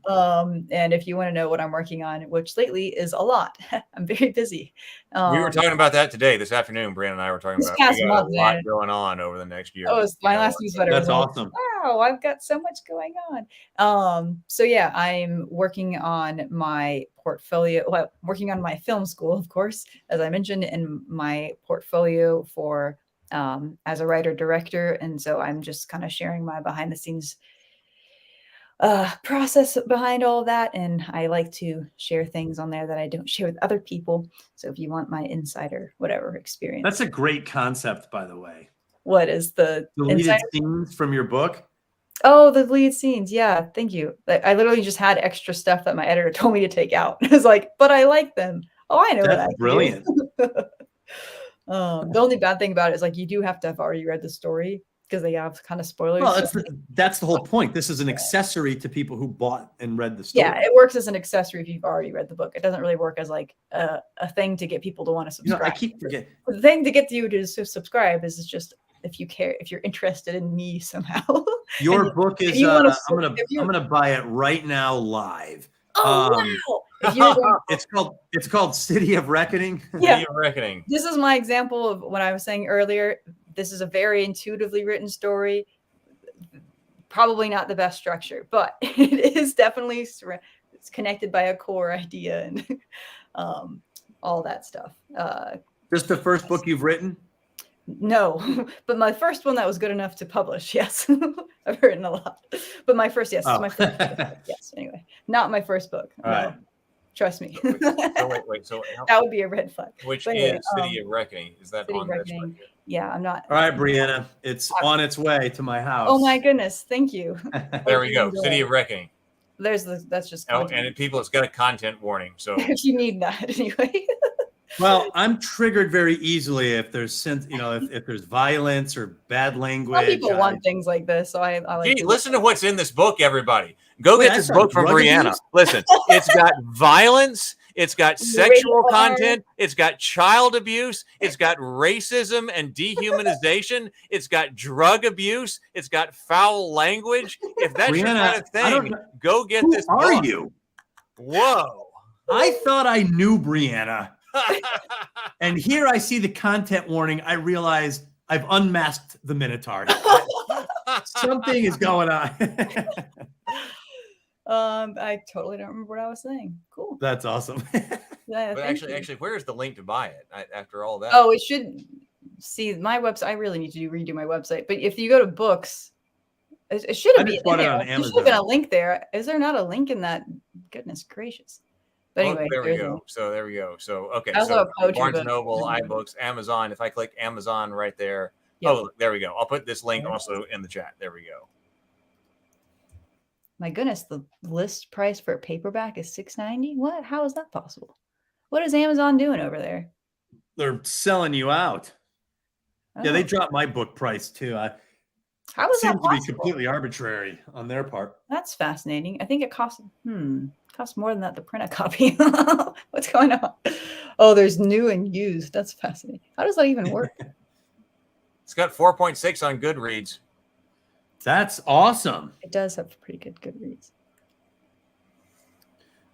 And if you want to know what I'm working on, which lately is a lot, I'm very busy. We were talking about that today, this afternoon. Brandon and I were talking about we got a lot going on over the next year. Oh, it's my last newsletter. That's awesome. Wow, I've got so much going on. So yeah, I'm working on my portfolio. Well, working on my film school, of course, as I mentioned, in my portfolio for as a writer director. And so I'm just kind of sharing my behind the scenes process behind all of that. And I like to share things on there that I don't share with other people. So if you want my insider, whatever experience. That's a great concept, by the way. What is the deleted scenes from your book? Oh, the lead scenes. Yeah. Thank you. I literally just had extra stuff that my editor told me to take out. I was like, but I like them. Oh, I know That's what I brilliant. The only bad thing about it is like you do have to have already read the story because they have kind of spoilers. Well, that's the whole point. This is an accessory to people who bought and read the story. Yeah, it works as an accessory if you've already read the book. It doesn't really work as like a thing to get people to want to subscribe. I keep forgetting. The thing to get you to subscribe is just if you care, if you're interested in me somehow. Your book is. I'm gonna buy it right now live. Oh wow! It's called City of Reckoning. Yeah. City of Reckoning. This is my example of what I was saying earlier. This is a very intuitively written story. Probably not the best structure, but it is definitely it's connected by a core idea and all that stuff. Just the first book you've written? No, but my first one that was good enough to publish. Yes, I've written a lot, but my first, yes, my first book. Yes. Anyway, not my first book. All right. Trust me. Wait. So that would be a red flag. Which is City of Reckoning? Is that on this right here? Yeah, I'm not. All right, Brianna, it's on its way to my house. Oh my goodness, thank you. There we go. City of Reckoning. That's just. Oh, and it's got a content warning. So if you need that anyway. Well, I'm triggered very easily if there's if there's violence or bad language. Some people want things like this, so I like. Listen to what's in this book, everybody. Go get this book from Brianna. abuse? Listen, it's got violence, it's got sexual content, it's got child abuse, it's got racism and dehumanization, it's got drug abuse, it's got foul language. If that's Brianna, your kind of thing, go get this book. Who are you? Whoa. I thought I knew Brianna. And here I see the content warning. I realize I've unmasked the Minotaur. Something is going on. I totally don't remember what I was saying. Cool. That's awesome. Yeah, but actually, where's the link to buy it after all that? Oh, it should see my website. I really need to redo my website. But if you go to books, it should have been bought it on there. There Amazon. should have been a link there. Is there not a link in that? Goodness gracious. But anyway, there we go. So there we go. So okay. I So love poetry Barnes books. Noble, iBooks, Amazon. If I click Amazon right there, Yep. oh, there we go. I'll put this link also in the chat. There we go. My goodness, the list price for a paperback is $6.90. What? How is that possible? What is Amazon doing over there? They're selling you out. Yeah, they Oh, dropped my book price too. how is that Seems to be possible? completely arbitrary on their part. That's fascinating. I think it costs more than that to print a copy. What's going on? Oh, there's new and used. That's fascinating. How does that even work? It's got 4.6 on Goodreads. That's awesome. It does have pretty good Goodreads.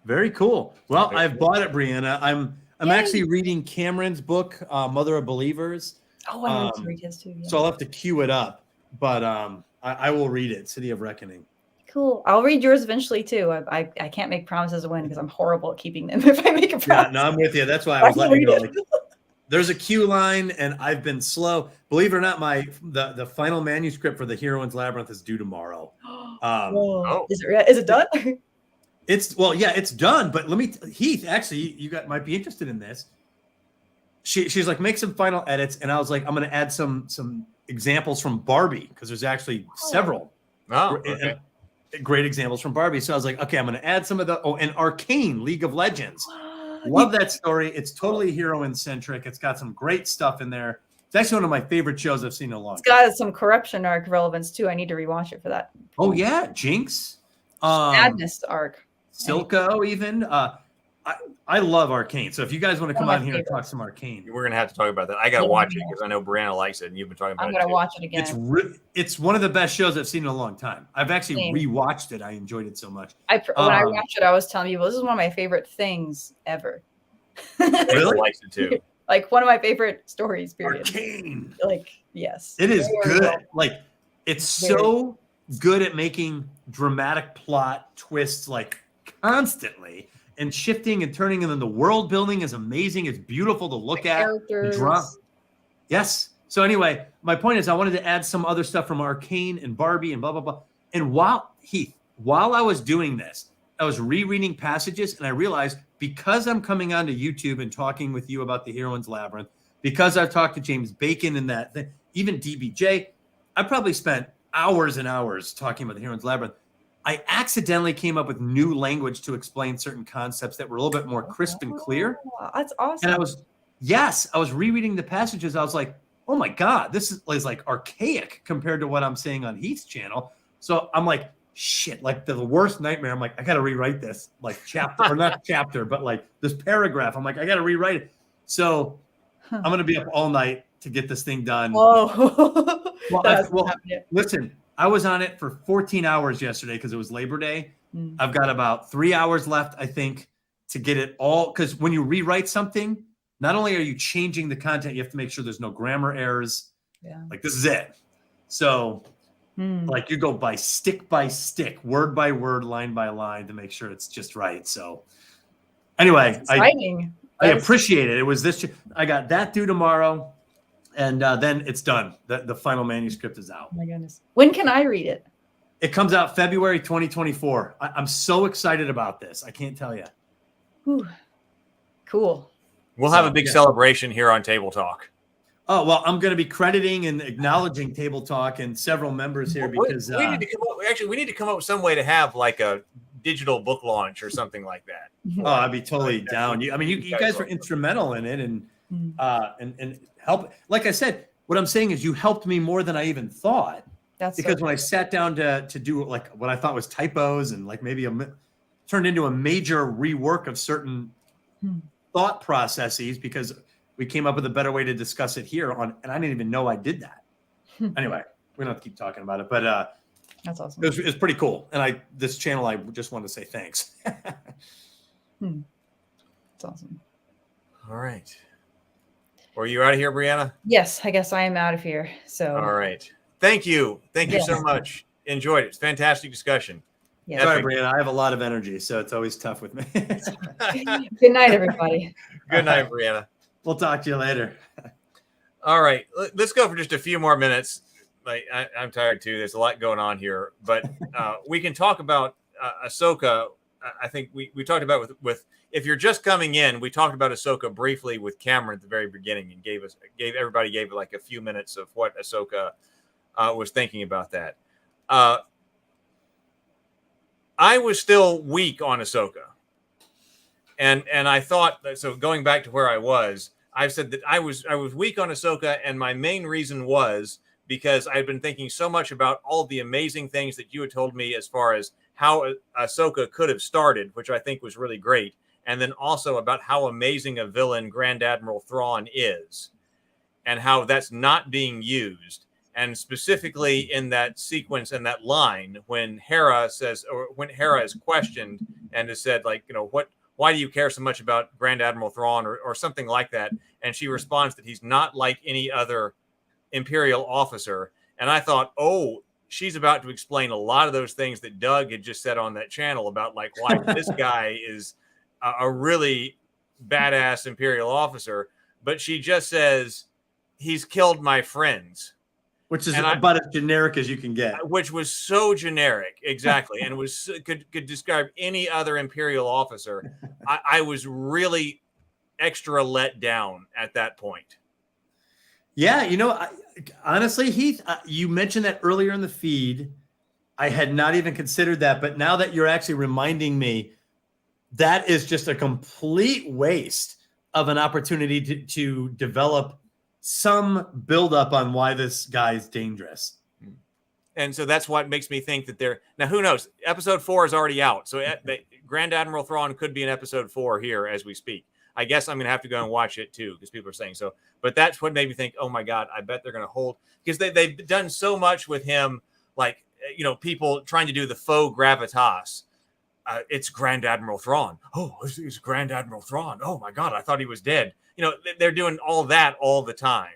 Very cool. Well, I've bought it, Brianna. I'm actually reading Cameron's book, Mother of Believers. Oh, I need to read his too. Yeah. So I'll have to queue it up, but I will read it. City of Reckoning. Cool. I'll read yours eventually too. I can't make promises of when because I'm horrible at keeping them. If I make a promise, Yeah, no, I'm with you. That's why I was letting you know. Like, there's a queue line, and I've been slow. Believe it or not, the final manuscript for the Heroine's Labyrinth is due tomorrow. Is it done? It's done. But Heath, actually, you might be interested in this. She's like, make some final edits, and I was like, I'm going to add some examples from Barbie because there's actually several great examples from Barbie. So I was like, okay, I'm going to add some of and Arcane, League of Legends. Love that story. It's totally heroine centric. It's got some great stuff in there. It's actually one of my favorite shows I've seen in a long time. It's got some corruption arc relevance too. I need to rewatch it for that. Oh yeah, Jinx, Madness arc, Silco, even. I love Arcane. So if you guys want to come on here and talk some Arcane, we're gonna have to talk about that. I gotta watch it because I know Brianna likes it, and you've been talking about it. I'm gonna watch it again. It's one of the best shows I've seen in a long time. I've actually rewatched it. I enjoyed it so much. When I watched it, I was telling people this is one of my favorite things ever. Really? Likes it too. Like one of my favorite stories. Period. Arcane. Like yes, it is good. Like it's so good at making dramatic plot twists like constantly. And shifting and turning, and then the world building is amazing. It's beautiful to look at. Characters. Yes. So anyway, my point is I wanted to add some other stuff from Arcane and Barbie and blah, blah, blah. And while I was doing this, I was rereading passages, and I realized because I'm coming onto YouTube and talking with you about the Heroine's Labyrinth, because I've talked to James Bacon and that, even DBJ, I probably spent hours and hours talking about the Heroine's Labyrinth. I accidentally came up with new language to explain certain concepts that were a little bit more crisp and clear. That's awesome. And I was rereading the passages. I was like, oh my God, this is like archaic compared to what I'm saying on Heath's channel. So I'm like, shit, like the worst nightmare. I'm like, I got to rewrite this like chapter or not chapter, but like this paragraph. I'm like, I got to rewrite it. So I'm going to be up all night to get this thing done. Whoa. Listen, I was on it for 14 hours yesterday because it was Labor Day. I've got about 3 hours left, I think, to get it all. Because when you rewrite something, not only are you changing the content, you have to make sure there's no grammar errors. Yeah. Like this is it. So like you go by stick, word by word, line by line to make sure it's just right. So anyway, I appreciate it. It was this. I got that due tomorrow. And then it's done. The final manuscript is out. Oh my goodness. When can I read it? It comes out February 2024. I'm so excited about this. I can't tell you. Whew. Cool. We'll have a big celebration here on Table Talk. Oh, well, I'm going to be crediting and acknowledging Table Talk and several members here because we need to come up with some way to have like a digital book launch or something like that. Oh, I'd be totally down. You guys were instrumental in it and help. Like I said, what I'm saying is you helped me more than I even thought. That's because when I sat down to do like what I thought was typos and like maybe turned into a major rework of certain thought processes because we came up with a better way to discuss it here and I didn't even know I did that. Anyway, we don't have to keep talking about it, but that's awesome. It was pretty cool. And this channel, I just want to say thanks. That's awesome. All right. Are you out of here, Brianna? Yes, I guess I am out of here. So all right. Thank you. Thank you so much. Enjoyed it. It's a fantastic discussion. Yeah. Sorry, Brianna. I have a lot of energy, so it's always tough with me. Good night, everybody. Good night, Brianna. We'll talk to you later. All right. Let's go for just a few more minutes. Like I'm tired too. There's a lot going on here, but we can talk about Ahsoka. I think we talked about with if you're just coming in, we talked about Ahsoka briefly with Kamran at the very beginning and gave everybody like a few minutes of what Ahsoka was thinking about that. I was still weak on Ahsoka. And I thought, so going back to where I said that I was weak on Ahsoka, and my main reason was because I'd been thinking so much about all the amazing things that you had told me as far as how Ahsoka could have started, which I think was really great, and then also about how amazing a villain Grand Admiral Thrawn is, and how that's not being used. And specifically in that sequence and that line when Hera says, or when Hera is questioned and is said, like, you know, why do you care so much about Grand Admiral Thrawn or something like that? And she responds that he's not like any other Imperial officer. And I thought, oh, she's about to explain a lot of those things that Doug had just said on that channel about like why this guy is a really badass Imperial officer. But she just says, he's killed my friends. Which is about as generic as you can get. Which was so generic, exactly. And could describe any other Imperial officer. I was really extra let down at that point. Yeah, honestly, Heath, you mentioned that earlier in the feed. I had not even considered that, but now that you're actually reminding me, that is just a complete waste of an opportunity to develop some buildup on why this guy's dangerous. And so that's what makes me think that now who knows? Episode 4 is already out. So Grand Admiral Thrawn could be in episode 4 here as we speak. I guess I'm going to have to go and watch it too, because people are saying so. But that's what made me think, oh my God, I bet they're going to hold, because they've done so much with him. Like, people trying to do the faux gravitas. It's Grand Admiral Thrawn. Oh, it's Grand Admiral Thrawn. Oh my God, I thought he was dead. They're doing all that all the time.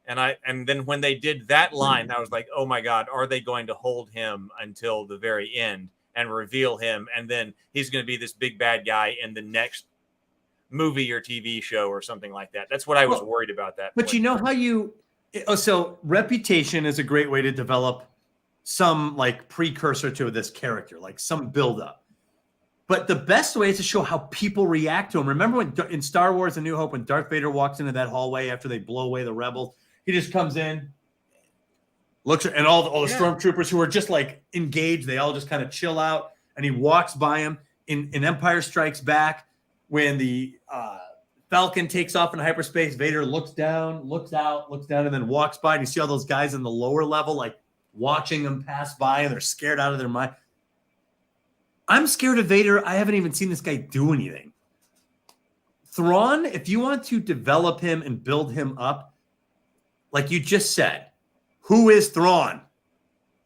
And then when they did that line, I was like, oh my God, are they going to hold him until the very end and reveal him? And then he's going to be this big bad guy in the next movie or TV show or something like that. That's what I was worried about that. But so reputation is a great way to develop some like precursor to this character, like some buildup. But the best way is to show how people react to him. Remember when in Star Wars A New Hope, when Darth Vader walks into that hallway after they blow away the rebels, he just comes in, looks at, and all the stormtroopers who are just like engaged, they all just kind of chill out, and he walks by him. In Empire Strikes Back, when the Falcon takes off in hyperspace, Vader looks down, looks out, looks down, and then walks by, and you see all those guys in the lower level like watching him pass by, and they're scared out of their mind. I'm scared of Vader. I haven't even seen this guy do anything. Thrawn, if you want to develop him and build him up, like you just said, who is Thrawn?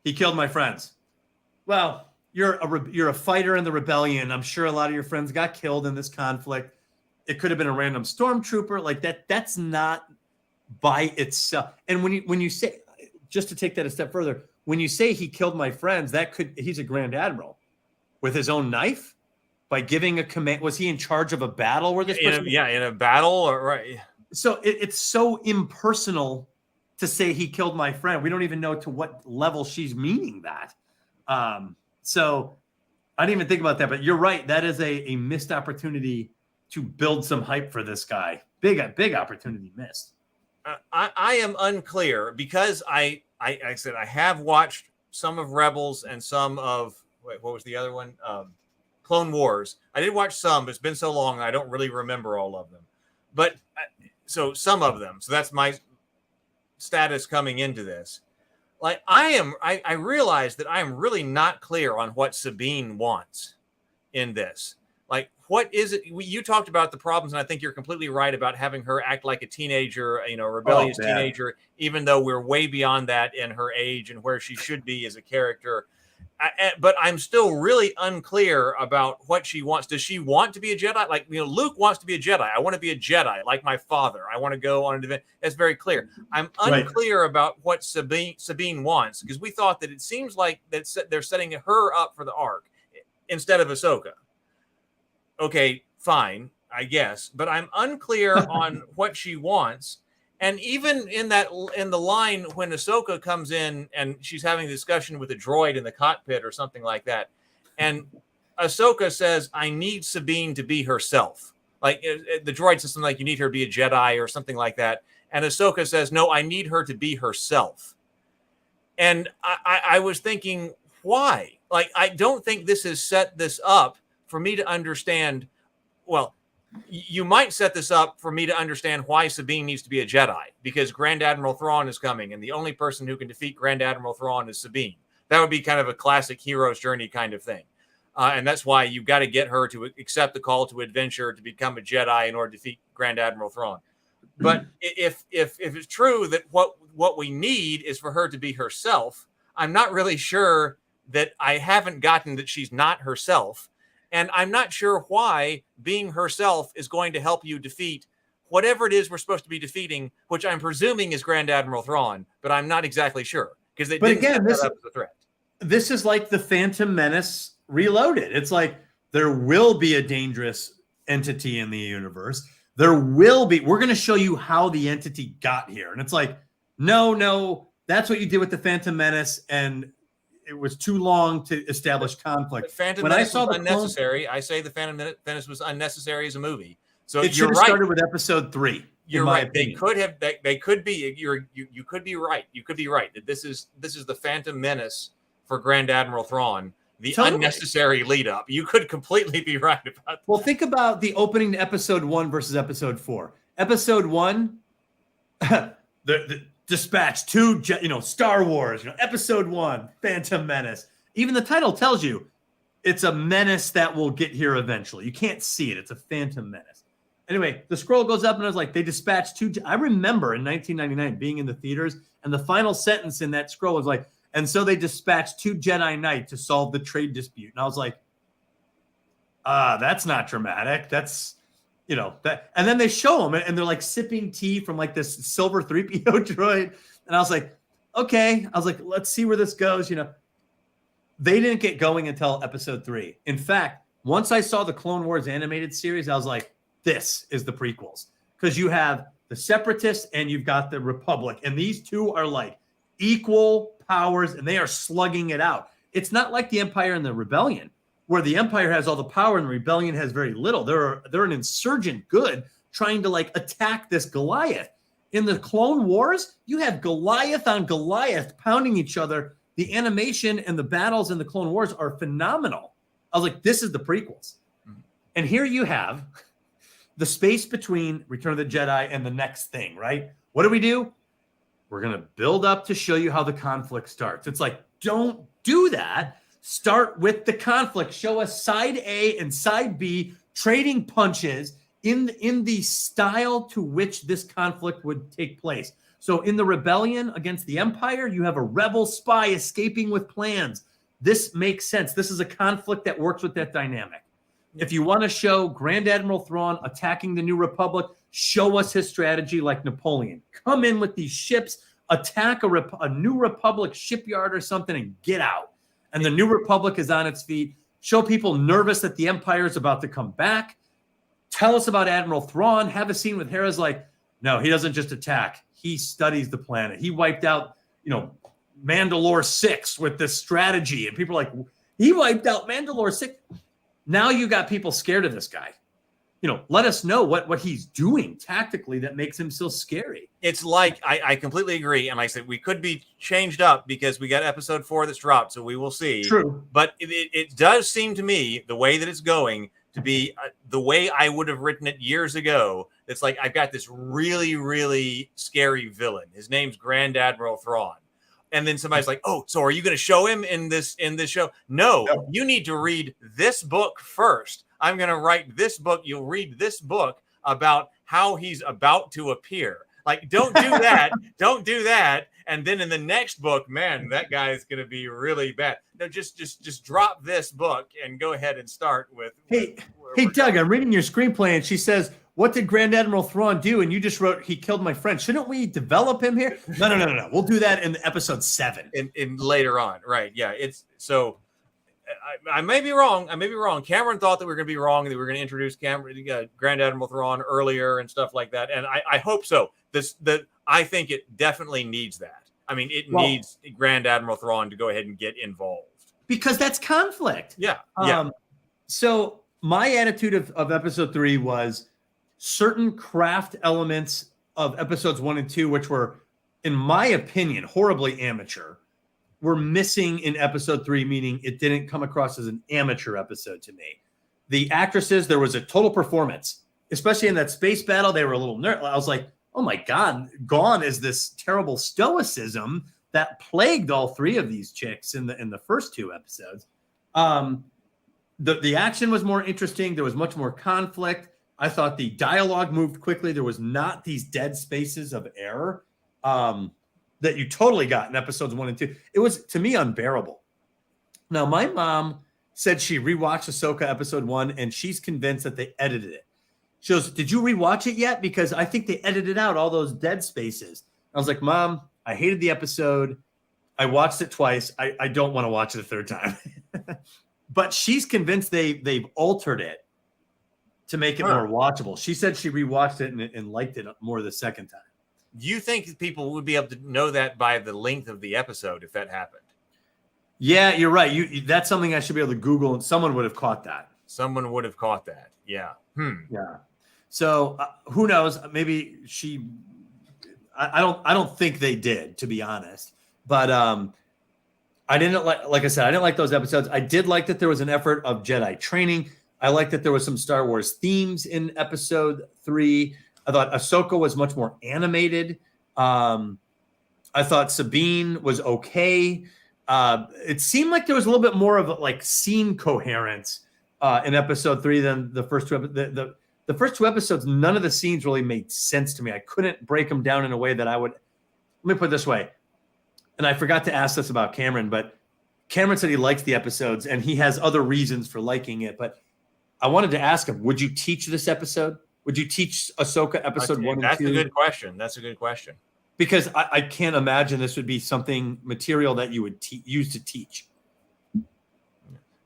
He killed my friends. Well, you're a fighter in the rebellion. I'm sure a lot of your friends got killed in this conflict. It could have been a random stormtrooper like that. That's not by itself. And when you say, just to take that a step further, when you say he killed my friends, he's a Grand Admiral. With his own knife, by giving a command. Was he in charge of a battle where this person? In a battle, right? So it's so impersonal to say he killed my friend. We don't even know to what level she's meaning that. So I didn't even think about that. But you're right. That is a missed opportunity to build some hype for this guy. Big opportunity missed. I am unclear because I said I have watched some of Rebels and some of. Wait, what was the other one? Clone Wars. I did watch some, but it's been so long I don't really remember all of them. But so some of them. So that's my status coming into this. Like I realize that I am really not clear on what Sabine wants in this. Like, what is it? You talked about the problems, and I think you're completely right about having her act like a teenager, a rebellious teenager, even though we're way beyond that in her age and where she should be as a character. But I'm still really unclear about what she wants. Does she want to be a Jedi? Like, Luke wants to be a Jedi. I want to be a Jedi, like my father. I want to go on an event. That's very clear. I'm unclear about what Sabine wants, because we thought that it seems like that they're setting her up for the arc instead of Ahsoka. Okay, fine, I guess. But I'm unclear on what she wants. And even in the line when Ahsoka comes in and she's having a discussion with a droid in the cockpit or something like that, and Ahsoka says, "I need Sabine to be herself." Like the droid says something like, "You need her to be a Jedi" or something like that, and Ahsoka says, "No, I need her to be herself." And I was thinking, why? Like, I don't think this has set this up for me to understand. Well, you might set this up for me to understand why Sabine needs to be a Jedi, because Grand Admiral Thrawn is coming, and the only person who can defeat Grand Admiral Thrawn is Sabine. That would be kind of a classic hero's journey kind of thing. And that's why you've got to get her to accept the call to adventure to become a Jedi in order to defeat Grand Admiral Thrawn. But if it's true that what we need is for her to be herself, I'm not really sure that I haven't gotten that she's not herself. And I'm not sure why being herself is going to help you defeat whatever it is we're supposed to be defeating, which I'm presuming is Grand Admiral Thrawn, but I'm not exactly sure because they didn't set that up as a threat. This is like the Phantom Menace reloaded. It's like there will be a dangerous entity in the universe. We're going to show you how the entity got here. And it's like, no, that's what you did with the Phantom Menace. And it was too long to establish conflict. Phantom Menace was unnecessary. I say the Phantom Menace was unnecessary as a movie. So it should have started with episode 3. You're right. They could have. They could be. You could be right. You could be right that this is the Phantom Menace for Grand Admiral Thrawn. The unnecessary lead up. You could completely be right about that. Well, think about the opening to episode 1 versus episode 4. Episode 1, the dispatch to Star Wars. Episode 1, Phantom Menace. Even the title tells you it's a menace that will get here eventually. You can't see it. It's a Phantom Menace. Anyway, the scroll goes up and I was like, they dispatched 2. I remember in 1999 being in the theaters, and the final sentence in that scroll was like, and so they dispatched 2 Jedi Knight to solve the trade dispute. And I was like, that's not dramatic. That's, that. And then they show them and they're like sipping tea from like this silver 3PO droid. And I was like, okay. I was like, let's see where this goes. They didn't get going until episode 3. In fact, once I saw the Clone Wars animated series, I was like, this is the prequels. Because you have the Separatists and you've got the Republic. And these two are like equal powers, and they are slugging it out. It's not like the Empire and the Rebellion, where the Empire has all the power and the Rebellion has very little. They're an insurgent good trying to like attack this Goliath. In the Clone Wars, you have Goliath on Goliath pounding each other. The animation and the battles in the Clone Wars are phenomenal. I was like, this is the prequels. And here you have the space between Return of the Jedi and the next thing, right? What do? We're going to build up to show you how the conflict starts. It's like, don't do that. Start with the conflict. Show us side A and side B trading punches in the style to which this conflict would take place. So in the rebellion against the Empire, you have a rebel spy escaping with plans. This makes sense. This is a conflict that works with that dynamic. If you want to show Grand Admiral Thrawn attacking the New Republic, show us his strategy like Napoleon. Come in with these ships, attack a New Republic shipyard or something, and get out. And the New Republic is on its feet. Show people nervous that the Empire is about to come back. Tell us about Admiral Thrawn. Have a scene with Hera's like, no, he doesn't just attack. He studies the planet. He wiped out, Mandalore 6 with this strategy. And people are like, he wiped out Mandalore 6. Now you got people scared of this guy. Let us know what he's doing tactically that makes him so scary. It's like, I completely agree. And like I said, we could be changed up because we got episode 4 that's dropped. So we will see. True. But it does seem to me, the way that it's going, to be the way I would have written it years ago. It's like, I've got this really, really scary villain. His name's Grand Admiral Thrawn. And then somebody's like, oh, so are you going to show him in this show? No, you need to read this book first. I'm going to write this book. You'll read this book about how he's about to appear. Like, don't do that. Don't do that. And then in the next book, man, that guy is going to be really bad. No, just drop this book and go ahead and start with. Hey, Doug, I'm reading your screenplay and she says, what did Grand Admiral Thrawn do? And you just wrote, he killed my friend. Shouldn't we develop him here? No. We'll do that in episode 7. In later on. Right. Yeah. It's so I may be wrong. Cameron thought that we were going to be wrong, that we were going to introduce Grand Admiral Thrawn earlier and stuff like that. And I hope so. I think it definitely needs that. I mean, it needs Grand Admiral Thrawn to go ahead and get involved. Because that's conflict. Yeah. So my attitude of episode 3 was certain craft elements of episodes 1 and 2, which were, in my opinion, horribly amateur, were missing in episode 3, meaning it didn't come across as an amateur episode to me. The actresses, there was a total performance, especially in that space battle. They were a little nervous. I was like, oh my God, gone is this terrible stoicism that plagued all 3 of these chicks in the first 2 episodes. The action was more interesting. There was much more conflict. I thought the dialogue moved quickly. There was not these dead spaces of error that you totally got in episodes 1 and 2. It was, to me, unbearable. Now, my mom said she rewatched Ahsoka episode 1 and she's convinced that they edited it. She goes, did you rewatch it yet? Because I think they edited out all those dead spaces. I was like, Mom, I hated the episode. I watched it twice. I don't want to watch it a third time. But she's convinced they've altered it to make it more watchable. She said she rewatched it and liked it more the second time. Do you think people would be able to know that by the length of the episode if that happened? Yeah, you're right. That's something I should be able to Google, and someone would have caught that. Someone would have caught that. Yeah. Yeah. So who knows? Maybe she. I don't think they did, to be honest. But I didn't like I said, I didn't like those episodes. I did like that there was an effort of Jedi training. I liked that there was some Star Wars themes in episode 3. I thought Ahsoka was much more animated. I thought Sabine was okay. It seemed like there was a little bit more of like scene coherence in episode 3 than the first two. The first 2 episodes, none of the scenes really made sense to me. I couldn't break them down in a way that I would. Let me put it this way. And I forgot to ask this about Cameron, but Cameron said he likes the episodes and he has other reasons for liking it. But I wanted to ask him, would you teach this episode? Would you teach Ahsoka episode 1 and 2? That's a good question. That's a good question. Because I can't imagine this would be something material that you would use to teach.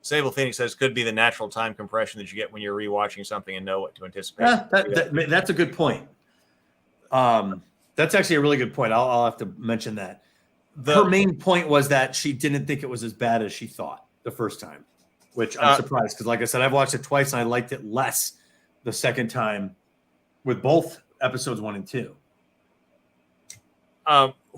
Sable Phoenix says could be the natural time compression that you get when you're rewatching something and know what to anticipate. That's a good point. That's actually a really good point. I'll have to mention that. Her main point was that she didn't think it was as bad as she thought the first time, which I'm surprised because, like I said, I've watched it twice and I liked it less the second time with both episodes 1 and 2.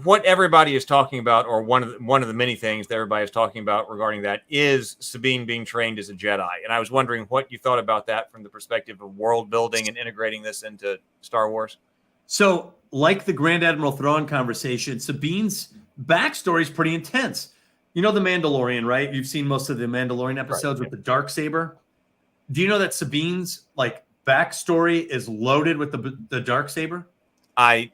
What everybody is talking about, or one of the many things that everybody is talking about regarding that, is Sabine being trained as a Jedi. And I was wondering what you thought about that from the perspective of world building and integrating this into Star Wars. So, like the Grand Admiral Thrawn conversation, Sabine's backstory is pretty intense. You know The Mandalorian, right? You've seen most of the Mandalorian episodes with the Darksaber. Do you know that Sabine's like backstory is loaded with the Darksaber? I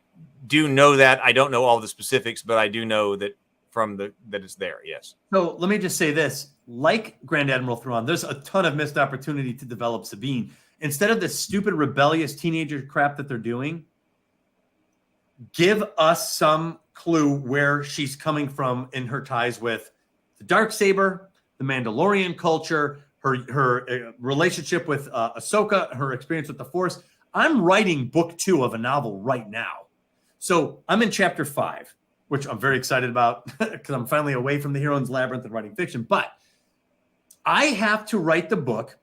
do know that. I don't know all the specifics, but I do know that that it's there. Yes. So let me just say this: like Grand Admiral Thrawn, there's a ton of missed opportunity to develop Sabine. Instead of this stupid rebellious teenager crap that they're doing, give us some clue where she's coming from in her ties with the Darksaber, the Mandalorian culture, her relationship with Ahsoka, her experience with the Force. I'm writing book 2 of a novel right now. So I'm in chapter 5, which I'm very excited about because I'm finally away from the Hero's Labyrinth and writing fiction. But I have to write the book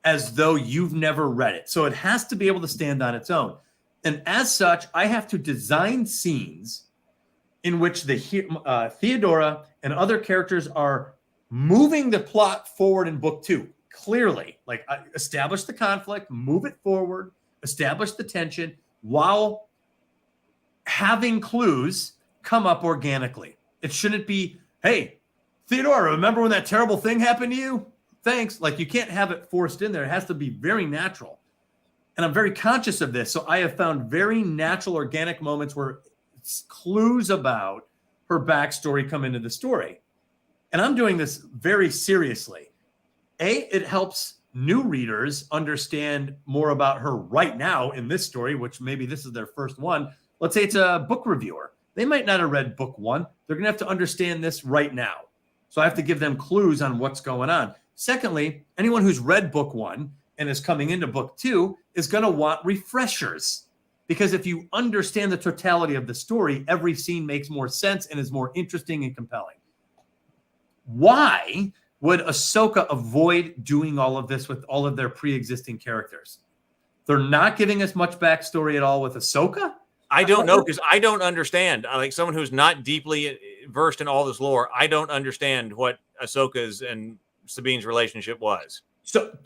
as though you've never read it. So it has to be able to stand on its own. And as such, I have to design scenes in which the Theodora and other characters are moving the plot forward in book 2. Clearly, like establish the conflict, move it forward, establish the tension while having clues come up organically. It shouldn't be, hey, Theodora, remember when that terrible thing happened to you? Thanks. Like you can't have it forced in there. It has to be very natural. And I'm very conscious of this. So I have found very natural, organic moments where clues about her backstory come into the story. And I'm doing this very seriously. It helps new readers understand more about her right now in this story, which maybe this is their first one. Let's say it's a book reviewer. They might not have read book 1. They're going to have to understand this right now. So I have to give them clues on what's going on. Secondly, anyone who's read book 1 and is coming into book 2 is going to want refreshers. Because if you understand the totality of the story, every scene makes more sense and is more interesting and compelling. Why would Ahsoka avoid doing all of this with all of their pre-existing characters? They're not giving us much backstory at all with Ahsoka? I don't know because I don't understand. Like someone who's not deeply versed in all this lore, I don't understand what Ahsoka's and Sabine's relationship was. So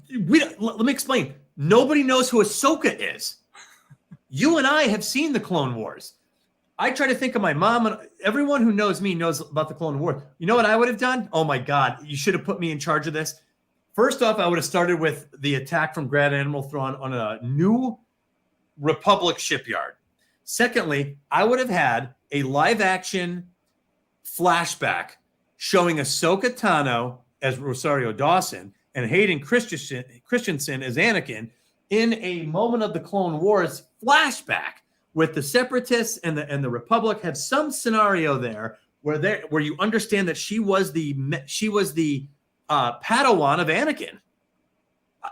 let me explain. Nobody knows who Ahsoka is. You and I have seen the Clone Wars. I try to think of my mom, and everyone who knows me knows about the Clone Wars. You know what I would have done? Oh my God, you should have put me in charge of this. First off, I would have started with the attack from Grand Admiral Thrawn on a new Republic shipyard. Secondly, I would have had a live action flashback showing Ahsoka Tano as Rosario Dawson and Hayden Christensen as Anakin in a moment of the Clone Wars flashback with the Separatists and the Republic. Have some scenario there where you understand that she was the Padawan of Anakin.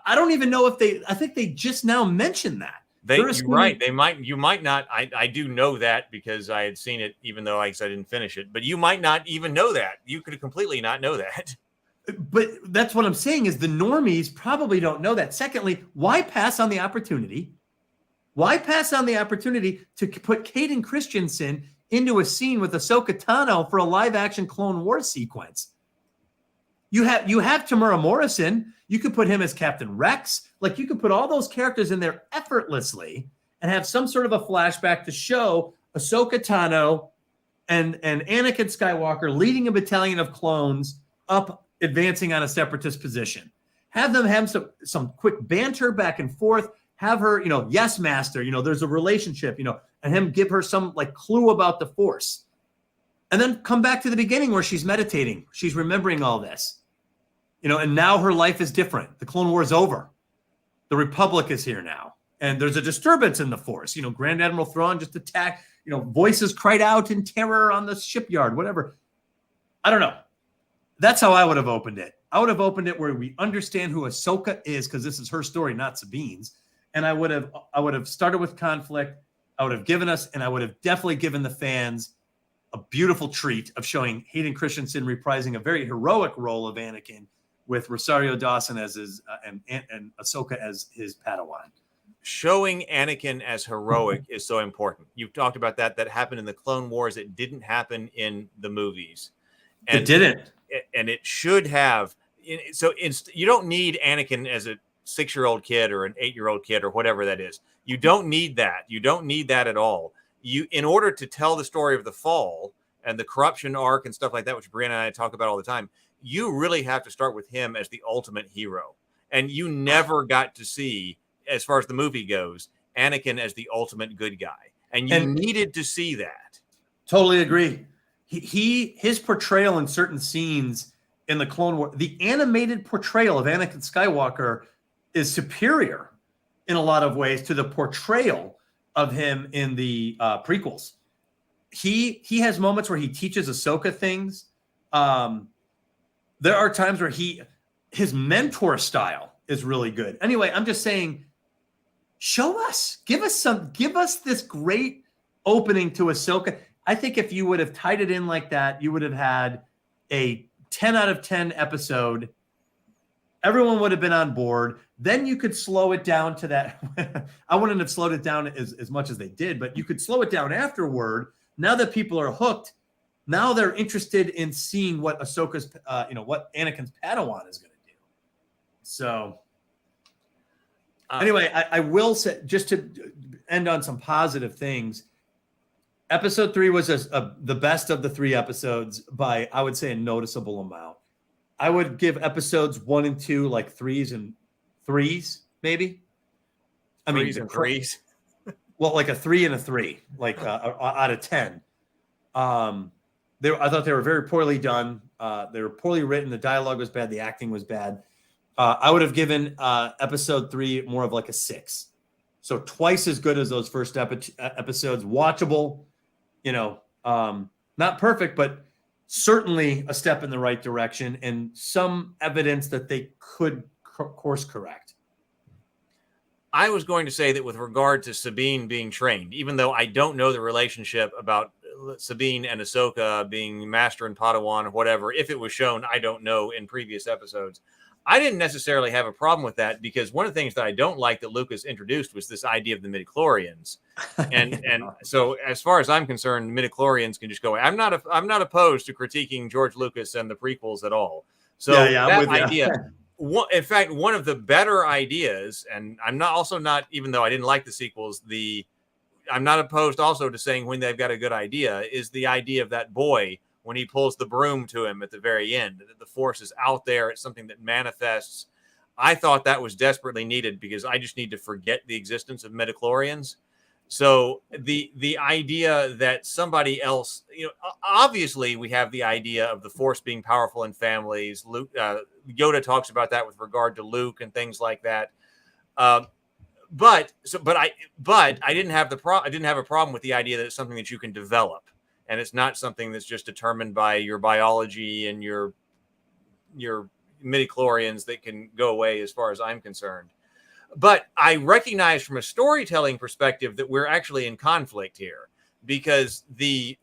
I don't even know if I think they just now mentioned that. You're right. You might not. I do know that because I had seen it, even though I didn't finish it. But you might not even know that. You could completely not know that. But that's what I'm saying is the normies probably don't know that. Secondly, why pass on the opportunity? Why pass on the opportunity to put Hayden Christensen into a scene with Ahsoka Tano for a live-action Clone Wars sequence? You have Tamura Morrison. You could put him as Captain Rex. Like, you could put all those characters in there effortlessly and have some sort of a flashback to show Ahsoka Tano and Anakin Skywalker leading a battalion of clones up, advancing on a Separatist position. Have them have some quick banter back and forth. Have her, yes, master, there's a relationship, and him give her some like clue about the Force. And then come back to the beginning where she's meditating. She's remembering all this. And now her life is different. The Clone War is over. The Republic is here now. And there's a disturbance in the Force. Grand Admiral Thrawn just attacked, voices cried out in terror on the shipyard, whatever. I don't know. That's how I would have opened it. I would have opened it where we understand who Ahsoka is, because this is her story, not Sabine's. And I would have started with conflict. I would have given us, and I would have definitely given the fans a beautiful treat of showing Hayden Christensen reprising a very heroic role of Anakin, with Rosario Dawson as his and Ahsoka as his Padawan. Showing Anakin as heroic is so important. You've talked about that. That happened in the Clone Wars. It didn't happen in the movies. It didn't. And it should have. So you don't need Anakin as a 6-year-old kid or an 8-year-old kid or whatever that is. You don't need that. You don't need that at all. In order to tell the story of the fall and the corruption arc and stuff like that, which Brianna and I talk about all the time, you really have to start with him as the ultimate hero. And you never got to see, as far as the movie goes, Anakin as the ultimate good guy. And you needed to see that. Totally agree. His portrayal in certain scenes in the Clone War, the animated portrayal of Anakin Skywalker is superior in a lot of ways to the portrayal of him in the prequels. He has moments where he teaches Ahsoka things. There are times where his mentor style is really good. Anyway, I'm just saying, give us this great opening to Ahsoka. I think if you would have tied it in like that, you would have had a 10 out of 10 episode. Everyone would have been on board. Then you could slow it down to that. I wouldn't have slowed it down as much as they did, but you could slow it down afterward. Now that people are hooked, now they're interested in seeing what Ahsoka's, what Anakin's Padawan is going to do. So anyway, I will say, just to end on some positive things, Episode 3 was the best of the 3 episodes by, I would say, a noticeable amount. I would give episodes 1 and 2 like 3s and 3s, maybe. I mean, 3s and 3s. Well, like a 3 and a 3, like out of 10. I thought they were very poorly done. They were poorly written. The dialogue was bad. The acting was bad. I would have given episode 3 more of like a 6. So twice as good as those first episodes. Watchable, not perfect, but certainly a step in the right direction and some evidence that they could course correct. I was going to say that with regard to Sabine being trained, even though I don't know the relationship about Sabine and Ahsoka being master and Padawan or whatever, if it was shown, I don't know, in previous episodes, I didn't necessarily have a problem with that, because one of the things that I don't like that Lucas introduced was this idea of the midichlorians. And so as far as I'm concerned, midichlorians can just go away. I'm not opposed to critiquing George Lucas and the prequels at all. So that idea, in fact, one of the better ideas, and I'm not, even though I didn't like the sequels, I'm not opposed also to saying when they've got a good idea, is the idea of that boy when he pulls the broom to him at the very end, that the Force is out there. It's something that manifests. I thought that was desperately needed, because I just need to forget the existence of midichlorians. So the idea that somebody else, obviously we have the idea of the Force being powerful in families. Luke, Yoda talks about that with regard to Luke and things like that. But I didn't have I didn't have a problem with the idea that it's something that you can develop, and it's not something that's just determined by your biology and your midichlorians that can go away, as far as I'm concerned. But I recognize from a storytelling perspective that we're actually in conflict here, because the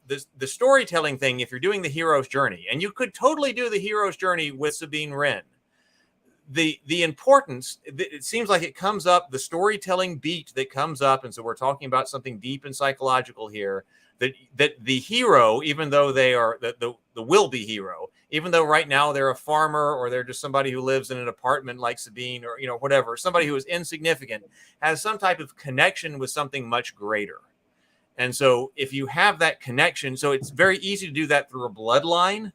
storytelling thing, if you're doing the hero's journey, and you could totally do the hero's journey with Sabine Wren, the importance, it seems like it comes up, the storytelling beat that comes up, and so we're talking about something deep and psychological here, that the hero, even though they are the will-be hero, even though right now they're a farmer or they're just somebody who lives in an apartment like Sabine, or whatever, somebody who is insignificant, has some type of connection with something much greater. And so if you have that connection, so it's very easy to do that through a bloodline,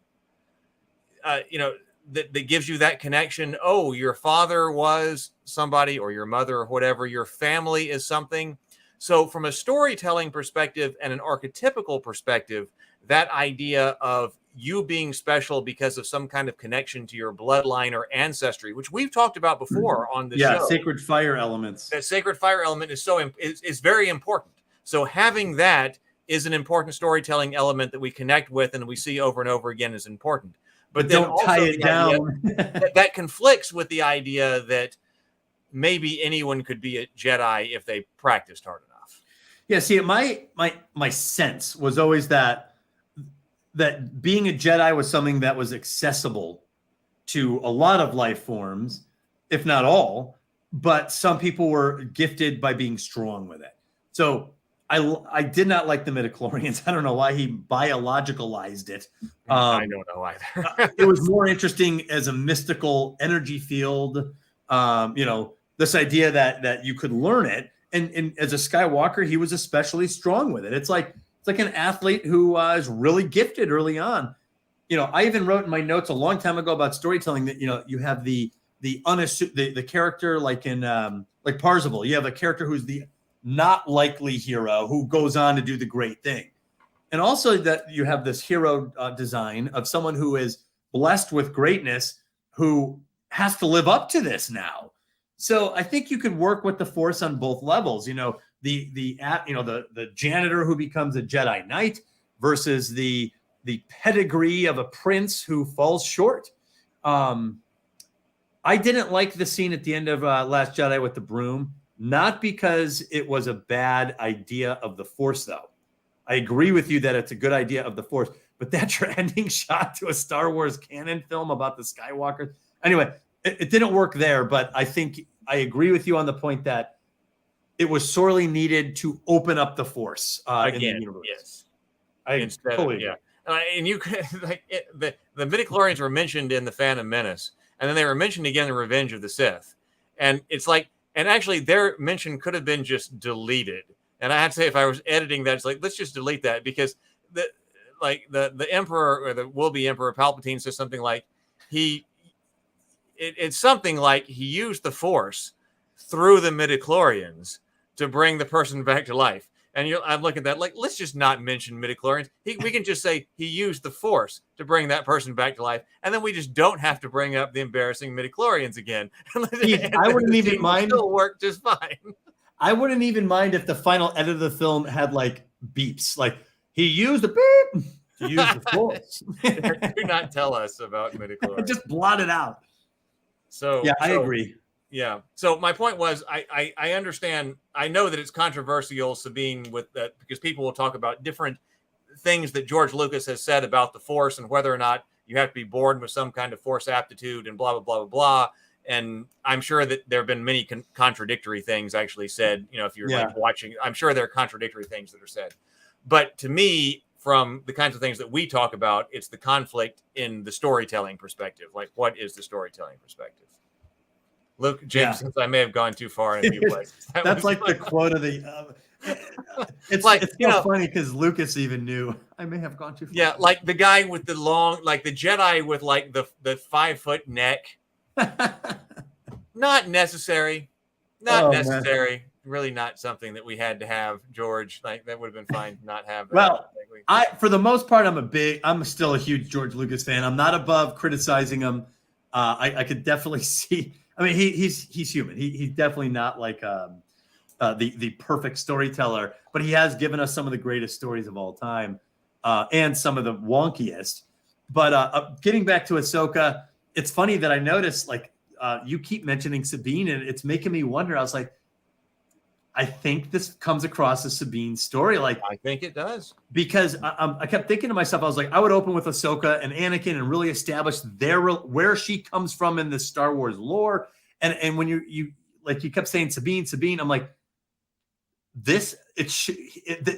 that gives you that connection. Oh, your father was somebody, or your mother, or whatever, your family is something. So from a storytelling perspective and an archetypical perspective, that idea of you being special because of some kind of connection to your bloodline or ancestry, which we've talked about before on the show. Yeah, sacred fire elements. That sacred fire element is very important. So having that is an important storytelling element that we connect with and we see over and over again is important. But then don't tie it down. that conflicts with the idea that maybe anyone could be a Jedi if they practiced hard enough. Yeah, see, my sense was always that being a Jedi was something that was accessible to a lot of life forms, if not all, but some people were gifted by being strong with it. So I did not like the midichlorians. I don't know why he biologicalized it. I don't know either. It was more interesting as a mystical energy field. This idea that you could learn it. And as a Skywalker, he was especially strong with it. It's like an athlete who is really gifted early on. I even wrote in my notes a long time ago about storytelling that, you have the character like in like Parzival. You have a character who's the not likely hero who goes on to do the great thing. And also that you have this hero design of someone who is blessed with greatness who has to live up to this now. So I think you could work with the Force on both levels. The janitor who becomes a Jedi Knight versus the pedigree of a prince who falls short. I didn't like the scene at the end of Last Jedi with the broom, not because it was a bad idea of the Force, though. I agree with you that it's a good idea of the Force, but that's your ending shot to a Star Wars canon film about the Skywalkers. Anyway, it didn't work there, but I think I agree with you on the point that it was sorely needed to open up the Force in the universe. Yes. And you could the midichlorians were mentioned in The Phantom Menace, and then they were mentioned again in Revenge of the Sith. And it's like, and actually their mention could have been just deleted. And I had to say, if I was editing that, it's like, let's just delete that, because the Emperor, or the will-be Emperor Palpatine, says something like it's something like he used the Force through the midichlorians to bring the person back to life. And I'm looking at that like, let's just not mention midichlorians. We can just say he used the Force to bring that person back to life, and then we just don't have to bring up the embarrassing midichlorians again. I wouldn't even mind. It'll work just fine. I wouldn't even mind if the final edit of the film had like beeps, like he used a beep to use the Force. Do not tell us about midichlorians. Just blot it out. So I agree. Yeah. So my point was, I understand. I know that it's controversial, Sabine, with that, because people will talk about different things that George Lucas has said about the Force and whether or not you have to be born with some kind of Force aptitude and blah, blah, blah, blah, blah. And I'm sure that there have been many contradictory things actually said, if you're like watching, I'm sure there are contradictory things that are said. But to me, from the kinds of things that we talk about, it's the conflict in the storytelling perspective. Like, what is the storytelling perspective? Luke, James, since I may have gone too far in a few places. That's like the quote of the. It's like it's so funny because Lucas even knew I may have gone too far. Yeah, like the guy with the long, like the Jedi with like the 5-foot neck. Not necessary. Not necessary. really not something that we had to have, George. Like that would have been fine to not have that. Well, for the most part, I'm still a huge George Lucas fan. I'm not above criticizing him. I could definitely see. I mean, he's human. He's definitely not like the perfect storyteller, but he has given us some of the greatest stories of all time, and some of the wonkiest. But getting back to Ahsoka, it's funny that I noticed you keep mentioning Sabine, and it's making me wonder. I was like, I think this comes across as Sabine's story. Like, I think it does, because I kept thinking to myself, I was like, I would open with Ahsoka and Anakin and really establish where she comes from in the Star Wars lore. And when you kept saying Sabine, I'm like,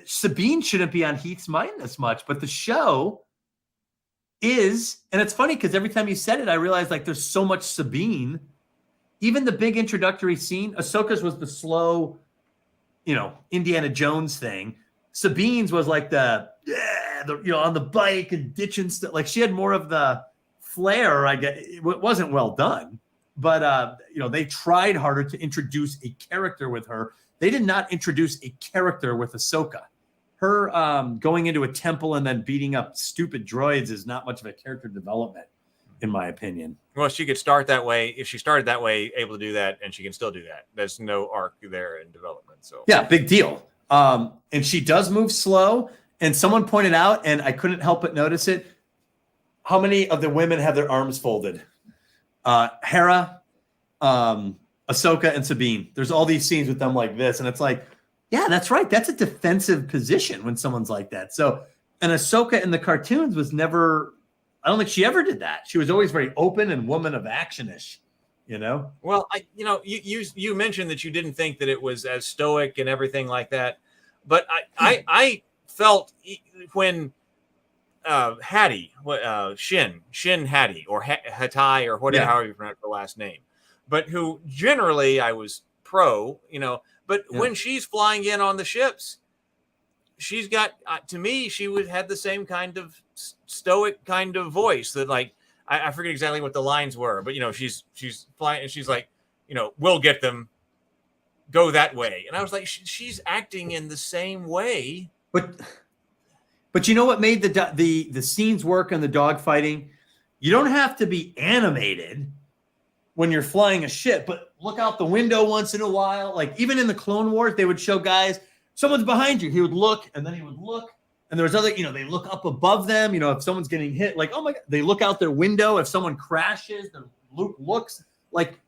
Sabine shouldn't be on Heath's mind this much, but the show is, and it's funny because every time you said it, I realized like there's so much Sabine. Even the big introductory scene, Ahsoka's was the slow, Indiana Jones thing. Sabine's was like the on the bike and ditching stuff. Like she had more of the flair. I guess it wasn't well done, but they tried harder to introduce a character with her. They did not introduce a character with Ahsoka. Her going into a temple and then beating up stupid droids is not much of a character development, in my opinion. Well, she could start that way. If she started that way, able to do that, and she can still do that. There's no arc there in development. So yeah, big deal. And she does move slow. And someone pointed out, and I couldn't help but notice it, how many of the women have their arms folded? Hera, Ahsoka, and Sabine. There's all these scenes with them like this, and it's like, yeah, that's right. That's a defensive position when someone's like that. So, and Ahsoka in the cartoons was never, I don't think she ever did that. She was always very open and woman of action-ish, Well, you mentioned that you didn't think that it was as stoic and everything like that, but I felt when Hattie, Shin Hattie, or Hattie, or whatever, however you pronounce her last name, but who generally I was pro, but when she's flying in on the ships, she's got, to me, she had the same kind of stoic kind of voice that, like, I forget exactly what the lines were, but she's flying and she's like, we'll get them, go that way. And I was like, she's acting in the same way. But you know what made the scenes work and the dogfighting? You don't have to be animated when you're flying a ship, but look out the window once in a while. Like even in the Clone Wars, they would show guys, someone's behind you. He would look, and then he would look. And there was other, they look up above them. If someone's getting hit, like, oh my God, they look out their window. If someone crashes, then Luke looks. Like,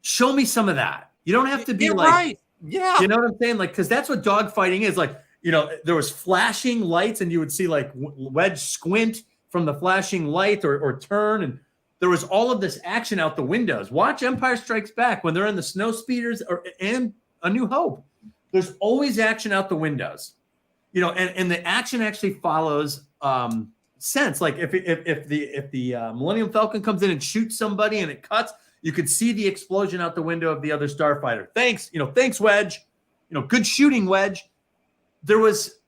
show me some of that. You don't have to be like, right. Yeah. You know what I'm saying? Like, because that's what dogfighting is. Like, there was flashing lights, and you would see like Wedge squint from the flashing light or turn, and there was all of this action out the windows. Watch Empire Strikes Back when they're in the snow speeders and A New Hope. There's always action out the windows, and the action actually follows sense. Like if the Millennium Falcon comes in and shoots somebody and it cuts, you could see the explosion out the window of the other starfighter. Thanks, Wedge. Good shooting, Wedge. There was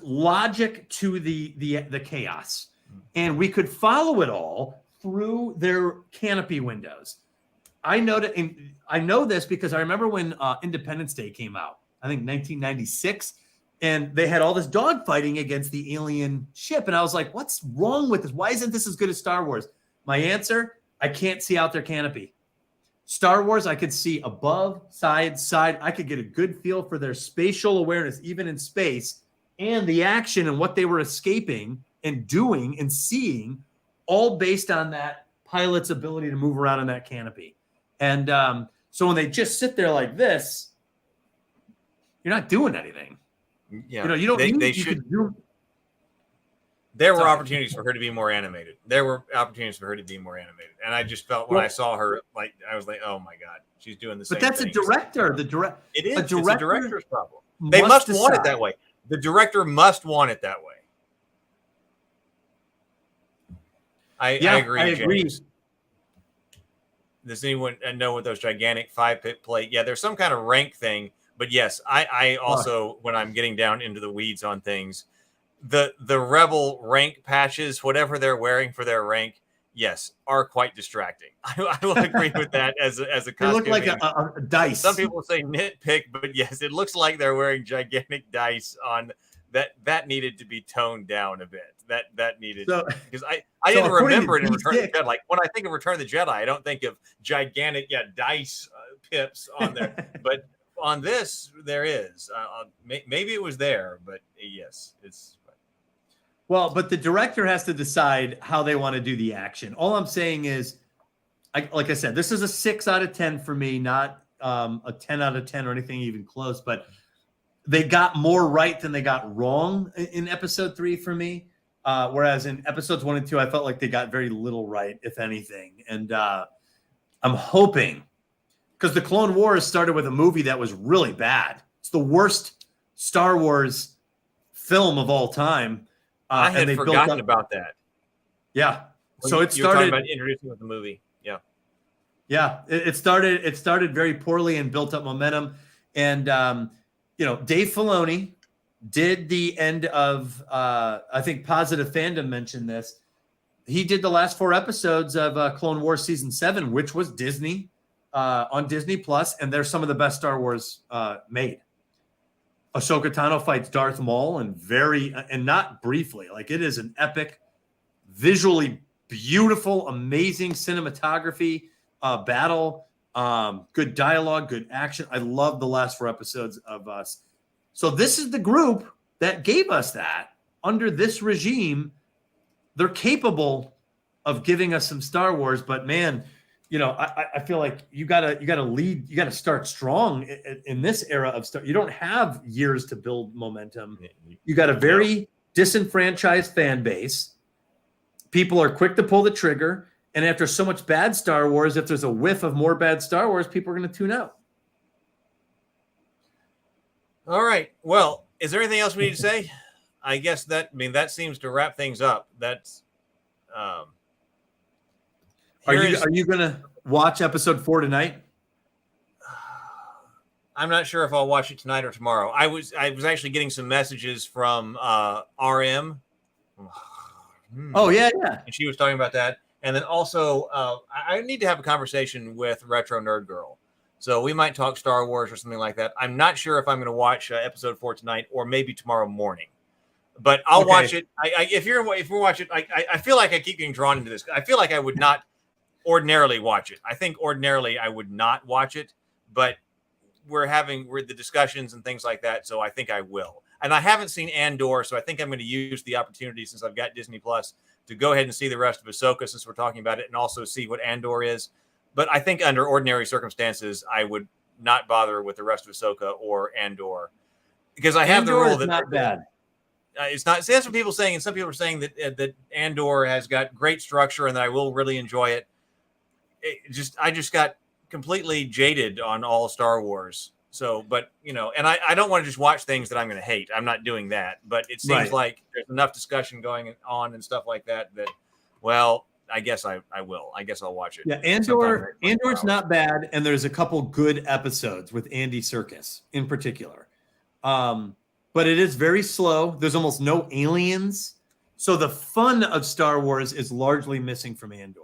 logic to the chaos, and we could follow it all through their canopy windows. I know this because I remember when Independence Day came out, I think 1996, and they had all this dogfighting against the alien ship. And I was like, what's wrong with this? Why isn't this as good as Star Wars? My answer, I can't see out their canopy. Star Wars, I could see above, side. I could get a good feel for their spatial awareness, even in space, and the action and what they were escaping and doing and seeing, all based on that pilot's ability to move around in that canopy. And so when they just sit there like this, you're not doing anything. Yeah, you don't. They should. There were opportunities for her to be more animated. And I just felt when I saw her, like I was like, oh my God, she's doing the same. But that's thing. a director. It is. It's a director's problem. They must want it that way. The director must want it that way. I agree. James. Does anyone know what those gigantic 5-pit plate? Yeah, there's some kind of rank thing. But yes, I also, when I'm getting down into the weeds on things, the Rebel rank patches, whatever they're wearing for their rank, yes, are quite distracting. I will agree with that as a They costume. look like a dice. Some people say nitpick, but yes, it looks like they're wearing gigantic dice on that. That needed to be toned down a bit. That needed, because I didn't remember it in Return of the Jedi. Like when I think of Return of the Jedi, I don't think of gigantic dice pips on there, but on this there is. Maybe it was there, but yes, it's. Well, but the director has to decide how they want to do the action. All I'm saying is, like I said, this is a 6 out of 10 for me, not a 10 out of 10 or anything even close. But they got more right than they got wrong in episode 3 for me. Whereas in episodes 1 and 2, I felt like they got very little right, if anything. And I'm hoping, because the Clone Wars started with a movie that was really bad. It's the worst Star Wars film of all time. I had forgotten about that. Yeah. When so it you were started talking about introducing with the movie. Yeah. Yeah. It started very poorly and built up momentum. And Dave Filoni did the end of I think Positive Fandom mentioned this. He did the last 4 episodes of Clone Wars season 7, which was Disney on Disney Plus, and they're some of the best Star Wars made. Ahsoka Tano fights Darth Maul and not briefly. Like, it is an epic, visually beautiful, amazing cinematography battle, good dialogue, good action. I love the last 4 episodes of us. So this is the group that gave us that. Under this regime, they're capable of giving us some Star Wars, but man, I feel like you gotta lead. You gotta start strong in this era of Star. You don't have years to build momentum. You got a very disenfranchised fan base. People are quick to pull the trigger, and after so much bad Star Wars, if there's a whiff of more bad Star Wars, people are going to tune out. All right. Well, is there anything else we need to say? I guess that seems to wrap things up. That's. Are you going to watch episode 4 tonight? I'm not sure if I'll watch it tonight or tomorrow. I was actually getting some messages from RM. Oh, yeah. And she was talking about that. And then also, I need to have a conversation with Retro Nerd Girl. So we might talk Star Wars or something like that. I'm not sure if I'm going to watch episode 4 tonight or maybe tomorrow morning. But I'll watch it. If we're watching, I feel like I keep getting drawn into this. I feel like I would not ordinarily watch it. I think ordinarily I would not watch it, but we're the discussions and things like that, so I think I will. And I haven't seen Andor, so I think I'm going to use the opportunity, since I've got Disney Plus, to go ahead and see the rest of Ahsoka, since we're talking about it, and also see what Andor is. But I think under ordinary circumstances, I would not bother with the rest of Ahsoka or Andor, because I have the rule that not bad. It's not. See, that's what people are saying, and some people are saying that Andor has got great structure and that I will really enjoy it. I just got completely jaded on all Star Wars. So, but and I don't want to just watch things that I'm going to hate. I'm not doing that. But it seems like there's enough discussion going on and stuff like that. Well, I guess I will. I guess I'll watch it. Yeah, Andor's not bad, and there's a couple good episodes with Andy Serkis in particular. But it is very slow. There's almost no aliens. So the fun of Star Wars is largely missing from Andor.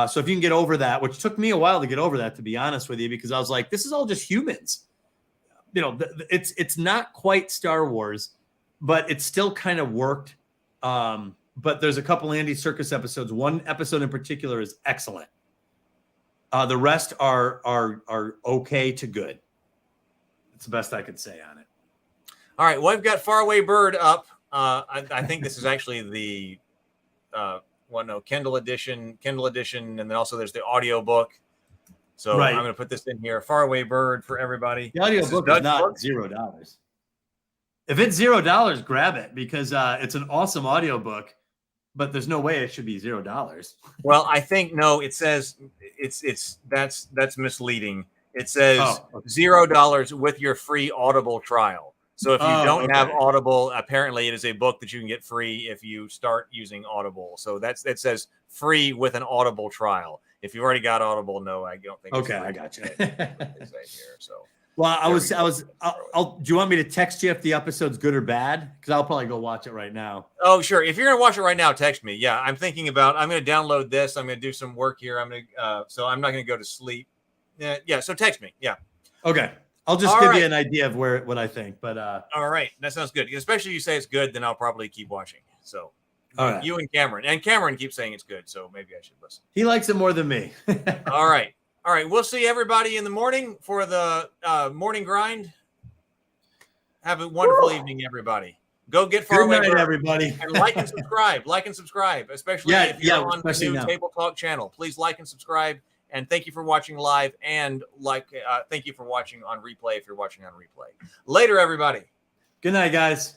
So if you can get over that, which took me a while to get over that, to be honest with you, because I was like, this is all just humans. It's not quite Star Wars, but it still kind of worked. But there's a couple Andy Serkis episodes. One episode in particular is excellent. The rest are okay to good. That's the best I could say on it. All right. Well, I've got Faraway Bird up. I think this is actually the Kindle edition, and then also there's the audio book. So I'm going to put this in here. Faraway Bird for everybody. The audio book is not $0. If it's $0, grab it, because it's an awesome audio book, but there's no way it should be $0. Well, I think no. It says that's misleading. It says $0 with your free Audible trial. So if you don't have Audible, apparently it is a book that you can get free if you start using Audible. So it says free with an Audible trial. If you've already got Audible, no, I don't think. Okay, I got you. What they say here. So, Well, do you want me to text you if the episode's good or bad? Because I'll probably go watch it right now. Oh, sure. If you're gonna watch it right now, text me. Yeah, I'm thinking about. I'm gonna download this. I'm gonna do some work here. So I'm not gonna go to sleep. Yeah. So text me. Yeah. Okay. I'll just give you an idea of what I think. But all right, that sounds good. Especially if you say it's good, then I'll probably keep watching. So all right. You and Cameron keeps saying it's good, so maybe I should listen. He likes it more than me. All right. We'll see everybody in the morning for the morning grind. Have a wonderful evening, everybody. Go get far away, everybody, and like and subscribe. Especially if you're on the new Table Talk channel. Please like and subscribe. And thank you for watching live, and thank you for watching on replay if you're watching on replay. Later, everybody. Good night, guys.